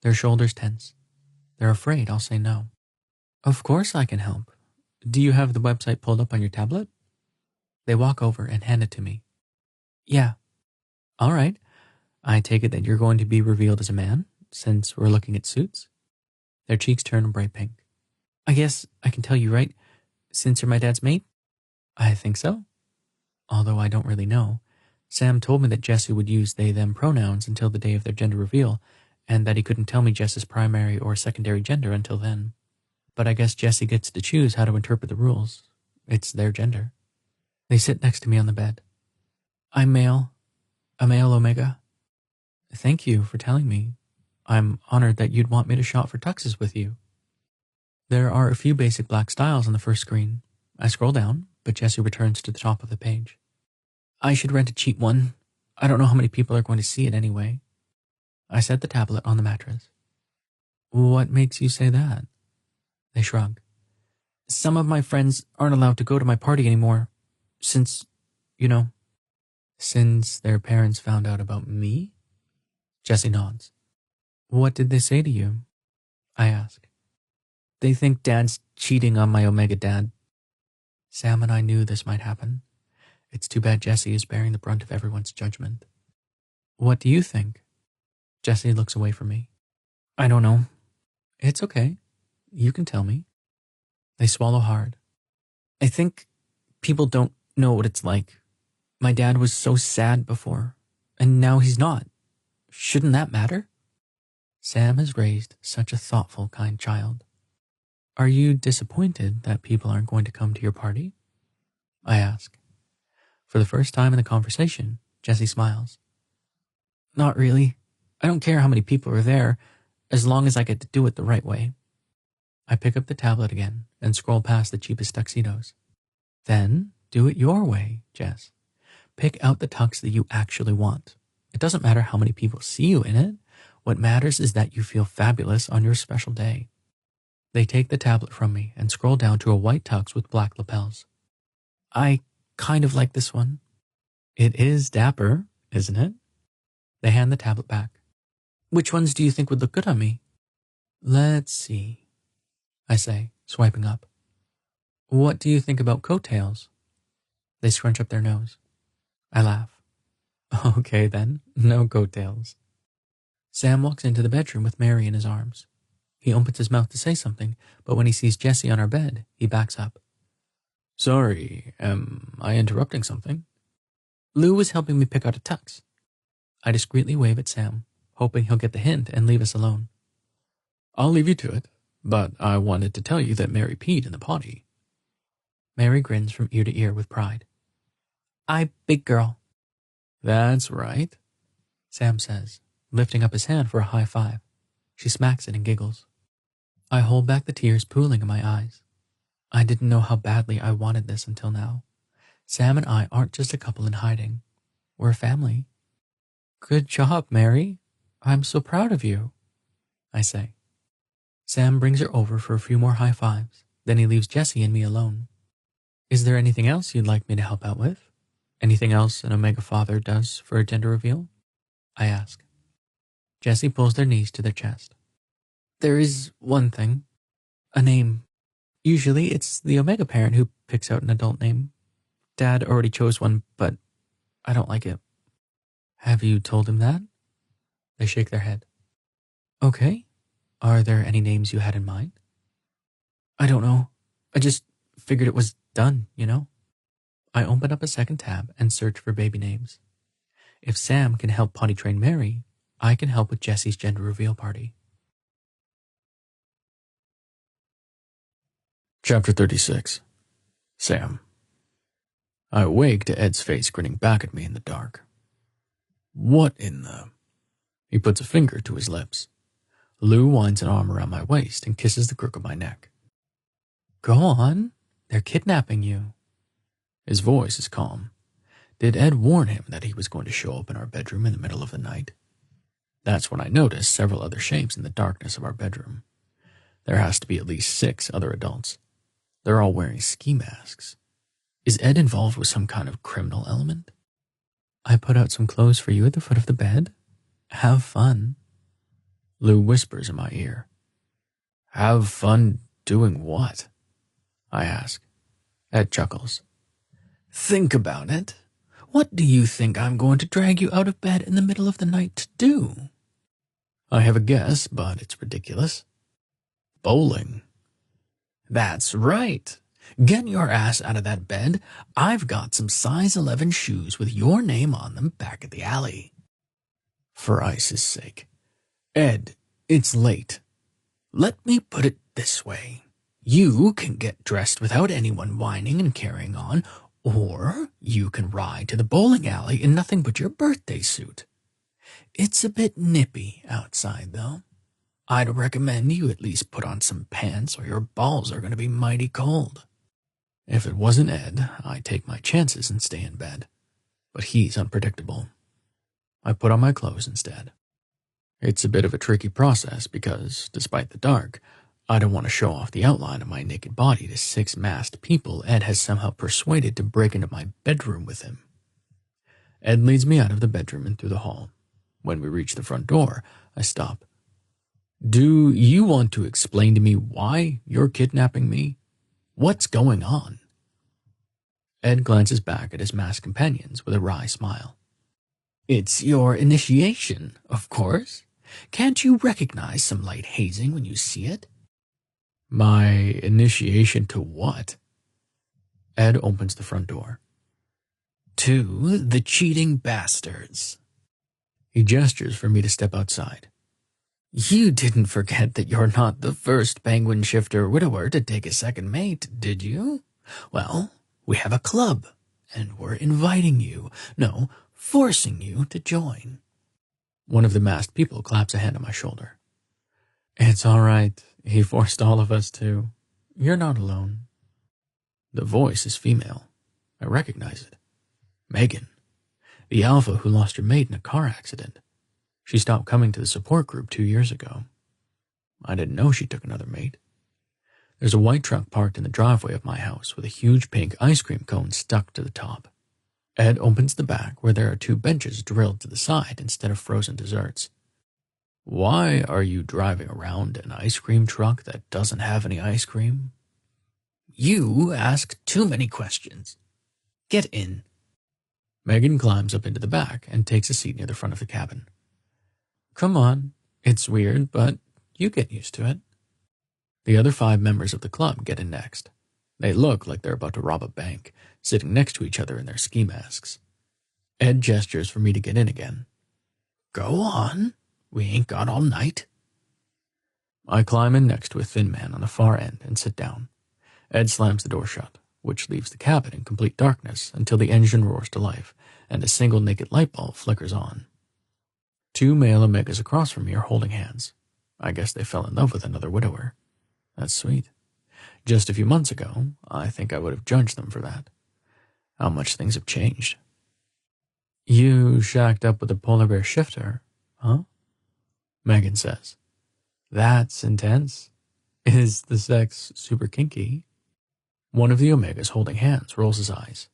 Their shoulders tense. They're afraid I'll say no. Of course I can help. Do you have the website pulled up on your tablet? They walk over and hand it to me. Yeah. All right. I take it that you're going to be revealed as a man, since we're looking at suits? Their cheeks turn bright pink. I guess I can tell you, right? Since you're my dad's mate? I think so. Although I don't really know. Sam told me that Jessie would use they-them pronouns until the day of their gender reveal, and that he couldn't tell me Jess's primary or secondary gender until then. But I guess Jessie gets to choose how to interpret the rules. It's their gender. They sit next to me on the bed. I'm male. A male Omega. Thank you for telling me. I'm honored that you'd want me to shop for tuxes with you. There are a few basic black styles on the first screen. I scroll down, but Jessie returns to the top of the page. I should rent a cheap one. I don't know how many people are going to see it anyway. I set the tablet on the mattress. What makes you say that? They shrug. Some of my friends aren't allowed to go to my party anymore, since, Since their parents found out about me? Jessie nods. What did they say to you? I ask. They think Dad's cheating on my Omega Dad. Sam and I knew this might happen. It's too bad Jessie is bearing the brunt of everyone's judgment. What do you think? Jessie looks away from me. I don't know. It's okay. You can tell me. They swallow hard. I think people don't know what it's like. My dad was so sad before, and now he's not. Shouldn't that matter? Sam has raised such a thoughtful, kind child. Are you disappointed that people aren't going to come to your party? I ask. For the first time in the conversation, Jessie smiles. Not really. I don't care how many people are there, as long as I get to do it the right way. I pick up the tablet again and scroll past the cheapest tuxedos. Then, do it your way, Jess. Pick out the tux that you actually want. It doesn't matter how many people see you in it. What matters is that you feel fabulous on your special day. They take the tablet from me and scroll down to a white tux with black lapels. I kind of like this one. It is dapper, isn't it? They hand the tablet back. Which ones do you think would look good on me? Let's see, I say, swiping up. What do you think about coattails? They scrunch up their nose. I laugh. Okay then, no coattails. Sam walks into the bedroom with Mary in his arms. He opens his mouth to say something, but when he sees Jessie on our bed, he backs up. Sorry, am I interrupting something? Lou was helping me pick out a tux. I discreetly wave at Sam, hoping he'll get the hint and leave us alone. I'll leave you to it, but I wanted to tell you that Mary peed in the potty. Mary grins from ear to ear with pride. I big girl. That's right, Sam says, lifting up his hand for a high five. She smacks it and giggles. I hold back the tears pooling in my eyes. I didn't know how badly I wanted this until now. Sam and I aren't just a couple in hiding. We're a family. Good job, Mary. I'm so proud of you, I say. Sam brings her over for a few more high fives. Then he leaves Jessie and me alone. Is there anything else you'd like me to help out with? Anything else an Omega father does for a gender reveal? I ask. Jessie pulls their knees to their chest. There is one thing. A name. Usually it's the Omega parent who picks out an adult name. Dad already chose one, but I don't like it. Have you told him that? They shake their head. Okay. Are there any names you had in mind? I don't know. I just figured it was done, I open up a second tab and search for baby names. If Sam can help potty train Mary, I can help with Jessie's gender reveal party. Chapter 36. Sam. I awake to Ed's face grinning back at me in the dark. What in the... He puts a finger to his lips. Lou winds an arm around my waist and kisses the crook of my neck. Go on. They're kidnapping you. His voice is calm. Did Ed warn him that he was going to show up in our bedroom in the middle of the night? That's when I noticed several other shapes in the darkness of our bedroom. There has to be at least 6 other adults. They're all wearing ski masks. Is Ed involved with some kind of criminal element? I put out some clothes for you at the foot of the bed. Have fun. Lou whispers in my ear. Have fun doing what? I ask. Ed chuckles. Think about it. What do you think I'm going to drag you out of bed in the middle of the night to do? I have a guess, but it's ridiculous. Bowling. That's right. Get your ass out of that bed. I've got some size 11 shoes with your name on them back at the alley. For ice's sake. Ed, it's late. Let me put it this way. You can get dressed without anyone whining and carrying on, or you can ride to the bowling alley in nothing but your birthday suit. It's a bit nippy outside, though. I'd recommend you at least put on some pants or your balls are going to be mighty cold. If it wasn't Ed, I'd take my chances and stay in bed. But he's unpredictable. I put on my clothes instead. It's a bit of a tricky process because, despite the dark, I don't want to show off the outline of my naked body to 6 masked people Ed has somehow persuaded to break into my bedroom with him. Ed leads me out of the bedroom and through the hall. When we reach the front door, I stop. Do you want to explain to me why you're kidnapping me? What's going on? Ed glances back at his masked companions with a wry smile. It's your initiation, of course. Can't you recognize some light hazing when you see it? My initiation to what? Ed opens the front door. To the cheating bastards. He gestures for me to step outside. You didn't forget that you're not the first penguin shifter widower to take a second mate, did you? Well, we have a club, and we're inviting you, no, forcing you to join. One of the masked people claps a hand on my shoulder. It's all right. He forced all of us to. You're not alone. The voice is female. I recognize it. Megan, the alpha who lost her mate in a car accident. She stopped coming to the support group 2 years ago. I didn't know she took another mate. There's a white truck parked in the driveway of my house with a huge pink ice cream cone stuck to the top. Ed opens the back where there are 2 benches drilled to the side instead of frozen desserts. Why are you driving around an ice cream truck that doesn't have any ice cream? You ask too many questions. Get in. Megan climbs up into the back and takes a seat near the front of the cabin. Come on, it's weird, but you get used to it. The other 5 members of the club get in next. They look like they're about to rob a bank, sitting next to each other in their ski masks. Ed gestures for me to get in again. Go on, we ain't got all night. I climb in next to a thin man on the far end and sit down. Ed slams the door shut, which leaves the cabin in complete darkness until the engine roars to life and a single naked light bulb flickers on. 2 male Omegas across from me are holding hands. I guess they fell in love with another widower. That's sweet. Just a few months ago, I think I would have judged them for that. How much things have changed. You shacked up with a polar bear shifter, huh? Megan says. That's intense. Is the sex super kinky? One of the Omegas holding hands rolls his eyes.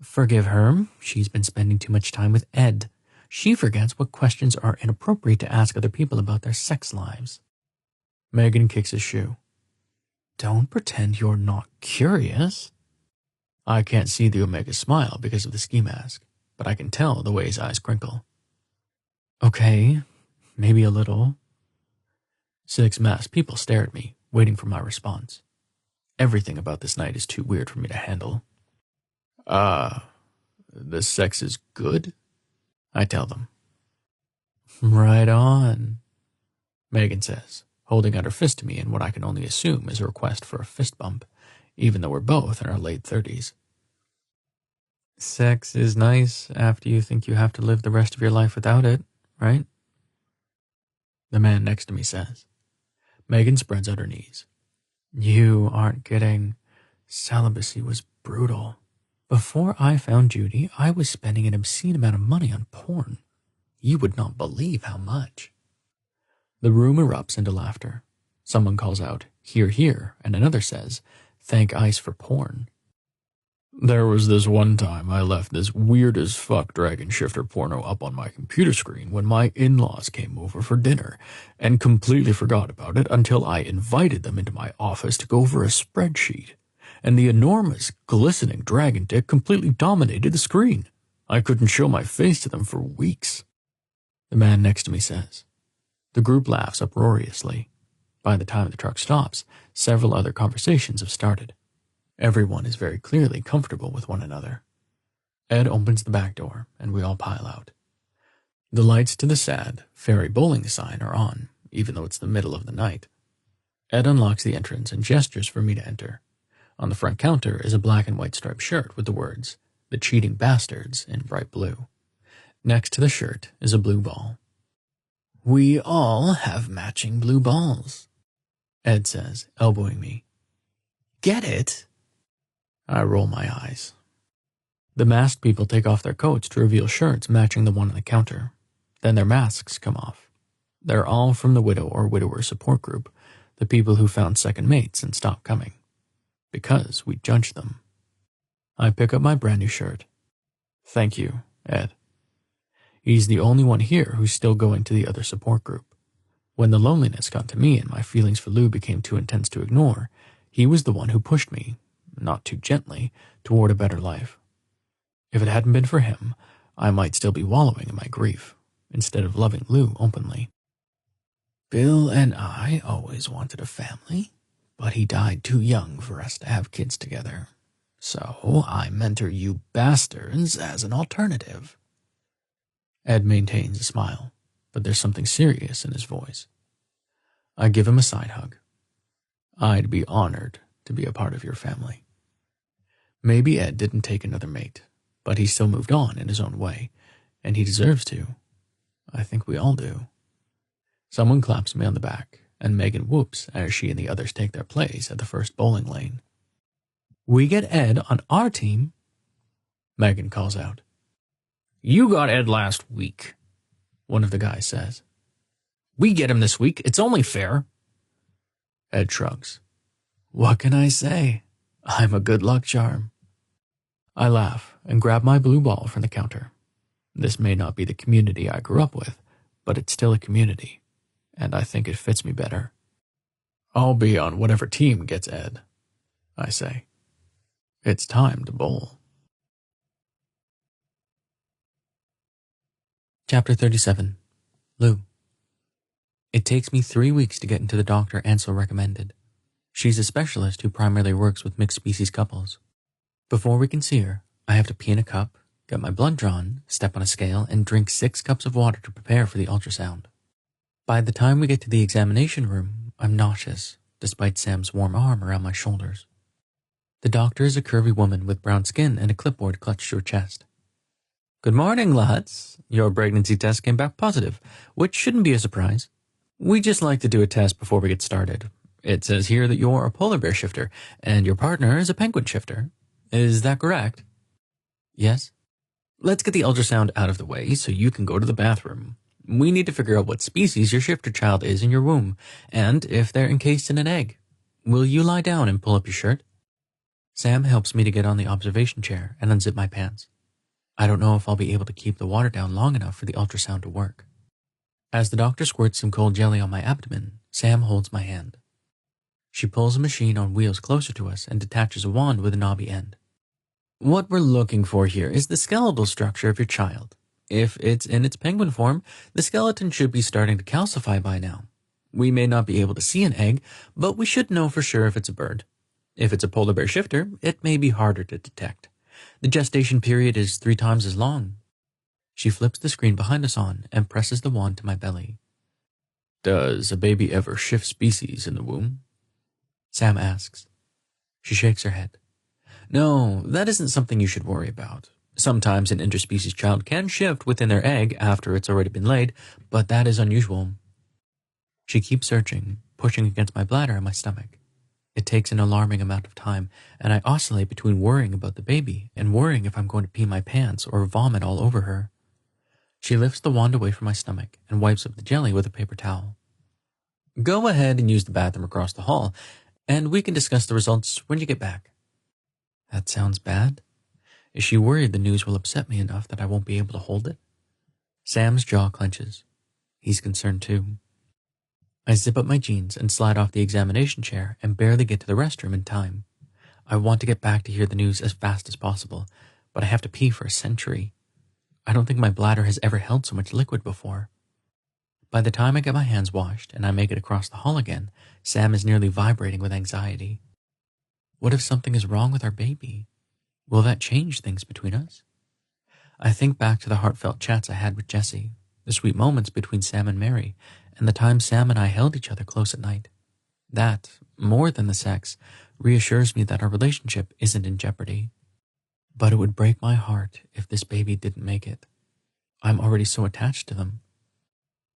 Forgive her, she's been spending too much time with Ed. She forgets what questions are inappropriate to ask other people about their sex lives. Megan kicks his shoe. Don't pretend you're not curious. I can't see the Omega smile because of the ski mask, but I can tell the way his eyes crinkle. Okay, maybe a little. 6 masked people stare at me, waiting for my response. Everything about this night is too weird for me to handle. The sex is good? I tell them. Right on, Megan says, holding out her fist to me in what I can only assume is a request for a fist bump, even though we're both in our late 30s. Sex is nice after you think you have to live the rest of your life without it, right? The man next to me says. Megan spreads out her knees. You aren't kidding. Celibacy was brutal. Before I found Judy, I was spending an obscene amount of money on porn. You would not believe how much. The room erupts into laughter. Someone calls out, "Hear, hear," and another says, "Thank ice for porn." There was this one time I left this weird as fuck dragon shifter porno up on my computer screen when my in-laws came over for dinner and completely forgot about it until I invited them into my office to go over a spreadsheet. And the enormous, glistening dragon dick completely dominated the screen. I couldn't show my face to them for weeks. The man next to me says. The group laughs uproariously. By the time the truck stops, several other conversations have started. Everyone is very clearly comfortable with one another. Ed opens the back door, and we all pile out. The lights to the sad fairy bowling sign are on, even though it's the middle of the night. Ed unlocks the entrance and gestures for me to enter. On the front counter is a black and white striped shirt with the words, "The Cheating Bastards," in bright blue. Next to the shirt is a blue ball. We all have matching blue balls, Ed says, elbowing me. Get it? I roll my eyes. The masked people take off their coats to reveal shirts matching the one on the counter. Then their masks come off. They're all from the widow or widower support group, the people who found second mates and stopped coming. Because we judged them. I pick up my brand new shirt. Thank you, Ed. He's the only one here who's still going to the other support group. When the loneliness got to me and my feelings for Lou became too intense to ignore, he was the one who pushed me, not too gently, toward a better life. If it hadn't been for him, I might still be wallowing in my grief, instead of loving Lou openly. Bill and I always wanted a family, but he died too young for us to have kids together. So I mentor you bastards as an alternative. Ed maintains a smile, but there's something serious in his voice. I give him a side hug. I'd be honored to be a part of your family. Maybe Ed didn't take another mate, but he still moved on in his own way, and he deserves to. I think we all do. Someone claps me on the back, and Megan whoops as she and the others take their place at the first bowling lane. We get Ed on our team, Megan calls out. You got Ed last week, one of the guys says. We get him this week. It's only fair. Ed shrugs. What can I say? I'm a good luck charm. I laugh and grab my blue ball from the counter. This may not be the community I grew up with, but it's still a community, and I think it fits me better. I'll be on whatever team gets Ed, I say. It's time to bowl. Chapter 37. Lou. It takes me 3 weeks to get into the doctor Ansel recommended. She's a specialist who primarily works with mixed species couples. Before we can see her, I have to pee in a cup, get my blood drawn, step on a scale, and drink 6 cups of water to prepare for the ultrasound. By the time we get to the examination room, I'm nauseous, despite Sam's warm arm around my shoulders. The doctor is a curvy woman with brown skin and a clipboard clutched to her chest. Good morning, lads. Your pregnancy test came back positive, which shouldn't be a surprise. We just like to do a test before we get started. It says here that you're a polar bear shifter, and your partner is a penguin shifter. Is that correct? Yes. Let's get the ultrasound out of the way so you can go to the bathroom. We need to figure out what species your shifter child is in your womb, and if they're encased in an egg. Will you lie down and pull up your shirt? Sam helps me to get on the observation chair and unzip my pants. I don't know if I'll be able to keep the water down long enough for the ultrasound to work. As the doctor squirts some cold jelly on my abdomen, Sam holds my hand. She pulls a machine on wheels closer to us and detaches a wand with a knobby end. What we're looking for here is the skeletal structure of your child. If it's in its penguin form, the skeleton should be starting to calcify by now. We may not be able to see an egg, but we should know for sure if it's a bird. If it's a polar bear shifter, it may be harder to detect. The gestation period is 3 times as long. She flips the screen behind us on and presses the wand to my belly. Does a baby ever shift species in the womb? Sam asks. She shakes her head. No, that isn't something you should worry about. Sometimes an interspecies child can shift within their egg after it's already been laid, but that is unusual. She keeps searching, pushing against my bladder and my stomach. It takes an alarming amount of time, and I oscillate between worrying about the baby and worrying if I'm going to pee my pants or vomit all over her. She lifts the wand away from my stomach and wipes up the jelly with a paper towel. Go ahead and use the bathroom across the hall, and we can discuss the results when you get back. That sounds bad. Is she worried the news will upset me enough that I won't be able to hold it? Sam's jaw clenches. He's concerned too. I zip up my jeans and slide off the examination chair and barely get to the restroom in time. I want to get back to hear the news as fast as possible, but I have to pee for a century. I don't think my bladder has ever held so much liquid before. By the time I get my hands washed and I make it across the hall again, Sam is nearly vibrating with anxiety. What if something is wrong with our baby? Will that change things between us? I think back to the heartfelt chats I had with Jessie, the sweet moments between Sam and Mary, and the time Sam and I held each other close at night. That, more than the sex, reassures me that our relationship isn't in jeopardy. But it would break my heart if this baby didn't make it. I'm already so attached to them.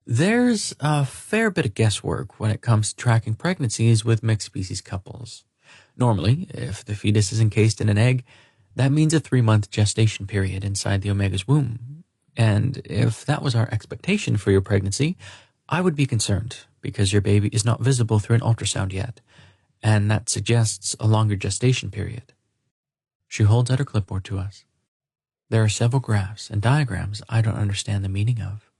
There's a fair bit of guesswork when it comes to tracking pregnancies with mixed species couples. Normally, if the fetus is encased in an egg, that means a 3-month gestation period inside the omega's womb. And if that was our expectation for your pregnancy, I would be concerned because your baby is not visible through an ultrasound yet, and that suggests a longer gestation period. She holds out her clipboard to us. There are several graphs and diagrams I don't understand the meaning of.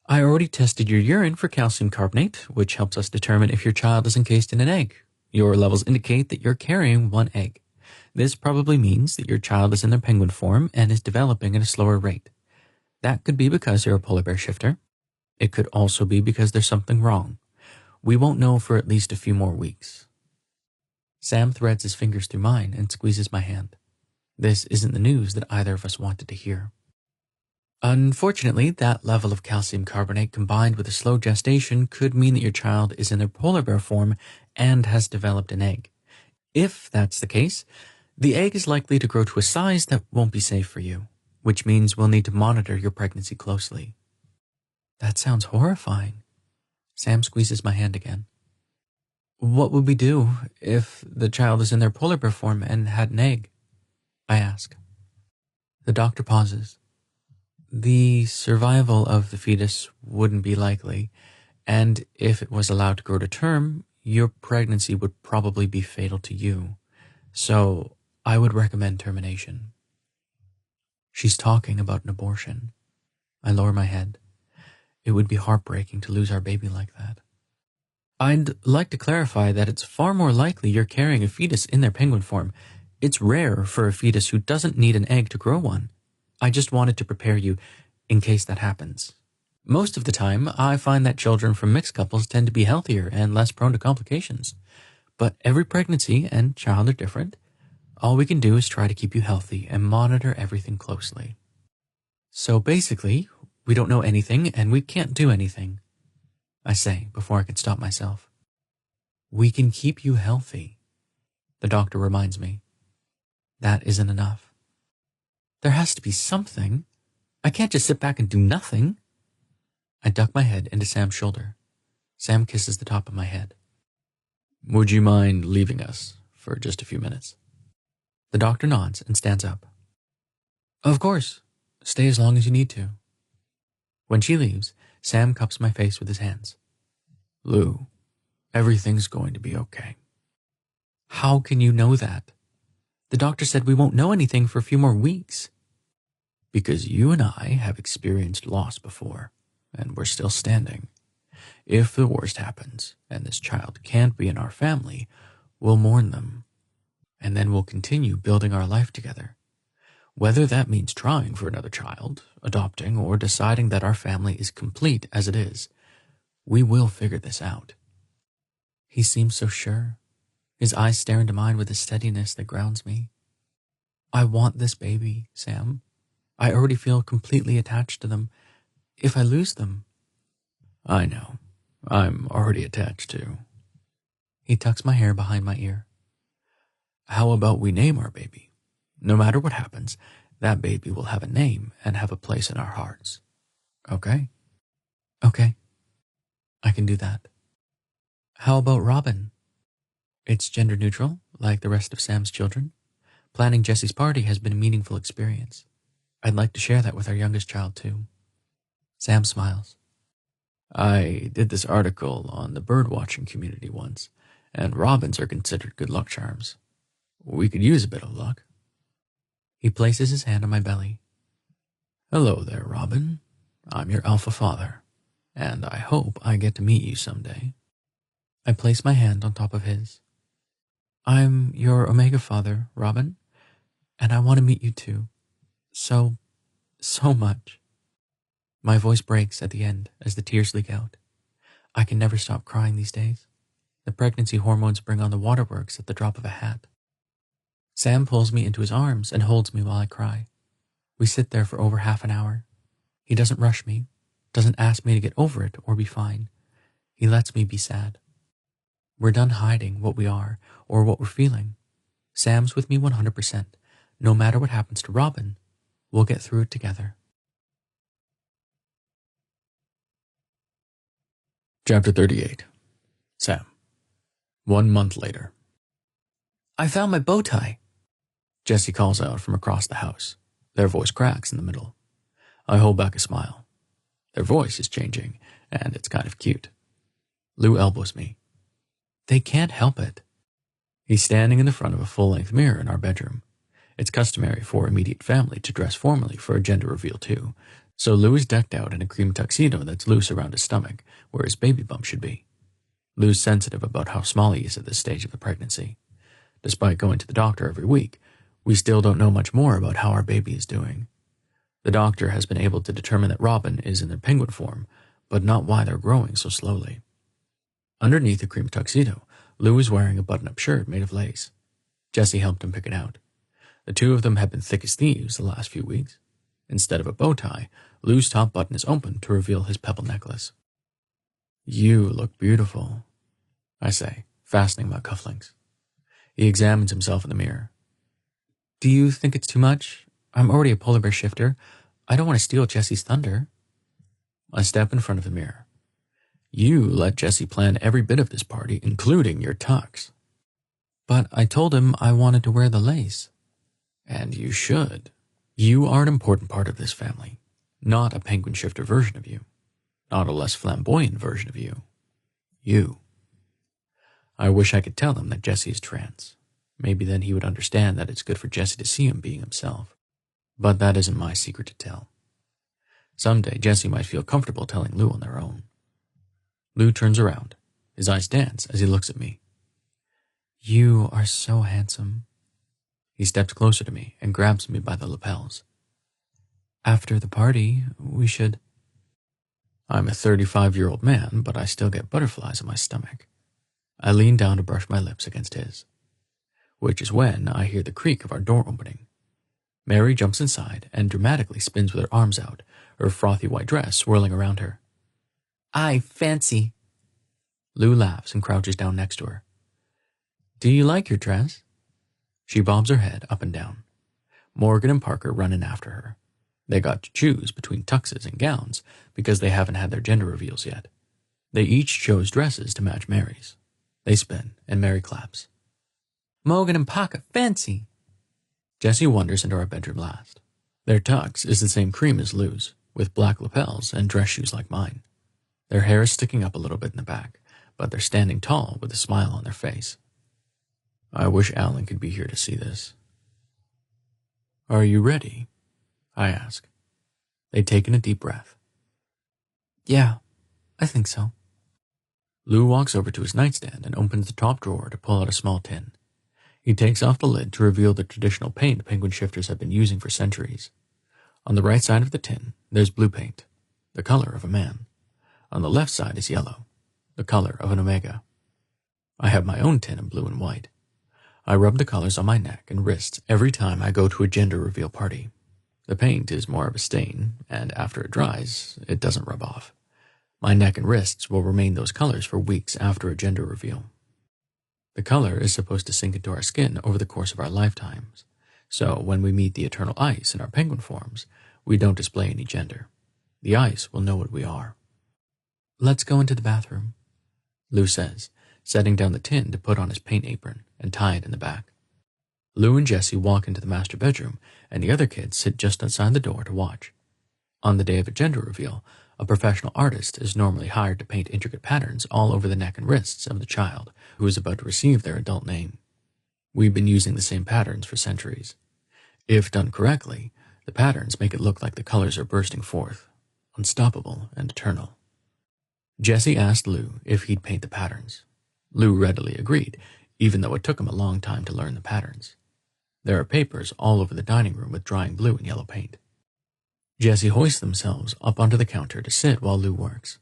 I already tested your urine for calcium carbonate, which helps us determine if your child is encased in an egg. Your levels indicate that you're carrying 1 egg. This probably means that your child is in their penguin form and is developing at a slower rate. That could be because you're a polar bear shifter. It could also be because there's something wrong. We won't know for at least a few more weeks. Sam threads his fingers through mine and squeezes my hand. This isn't the news that either of us wanted to hear. Unfortunately, that level of calcium carbonate combined with a slow gestation could mean that your child is in their polar bear form and has developed an egg. If that's the case, the egg is likely to grow to a size that won't be safe for you, which means we'll need to monitor your pregnancy closely. That sounds horrifying. Sam squeezes my hand again. What would we do if the child is in their polar bear form and had an egg? I ask. The doctor pauses. The survival of the fetus wouldn't be likely, and if it was allowed to grow to term, your pregnancy would probably be fatal to you. So I would recommend termination. She's talking about an abortion. I lower my head. It would be heartbreaking to lose our baby like that. I'd like to clarify that it's far more likely you're carrying a fetus in their penguin form. It's rare for a fetus who doesn't need an egg to grow one. I just wanted to prepare you in case that happens. Most of the time, I find that children from mixed couples tend to be healthier and less prone to complications. But every pregnancy and child are different. All we can do is try to keep you healthy and monitor everything closely. So basically, we don't know anything and we can't do anything, I say before I can stop myself. We can keep you healthy, the doctor reminds me. That isn't enough. There has to be something. I can't just sit back and do nothing. I duck my head into Sam's shoulder. Sam kisses the top of my head. Would you mind leaving us for just a few minutes? The doctor nods and stands up. Of course. Stay as long as you need to. When she leaves, Sam cups my face with his hands. Lou, everything's going to be okay. How can you know that? The doctor said we won't know anything for a few more weeks. Because you and I have experienced loss before, and we're still standing. If the worst happens, and this child can't be in our family, we'll mourn them. And then we'll continue building our life together. Whether that means trying for another child, adopting, or deciding that our family is complete as it is, we will figure this out. He seems so sure. His eyes stare into mine with a steadiness that grounds me. I want this baby, Sam. I already feel completely attached to them. If I lose them... I know. I'm already attached too. He tucks my hair behind my ear. How about we name our baby? No matter what happens, that baby will have a name and have a place in our hearts. Okay? Okay. I can do that. How about Robin? It's gender neutral, like the rest of Sam's children. Planning Jesse's party has been a meaningful experience. I'd like to share that with our youngest child, too. Sam smiles. I did this article on the bird-watching community once, and robins are considered good luck charms. We could use a bit of luck. He places his hand on my belly. Hello there, Robin. I'm your alpha father, and I hope I get to meet you someday. I place my hand on top of his. I'm your omega father, Robin, and I want to meet you too. So much. My voice breaks at the end as the tears leak out. I can never stop crying these days. The pregnancy hormones bring on the waterworks at the drop of a hat. Sam pulls me into his arms and holds me while I cry. We sit there for over half an hour. He doesn't rush me, doesn't ask me to get over it or be fine. He lets me be sad. We're done hiding what we are or what we're feeling. Sam's with me 100%. No matter what happens to Robin, we'll get through it together. Chapter 38. Sam. 1 month later. I found my bow tie, Jessie calls out from across the house. Their voice cracks in the middle. I hold back a smile. Their voice is changing, and it's kind of cute. Lou elbows me. They can't help it. He's standing in the front of a full-length mirror in our bedroom. It's customary for immediate family to dress formally for a gender reveal too, so Lou is decked out in a cream tuxedo that's loose around his stomach, where his baby bump should be. Lou's sensitive about how small he is at this stage of the pregnancy. Despite going to the doctor every week, we still don't know much more about how our baby is doing. The doctor has been able to determine that Robin is in their penguin form, but not why they're growing so slowly. Underneath the cream tuxedo, Lou is wearing a button-up shirt made of lace. Jessie helped him pick it out. The two of them have been thick as thieves the last few weeks. Instead of a bow tie, Lou's top button is open to reveal his pebble necklace. You look beautiful, I say, fastening my cufflinks. He examines himself in the mirror. Do you think it's too much? I'm already a polar bear shifter. I don't want to steal Jessie's thunder. I step in front of the mirror. You let Jessie plan every bit of this party, including your tux. But I told him I wanted to wear the lace. And you should. You are an important part of this family, not a penguin shifter version of you, not a less flamboyant version of you. You. I wish I could tell him that Jessie is trans. Maybe then he would understand that it's good for Jessie to see him being himself. But that isn't my secret to tell. Someday Jessie might feel comfortable telling Lou on their own. Lou turns around. His eyes dance as he looks at me. You are so handsome. He steps closer to me and grabs me by the lapels. After the party, we should... I'm a 35-year-old man, but I still get butterflies in my stomach. I lean down to brush my lips against his, which is when I hear the creak of our door opening. Mary jumps inside and dramatically spins with her arms out, her frothy white dress swirling around her. I fancy. Lou laughs and crouches down next to her. Do you like your dress? She bobs her head up and down. Morgan and Parker run in after her. They got to choose between tuxes and gowns because they haven't had their gender reveals yet. They each chose dresses to match Mary's. They spin, and Mary claps. Morgan and Parker, fancy! Jessie wanders into our bedroom last. Their tux is the same cream as Lou's, with black lapels and dress shoes like mine. Their hair is sticking up a little bit in the back, but they're standing tall with a smile on their face. I wish Alan could be here to see this. Are you ready? I ask. They've taken a deep breath. Yeah, I think so. Lou walks over to his nightstand and opens the top drawer to pull out a small tin. He takes off the lid to reveal the traditional paint penguin shifters have been using for centuries. On the right side of the tin, there's blue paint, the color of a man. On the left side is yellow, the color of an omega. I have my own tin in blue and white. I rub the colors on my neck and wrists every time I go to a gender reveal party. The paint is more of a stain, and after it dries, it doesn't rub off. My neck and wrists will remain those colors for weeks after a gender reveal. The color is supposed to sink into our skin over the course of our lifetimes, so when we meet the eternal ice in our penguin forms, we don't display any gender. The ice will know what we are. Let's go into the bathroom, Lou says, setting down the tin to put on his paint apron and tie it in the back. Lou and Jessie walk into the master bedroom, and the other kids sit just outside the door to watch. On the day of a gender reveal, a professional artist is normally hired to paint intricate patterns all over the neck and wrists of the child who is about to receive their adult name. We've been using the same patterns for centuries. If done correctly, the patterns make it look like the colors are bursting forth, unstoppable and eternal. Jessie asked Lou if he'd paint the patterns. Lou readily agreed, even though it took him a long time to learn the patterns. There are papers all over the dining room with drying blue and yellow paint. Jessie hoists themselves up onto the counter to sit while Lou works.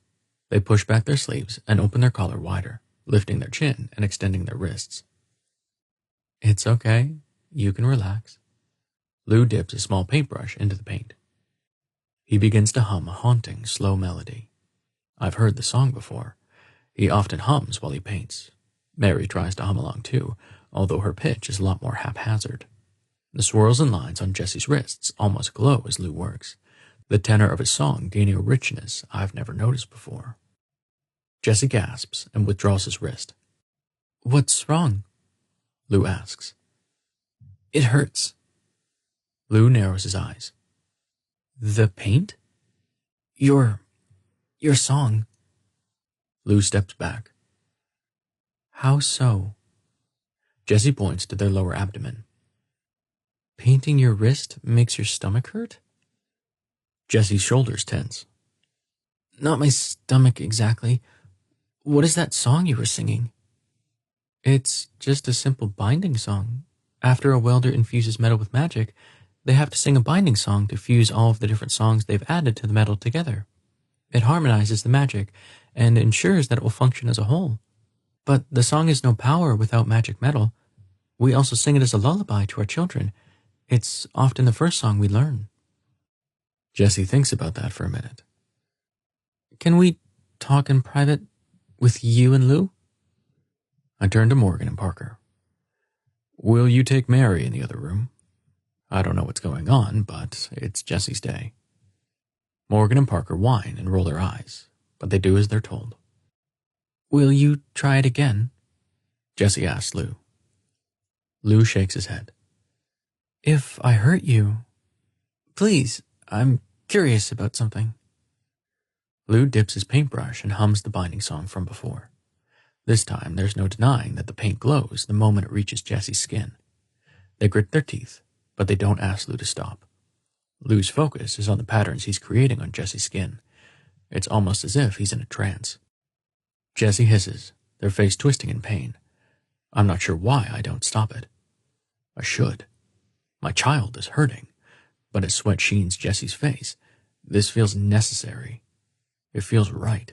They push back their sleeves and open their collar wider, lifting their chin and extending their wrists. It's okay. You can relax. Lou dips a small paintbrush into the paint. He begins to hum a haunting, slow melody. I've heard the song before. He often hums while he paints. Mary tries to hum along too, although her pitch is a lot more haphazard. The swirls and lines on Jessie's wrists almost glow as Lou works, the tenor of his song gaining a richness I've never noticed before. Jessie gasps and withdraws his wrist. What's wrong? Lou asks. It hurts. Lou narrows his eyes. The paint? Your song. Lou steps back. How so? Jessie points to their lower abdomen. Painting your wrist makes your stomach hurt? Jessie's shoulders tense. Not my stomach exactly. What is that song you were singing? It's just a simple binding song. After a welder infuses metal with magic, they have to sing a binding song to fuse all of the different songs they've added to the metal together. It harmonizes the magic and ensures that it will function as a whole. But the song has no power without magic metal. We also sing it as a lullaby to our children. It's often the first song we learn. Jessie thinks about that for a minute. Can we talk in private with you and Lou? I turn to Morgan and Parker. Will you take Mary in the other room? I don't know what's going on, but it's Jessie's day. Morgan and Parker whine and roll their eyes, but they do as they're told. Will you try it again? Jessie asks Lou. Lou shakes his head. If I hurt you, please, I'm curious about something. Lou dips his paintbrush and hums the binding song from before. This time, there's no denying that the paint glows the moment it reaches Jessie's skin. They grit their teeth, but they don't ask Lou to stop. Lou's focus is on the patterns he's creating on Jessie's skin. It's almost as if he's in a trance. Jessie hisses, their face twisting in pain. I'm not sure why I don't stop it. I should. My child is hurting, but as sweat sheens Jessie's face, this feels necessary. It feels right.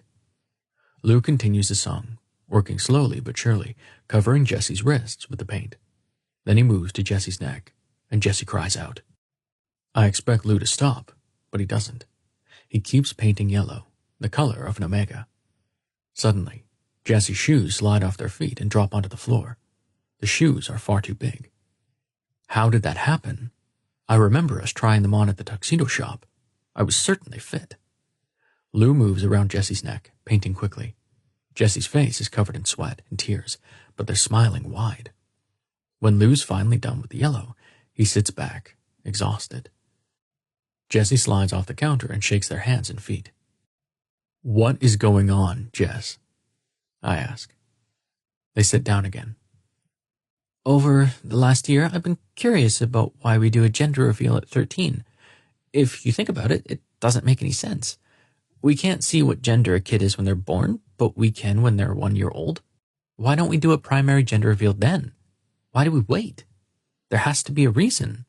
Lou continues the song, working slowly but surely, covering Jessie's wrists with the paint. Then he moves to Jessie's neck, and Jessie cries out. I expect Lou to stop, but he doesn't. He keeps painting yellow, the color of an omega. Suddenly, Jessie's shoes slide off their feet and drop onto the floor. The shoes are far too big. How did that happen? I remember us trying them on at the tuxedo shop. I was certain they fit. Lou moves around Jessie's neck, painting quickly. Jessie's face is covered in sweat and tears, but they're smiling wide. When Lou's finally done with the yellow, he sits back, exhausted. Jessie slides off the counter and shakes their hands and feet. What is going on, Jess? I ask. They sit down again. Over the last year, I've been curious about why we do a gender reveal at 13. If you think about it, it doesn't make any sense. We can't see what gender a kid is when they're born, but we can when they're 1 year old. Why don't we do a primary gender reveal then? Why do we wait? There has to be a reason.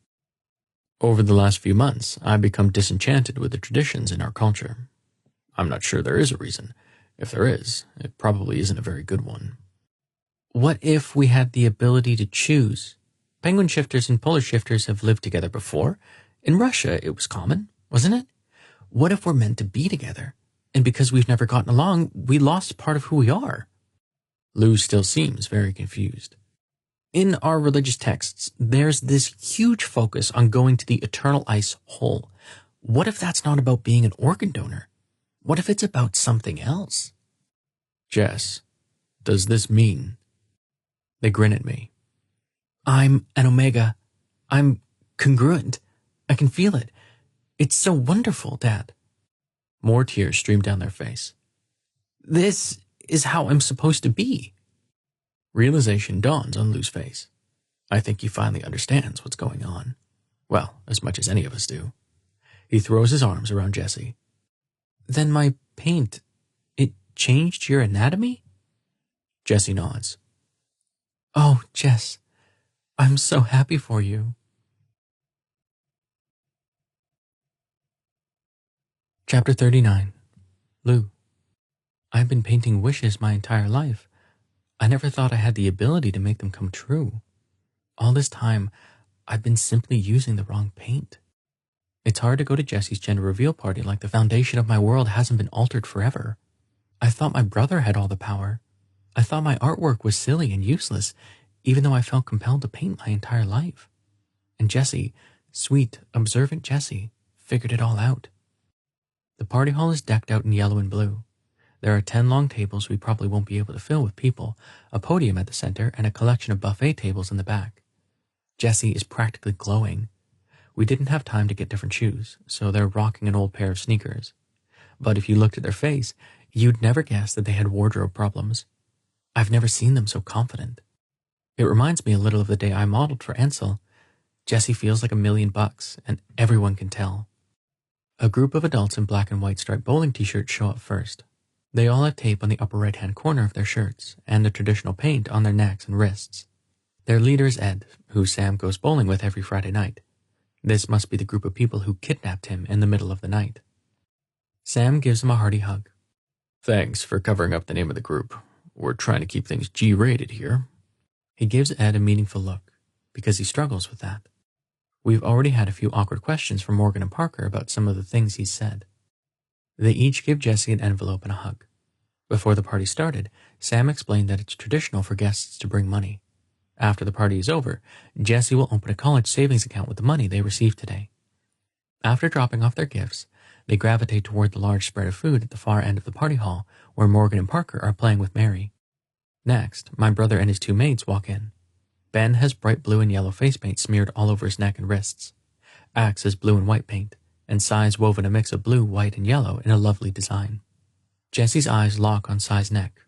Over the last few months, I've become disenchanted with the traditions in our culture. I'm not sure there is a reason. If there is, it probably isn't a very good one. What if we had the ability to choose? Penguin shifters and polar shifters have lived together before. In Russia, it was common, wasn't it? What if we're meant to be together? And because we've never gotten along, we lost part of who we are. Lou still seems very confused. In our religious texts, there's this huge focus on going to the eternal ice hole. What if that's not about being an organ donor? What if it's about something else? Jess, does this mean? They grin at me. I'm an omega. I'm congruent. I can feel it. It's so wonderful, Dad. More tears stream down their face. This is how I'm supposed to be. Realization dawns on Lou's face. I think he finally understands what's going on. Well, as much as any of us do. He throws his arms around Jessie. Then my paint, it changed your anatomy? Jessie nods. Oh, Jess, I'm so happy for you. Chapter 39. Lou. I've been painting wishes my entire life. I never thought I had the ability to make them come true. All this time, I've been simply using the wrong paint. It's hard to go to Jessie's gender reveal party like the foundation of my world hasn't been altered forever. I thought my brother had all the power. I thought my artwork was silly and useless, even though I felt compelled to paint my entire life. And Jessie, sweet, observant Jessie, figured it all out. The party hall is decked out in yellow and blue. There are 10 long tables we probably won't be able to fill with people, a podium at the center, and a collection of buffet tables in the back. Jessie is practically glowing. We didn't have time to get different shoes, so they're rocking an old pair of sneakers. But if you looked at their face, you'd never guess that they had wardrobe problems. I've never seen them so confident. It reminds me a little of the day I modeled for Ansel. Jessie feels like $1,000,000, and everyone can tell. A group of adults in black and white striped bowling t-shirts show up first. They all have tape on the upper right-hand corner of their shirts, and the traditional paint on their necks and wrists. Their leader is Ed, who Sam goes bowling with every Friday night. This must be the group of people who kidnapped him in the middle of the night. Sam gives him a hearty hug. Thanks for covering up the name of the group. We're trying to keep things G-rated here. He gives Ed a meaningful look, because he struggles with that. We've already had a few awkward questions from Morgan and Parker about some of the things he's said. They each give Jessie an envelope and a hug. Before the party started, Sam explained that it's traditional for guests to bring money. After the party is over, Jessie will open a college savings account with the money they received today. After dropping off their gifts, they gravitate toward the large spread of food at the far end of the party hall, where Morgan and Parker are playing with Mary. Next, my brother and his two maids walk in. Ben has bright blue and yellow face paint smeared all over his neck and wrists. Axe has blue and white paint, and Sai's woven a mix of blue, white, and yellow in a lovely design. Jessie's eyes lock on Sai's neck.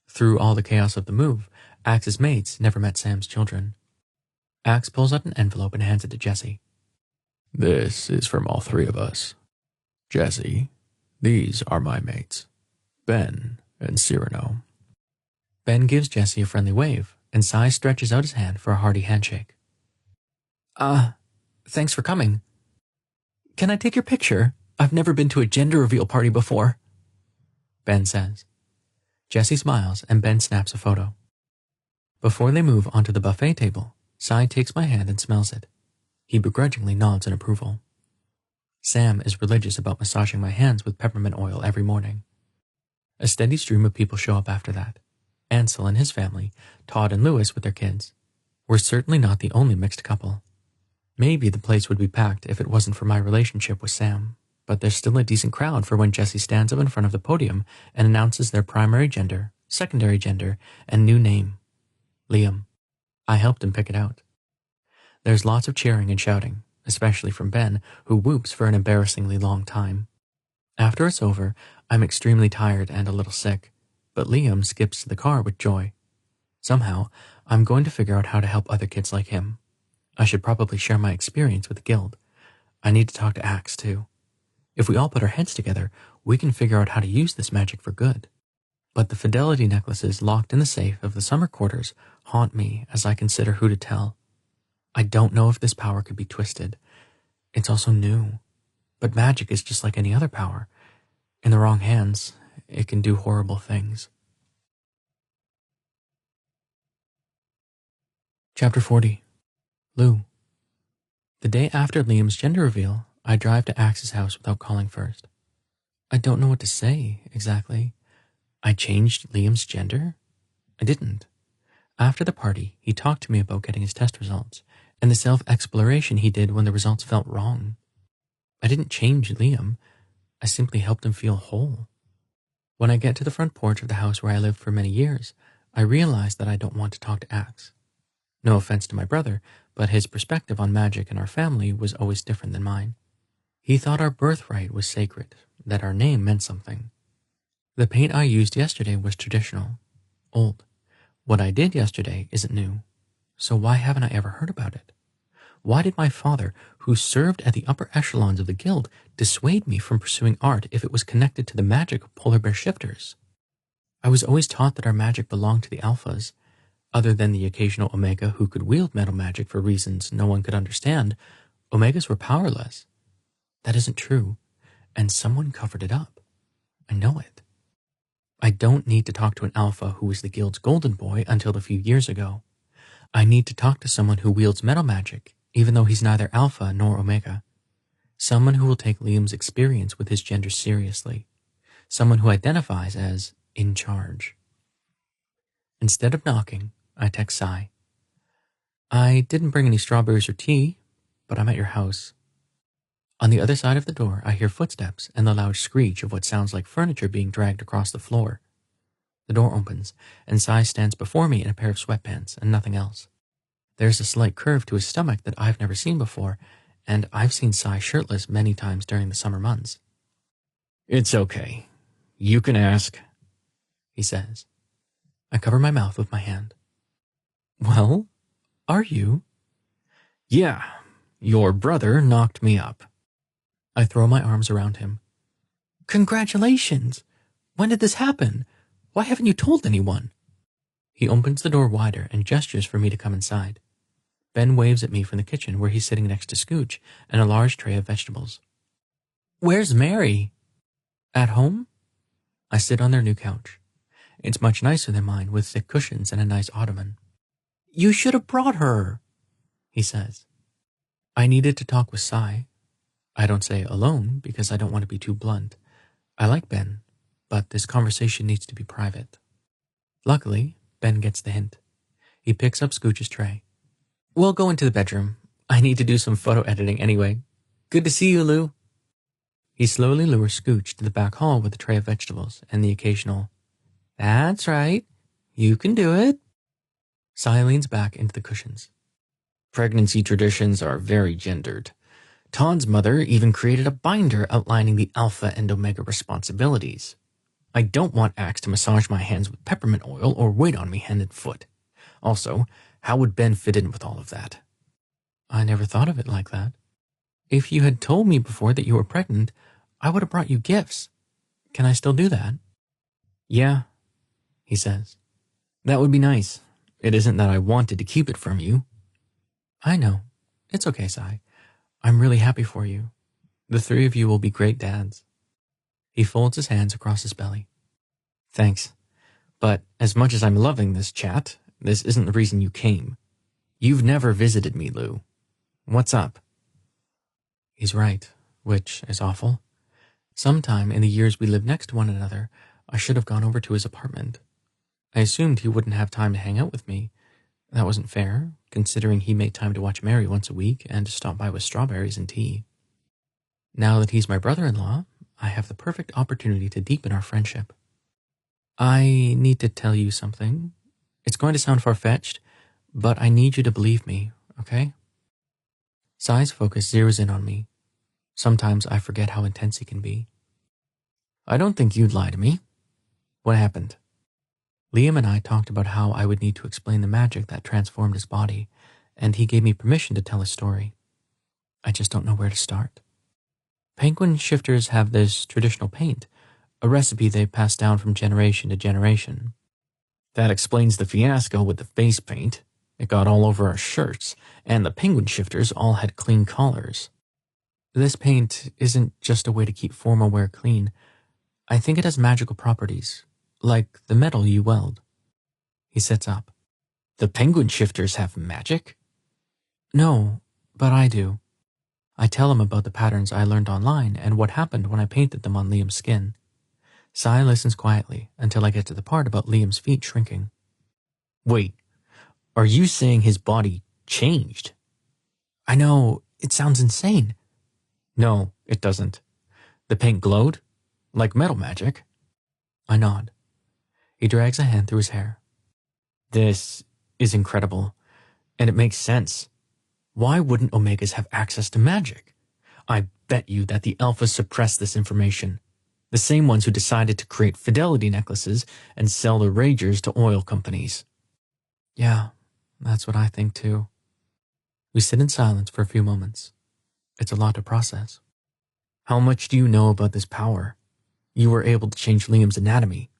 Through all the chaos of the move, Axe's mates never met Sam's children. Axe pulls out an envelope and hands it to Jessie. This is from all three of us. Jessie, these are my mates, Ben and Cyrano. Ben gives Jessie a friendly wave, and Sai stretches out his hand for a hearty handshake. Thanks for coming. Can I take your picture? I've never been to a gender reveal party before, Ben says. Jessie smiles, and Ben snaps a photo. Before they move onto the buffet table, Sai takes my hand and smells it. He begrudgingly nods in approval. Sam is religious about massaging my hands with peppermint oil every morning. A steady stream of people show up after that. Ansel and his family, Todd and Lewis with their kids. We're certainly not the only mixed couple. Maybe the place would be packed if it wasn't for my relationship with Sam, but there's still a decent crowd for when Jessie stands up in front of the podium and announces their primary gender, secondary gender, and new name. Liam. I helped him pick it out. There's lots of cheering and shouting, especially from Ben, who whoops for an embarrassingly long time. After it's over, I'm extremely tired and a little sick, but Liam skips to the car with joy. Somehow, I'm going to figure out how to help other kids like him. I should probably share my experience with the guild. I need to talk to Axe, too. If we all put our heads together, we can figure out how to use this magic for good. But the fidelity necklaces locked in the safe of the summer quarters haunt me as I consider who to tell. I don't know if this power could be twisted. It's also new. But magic is just like any other power. In the wrong hands, it can do horrible things. Chapter 40. Lou. The day after Liam's gender reveal, I drive to Axe's house without calling first. I don't know what to say, exactly. I changed Liam's gender? I didn't. After the party, he talked to me about getting his test results, and the self-exploration he did when the results felt wrong. I didn't change Liam. I simply helped him feel whole. When I get to the front porch of the house where I lived for many years, I realize that I don't want to talk to Axe. No offense to my brother, but his perspective on magic and our family was always different than mine. He thought our birthright was sacred, that our name meant something. The paint I used yesterday was traditional, old. What I did yesterday isn't new, so why haven't I ever heard about it? Why did my father, who served at the upper echelons of the guild, dissuade me from pursuing art if it was connected to the magic of polar bear shifters? I was always taught that our magic belonged to the alphas. Other than the occasional Omega who could wield metal magic for reasons no one could understand, Omegas were powerless. That isn't true, and someone covered it up. I know it. I don't need to talk to an alpha who was the guild's golden boy until a few years ago. I need to talk to someone who wields metal magic, even though he's neither alpha nor omega. Someone who will take Liam's experience with his gender seriously. Someone who identifies as in charge. Instead of knocking, I text Sai. I didn't bring any strawberries or tea, but I'm at your house. On the other side of the door, I hear footsteps and the loud screech of what sounds like furniture being dragged across the floor. The door opens, and Sai stands before me in a pair of sweatpants and nothing else. There's a slight curve to his stomach that I've never seen before, and I've seen Sai shirtless many times during the summer months. It's okay. You can ask, he says. I cover my mouth with my hand. Well, are you? Yeah, your brother knocked me up. I throw my arms around him. Congratulations! When did this happen? Why haven't you told anyone? He opens the door wider and gestures for me to come inside. Ben waves at me from the kitchen where he's sitting next to Scooch and a large tray of vegetables. Where's Mary? At home? I sit on their new couch. It's much nicer than mine, with thick cushions and a nice ottoman. You should have brought her, he says. I needed to talk with Sai. I don't say alone because I don't want to be too blunt. I like Ben, but this conversation needs to be private. Luckily, Ben gets the hint. He picks up Scooch's tray. We'll go into the bedroom. I need to do some photo editing anyway. Good to see you, Lou. He slowly lures Scooch to the back hall with a tray of vegetables and the occasional, "That's right, you can do it." Sai leans back into the cushions. Pregnancy traditions are very gendered. Todd's mother even created a binder outlining the alpha and omega responsibilities. I don't want Axe to massage my hands with peppermint oil or wait on me hand and foot. Also, how would Ben fit in with all of that? I never thought of it like that. If you had told me before that you were pregnant, I would have brought you gifts. Can I still do that? Yeah, he says. That would be nice. It isn't that I wanted to keep it from you. I know. It's okay, Sai. I'm really happy for you. The three of you will be great dads. He folds his hands across his belly. Thanks. But as much as I'm loving this chat, this isn't the reason you came. You've never visited me, Lou. What's up? He's right, which is awful. Sometime in the years we lived next to one another, I should have gone over to his apartment. I assumed he wouldn't have time to hang out with me. That wasn't fair, considering he made time to watch Mary once a week and to stop by with strawberries and tea. Now that he's my brother-in-law, I have the perfect opportunity to deepen our friendship. I need to tell you something. It's going to sound far-fetched, but I need you to believe me, okay? Sai's focus zeroes in on me. Sometimes I forget how intense he can be. I don't think you'd lie to me. What happened? Liam and I talked about how I would need to explain the magic that transformed his body, and he gave me permission to tell his story. I just don't know where to start. Penguin shifters have this traditional paint, a recipe they pass down from generation to generation. That explains the fiasco with the face paint. It got all over our shirts, and the penguin shifters all had clean collars. This paint isn't just a way to keep formal wear clean. I think it has magical properties, like the metal you weld. He sits up. The penguin shifters have magic? No, but I do. I tell him about the patterns I learned online and what happened when I painted them on Liam's skin. Sai listens quietly until I get to the part about Liam's feet shrinking. Wait, are you saying his body changed? I know, it sounds insane. No, it doesn't. The paint glowed? Like metal magic? I nod. He drags a hand through his hair. This is incredible, and it makes sense. Why wouldn't Omegas have access to magic? I bet you that the Alphas suppressed this information. The same ones who decided to create fidelity necklaces and sell the Ragers to oil companies. Yeah, that's what I think too. We sit in silence for a few moments. It's a lot to process. How much do you know about this power? You were able to change Liam's anatomy.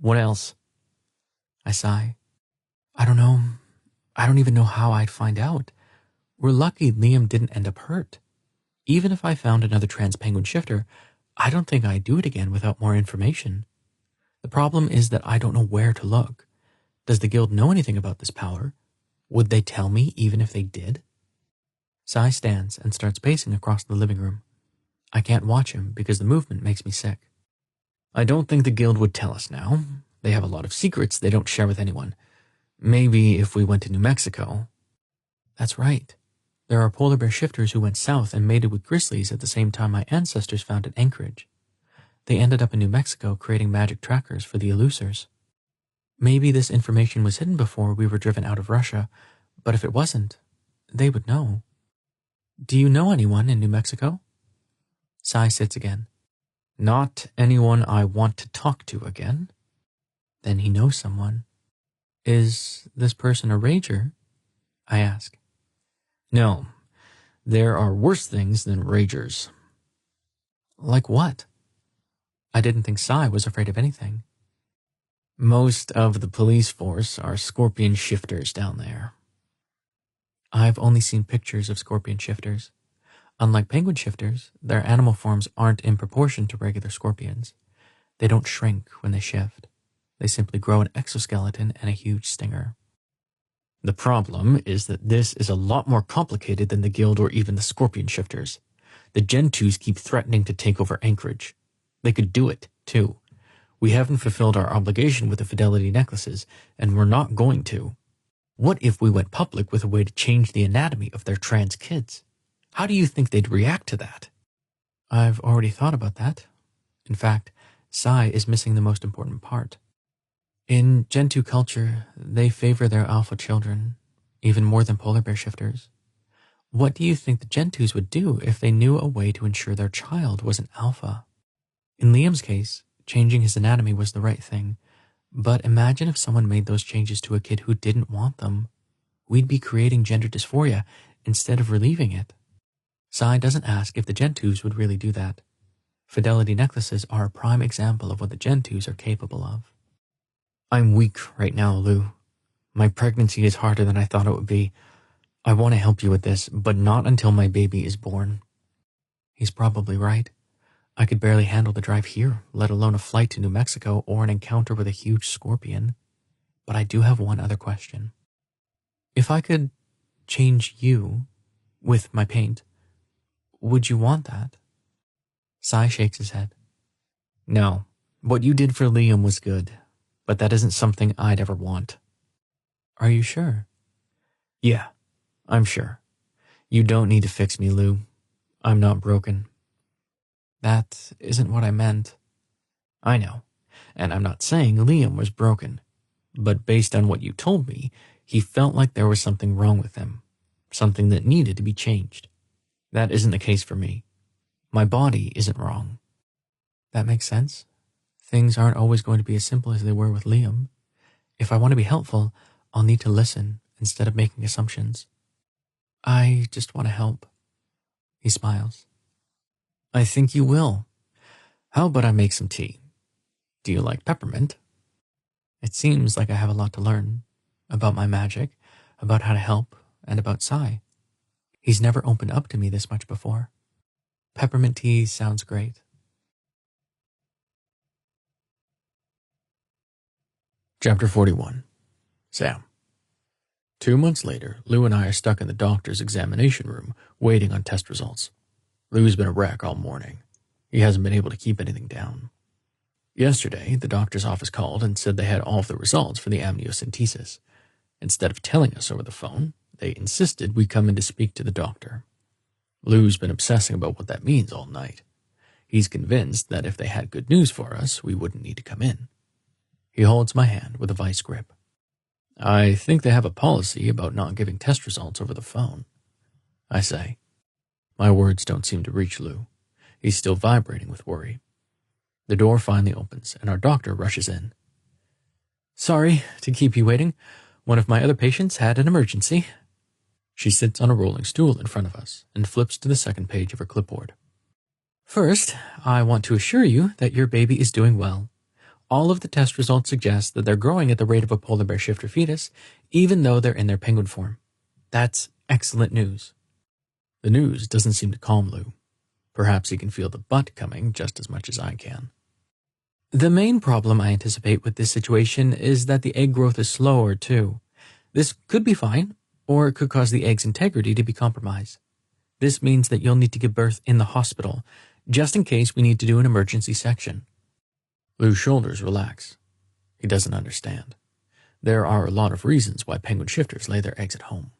What else? I sigh. I don't know. I don't even know how I'd find out. We're lucky Liam didn't end up hurt. Even if I found another trans penguin shifter, I don't think I'd do it again without more information. The problem is that I don't know where to look. Does the guild know anything about this power? Would they tell me even if they did? Sai stands and starts pacing across the living room. I can't watch him because the movement makes me sick. I don't think the guild would tell us now. They have a lot of secrets they don't share with anyone. Maybe if we went to New Mexico. That's right. There are polar bear shifters who went south and mated with grizzlies at the same time my ancestors founded Anchorage. They ended up in New Mexico creating magic trackers for the elusers. Maybe this information was hidden before we were driven out of Russia, but if it wasn't, they would know. Do you know anyone in New Mexico? Sai sits again. Not anyone I want to talk to again. Then he knows someone. Is this person a rager? I ask. No, there are worse things than ragers. Like what? I didn't think Sai was afraid of anything. Most of the police force are scorpion shifters down there. I've only seen pictures of scorpion shifters. Unlike penguin shifters, their animal forms aren't in proportion to regular scorpions. They don't shrink when they shift. They simply grow an exoskeleton and a huge stinger. The problem is that this is a lot more complicated than the guild or even the scorpion shifters. The Gentoos keep threatening to take over Anchorage. They could do it, too. We haven't fulfilled our obligation with the fidelity necklaces, and we're not going to. What if we went public with a way to change the anatomy of their trans kids? How do you think they'd react to that? I've already thought about that. In fact, Sai is missing the most important part. In Gentoo culture, they favor their alpha children, even more than polar bear shifters. What do you think the Gentoos would do if they knew a way to ensure their child was an alpha? In Liam's case, changing his anatomy was the right thing, but imagine if someone made those changes to a kid who didn't want them. We'd be creating gender dysphoria instead of relieving it. Sai doesn't ask if the Gentoos would really do that. Fidelity necklaces are a prime example of what the Gentoos are capable of. I'm weak right now, Lou. My pregnancy is harder than I thought it would be. I want to help you with this, but not until my baby is born. He's probably right. I could barely handle the drive here, let alone a flight to New Mexico or an encounter with a huge scorpion. But I do have one other question. If I could change you with my paint, would you want that? Sai shakes his head. No, what you did for Liam was good, but that isn't something I'd ever want. Are you sure? Yeah, I'm sure. You don't need to fix me, Lou. I'm not broken. That isn't what I meant. I know, and I'm not saying Liam was broken, but based on what you told me, he felt like there was something wrong with him, something that needed to be changed. That isn't the case for me. My body isn't wrong. That makes sense. Things aren't always going to be as simple as they were with Liam. If I want to be helpful, I'll need to listen instead of making assumptions. I just want to help. He smiles. I think you will. How about I make some tea? Do you like peppermint? It seems like I have a lot to learn. About my magic, about how to help, and about Sai. He's never opened up to me this much before. Peppermint tea sounds great. Chapter 41. Sam. 2 months later, Lou and I are stuck in the doctor's examination room, waiting on test results. Lou's been a wreck all morning. He hasn't been able to keep anything down. Yesterday, the doctor's office called and said they had all of the results for the amniocentesis. Instead of telling us over the phone, they insisted we come in to speak to the doctor. Lou's been obsessing about what that means all night. He's convinced that if they had good news for us, we wouldn't need to come in. He holds my hand with a vice grip. I think they have a policy about not giving test results over the phone, I say. My words don't seem to reach Lou. He's still vibrating with worry. The door finally opens, and our doctor rushes in. Sorry to keep you waiting. One of my other patients had an emergency. She sits on a rolling stool in front of us and flips to the second page of her clipboard. First, I want to assure you that your baby is doing well. All of the test results suggest that they're growing at the rate of a polar bear shifter fetus, even though they're in their penguin form. That's excellent news. The news doesn't seem to calm Lou. Perhaps he can feel the butt coming just as much as I can. The main problem I anticipate with this situation is that the egg growth is slower, too. This could be fine, or it could cause the egg's integrity to be compromised. This means that you'll need to give birth in the hospital, just in case we need to do an emergency section. Lou's shoulders relax. He doesn't understand. There are a lot of reasons why penguin shifters lay their eggs at home.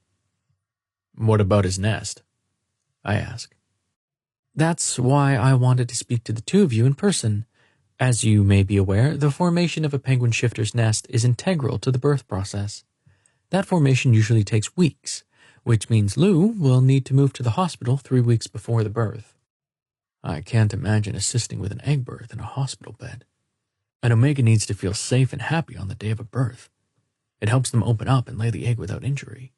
What about his nest? I ask. That's why I wanted to speak to the two of you in person. As you may be aware, the formation of a penguin shifter's nest is integral to the birth process. That formation usually takes weeks, which means Lou will need to move to the hospital 3 weeks before the birth. I can't imagine assisting with an egg birth in a hospital bed. An Omega needs to feel safe and happy on the day of a birth. It helps them open up and lay the egg without injury.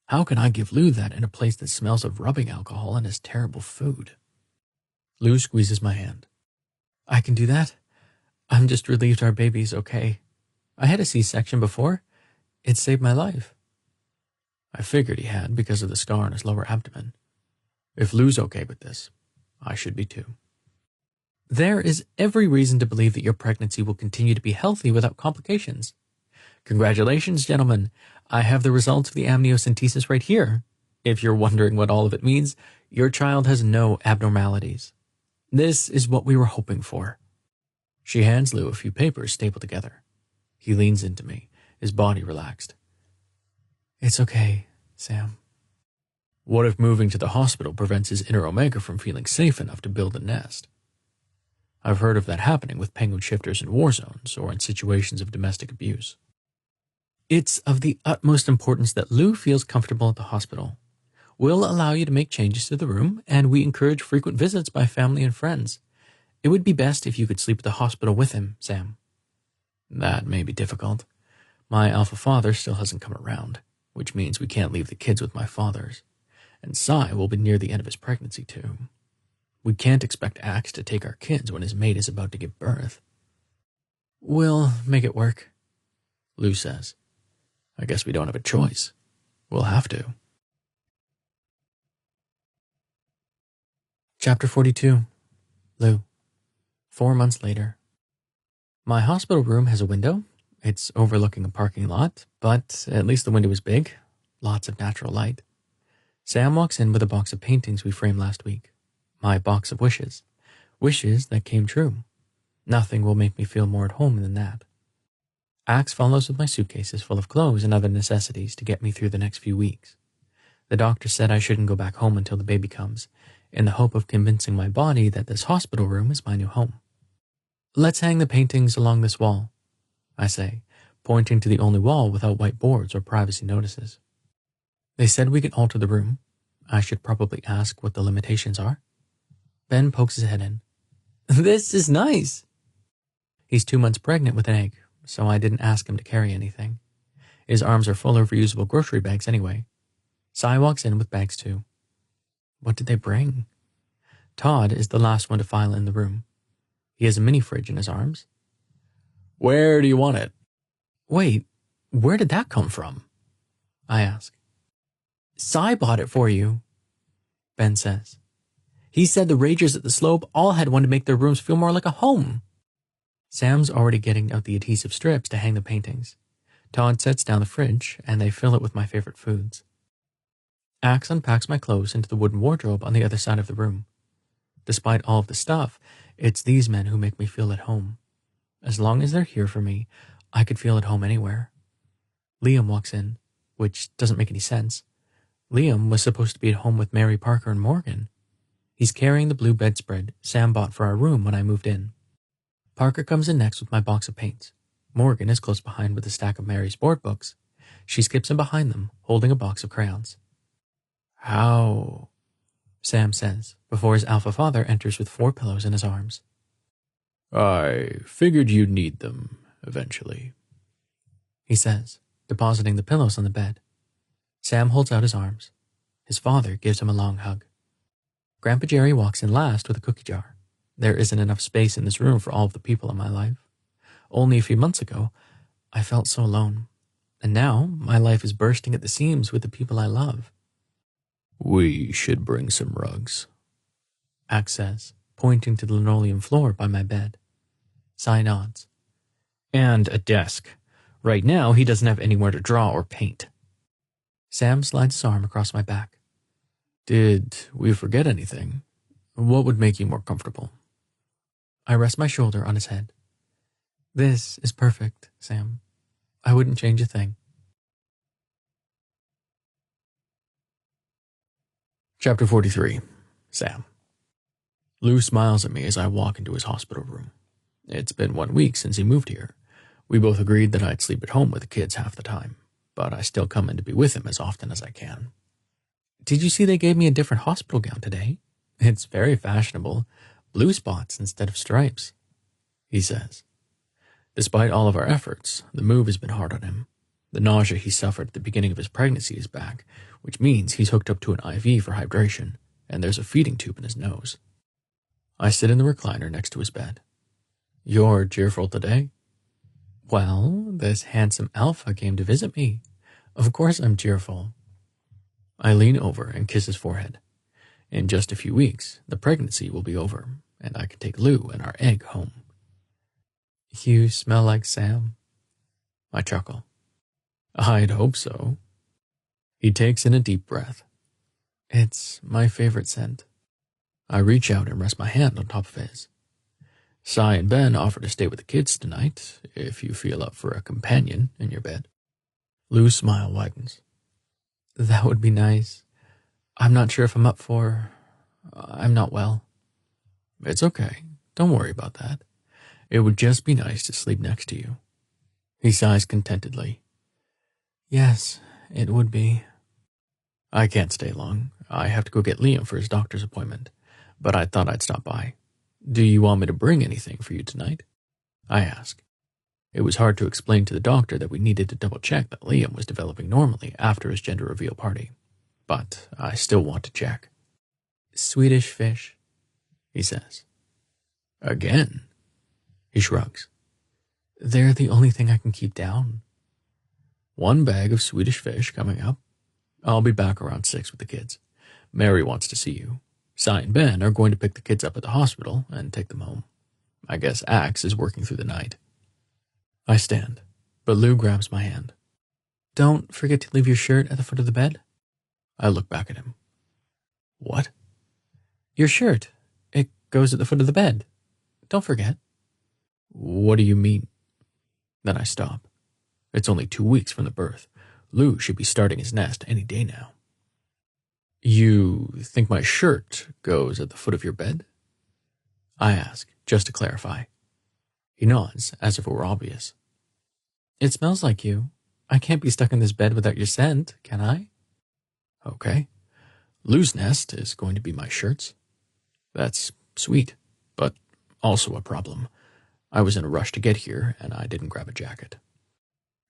How can I give Lou that in a place that smells of rubbing alcohol and is terrible food? Lou squeezes my hand. I can do that. I'm just relieved our baby's okay. I had a C-section before. It saved my life. I figured he had because of the scar on his lower abdomen. If Lou's okay with this, I should be too. There is every reason to believe that your pregnancy will continue to be healthy without complications. Congratulations, gentlemen. I have the results of the amniocentesis right here. If you're wondering what all of it means, your child has no abnormalities. This is what we were hoping for. She hands Lou a few papers stapled together. He leans into me, his body relaxed. It's okay, Sam. What if moving to the hospital prevents his inner Omega from feeling safe enough to build a nest? I've heard of that happening with penguin shifters in war zones or in situations of domestic abuse. It's of the utmost importance that Lou feels comfortable at the hospital. We'll allow you to make changes to the room, and we encourage frequent visits by family and friends. It would be best if you could sleep at the hospital with him, Sam. That may be difficult. My alpha father still hasn't come around, which means we can't leave the kids with my fathers. And Cy will be near the end of his pregnancy, too. We can't expect Axe to take our kids when his mate is about to give birth. We'll make it work, Lou says. I guess we don't have a choice. We'll have to. Chapter 42. Lou. 4 months later. My hospital room has a window. It's overlooking a parking lot, but at least the window is big. Lots of natural light. Sam walks in with a box of paintings we framed last week. My box of wishes. Wishes that came true. Nothing will make me feel more at home than that. Axe follows with my suitcases full of clothes and other necessities to get me through the next few weeks. The doctor said I shouldn't go back home until the baby comes, in the hope of convincing my body that this hospital room is my new home. Let's hang the paintings along this wall, I say, pointing to the only wall without white boards or privacy notices. They said we could alter the room. I should probably ask what the limitations are. Ben pokes his head in. This is nice. He's 2 months pregnant with an egg, so I didn't ask him to carry anything. His arms are full of reusable grocery bags anyway. Cy walks in with bags too. What did they bring? Todd is the last one to file in the room. He has a mini fridge in his arms. Where do you want it? Wait, where did that come from? I ask. Cy bought it for you, Ben says. He said the ragers at the slope all had one to make their rooms feel more like a home. Sam's already getting out the adhesive strips to hang the paintings. Todd sets down the fridge, and they fill it with my favorite foods. Axe unpacks my clothes into the wooden wardrobe on the other side of the room. Despite all of the stuff, it's these men who make me feel at home. As long as they're here for me, I could feel at home anywhere. Liam walks in, which doesn't make any sense. Liam was supposed to be at home with Mary Parker and Morgan. He's carrying the blue bedspread Sam bought for our room when I moved in. Parker comes in next with my box of paints. Morgan is close behind with a stack of Mary's board books. She skips in behind them, holding a box of crayons. How? Sam says, before his alpha father enters with 4 pillows in his arms. I figured you'd need them eventually, he says, depositing the pillows on the bed. Sam holds out his arms. His father gives him a long hug. Grandpa Jerry walks in last with a cookie jar. There isn't enough space in this room for all of the people in my life. Only a few months ago, I felt so alone. And now, my life is bursting at the seams with the people I love. We should bring some rugs, Axe says, pointing to the linoleum floor by my bed. Cy nods. And a desk. Right now, he doesn't have anywhere to draw or paint. Sam slides his arm across my back. Did we forget anything? What would make you more comfortable? I rest my shoulder on his head. This is perfect, Sam. I wouldn't change a thing. Chapter 43. Sam. Lou smiles at me as I walk into his hospital room. It's been 1 week since he moved here. We both agreed that I'd sleep at home with the kids half the time, but I still come in to be with him as often as I can. Did you see they gave me a different hospital gown today? It's very fashionable. Blue spots instead of stripes, he says. Despite all of our efforts, the move has been hard on him. The nausea he suffered at the beginning of his pregnancy is back, which means he's hooked up to an IV for hydration, and there's a feeding tube in his nose. I sit in the recliner next to his bed. You're cheerful today? Well, this handsome alpha came to visit me. Of course I'm cheerful. I lean over and kiss his forehead. In just a few weeks, the pregnancy will be over, and I can take Lou and our egg home. You smell like Sam. I chuckle. I'd hope so. He takes in a deep breath. It's my favorite scent. I reach out and rest my hand on top of his. Cy and Ben offer to stay with the kids tonight, if you feel up for a companion in your bed. Lou's smile widens. That would be nice. I'm not sure if I'm up for... I'm not well. It's okay. Don't worry about that. It would just be nice to sleep next to you. He sighs contentedly. Yes, it would be. I can't stay long. I have to go get Liam for his doctor's appointment, but I thought I'd stop by. Do you want me to bring anything for you tonight? I ask. It was hard to explain to the doctor that we needed to double-check that Liam was developing normally after his gender reveal party, but I still want to check. Swedish fish, he says. Again? He shrugs. They're the only thing I can keep down. 1 bag of Swedish fish coming up. I'll be back around 6 with the kids. Mary wants to see you. Cy and Ben are going to pick the kids up at the hospital and take them home. I guess Axe is working through the night. I stand, but Lou grabs my hand. Don't forget to leave your shirt at the foot of the bed. I look back at him. What? Your shirt. It goes at the foot of the bed. Don't forget. What do you mean? Then I stop. It's only 2 weeks from the birth. Lou should be starting his nest any day now. You think my shirt goes at the foot of your bed? I ask, just to clarify. He nods, as if it were obvious. It smells like you. I can't be stuck in this bed without your scent, can I? Okay. Lou's nest is going to be my shirts. That's sweet, but also a problem. I was in a rush to get here, and I didn't grab a jacket.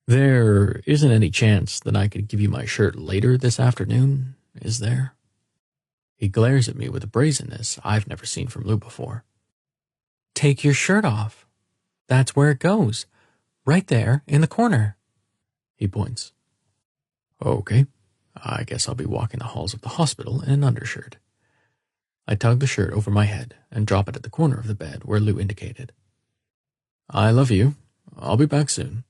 There isn't any chance that I could give you my shirt later this afternoon, is there? He glares at me with a brazenness I've never seen from Lou before. Take your shirt off. That's where it goes. Right there, in the corner. He points. Okay, I guess I'll be walking the halls of the hospital in an undershirt. I tug the shirt over my head and drop it at the corner of the bed where Lou indicated. I love you. I'll be back soon,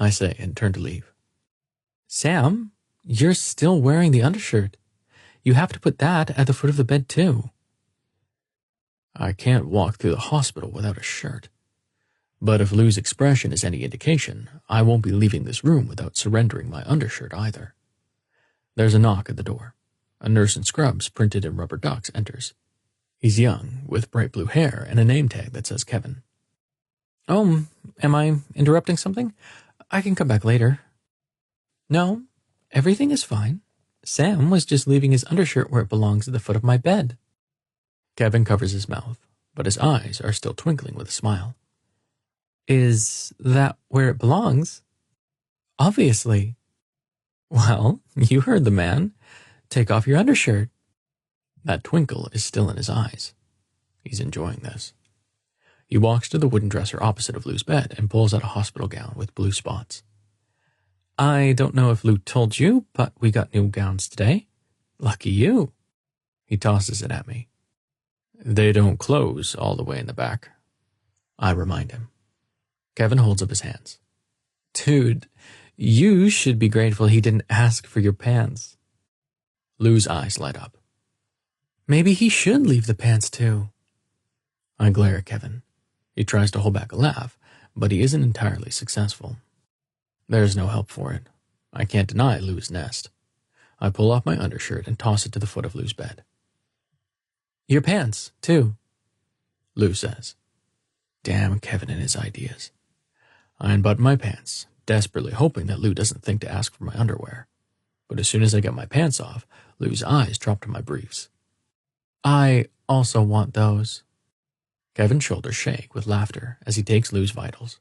I say and turn to leave. Sam, you're still wearing the undershirt. You have to put that at the foot of the bed too. I can't walk through the hospital without a shirt. But if Lou's expression is any indication, I won't be leaving this room without surrendering my undershirt either. There's a knock at the door. A nurse in scrubs printed in rubber ducks enters. He's young, with bright blue hair and a name tag that says Kevin. Oh, am I interrupting something? I can come back later. No, everything is fine. Sam was just leaving his undershirt where it belongs at the foot of my bed. Kevin covers his mouth, but his eyes are still twinkling with a smile. Is that where it belongs? Obviously. Well, you heard the man. Take off your undershirt. That twinkle is still in his eyes. He's enjoying this. He walks to the wooden dresser opposite of Lou's bed and pulls out a hospital gown with blue spots. I don't know if Lou told you, but we got new gowns today. Lucky you. He tosses it at me. They don't close all the way in the back, I remind him. Kevin holds up his hands. Dude, you should be grateful he didn't ask for your pants. Lou's eyes light up. Maybe he should leave the pants too. I glare at Kevin. He tries to hold back a laugh, but he isn't entirely successful. There's no help for it. I can't deny Lou's nest. I pull off my undershirt and toss it to the foot of Lou's bed. Your pants, too, Lou says. Damn Kevin and his ideas. I unbutton my pants, desperately hoping that Lou doesn't think to ask for my underwear. But as soon as I get my pants off, Lou's eyes drop to my briefs. I also want those. Kevin's shoulders shake with laughter as he takes Lou's vitals.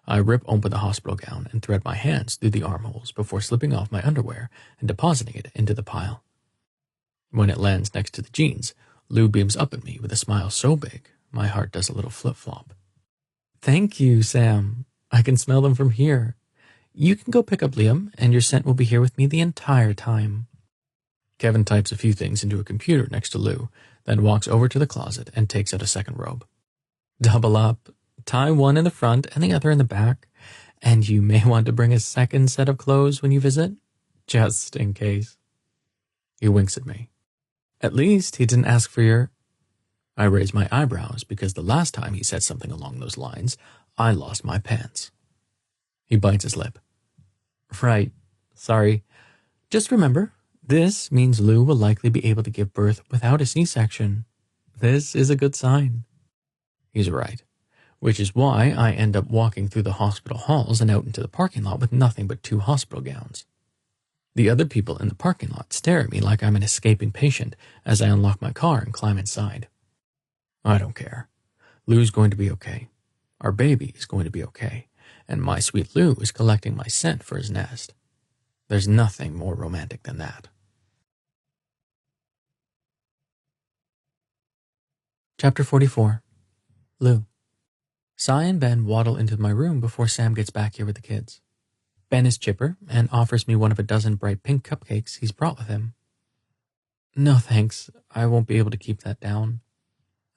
I rip open the hospital gown and thread my hands through the armholes before slipping off my underwear and depositing it into the pile. When it lands next to the jeans, Lou beams up at me with a smile so big, my heart does a little flip-flop. Thank you, Sam. I can smell them from here. You can go pick up Liam, and your scent will be here with me the entire time. Kevin types a few things into a computer next to Lou, then walks over to the closet and takes out a second robe. Double up. Tie one in the front and the other in the back, and you may want to bring a second set of clothes when you visit, just in case. He winks at me. At least he didn't ask for your... I raise my eyebrows because the last time he said something along those lines, I lost my pants. He bites his lip. Right. Sorry. Just remember, this means Lou will likely be able to give birth without a C-section. This is a good sign. He's right, which is why I end up walking through the hospital halls and out into the parking lot with nothing but 2 hospital gowns. The other people in the parking lot stare at me like I'm an escaping patient as I unlock my car and climb inside. I don't care. Lou's going to be okay. Our baby is going to be okay. And my sweet Lou is collecting my scent for his nest. There's nothing more romantic than that. Chapter 44. Lou. Cy and Ben waddle into my room before Sam gets back here with the kids. Ben is chipper and offers me one of a dozen bright pink cupcakes he's brought with him. No thanks, I won't be able to keep that down,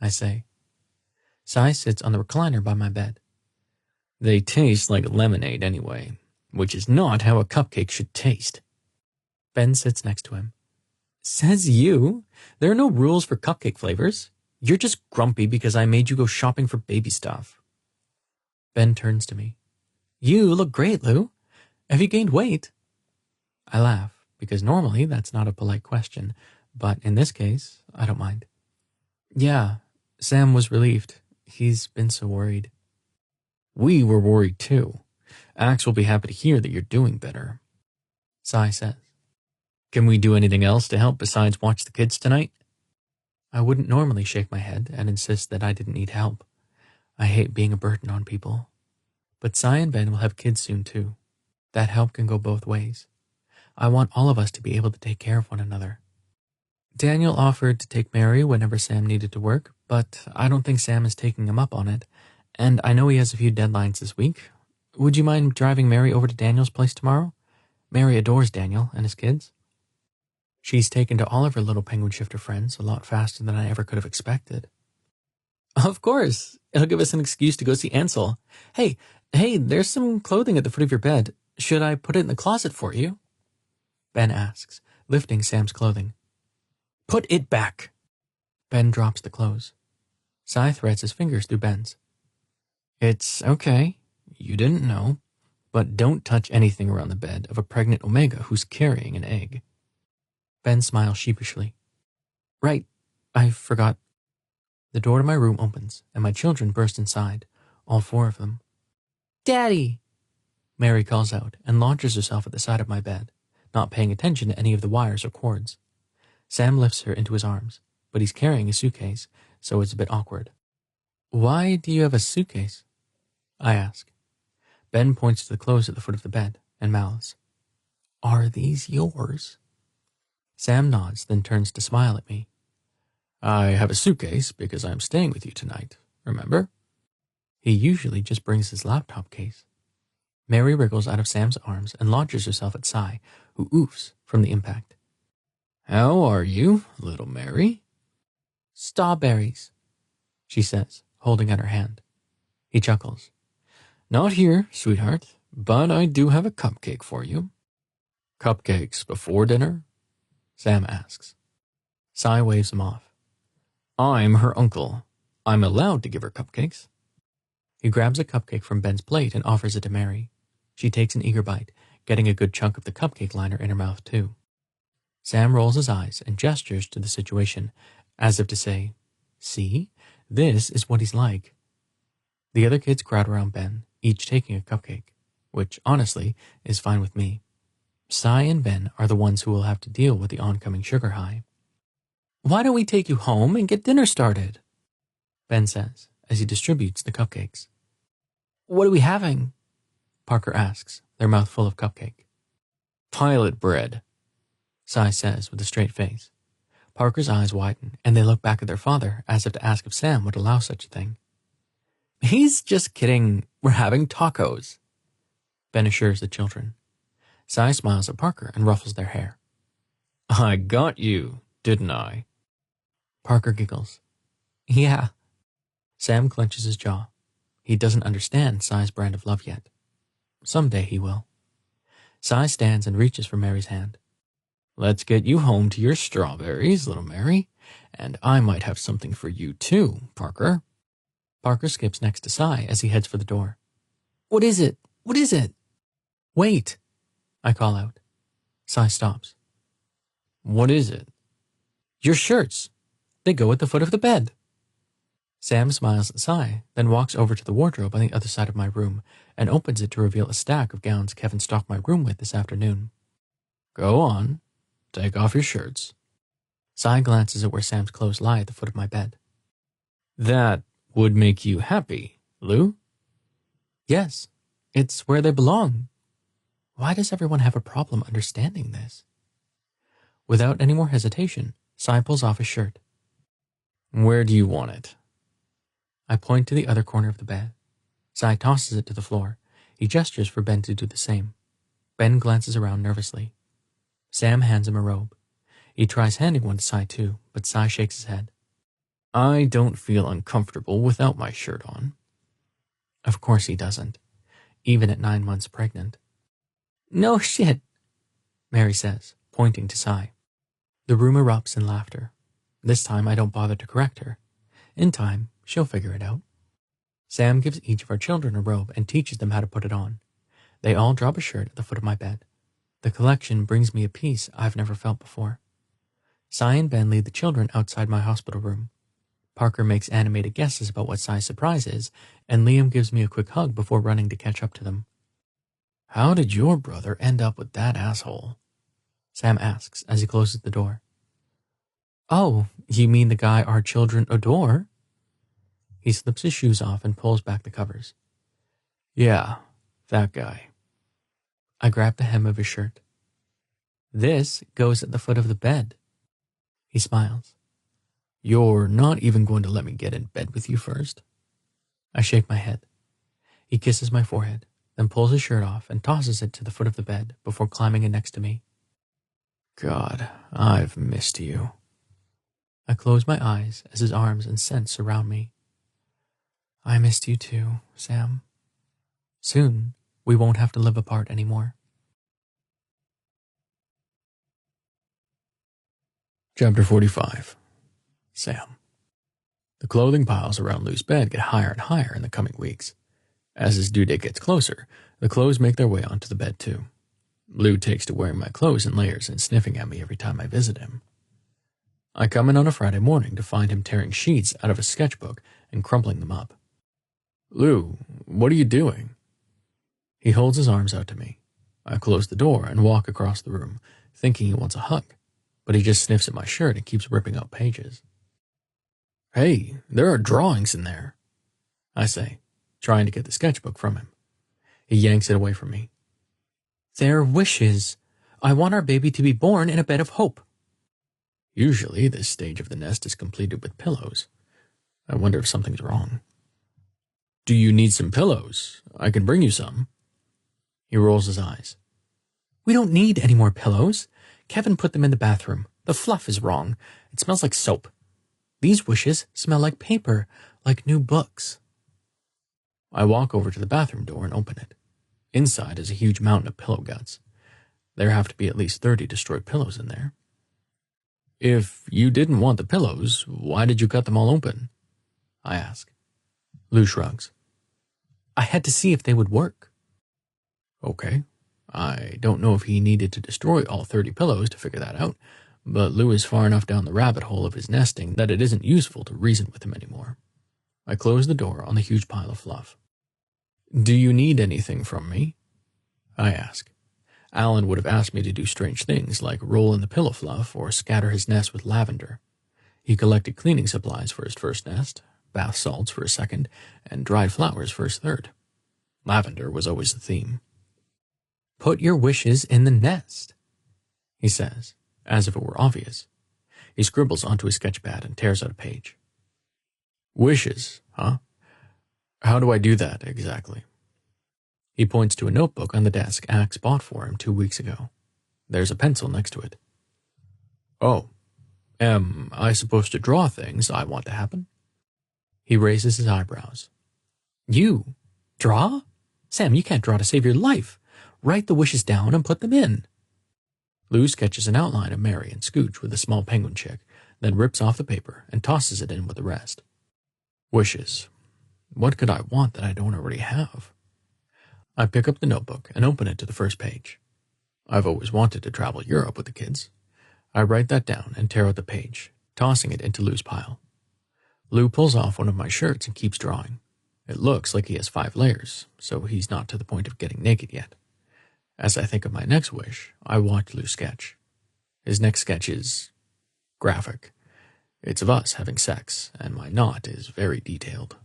I say. Cy sits on the recliner by my bed. They taste like lemonade anyway, which is not how a cupcake should taste. Ben sits next to him. Says you. There are no rules for cupcake flavors. You're just grumpy because I made you go shopping for baby stuff. Ben turns to me. You look great, Lou. Have you gained weight? I laugh, because normally that's not a polite question, but in this case, I don't mind. Yeah, Sam was relieved. He's been so worried. We were worried too. Axe will be happy to hear that you're doing better. Cy says. Can we do anything else to help besides watch the kids tonight? I wouldn't normally shake my head and insist that I didn't need help. I hate being a burden on people. But Cy and Ben will have kids soon too. That help can go both ways. I want all of us to be able to take care of one another. Daniel offered to take Mary whenever Sam needed to work, but I don't think Sam is taking him up on it, and I know he has a few deadlines this week. Would you mind driving Mary over to Daniel's place tomorrow? Mary adores Daniel and his kids. She's taken to all of her little penguin shifter friends a lot faster than I ever could have expected. Of course. It'll give us an excuse to go see Ansel. Hey, there's some clothing at the foot of your bed. Should I put it in the closet for you? Ben asks, lifting Sam's clothing. Put it back. Ben drops the clothes. Cy threads his fingers through Ben's. It's okay. You didn't know. But don't touch anything around the bed of a pregnant Omega who's carrying an egg. Ben smiles sheepishly. Right, I forgot. The door to my room opens, and my children burst inside, all 4 of them. Daddy! Mary calls out and launches herself at the side of my bed, not paying attention to any of the wires or cords. Sam lifts her into his arms, but he's carrying a suitcase, so it's a bit awkward. Why do you have a suitcase? I ask. Ben points to the clothes at the foot of the bed and mouths. Are these yours? Sam nods, then turns to smile at me. I have a suitcase because I'm staying with you tonight, remember? He usually just brings his laptop case. Mary wriggles out of Sam's arms and launches herself at Cy, who oofs from the impact. How are you, little Mary? Strawberries, she says, holding out her hand. He chuckles. Not here, sweetheart, but I do have a cupcake for you. Cupcakes before dinner? Sam asks. Cy waves him off. I'm her uncle. I'm allowed to give her cupcakes. He grabs a cupcake from Ben's plate and offers it to Mary. She takes an eager bite, getting a good chunk of the cupcake liner in her mouth too. Sam rolls his eyes and gestures to the situation, as if to say, "See, this is what he's like." The other kids crowd around Ben, each taking a cupcake, which, honestly, is fine with me. Cy and Ben are the ones who will have to deal with the oncoming sugar high. "Why don't we take you home and get dinner started?" Ben says, as he distributes the cupcakes. "What are we having?" Parker asks, their mouth full of cupcake. "Pilot bread," Cy says with a straight face. Parker's eyes widen, and they look back at their father as if to ask if Sam would allow such a thing. "He's just kidding. We're having tacos," Ben assures the children. Cy smiles at Parker and ruffles their hair. "I got you, didn't I?" Parker giggles. "Yeah." Sam clenches his jaw. He doesn't understand Cy's brand of love yet. Someday he will. Cy stands and reaches for Mary's hand. "Let's get you home to your strawberries, little Mary. And I might have something for you too, Parker." Parker skips next to Cy as he heads for the door. "What is it? What is it?" "Wait," I call out. Cy stops. "What is it?" "Your shirts. They go at the foot of the bed." Sam smiles at Cy, then walks over to the wardrobe on the other side of my room and opens it to reveal a stack of gowns Kevin stocked my room with this afternoon. "Go on. Take off your shirts." Cy glances at where Sam's clothes lie at the foot of my bed. "That would make you happy, Lou?" "Yes, it's where they belong." Why does everyone have a problem understanding this? Without any more hesitation, Cy pulls off his shirt. "Where do you want it?" I point to the other corner of the bed. Cy tosses it to the floor. He gestures for Ben to do the same. Ben glances around nervously. Sam hands him a robe. He tries handing one to Cy too, but Cy shakes his head. "I don't feel uncomfortable without my shirt on." Of course he doesn't, even at 9 months pregnant. "No shit," Mary says, pointing to Cy. The room erupts in laughter. This time I don't bother to correct her. In time, she'll figure it out. Sam gives each of our children a robe and teaches them how to put it on. They all drop a shirt at the foot of my bed. The collection brings me a peace I've never felt before. Cy and Ben lead the children outside my hospital room. Parker makes animated guesses about what Cy's surprise is, and Liam gives me a quick hug before running to catch up to them. "How did your brother end up with that asshole?" Sam asks as he closes the door. "Oh, you mean the guy our children adore?" He slips his shoes off and pulls back the covers. "Yeah, that guy." I grab the hem of his shirt. "This goes at the foot of the bed." He smiles. "You're not even going to let me get in bed with you first?" I shake my head. He kisses my forehead, then pulls his shirt off and tosses it to the foot of the bed before climbing in next to me. "God, I've missed you." I close my eyes as his arms and scent surround me. "I missed you too, Sam. Soon, we won't have to live apart anymore." Chapter 45. Sam. The clothing piles around Lou's bed get higher and higher in the coming weeks. As his due date gets closer, the clothes make their way onto the bed too. Lou takes to wearing my clothes in layers and sniffing at me every time I visit him. I come in on a Friday morning to find him tearing sheets out of a sketchbook and crumpling them up. "Lou, what are you doing?" He holds his arms out to me. I close the door and walk across the room, thinking he wants a hug, but he just sniffs at my shirt and keeps ripping out pages. "Hey, there are drawings in there," I say, trying to get the sketchbook from him. He yanks it away from me. "They're wishes. I want our baby to be born in a bed of hope." Usually, this stage of the nest is completed with pillows. I wonder if something's wrong. "Do you need some pillows? I can bring you some." He rolls his eyes. "We don't need any more pillows. Kevin put them in the bathroom. The fluff is wrong. It smells like soap. These wishes smell like paper, like new books." I walk over to the bathroom door and open it. Inside is a huge mountain of pillow guts. There have to be at least 30 destroyed pillows in there. "If you didn't want the pillows, why did you cut them all open?" I ask. Lou shrugs. "I had to see if they would work." "Okay, I don't know if he needed to destroy all 30 pillows to figure that out, but Lou is far enough down the rabbit hole of his nesting that it isn't useful to reason with him anymore. I close the door on the huge pile of fluff. Do you need anything from me? I ask. Alan would have asked me to do strange things like roll in the pillow fluff or scatter his nest with lavender. He collected cleaning supplies for his first nest, bath salts for his second, and dried flowers for his third. Lavender was always the theme. Put your wishes in the nest, he says, as if it were obvious. He scribbles onto his sketchpad and tears out a page. Wishes, huh? How do I do that, exactly? He points to a notebook on the desk Axe bought for him 2 weeks ago. There's a pencil next to it. Oh, am I supposed to draw things I want to happen? He raises his eyebrows. You? Draw? Sam, you can't draw to save your life. Write the wishes down and put them in. Lou sketches an outline of Mary and Scooch with a small penguin chick, then rips off the paper and tosses it in with the rest. Wishes. What could I want that I don't already have? I pick up the notebook and open it to the first page. I've always wanted to travel Europe with the kids. I write that down and tear out the page, tossing it into Lou's pile. Lou pulls off one of my shirts and keeps drawing. It looks like he has 5 layers, so he's not to the point of getting naked yet. As I think of my next wish, I watch Lou sketch. His next sketch is graphic. It's of us having sex, and my knot is very detailed.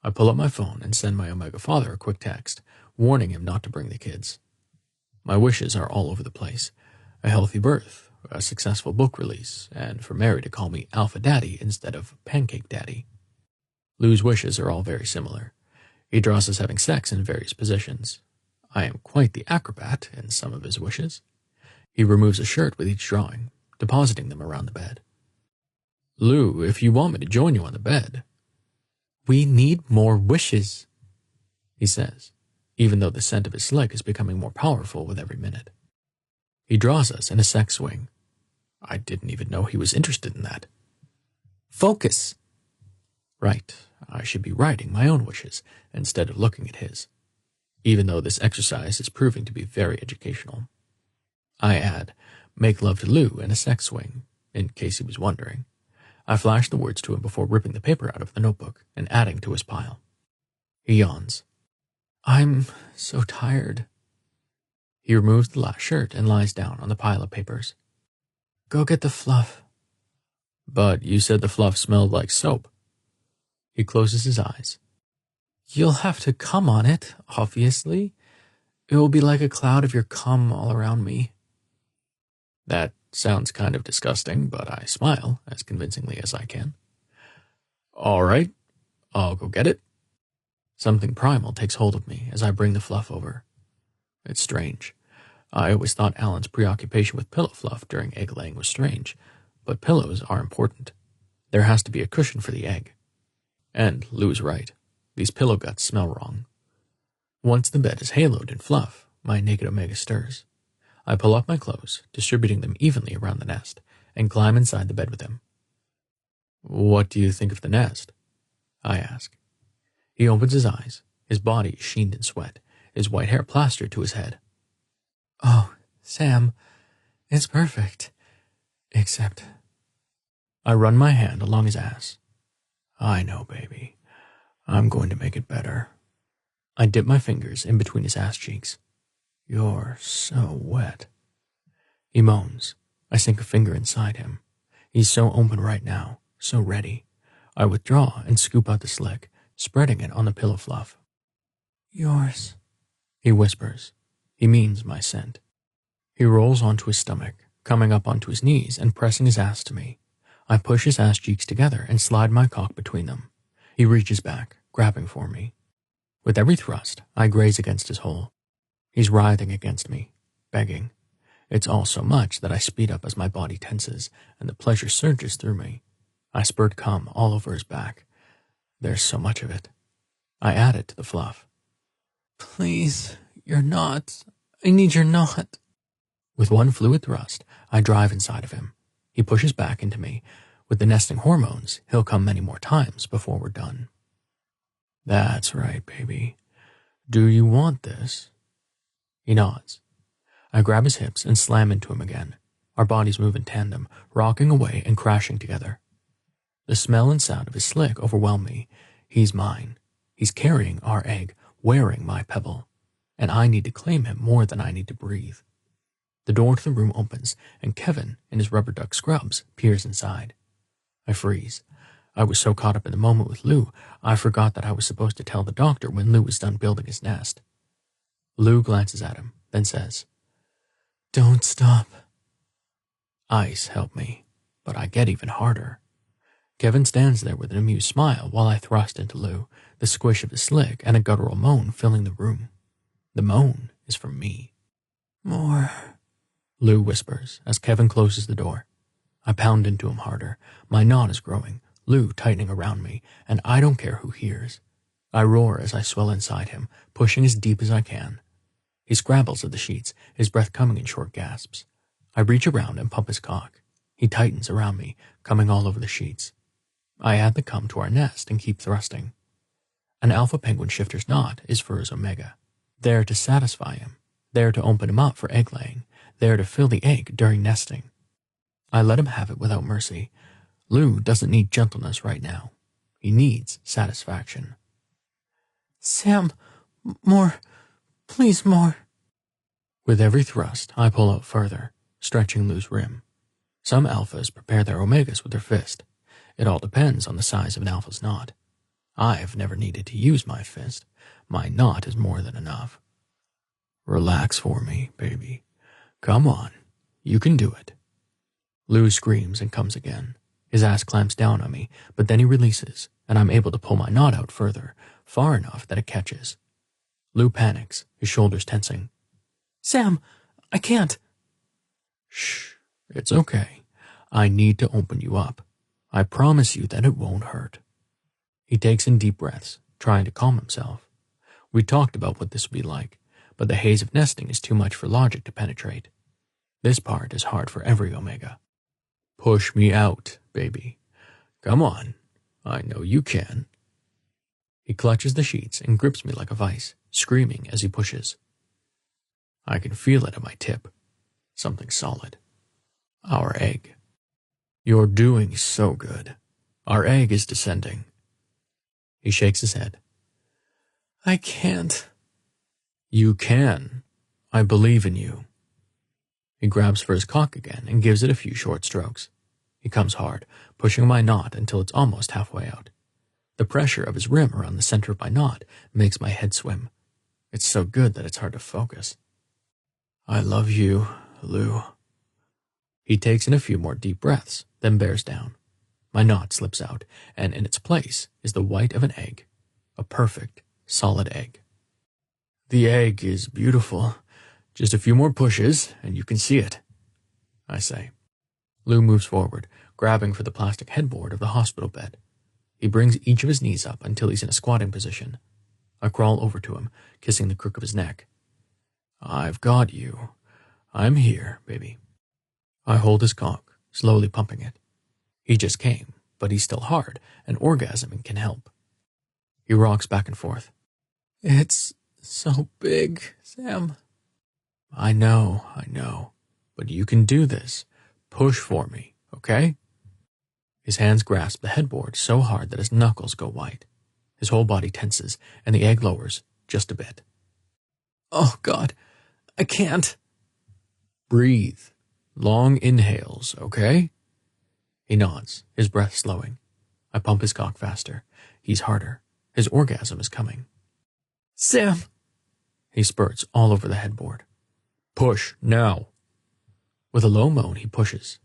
I pull up my phone and send my Omega father a quick text, warning him not to bring the kids. My wishes are all over the place. A healthy birth, a successful book release, and for Mary to call me Alpha Daddy instead of Pancake Daddy. Lou's wishes are all very similar. He draws us having sex in various positions. I am quite the acrobat in some of his wishes. He removes a shirt with each drawing, depositing them around the bed. Lou, if you want me to join you on the bed. We need more wishes, he says, even though the scent of his slick is becoming more powerful with every minute. He draws us in a sex swing. I didn't even know he was interested in that. Focus. Right, I should be writing my own wishes instead of looking at his, even though this exercise is proving to be very educational. I add, make love to Lou in a sex swing, in case he was wondering. I flash the words to him before ripping the paper out of the notebook and adding to his pile. He yawns. I'm so tired. He removes the last shirt and lies down on the pile of papers. Go get the fluff. But you said the fluff smelled like soap. He closes his eyes. You'll have to cum on it, obviously. It will be like a cloud of your cum all around me. That sounds kind of disgusting, but I smile as convincingly as I can. All right, I'll go get it. Something primal takes hold of me as I bring the fluff over. It's strange. I always thought Alan's preoccupation with pillow fluff during egg laying was strange, but pillows are important. There has to be a cushion for the egg. And Lou's right. These pillow guts smell wrong. Once the bed is haloed in fluff, my naked Omega stirs. I pull off my clothes, distributing them evenly around the nest, and climb inside the bed with him. What do you think of the nest? I ask. He opens his eyes, his body is sheened in sweat, his white hair plastered to his head. Oh, Sam, it's perfect. Except... I run my hand along his ass. I know, baby. I'm going to make it better. I dip my fingers in between his ass cheeks. You're so wet. He moans. I sink a finger inside him. He's so open right now, so ready. I withdraw and scoop out the slick, spreading it on the pillow fluff. Yours, he whispers. He means my scent. He rolls onto his stomach, coming up onto his knees and pressing his ass to me. I push his ass cheeks together and slide my cock between them. He reaches back, grabbing for me. With every thrust, I graze against his hole. He's writhing against me, begging. It's all so much that I speed up as my body tenses and the pleasure surges through me. I spurt cum all over his back. There's so much of it. I add it to the fluff. Please, your knot. I need your knot. With one fluid thrust, I drive inside of him. He pushes back into me. With the nesting hormones, he'll come many more times before we're done. That's right, baby. Do you want this? He nods. I grab his hips and slam into him again. Our bodies move in tandem, rocking away and crashing together. The smell and sound of his slick overwhelm me. He's mine. He's carrying our egg, wearing my pebble. And I need to claim him more than I need to breathe. The door to the room opens, and Kevin, in his rubber duck scrubs, peers inside. I freeze. I was so caught up in the moment with Lou, I forgot that I was supposed to tell the doctor when Lou was done building his nest. Lou glances at him, then says, "Don't stop." Ice help me, but I get even harder. Kevin stands there with an amused smile while I thrust into Lou, the squish of his slick and a guttural moan filling the room. The moan is from me. "More," Lou whispers as Kevin closes the door. I pound into him harder. My knot is growing, Lou tightening around me, and I don't care who hears. I roar as I swell inside him, pushing as deep as I can. He scrabbles at the sheets, his breath coming in short gasps. I reach around and pump his cock. He tightens around me, coming all over the sheets. I add the cum to our nest and keep thrusting. An alpha penguin shifter's knot is for his omega, there to satisfy him, there to open him up for egg laying, there to fill the egg during nesting. I let him have it without mercy. Lou doesn't need gentleness right now. He needs satisfaction. "Sam, more. Please, more." With every thrust, I pull out further, stretching Lou's rim. Some alphas prepare their omegas with their fist. It all depends on the size of an alpha's knot. I've never needed to use my fist. My knot is more than enough. Relax for me, baby. Come on. You can do it. Lou screams and comes again. His ass clamps down on me, but then he releases, and I'm able to pull my knot out further, far enough that it catches. Lou panics, his shoulders tensing. "Sam, I can't." Shh, it's okay. I need to open you up. I promise you that it won't hurt. He takes in deep breaths, trying to calm himself. We talked about what this would be like, but the haze of nesting is too much for logic to penetrate. This part is hard for every omega. Push me out, baby. Come on. I know you can. He clutches the sheets and grips me like a vice, screaming as he pushes. I can feel it at my tip. Something solid. Our egg. You're doing so good. Our egg is descending. He shakes his head. "I can't." You can. I believe in you. He grabs for his cock again and gives it a few short strokes. He comes hard, pushing my knot until it's almost halfway out. The pressure of his rim around the center of my knot makes my head swim. It's so good that it's hard to focus. I love you, Lou. He takes in a few more deep breaths, then bears down. My knot slips out, and in its place is the white of an egg. A perfect, solid egg. The egg is beautiful. Just a few more pushes, and you can see it, I say. Lou moves forward, grabbing for the plastic headboard of the hospital bed. He brings each of his knees up until he's in a squatting position. I crawl over to him, kissing the crook of his neck. I've got you. I'm here, baby. I hold his cock, slowly pumping it. He just came, but he's still hard, and orgasming can help. He rocks back and forth. "It's so big, Sam." I know, but you can do this. Push for me, okay? His hands grasp the headboard so hard that his knuckles go white. His whole body tenses, and the egg lowers just a bit. "Oh, God, I can't." Breathe. Long inhales, okay? He nods, his breath slowing. I pump his cock faster. He's harder. His orgasm is coming. "Sam." He spurts all over the headboard. Push, now. With a low moan, he pushes,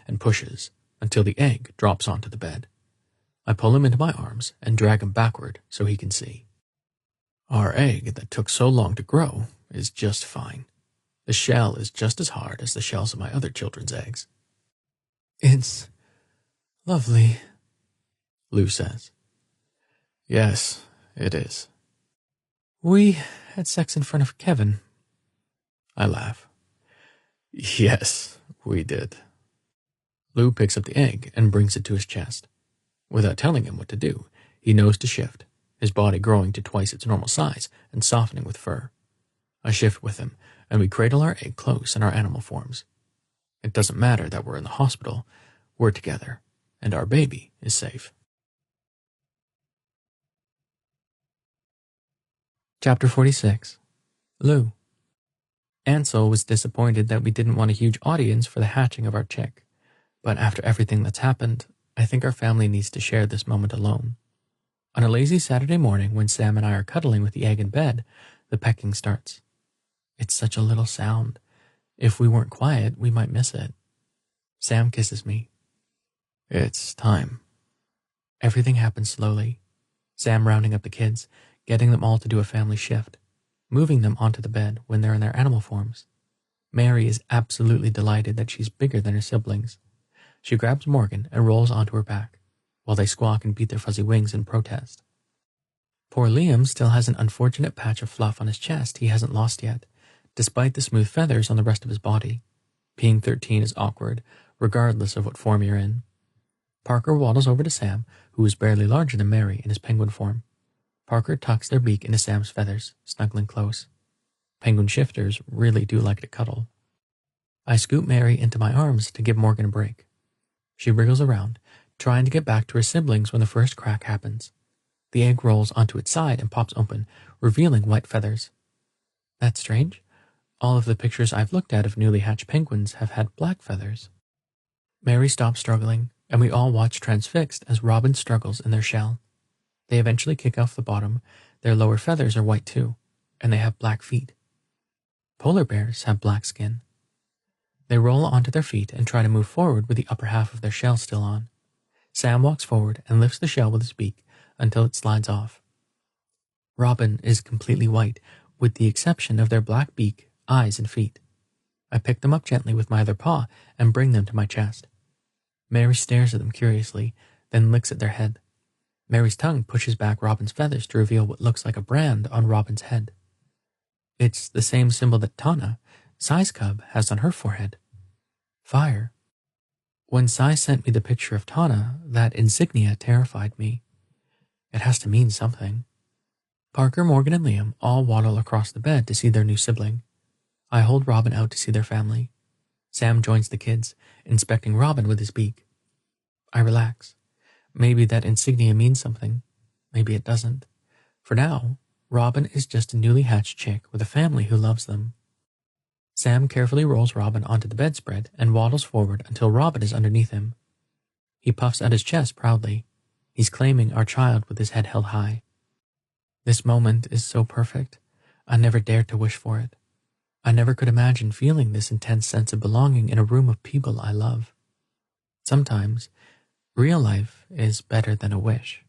and pushes, until the egg drops onto the bed. I pull him into my arms and drag him backward so he can see. Our egg that took so long to grow is just fine. The shell is just as hard as the shells of my other children's eggs. "It's lovely," Lou says. Yes, it is. "We had sex in front of Kevin." I laugh. Yes, we did. Lou picks up the egg and brings it to his chest. Without telling him what to do, he knows to shift, his body growing to twice its normal size and softening with fur. I shift with him, and we cradle our egg close in our animal forms. It doesn't matter that we're in the hospital, we're together, and our baby is safe. Chapter 46. Lou. Ansel was disappointed that we didn't want a huge audience for the hatching of our chick, but after everything that's happened, I think our family needs to share this moment alone. On a lazy Saturday morning when Sam and I are cuddling with the egg in bed, the pecking starts. It's such a little sound. If we weren't quiet, we might miss it. Sam kisses me. It's time. Everything happens slowly. Sam rounding up the kids, getting them all to do a family shift, moving them onto the bed when they're in their animal forms. Mary is absolutely delighted that she's bigger than her siblings. She grabs Morgan and rolls onto her back, while they squawk and beat their fuzzy wings in protest. Poor Liam still has an unfortunate patch of fluff on his chest he hasn't lost yet, despite the smooth feathers on the rest of his body. Being 13 is awkward, regardless of what form you're in. Parker waddles over to Sam, who is barely larger than Mary in his penguin form. Parker tucks their beak into Sam's feathers, snuggling close. Penguin shifters really do like to cuddle. I scoop Mary into my arms to give Morgan a break. She wriggles around, trying to get back to her siblings when the first crack happens. The egg rolls onto its side and pops open, revealing white feathers. That's strange. All of the pictures I've looked at of newly hatched penguins have had black feathers. Mary stops struggling, and we all watch transfixed as robins struggles in their shell. They eventually kick off the bottom. Their lower feathers are white too, and they have black feet. Polar bears have black skin. They roll onto their feet and try to move forward with the upper half of their shell still on. Sam walks forward and lifts the shell with his beak until it slides off. Robin is completely white, with the exception of their black beak, eyes, and feet. I pick them up gently with my other paw and bring them to my chest. Mary stares at them curiously, then licks at their head. Mary's tongue pushes back Robin's feathers to reveal what looks like a brand on Robin's head. It's the same symbol that Tana, Sai's cub, has on her forehead. Fire. When Sai sent me the picture of Tana, that insignia terrified me. It has to mean something. Parker, Morgan, and Liam all waddle across the bed to see their new sibling. I hold Robin out to see their family. Sam joins the kids, inspecting Robin with his beak. I relax. Maybe that insignia means something. Maybe it doesn't. For now, Robin is just a newly hatched chick with a family who loves them. Sam carefully rolls Robin onto the bedspread and waddles forward until Robin is underneath him. He puffs out his chest proudly. He's claiming our child with his head held high. This moment is so perfect. I never dared to wish for it. I never could imagine feeling this intense sense of belonging in a room of people I love. Sometimes, real life is better than a wish.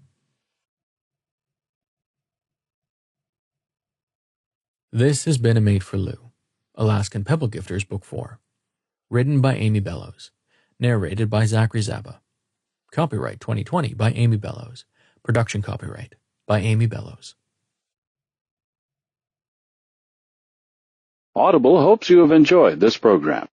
This has been a Made for Lou, Alaskan Pebble Gifters Book 4. Written by Amy Bellows. Narrated by Zachary Zaba. Copyright 2020 by Amy Bellows. Production copyright by Amy Bellows. Audible hopes you have enjoyed this program.